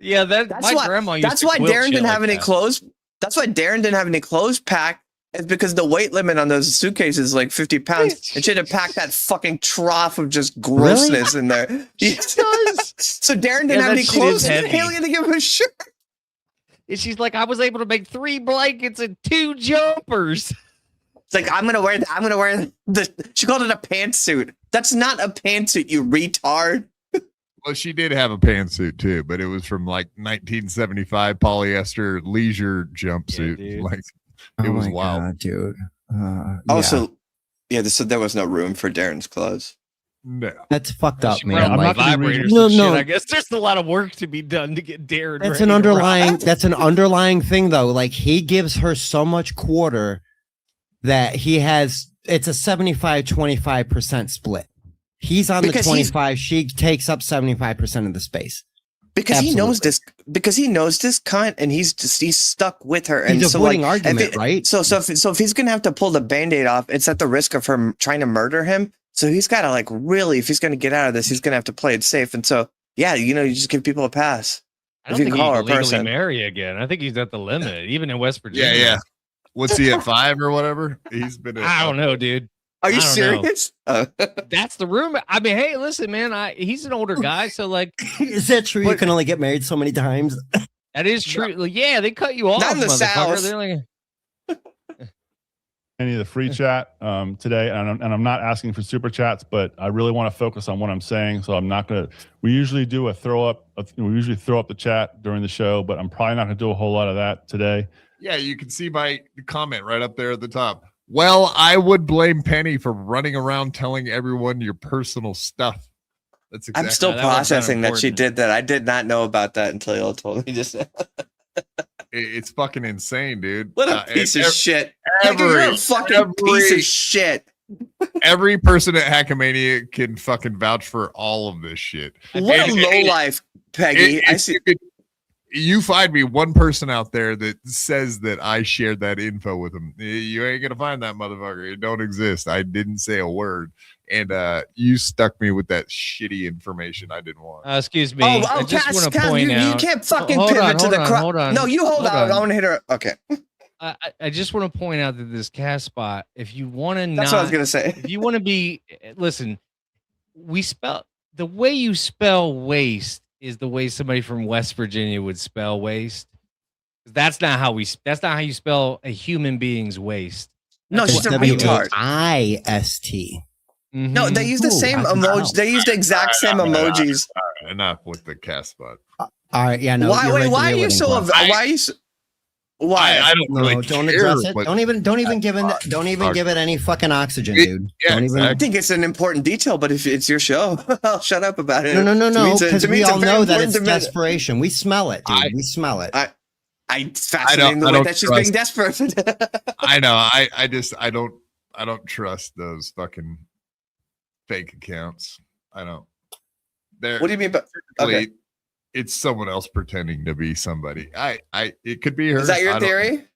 Yeah, that's my why, grandma used that's to why quilt Darren shit didn't have like any that. clothes. That's why Darren didn't have any clothes packed. It's because the weight limit on those suitcases is like 50 pounds. And she had to pack that fucking trough of just grossness in there. So Darren didn't have any clothes. And Haley had to give him a shirt. And she's like, I was able to make 3 blankets and 2 jumpers. It's like, I'm gonna wear the she called it a pantsuit. That's not a pantsuit, you retard. Well, she did have a pantsuit too, but it was from like 1975 polyester leisure jumpsuit. Like it was wild, God, dude. Also, so there was no room for Darren's clothes. No, that's fucked up, man. I'm Like, not vibrators. no, and shit. no. I guess there's a lot of work to be done to get Darren. That's ready an to underlying. rock. That's an underlying thing, though. Like he gives her so much quarter that he has. It's a 75-25% split. He's on Because the 25. She takes up 75% of the space. Because Absolutely. he knows this. Because he knows this cunt, and he's stuck with her. And He's so, avoiding like, argument, right? So if he's gonna have to pull the Band-Aid off, it's at the risk of her trying to murder him. So he's got to like really, if he's gonna get out of this, he's gonna have to play it safe. And so, yeah, you just give people a pass. I don't think he can legally marry again. I think he's at the limit, even in West Virginia. Yeah. What's he at 5 or whatever? He's been. I don't know, dude. Are you I don't know. serious? That's the rumor. I mean, hey, listen, man. He's an older guy, so like, is that true? You can only get married so many times. That is true. Like, yeah, they cut you off. Not in the motherfucker. South. They're like, Any of the free chat today, and I'm not asking for super chats, but I really want to focus on what I'm saying. So I'm not gonna. We usually do a throw up. We usually throw up the chat during the show, but I'm probably not gonna do a whole lot of that today. Yeah, you can see my comment right up there at the top. Well, I would blame Penny for running around telling everyone your personal stuff. That's I'm still processing that she did that. I did not know about that until y'all told me just now. It's fucking insane, dude. What a piece of shit. You're a fucking piece of shit. Every person at Hackamania can fucking vouch for all of this shit. What a lowlife, Peggy. I see. You find me one person out there that says that I shared that info with him. You ain't gonna find that motherfucker. It don't exist. I didn't say a word. And you stuck me with that shitty information I didn't want. Excuse me. I just want to point out. You can't fucking pivot to the crowd. Hold on. No, you hold out. I want to hit her. Okay. I just want to point out that this cast spot, if you want to, that's what I was gonna say. If you want to be, listen, the way you spell waste is the way somebody from West Virginia would spell waste. That's not how you spell a human being's waste. No, she's a retard. IST. No, they use the same emoji. They use the exact same emojis. Enough with the cast spot. All right, yeah, no. Why are you so? Why? I don't really don't care address it. Don't even give it any fucking oxygen, dude. I think it's an important detail, but if it's your show, I'll shut up about it. No, because we all know that it's desperation. We smell it, dude. We smell it. It's fascinating the way that she's being desperate. I know. I don't trust those fucking fake accounts. I don't. What do you mean? Okay. It's someone else pretending to be somebody. It could be her. Is that your theory?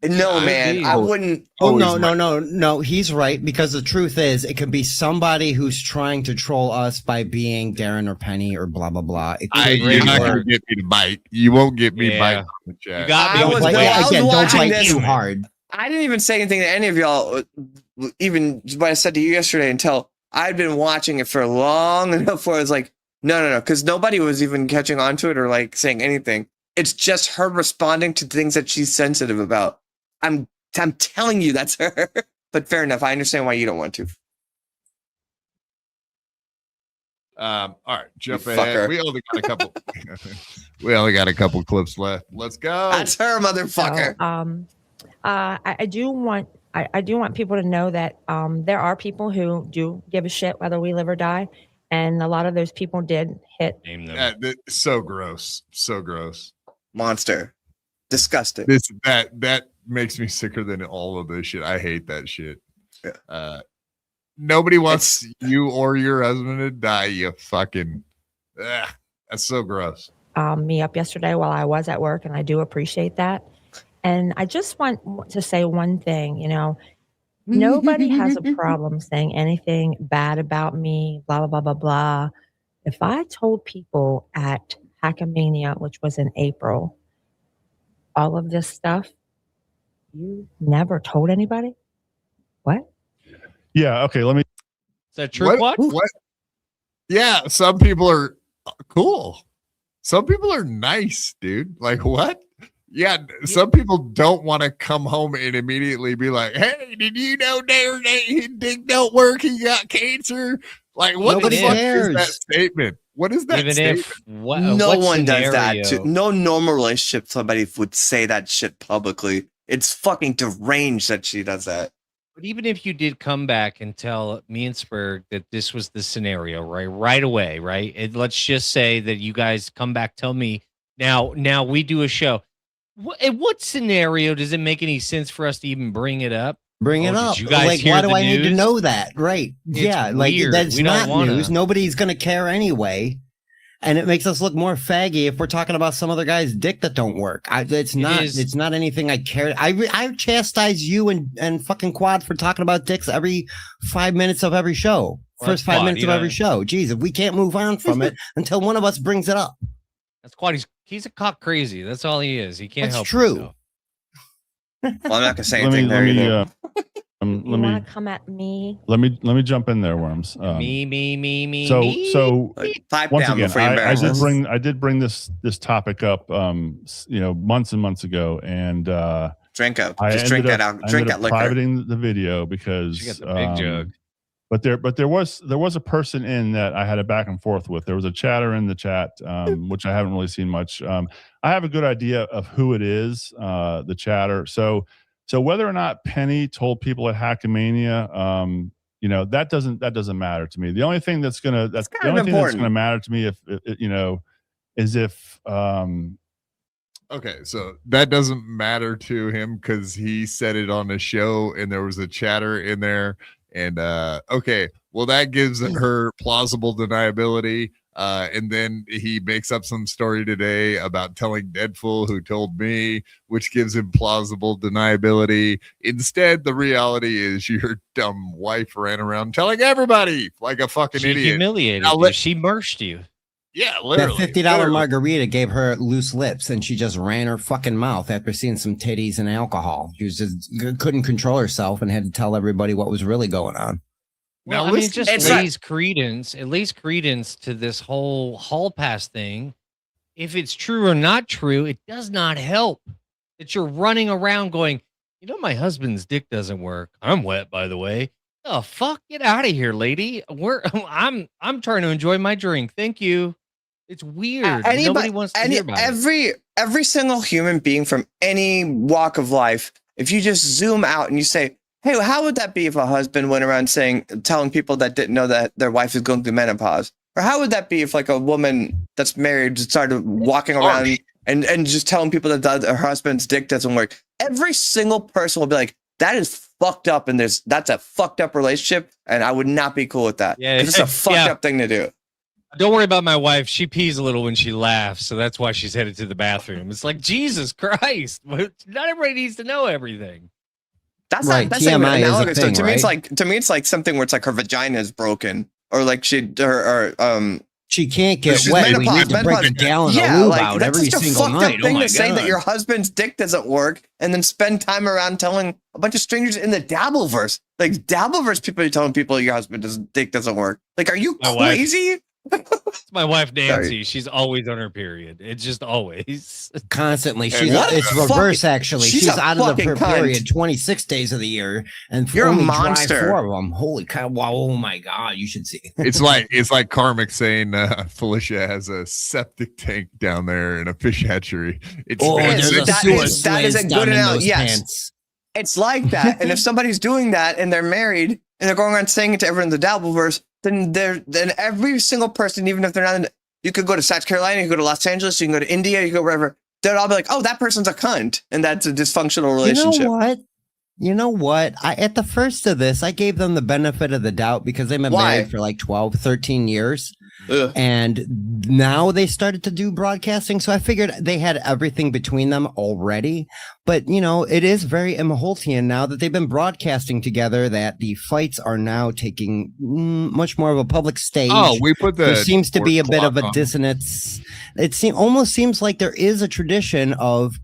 No, man. I wouldn't. Oh, no. He's right, because the truth is, it could be somebody who's trying to troll us by being Darren or Penny or blah blah blah. You're not going to get me to bite. You won't get me to bite on the chat. You got me. Don't bite too hard. I didn't even say anything to any of y'all, even what I said to you yesterday, until I'd been watching it for long enough where I was like, no, because nobody was even catching on to it or like saying anything. It's just her responding to things that she's sensitive about. I'm telling you, that's her. But fair enough. I understand why you don't want to. All right, jump ahead. We only got a couple. We only got a couple clips left. Let's go. That's her, motherfucker. So, I do want people to know that there are people who do give a shit whether we live or die. And a lot of those people did hit. So gross. So gross. Monster. Disgusting. That makes me sicker than all of this shit. I hate that shit. Yeah. Nobody wants you or your husband to die, you fucking. That's so gross. Me up yesterday while I was at work, and I do appreciate that. And I just want to say one thing, nobody has a problem saying anything bad about me, blah, blah, blah, blah, blah. If I told people at Hackamania, which was in April, all of this stuff, you never told anybody? What? Yeah, okay, let me. Is that true? What? Yeah, some people are cool. Some people are nice, dude. Like, what? Yeah, some people don't want to come home and immediately be like, "Hey, did you know Darren, his dick don't work? He got cancer." Like, what the fuck is that statement? What is that statement? No one does that. No normal relationship, somebody would say that shit publicly. It's fucking deranged that she does that. But even if you did come back and tell me and Spurg that this was the scenario, right away, right? And let's just say that you guys come back, tell me now we do a show. In what scenario does it make any sense for us to even bring it up? Bring it up. You guys why do I need to know that? Right. It's yeah. weird. That's not news. Nobody's going to care anyway. And it makes us look more faggy if we're talking about some other guy's dick that don't work. It's not anything I care. I chastise you and fucking Quad for talking about dicks every 5 minutes of every show. First 5 minutes of every show. Jeez, if we can't move on from it until one of us brings it up. That's Quad. He's a cock crazy. That's all he is. He can't help true. himself. Well, I'm not gonna say anything. Let me you want to come at me? Let me jump in there, Worms. Me. So pipe once down again, I did bring this topic up, months and months ago, and drink up. Just drink that out. Drink that liquor. Privating the video because she got the big jug. But there was a person in that I had a back and forth with. There was a chatter in the chat, which I haven't really seen much. I have a good idea of who it is, the chatter. So whether or not Penny told people at Hackamania, that doesn't matter to me. The only thing that's gonna that's kind the of only thing that's important. gonna matter to me if is if Okay, so that doesn't matter to him because he said it on a show and there was a chatter in there. And okay, well, that gives her plausible deniability. And then he makes up some story today about telling Deadpool who told me, which gives him plausible deniability. Instead, the reality is your dumb wife ran around telling everybody like a fucking She idiot. humiliated Now, you. She merged you. Yeah, That literally. $50 literally. margarita gave her loose lips, and she just ran her fucking mouth after seeing some titties and alcohol. She was just couldn't control herself and had to tell everybody what was really going on. Well, Now, I mean, it listen, just it's lays credence. It lays credence to this whole hall pass thing. If it's true or not true, it does not help that you're running around going, my husband's dick doesn't work. I'm wet, by the way. The fuck, get out of here, lady. I'm trying to enjoy my drink. Thank you. It's weird. Nobody wants to hear about it. Every single human being from any walk of life, if you just zoom out and you say, hey, how would that be if a husband went around telling people that didn't know that their wife is going through menopause? Or how would that be if like a woman that's married just started walking around and just telling people that her husband's dick doesn't work? Every single person will be like, that is fucked up, and that's a fucked up relationship, and I would not be cool with that. Yeah, it's a fucked up thing to do. Don't worry about my wife. She pees a little when she laughs, so that's why she's headed to the bathroom. It's like, Jesus Christ. Not everybody needs to know everything. That's Right, not even TMI is a analogous. thing, To me, right? to me, it's like something where it's like her vagina is broken, or like she can't get she's wet. We menopause- need to break a menopause. gallon Yeah, of lube like, out that's every such a single fucked up night. Oh thing my to say that God. your husband's dick doesn't work, and then spend time around telling a bunch of strangers in the Dabbleverse. Like Dabbleverse people are telling people your husband's dick doesn't work. Like, are you My wife. crazy? It's my wife, Nancy. She's always on her period. It's just always. Constantly. What It's a reverse, fucking- actually. she's She's a out of fucking her cunt. period 26 days of the year, and You're a only monster. drive 4 of them. Holy cow. Wow. Oh, my God. You should see. It's like Karmic saying Felicia has a septic tank down there in a fish hatchery. It's there's a that sewer is- that is a slaze good down in analogy. those Yes. pants. It's like that. And if somebody's doing that and they're married and they're going around saying it to everyone in the Dabbleverse, then every single person, even if they're not in, you could go to South Carolina, you could go to Los Angeles, you can go to India, you can go wherever. They'll all be like, oh, that person's a cunt. And that's a dysfunctional relationship. You know what? At the first of this, I gave them the benefit of the doubt because they've been Why? married for like 12, 13 years. Ugh. And now they started to do broadcasting. So I figured they had everything between them already. But, it is very Imholtian now that they've been broadcasting together that the fights are now taking much more of a public stage. Oh, we put the There seems to be a bit of a clock on. dissonance. It almost seems like there is a tradition of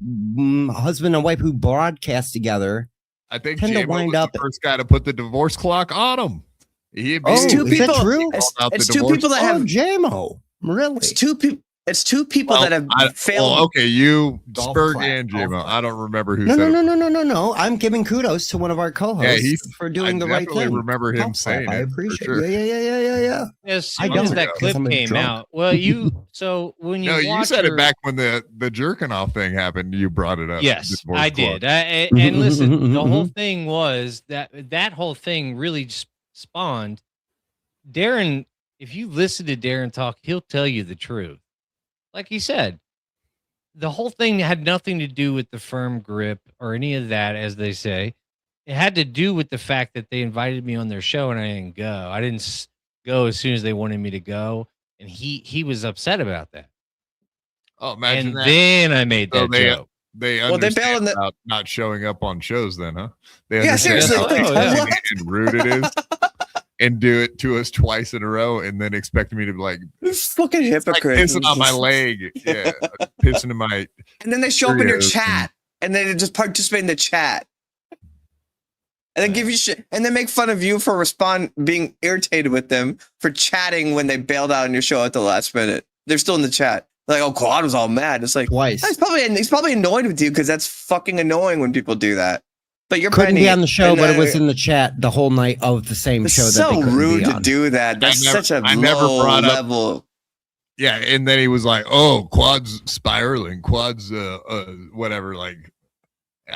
husband and wife who broadcast together. I think tend to J-Mo wind was up the first guy to put the divorce clock on him. It's two is that people. true? It's two people that have JMO. Really? It's two people. It's two people that have failed. Well, okay, you, Golf Spurg clap, and golf J-Mo. I don't remember who No, said it. no. I'm giving kudos to one of our co-hosts for doing the right definitely thing. remember him Golf clap, saying I it, for appreciate sure. Yeah. As I soon as don't, that 'cause clip I'm came drunk. out, well, so when you No, you watch said her- it back when the jerking off thing happened. You brought it up. the Yes, divorce I clock. did. And listen, the whole thing was that whole thing really spawned. Darren, if you listen to Darren talk, he'll tell you the truth. Like he said, the whole thing had nothing to do with the firm grip or any of that, as they say. It had to do with the fact that they invited me on their show and I didn't go. I didn't go as soon as they wanted me to go, and he was upset about that. Oh, imagine And that. then I made So that joke. They Well, they understand bailed on the- about not showing up on shows then, huh? They Yeah, understand seriously. how Oh, yeah. inconvenient and rude it is. And do it to us twice in a row and then expect me to be like, fucking like hypocrite. pissing on my leg. Yeah. Pissing in my And then they show up in your Cheerios chat and they just participate in the chat. And then give you shit and then make fun of you for being irritated with them for chatting when they bailed out on your show at the last minute. They're still in the chat. Like, oh, Quad was all mad. It's like Twice. He's probably annoyed with you because that's fucking annoying when people do that. But you're Couldn't Penny, be on the show, and, but it was in the chat the whole night of the same it's show. so that they couldn't rude be to on. do that. That's such a I never low brought up- level. Yeah, and then he was like, "Oh, Quad's spiraling. Quad's whatever." Like,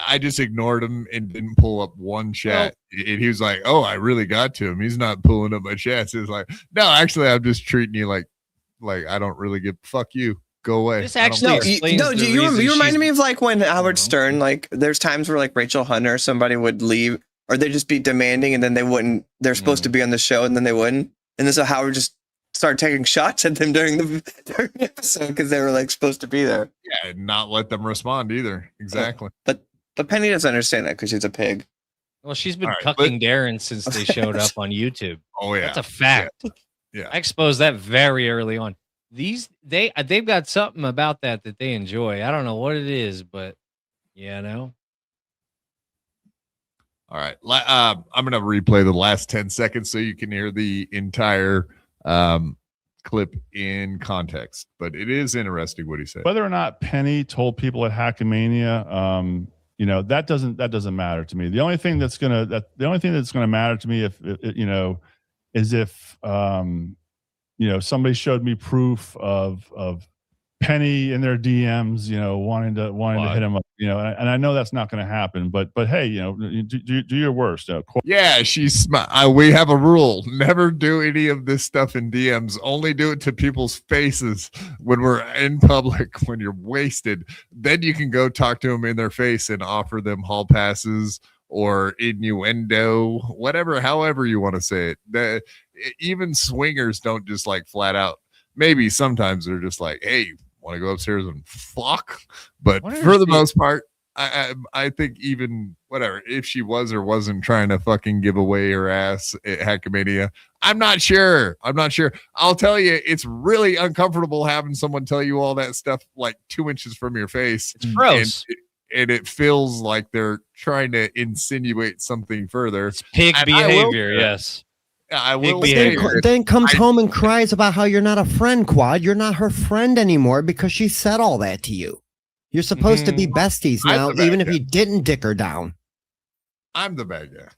I just ignored him and didn't pull up one chat. And he was like, "Oh, I really got to him. He's not pulling up my chats." It's like, no, actually, I'm just treating you like I don't really give. Fuck you. Go away. This actually explains the you reason reminded me of like when Howard Stern, like there's times where like Rachel Hunter or somebody would leave, or they'd just be demanding, and then they wouldn't. They're supposed to be on the show, and then they wouldn't. And then so Howard just started taking shots at them during the episode because they were like supposed to be there. Yeah, and not let them respond either. Exactly. But Penny doesn't understand that because she's a pig. Well, she's been All right, cucking Darren since they showed up on YouTube. Oh yeah, that's a fact. Yeah. I exposed that very early on. They've got something about that they enjoy. I don't know what it is, but yeah, no. All right. I'm going to replay the last 10 seconds so you can hear the entire clip in context. But it is interesting what he said. Whether or not Penny told people at Hackmania, that doesn't matter to me. The only thing that's gonna matter to me is if somebody showed me proof of Penny in their DMs, wanting to hit him up, and I know that's not going to happen, but hey, do your worst. Yeah, she's smart. We have a rule: never do any of this stuff in DMs. Only do it to people's faces when we're in public. When you're wasted, then you can go talk to them in their face and offer them hall passes or innuendo, whatever, however you want to say it. Even swingers don't just like flat out. Maybe sometimes they're just like, hey, want to go upstairs and fuck? But for the most part, I think even whatever, if she was or wasn't trying to fucking give away her ass at Hackmania, I'm not sure. I'll tell you, it's really uncomfortable having someone tell you all that stuff like 2 inches from your face. It's gross. And it feels like they're trying to insinuate something further. It's pig behavior, yes. I will then comes home and cries about how you're not a friend, Quad. You're not her friend anymore because she said all that to you. You're supposed to be besties now, even if you didn't dick her down. I'm the bad guy.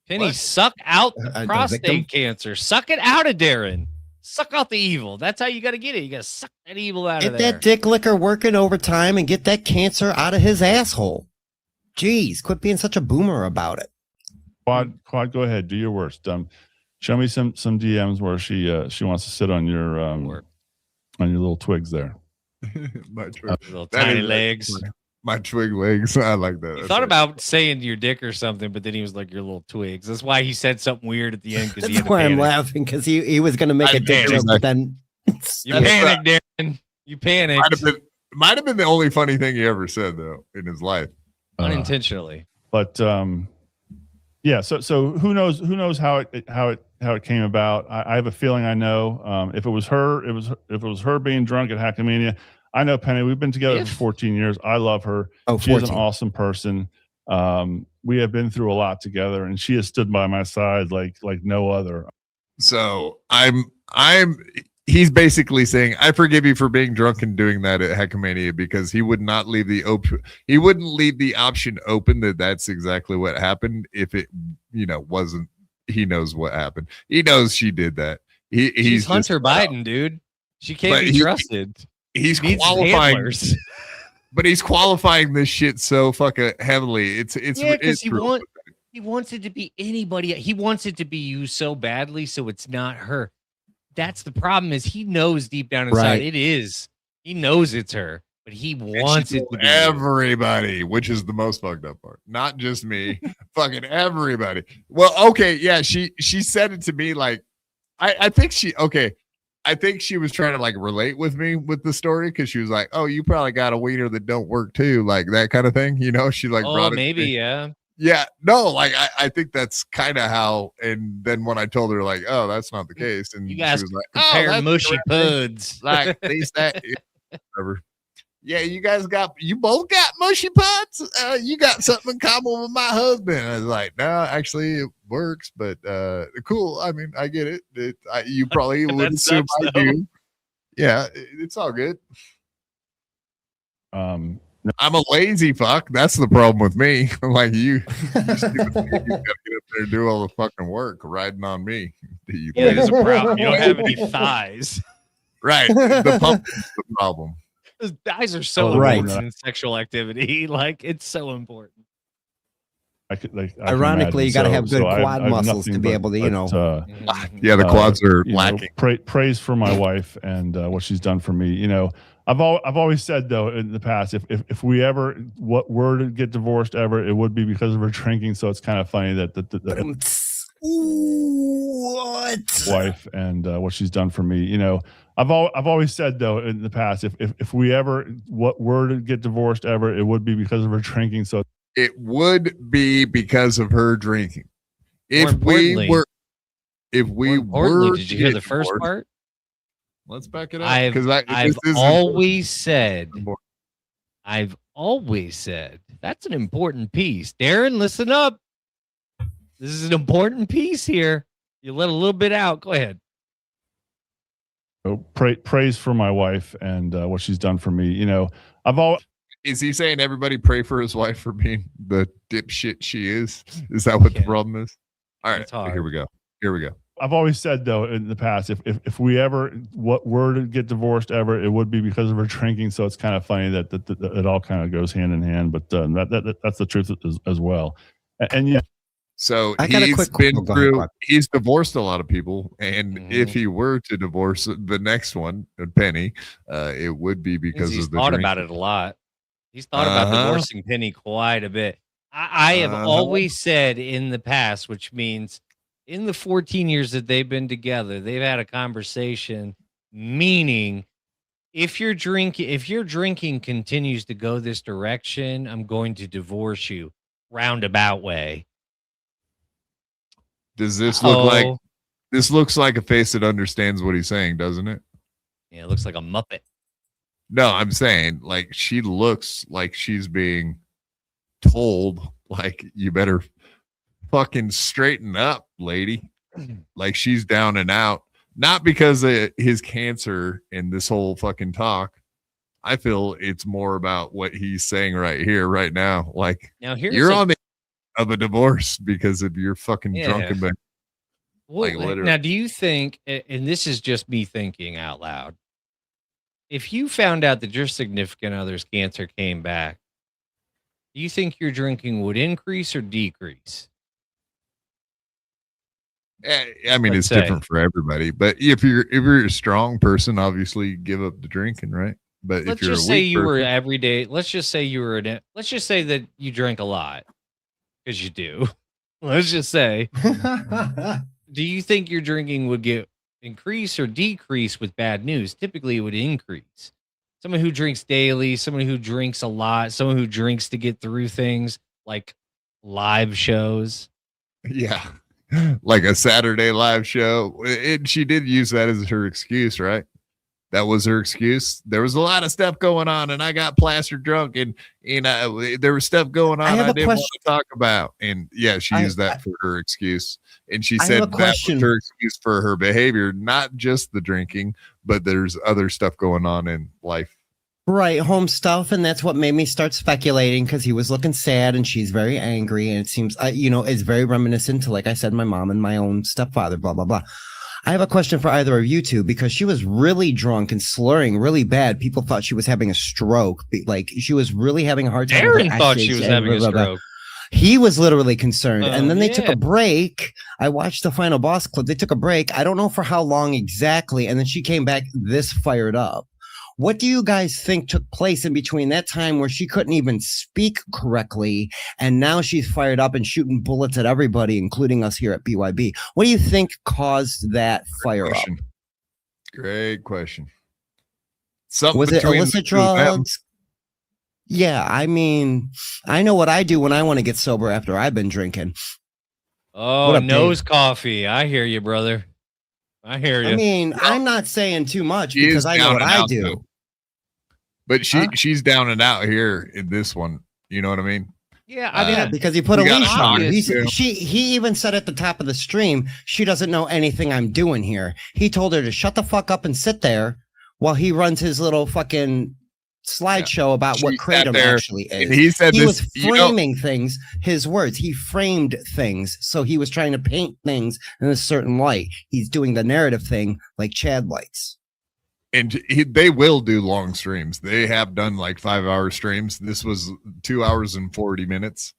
Penny, suck out the prostate cancer. Suck it out of Darren. Suck out the evil. That's how you got to get it. You got to suck that evil out of there. Get that dick licker working overtime and get that cancer out of his asshole. Jeez, quit being such a boomer about it. Quad, go ahead. Do your worst. Show me some DMs where she wants to sit on your little twigs there. My twig. Little tiny legs. My twig legs. I like that. He thought about saying your dick or something, but then he was like, your little twigs. That's why he said something weird at the end. That's why I'm laughing, because he was going to make a dick joke, but then... You panicked, Darren. You panicked. Might have been the only funny thing he ever said, though, in his life. Unintentionally. But yeah, so who knows how it came about. I have a feeling I know. If it was her being drunk at Hackmania, I know Penny. We've been together for 14 years. I love her. She's an awesome person. We have been through a lot together, and she has stood by my side like no other. So he's basically saying, I forgive you for being drunk and doing that at Hackmania, because he would not leave the option open that that's exactly what happened. If it, wasn't, he knows what happened. He knows she did that. He's Hunter Biden, dude. She can't be trusted. He's qualifying, but he's qualifying this shit so fucking heavily. It's because he wants it to be anybody. He wants it to be you so badly, so it's not her. That's the problem. Is he knows deep down inside it is. He knows it's her, but he wants it to be everybody, which is the most fucked up part. Not just me, fucking everybody. Well, okay, yeah, she said it to me like, I think she was trying to like relate with me with the story, because she was like, "Oh, you probably got a wiener that don't work too," like that kind of thing. She like brought it. Maybe, yeah. Yeah, no, like I think that's kind of how. And then when I told her like, "Oh, that's not the case," and you guys she was like, compare mushy puds, like at least that, whatever. Yeah, you both got mushy puds. You got something in common with my husband. I was like, no, actually it works, but cool. I mean, I get it. You probably would assume I do. Yeah, it's all good. I'm a lazy fuck. That's the problem with me. Like you gotta get up there and do all the fucking work riding on me. Yeah, there's a problem. You don't have any thighs. Right. The pump is the problem. Those thighs are so important in sexual activity. Like, it's so important. Ironically, you got to have good quad muscles to be able to, yeah, the quads are lacking. Praise for my wife and what she's done for me. I've always said though in the past, if we ever were to get divorced ever, it would be because of her drinking. So it's kind of funny that what wife and what she's done for me. I've always said though in the past, if we ever were to get divorced ever, it would be because of her drinking. So it would be because of her drinking. If we were, did you hear the first part? Let's back it up. I've always said that's an important piece. Darren, listen up. This is an important piece here. You let a little bit out. Go ahead. So praise for my wife and what she's done for me. Is he saying everybody pray for his wife for being the dipshit she is? Is that what the problem is? All right, here we go. I've always said though in the past, if we ever were to get divorced ever, it would be because of her drinking. So it's kind of funny that it all kind of goes hand in hand. But that's the truth as well. And yeah. So he's divorced a lot of people, and if he were to divorce the next one, Penny, it would be because he's of the thought drinking. about it a lot. He's thought about divorcing Penny quite a bit. I have always said in the past, which means in the 14 years that they've been together, they've had a conversation, meaning if your drinking continues to go this direction, I'm going to divorce you. Roundabout way. Does this look like this looks like a face that understands what he's saying, doesn't it? Yeah, it looks like a Muppet. No, I'm saying like she looks like she's being told like you better fucking straighten up, lady. Like she's down and out, not because of his cancer and this whole fucking talk. I feel it's more about what he's saying right here, right now. Like you're on the of a divorce because of your fucking drunken back. Now, do you think, and this is just me thinking out loud, if you found out that your significant other's cancer came back, do you think your drinking would increase or decrease? I mean, it's different for everybody, but if you're a strong person, obviously give up the drinking, right? But let's if you're just say you were every day, let's just say that you drink a lot. Because you do. Let's just say. Do you think your drinking would increase or decrease with bad news? Typically, it would increase. Someone who drinks daily, someone who drinks a lot, someone who drinks to get through things like live shows. Yeah. Like a Saturday live show. She did use that as her excuse, right? That was her excuse. There was a lot of stuff going on, and I got plastered drunk, and there was stuff going on I didn't want to talk about. And yeah, she used that for her excuse. And she said that was her excuse for her behavior, not just the drinking, but there's other stuff going on in life. Right, home stuff, and that's what made me start speculating because he was looking sad and she's very angry, and it seems, it's very reminiscent to, like I said, my mom and my own stepfather, blah, blah, blah. I have a question for either of you two because she was really drunk and slurring really bad. People thought she was having a stroke. Like she was really having a hard time. Aaron thought she was having a stroke. He was literally concerned. And then they took a break. I watched the final boss clip. They took a break. I don't know for how long exactly. And then she came back this fired up. What do you guys think took place in between that time where she couldn't even speak correctly and now she's fired up and shooting bullets at everybody, including us here at BYB? What do you think caused that fire up? Great question. Something was it illicit drugs? Yeah, I mean, I know what I do when I want to get sober after I've been drinking. Oh, nose coffee. I hear you, brother. I hear you. I mean, I'm not saying too much because I know what I do. Though. But she's down and out here in this one. You know what I mean? Yeah, I mean, because he put a leash on her. He even said at the top of the stream, she doesn't know anything I'm doing here. He told her to shut the fuck up and sit there while he runs his little fucking slideshow about what kratom actually is. He was framing things, his words. He framed things. So he was trying to paint things in a certain light. He's doing the narrative thing like Chad likes. And they will do long streams. They have done like 5-hour streams. This was 2 hours and 40 minutes.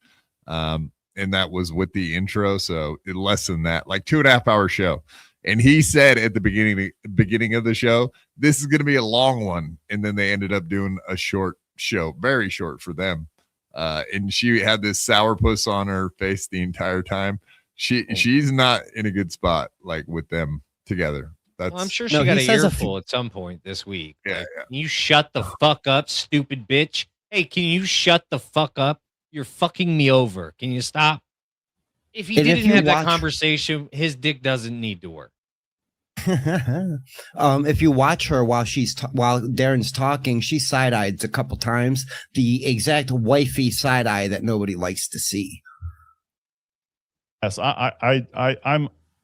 And and that was with the intro, so less than that, like 2.5 hour show. And he said at the beginning of the show, this is going to be a long one, and then they ended up doing a short show, very short for them. And she had this sourpuss on her face the entire time. She's not in a good spot, like with them together. Well, I'm sure she got a earful at some point this week. Yeah, like, can you shut the fuck up, stupid bitch? Hey, can you shut the fuck up? You're fucking me over. Can you stop? If he didn't have that conversation, his dick doesn't need to work. If you watch her while while Darren's talking, she side-eyed a couple times. The exact wifey side eye that nobody likes to see. Yes,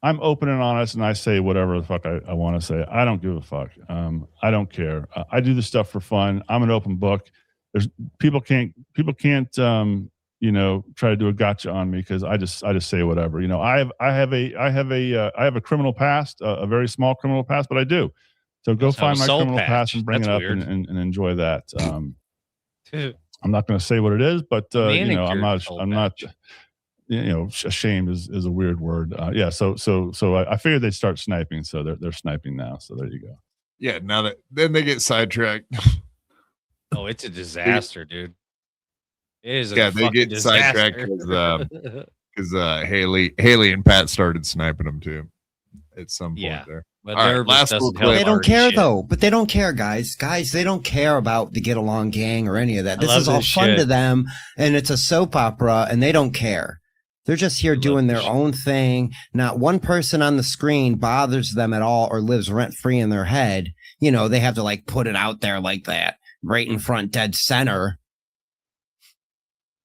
I'm open and honest, and I say whatever the fuck I want to say. I don't give a fuck. I don't care. I do this stuff for fun. I'm an open book. There's people can't try to do a gotcha on me because I just say whatever. I have a criminal past, a very small criminal past, but I do. So go find my criminal past and bring it up and enjoy that. I'm not going to say what it is, but I'm not. Ashamed is a weird word. Yeah. So I figured they'd start sniping. So they're sniping now. So there you go. Yeah. Now that then they get sidetracked. Oh, it's a disaster, dude. It is. They get sidetracked because Haley and Pat started sniping them too at some point there. But they don't care though. But they don't care, guys. They don't care about the Get Along Gang or any of that. This is all fun to them, and it's a soap opera, and they don't care. They're just here doing their own thing. Not one person on the screen bothers them at all or lives rent free in their head. They have to like put it out there like that, right in front, dead center.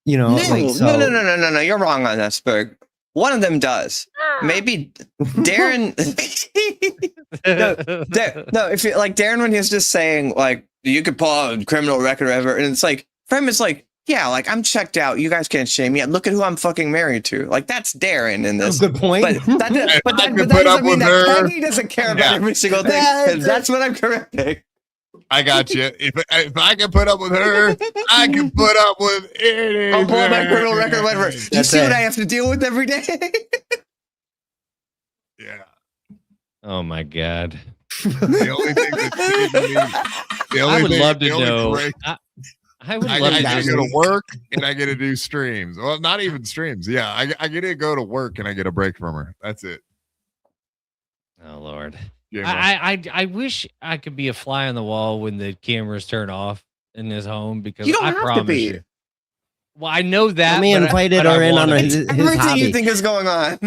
No. You're wrong on that, Spurg. One of them does. Maybe Darren. no, if you like Darren when he's just saying like you could pull out a criminal record or whatever, and it's like for him, it's like. Yeah, like I'm checked out. You guys can't shame me. Look at who I'm fucking married to. Like that's Darren in this. Good point. But that doesn't mean that Peggy doesn't care about every single thing. That's what I'm correcting. I got you. If I can put up with her, I can put up with anything. I'll pull up my criminal record, whatever. You see what I have to deal with every day? Yeah. Oh my god. The only thing that's I would love to know. I get to go to work and I get to do streams. Well, not even streams. Yeah, I get to go to work and I get a break from her. That's it. Oh Lord. I wish I could be a fly on the wall when the cameras turn off in his home because you don't I have promise to be. you. Well, I know that. Let me invited her in on his everything hobby. you think is going on.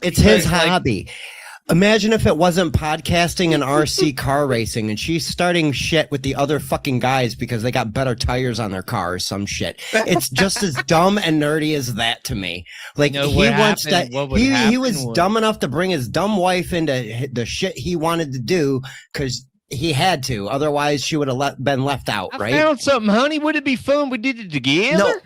It's his hobby. Imagine if it wasn't podcasting and RC car racing and she's starting shit with the other fucking guys because they got better tires on their car or some shit. It's just as dumb and nerdy as that to me. Like he was dumb enough to bring his dumb wife into the shit he wanted to do because he had to. Otherwise, she would have been left out, right? I found something, honey. Would it be fun? We did it together.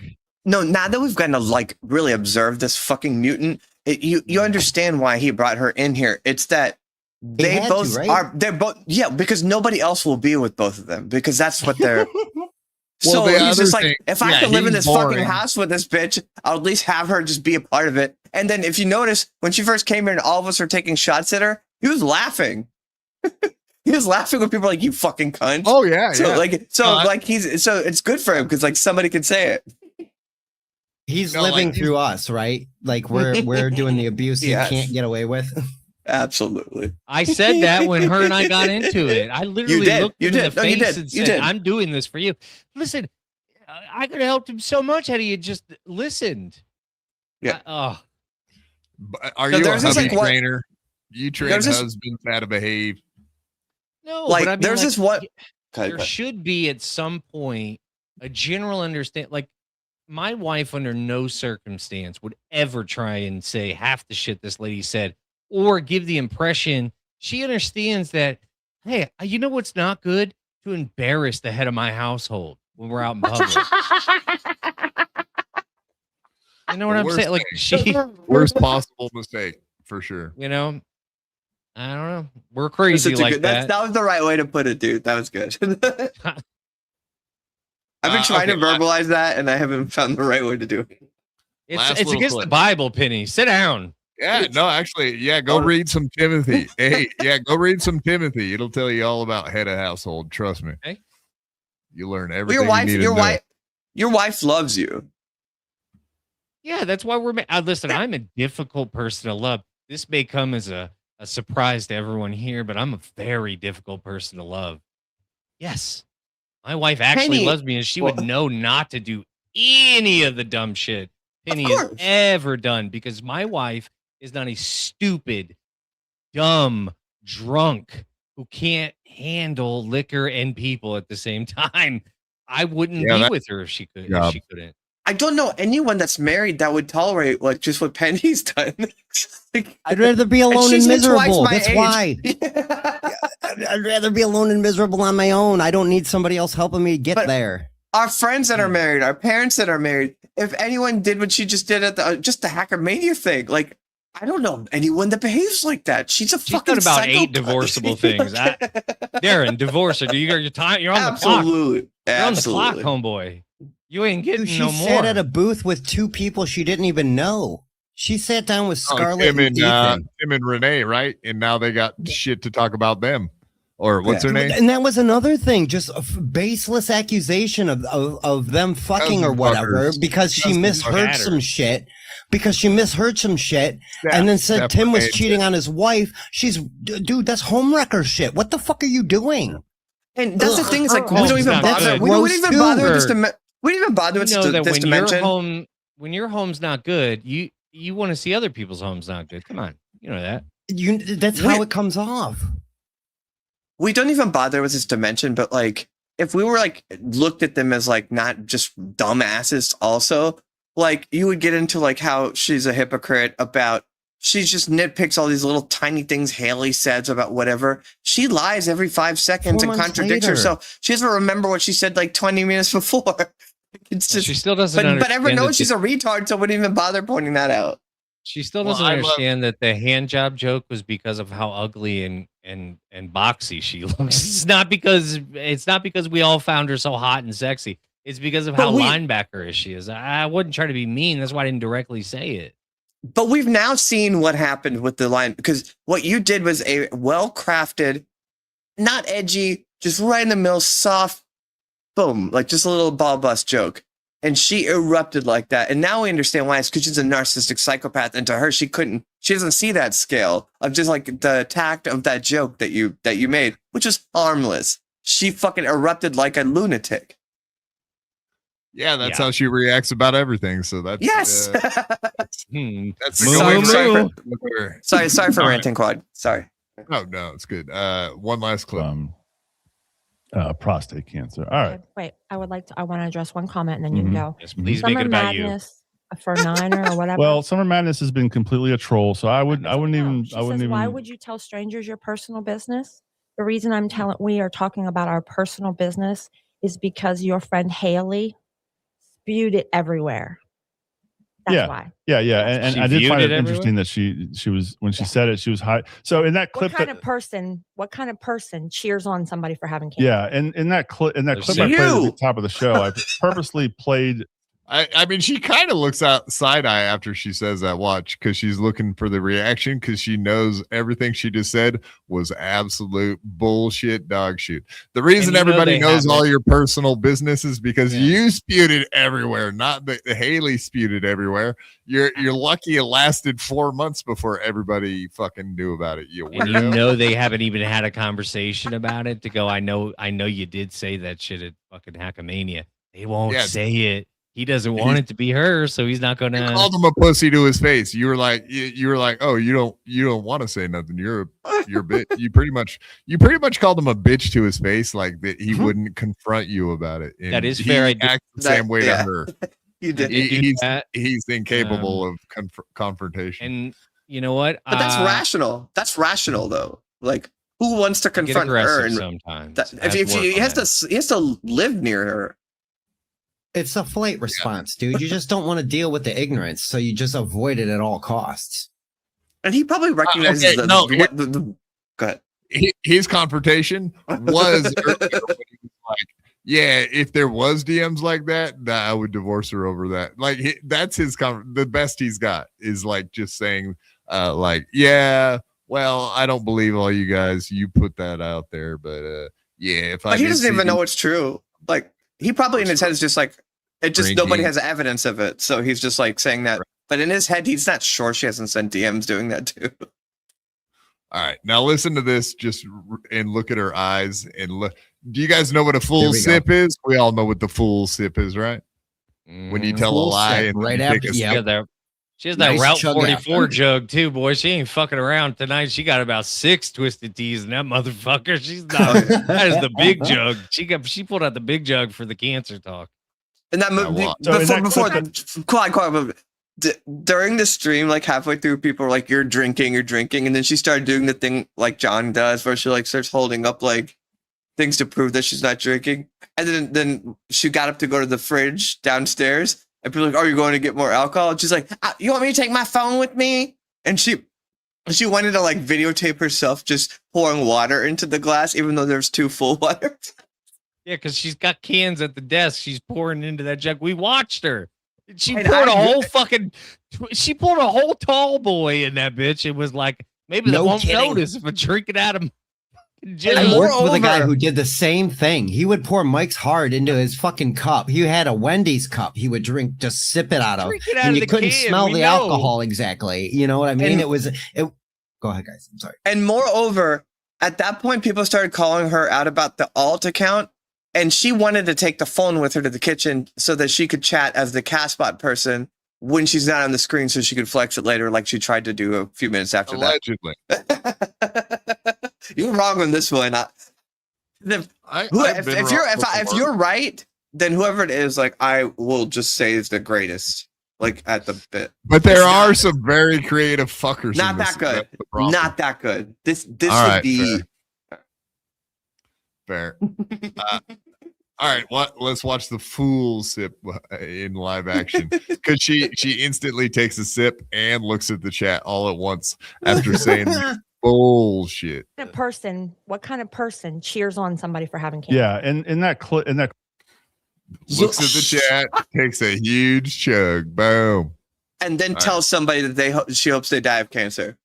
No. Now that we've gotten to like really observe this fucking mutant. You understand why he brought her in here. It's that they're both because nobody else will be with both of them because that's what they're so he's just like if I could live in this fucking house with this bitch, I'll at least have her just be a part of it. And then if you notice when she first came here and all of us were taking shots at her, he was laughing. He was laughing when people were like, you fucking cunt. Oh yeah. So it's good for him because like somebody can say it. He's living through us, right? Like we're doing the abuse he can't get away with. Absolutely. I said that when her and I got into it. I literally looked him in the face and said, I'm doing this for you. Listen, I could have helped him so much had he had just listened. Yeah. Are you a hubby trainer? You train husbands how to behave. No, like but I mean, there's this what there should be at some point a general understanding. Like my wife under no circumstance would ever try and say half the shit this lady said or give the impression she understands that, hey, you know what's not good? To embarrass the head of my household when we're out in public. You know what I'm saying? Like worst possible mistake for sure. You know, I don't know. We're crazy like that. That was the right way to put it, dude. That was good. I've been trying to verbalize that, and I haven't found the right way to do it. Last It's little against clip. the Bible, Penny. Sit down. Yeah, no, actually, yeah, go read some Timothy. Hey, yeah, go read some Timothy. It'll tell you all about head of household. Trust me. Okay. You learn Well, everything you need to know. Your wife loves you. Yeah, that's why we're. Listen, I'm a difficult person to love. This may come as a surprise to everyone here, but I'm a very difficult person to love. Yes, my wife actually Penny- loves me, and she would know not to do any of the dumb shit Penny has ever done, because my wife is not a stupid, dumb, drunk who can't handle liquor and people at the same time. I wouldn't be with her if she could. If she couldn't. I don't know anyone that's married that would tolerate like just what Penny's done. Like, I'd rather be alone she's and been twice miserable. my That's age. why. I'd rather be alone and miserable on my own. I don't need somebody else helping me get there. Our friends that are married, our parents that are married, if anyone did what she just did at the just the Hackermania thing, like I don't know anyone that behaves like that. She's fucking done about 8 psychopath. divorceable things. Darren, divorce her. You're on the clock. You're on the clock, homeboy. You ain't getting She no sat more. at a booth with 2 people she didn't even know. She sat down with Scarlett Tim and Ethan. Tim and Renee, right? And now they got shit to talk about them. Or what's her name? And that was another thing, just a baseless accusation of them fucking or whatever, because she misheard some shit. Because she misheard some shit and then said Tim was cheating on his wife. Dude, that's homewrecker shit. What the fuck are you doing? And that's the thing is like we don't even bother. We don't even bother with this. We don't even bother with this dimension. When your home's not good, you want to see other people's homes not good. Come on, you know that. That's how it comes off. We don't even bother with this dimension, but like if we were like looked at them as like not just dumbasses also, like you would get into like how she's a hypocrite about she just nitpicks all these little tiny things Haley says about whatever. She lies every 5 seconds 4 and months contradicts later. herself. She doesn't remember what she said like 20 minutes before. It's just She still doesn't but understand everyone knows that she's a retard, so wouldn't even bother pointing that out. She still doesn't understand that the hand job joke was because of how ugly and boxy she looks. It's not because we all found her so hot and sexy. It's because of how linebacker she is. I wouldn't try to be mean. That's why I didn't directly say it. But we've now seen what happened with the line, because what you did was a well-crafted, not edgy, just right in the middle, soft, boom, like just a little ball bust joke. And she erupted like that. And now we understand why. It's because she's a narcissistic psychopath. And to her, she doesn't see that scale of just like the tact of that joke that you made, which is harmless. She fucking erupted like a lunatic. Yeah, that's how she reacts about everything. So that's yes. That's Sorry for ranting, Quad. Sorry. No, it's good. One last clip. Prostate cancer. All right. Wait, I want to address one comment and then you can go. Yes, please Summer make it about you. Madness for Niner or whatever. Well, Summer Madness has been completely a troll, so I wouldn't even. Why would you tell strangers your personal business? The reason we are talking about our personal business is because your friend Haley spewed it everywhere. That's why. Yeah. And I did find it interesting that she was when she said it, she was high. So in that clip, what kind of person cheers on somebody for having cancer? Yeah, and in that clip I played at the top of the show, I purposely played. I mean, she kind of looks out side eye after she says that. Watch, because she's looking for the reaction, because she knows everything she just said was absolute bullshit dog shit. The reason everybody knows all your personal business is because you spewed it everywhere, not the Haley spewed it everywhere. You're lucky it lasted 4 months before everybody fucking knew about it. You know they haven't even had a conversation about it to go, I know you did say that shit at fucking Hackamania. They won't say it. He doesn't want it to be her, so he's not gonna. You called him a pussy to his face. You were like, oh, you don't want to say nothing. You're a bitch. You pretty much called him a bitch to his face, like that he wouldn't confront you about it. And that is fair. He acts the same way to her. You did. He's incapable of confrontation. And you know what? But that's rational. That's rational, though. Like, who wants to confront her? And sometimes, if he has to live near her. It's a flight response, dude. You just don't want to deal with the ignorance, so you just avoid it at all costs. And he probably recognizes go ahead. His confrontation was earlier when he was like, yeah, if there was DMs like that, I would divorce her over that. Like that's his the best he's got is like just saying like, yeah, well, I don't believe all you guys. You put that out there, but yeah, if I he doesn't even know it's true. Like he probably in his head is just like it just Drinking. nobody has evidence of it. So he's just like saying that. But in his head, he's not sure she hasn't sent DMs doing that too. All right, now listen to this and look at her eyes and look. Do you guys know what a full sip is? We all know what the full sip is, right? When you tell a lie and right you take after, a sip. She has that Nice Route chug 44 after. jug too, boy. She ain't fucking around tonight. She got about 6 twisted teas in that motherfucker. She's not. That is the big jug. She pulled out the big jug for the cancer talk. And that movie during the stream, like halfway through, people were like, "You're drinking," and then she started doing the thing like John does, where she like starts holding up like things to prove that she's not drinking, and then she got up to go to the fridge downstairs, and people were like, "Are you going to get more alcohol?" And she's like, "You want me to take my phone with me?" And she wanted to like videotape herself just pouring water into the glass, even though there's 2 full waters. Yeah, because she's got cans at the desk. She's pouring into that jug. We watched her. She And poured I- she poured a whole tall boy in that bitch. It was like, maybe they No won't kidding. notice if I drink it out of I worked with a guy who did the same thing. He would pour Mike's Hard into his fucking cup. He had a Wendy's cup. He would drink, just sip it out of, Drink it out and of you the couldn't can, smell we the know. alcohol exactly. You know what I mean? And- Go ahead, guys. I'm sorry. And moreover, at that point, people started calling her out about the alt account, and she wanted to take the phone with her to the kitchen so that she could chat as the Castbot person when she's not on the screen, so she could flex it later, like she tried to do a few minutes after Allegedly. that. You're wrong on this one. If you're right, then whoever it is, like I will just say is the greatest. Like at the bit. But there are some very creative fuckers. Not in this. that good. That's the problem. Not that good. This All would right, be fair. All right, let's watch the fool sip in live action because she instantly takes a sip and looks at the chat all at once after saying bullshit. What kind of person cheers on somebody for having cancer? Yeah, and in that clip, Looks at the chat, takes a huge chug, boom, and then tells somebody that she hopes they die of cancer.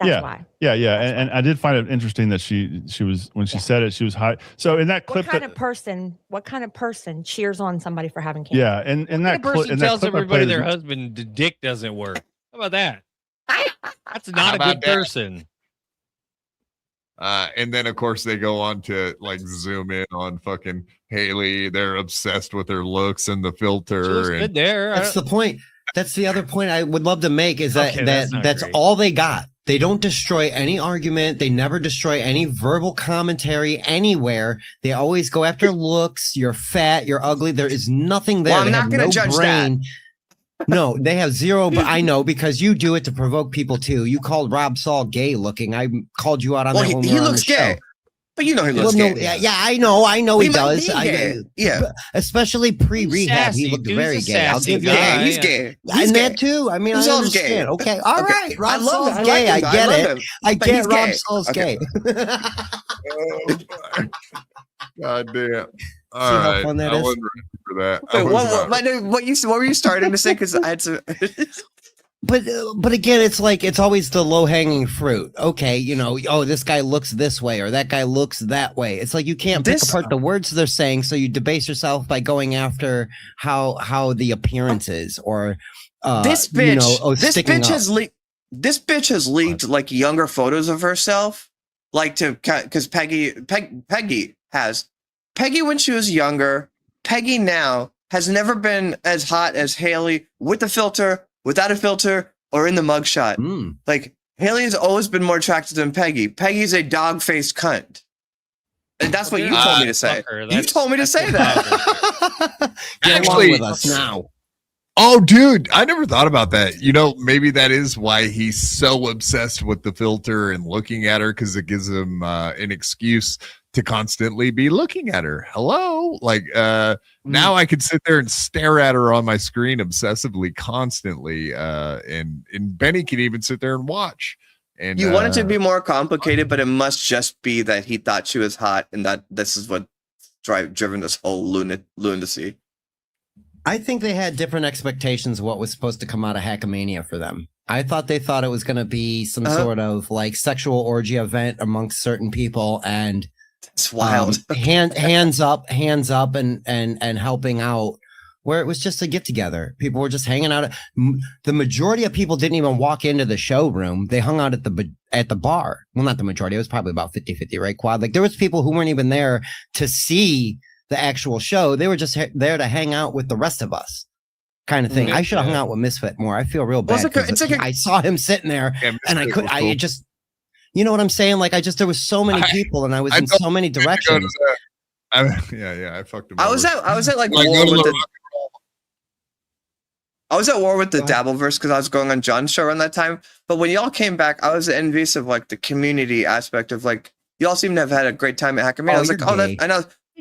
Yeah, and I did find it interesting that she was when she said it, she was high. So in that clip, What kind of person cheers on somebody for having cancer? yeah, and in that clip, person tells everybody their husband the dick doesn't work. How about that? That's not a good person. And then of course they go on to like zoom in on fucking Haley. They're obsessed with her looks and the filter. And That's the point. That's the other point I would love to make is that Okay, that's not that's great. all they got. They don't destroy any argument. They never destroy any verbal commentary anywhere. They always go after looks. You're fat. You're ugly. There is nothing there. Well, I'm They not have gonna no judge brain. No, they have zero. But I know because you do it to provoke people too. You called Rob Saul gay looking. I called you out on that when we he were on looks the show. gay. But you know he looks Well, no, gay. yeah, I know he He might does. be gay. Yeah. but especially pre-rehab, sassy. he looked Dude's very a gay. I'll sassy give you guy. that. He's gay. And He's that gay. too. I mean, Who's I all understand. gay? Okay, all Okay. right. I Rob love Saul's him. I gay. like him. I I get love it. him. I But get he's Rob gay. Saul's Okay. gay. God damn. All how right. fun that I is? wasn't ready for that. I Wait, was not. what were you starting to say? Because I had to. But again, it's like it's always the low hanging fruit. Okay, this guy looks this way or that guy looks that way. It's like you can't pick apart the words they're saying, so you debase yourself by going after how the appearance is or This bitch, sticking up. This bitch has leaked like younger photos of herself, like because Peggy when she was younger. Peggy now has never been as hot as Haley with the filter, without a filter, or in the mugshot. Like Haley has always been more attractive than Peggy. Peggy's a dog-faced cunt. And that's what you told me to say. You told me to say that. Get along with us now. Oh, dude, I never thought about that. Maybe that is why he's so obsessed with the filter and looking at her because it gives him an excuse to constantly be looking at her. Hello? Like, now I could sit there and stare at her on my screen obsessively, constantly. And Benny can even sit there and watch. And You want it to be more complicated, but it must just be that he thought she was hot, and that this is what driven this whole lunacy. I think they had different expectations of what was supposed to come out of Hackamania for them. I thought they thought it was going to be some sort of like sexual orgy event amongst certain people, and it's wild. hands up, and helping out. Where it was just a get together. People were just hanging out. The majority of people didn't even walk into the showroom. They hung out at the bar. Well, not the majority. It was probably about 50-50, right, Quad? Like there was people who weren't even there to see the actual show. They were just there to hang out with the rest of us, kind of thing. I should have hung out with Misfit more. I feel real bad. I saw him sitting there, and I could. I just, you know what I'm saying? Like there was so many people, and I was in so many directions. I fucked him. I was at like war with I was at war with the Dabbleverse because I was going on John's show around that time. But when y'all came back, I was envious of like the community aspect of like y'all seem to have had a great time at Hackamania. I was like, and I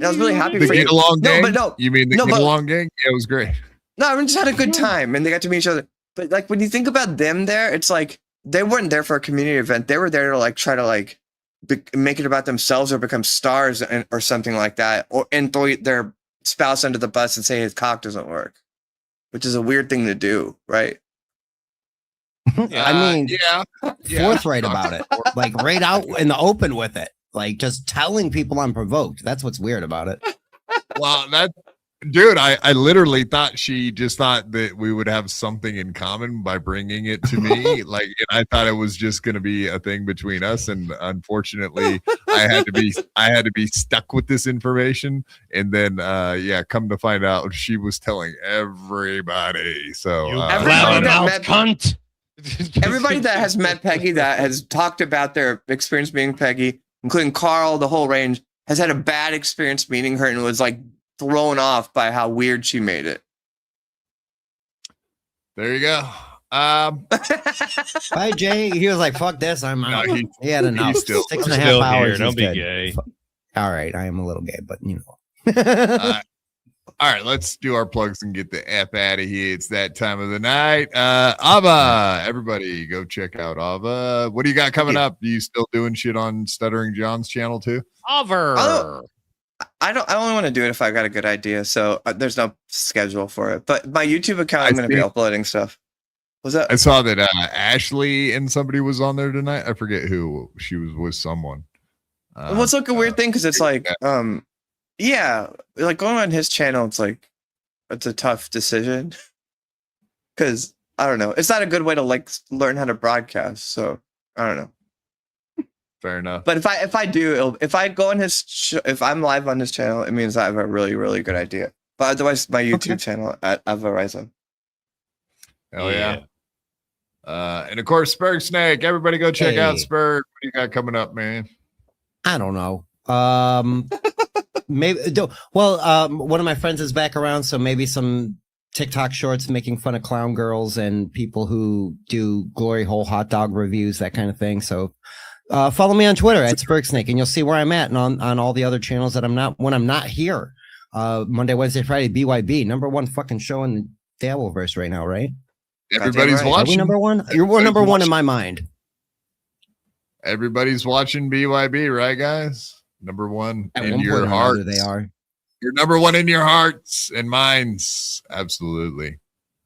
was really happy for you. Get along gang? No, but no, you mean the get along gang? Yeah, it was great. No, I just had a good time, and they got to meet each other. But like when you think about them there, it's like they weren't there for a community event. They were there to like try to like make it about themselves or become stars or something like that, and throw their spouse under the bus and say his cock doesn't work. Which is a weird thing to do, right? I mean, forthright about it, like right out in the open with it, like just telling people I'm provoked. That's what's weird about it. Well, dude, I literally thought she just thought that we would have something in common by bringing it to me. Like, and I thought it was just going to be a thing between us. And unfortunately, I had to be stuck with this information. And then, come to find out, she was telling everybody. So everybody that has met Peggy, that has talked about their experience being Peggy, including Carl, the whole range, has had a bad experience meeting her and was like thrown off by how weird she made it. There you go. Hi, Jay. He was like, fuck this. I'm out. No, he had enough. Still, 6.5 hours. Don't be gay. All right. I am a little gay, but you know. All right, let's do our plugs and get the F out of here. It's that time of the night. Ava, everybody go check out Ava. What do you got coming up? Are you still doing shit on Stuttering John's channel too? Ava. I only want to do it if I got a good idea. So there's no schedule for it. But my YouTube account, I'm going to be uploading stuff. Was that? I saw that Ashley and somebody was on there tonight. I forget who she was with. Someone. Well, it's like a weird thing because it's like, like going on his channel. It's like it's a tough decision because I don't know. It's not a good way to like learn how to broadcast. So I don't know. Fair enough. But if I go on his, if I'm live on his channel, it means I have a really, really good idea. But otherwise, my YouTube channel at Raiza. Hell yeah. And of course, Spurg Snake. Everybody go check out Spurg. What do you got coming up, man? I don't know. Maybe. One of my friends is back around, so maybe some TikTok shorts making fun of clown girls and people who do glory hole hot dog reviews, that kind of thing. So. Follow me on Twitter at SperkSnake, and you'll see where I'm at and on all the other channels that I'm not when I'm not here. Monday, Wednesday, Friday, BYB, number one fucking show in the Dabbleverse right now, right? Everybody's watching. Are we number one? You're number one in my mind. Everybody's watching BYB, right, guys? Number one in your hearts. They are. You're number one in your hearts and minds. Absolutely.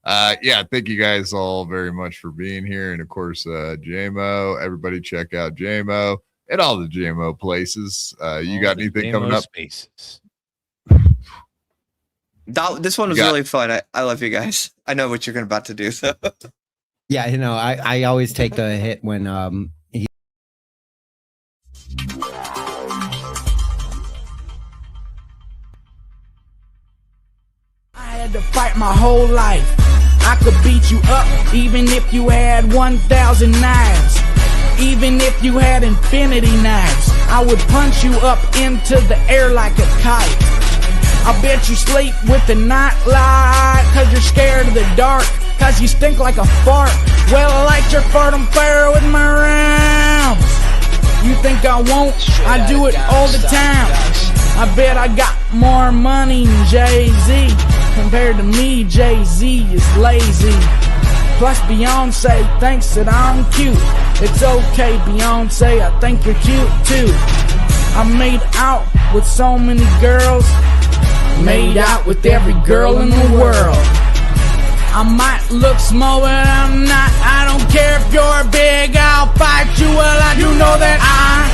Thank you guys all very much for being here. And of course, JMO, everybody check out JMO at all the JMO places. You got anything coming up? Spaces. This one was really fun. I love you guys. I know what you're about to do. So. Yeah, you know, I always take the hit when I had to fight my whole life. I could beat you up even if you had 1,000 knives. Even if you had infinity knives, I would punch you up into the air like a kite. I bet you sleep with the night light, cause you're scared of the dark, cause you stink like a fart. Well, I like your fart on fire with my rounds. You think I won't? I do it all the time. I bet I got more money than Jay-Z. Compared to me, Jay-Z is lazy. Plus Beyonce thinks that I'm cute. It's okay, Beyonce, I think you're cute too. I made out with so many girls, made out with every girl in the world. I might look small, but I'm not. I don't care if you're big, I'll fight you. Well, I do know that I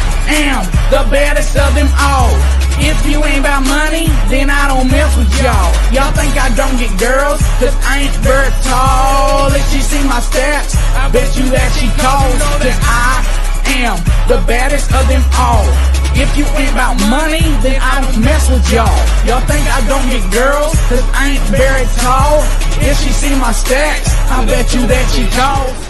am the baddest of them all. If you ain't about money, then I don't mess with y'all. Y'all think I don't get girls, cause I ain't very tall. If she see my stats, I bet you that she calls. Cause I am the baddest of them all. If you ain't about money, then I don't mess with y'all. Y'all think I don't get girls, cause I ain't very tall. If she see my stats, I bet you that she calls.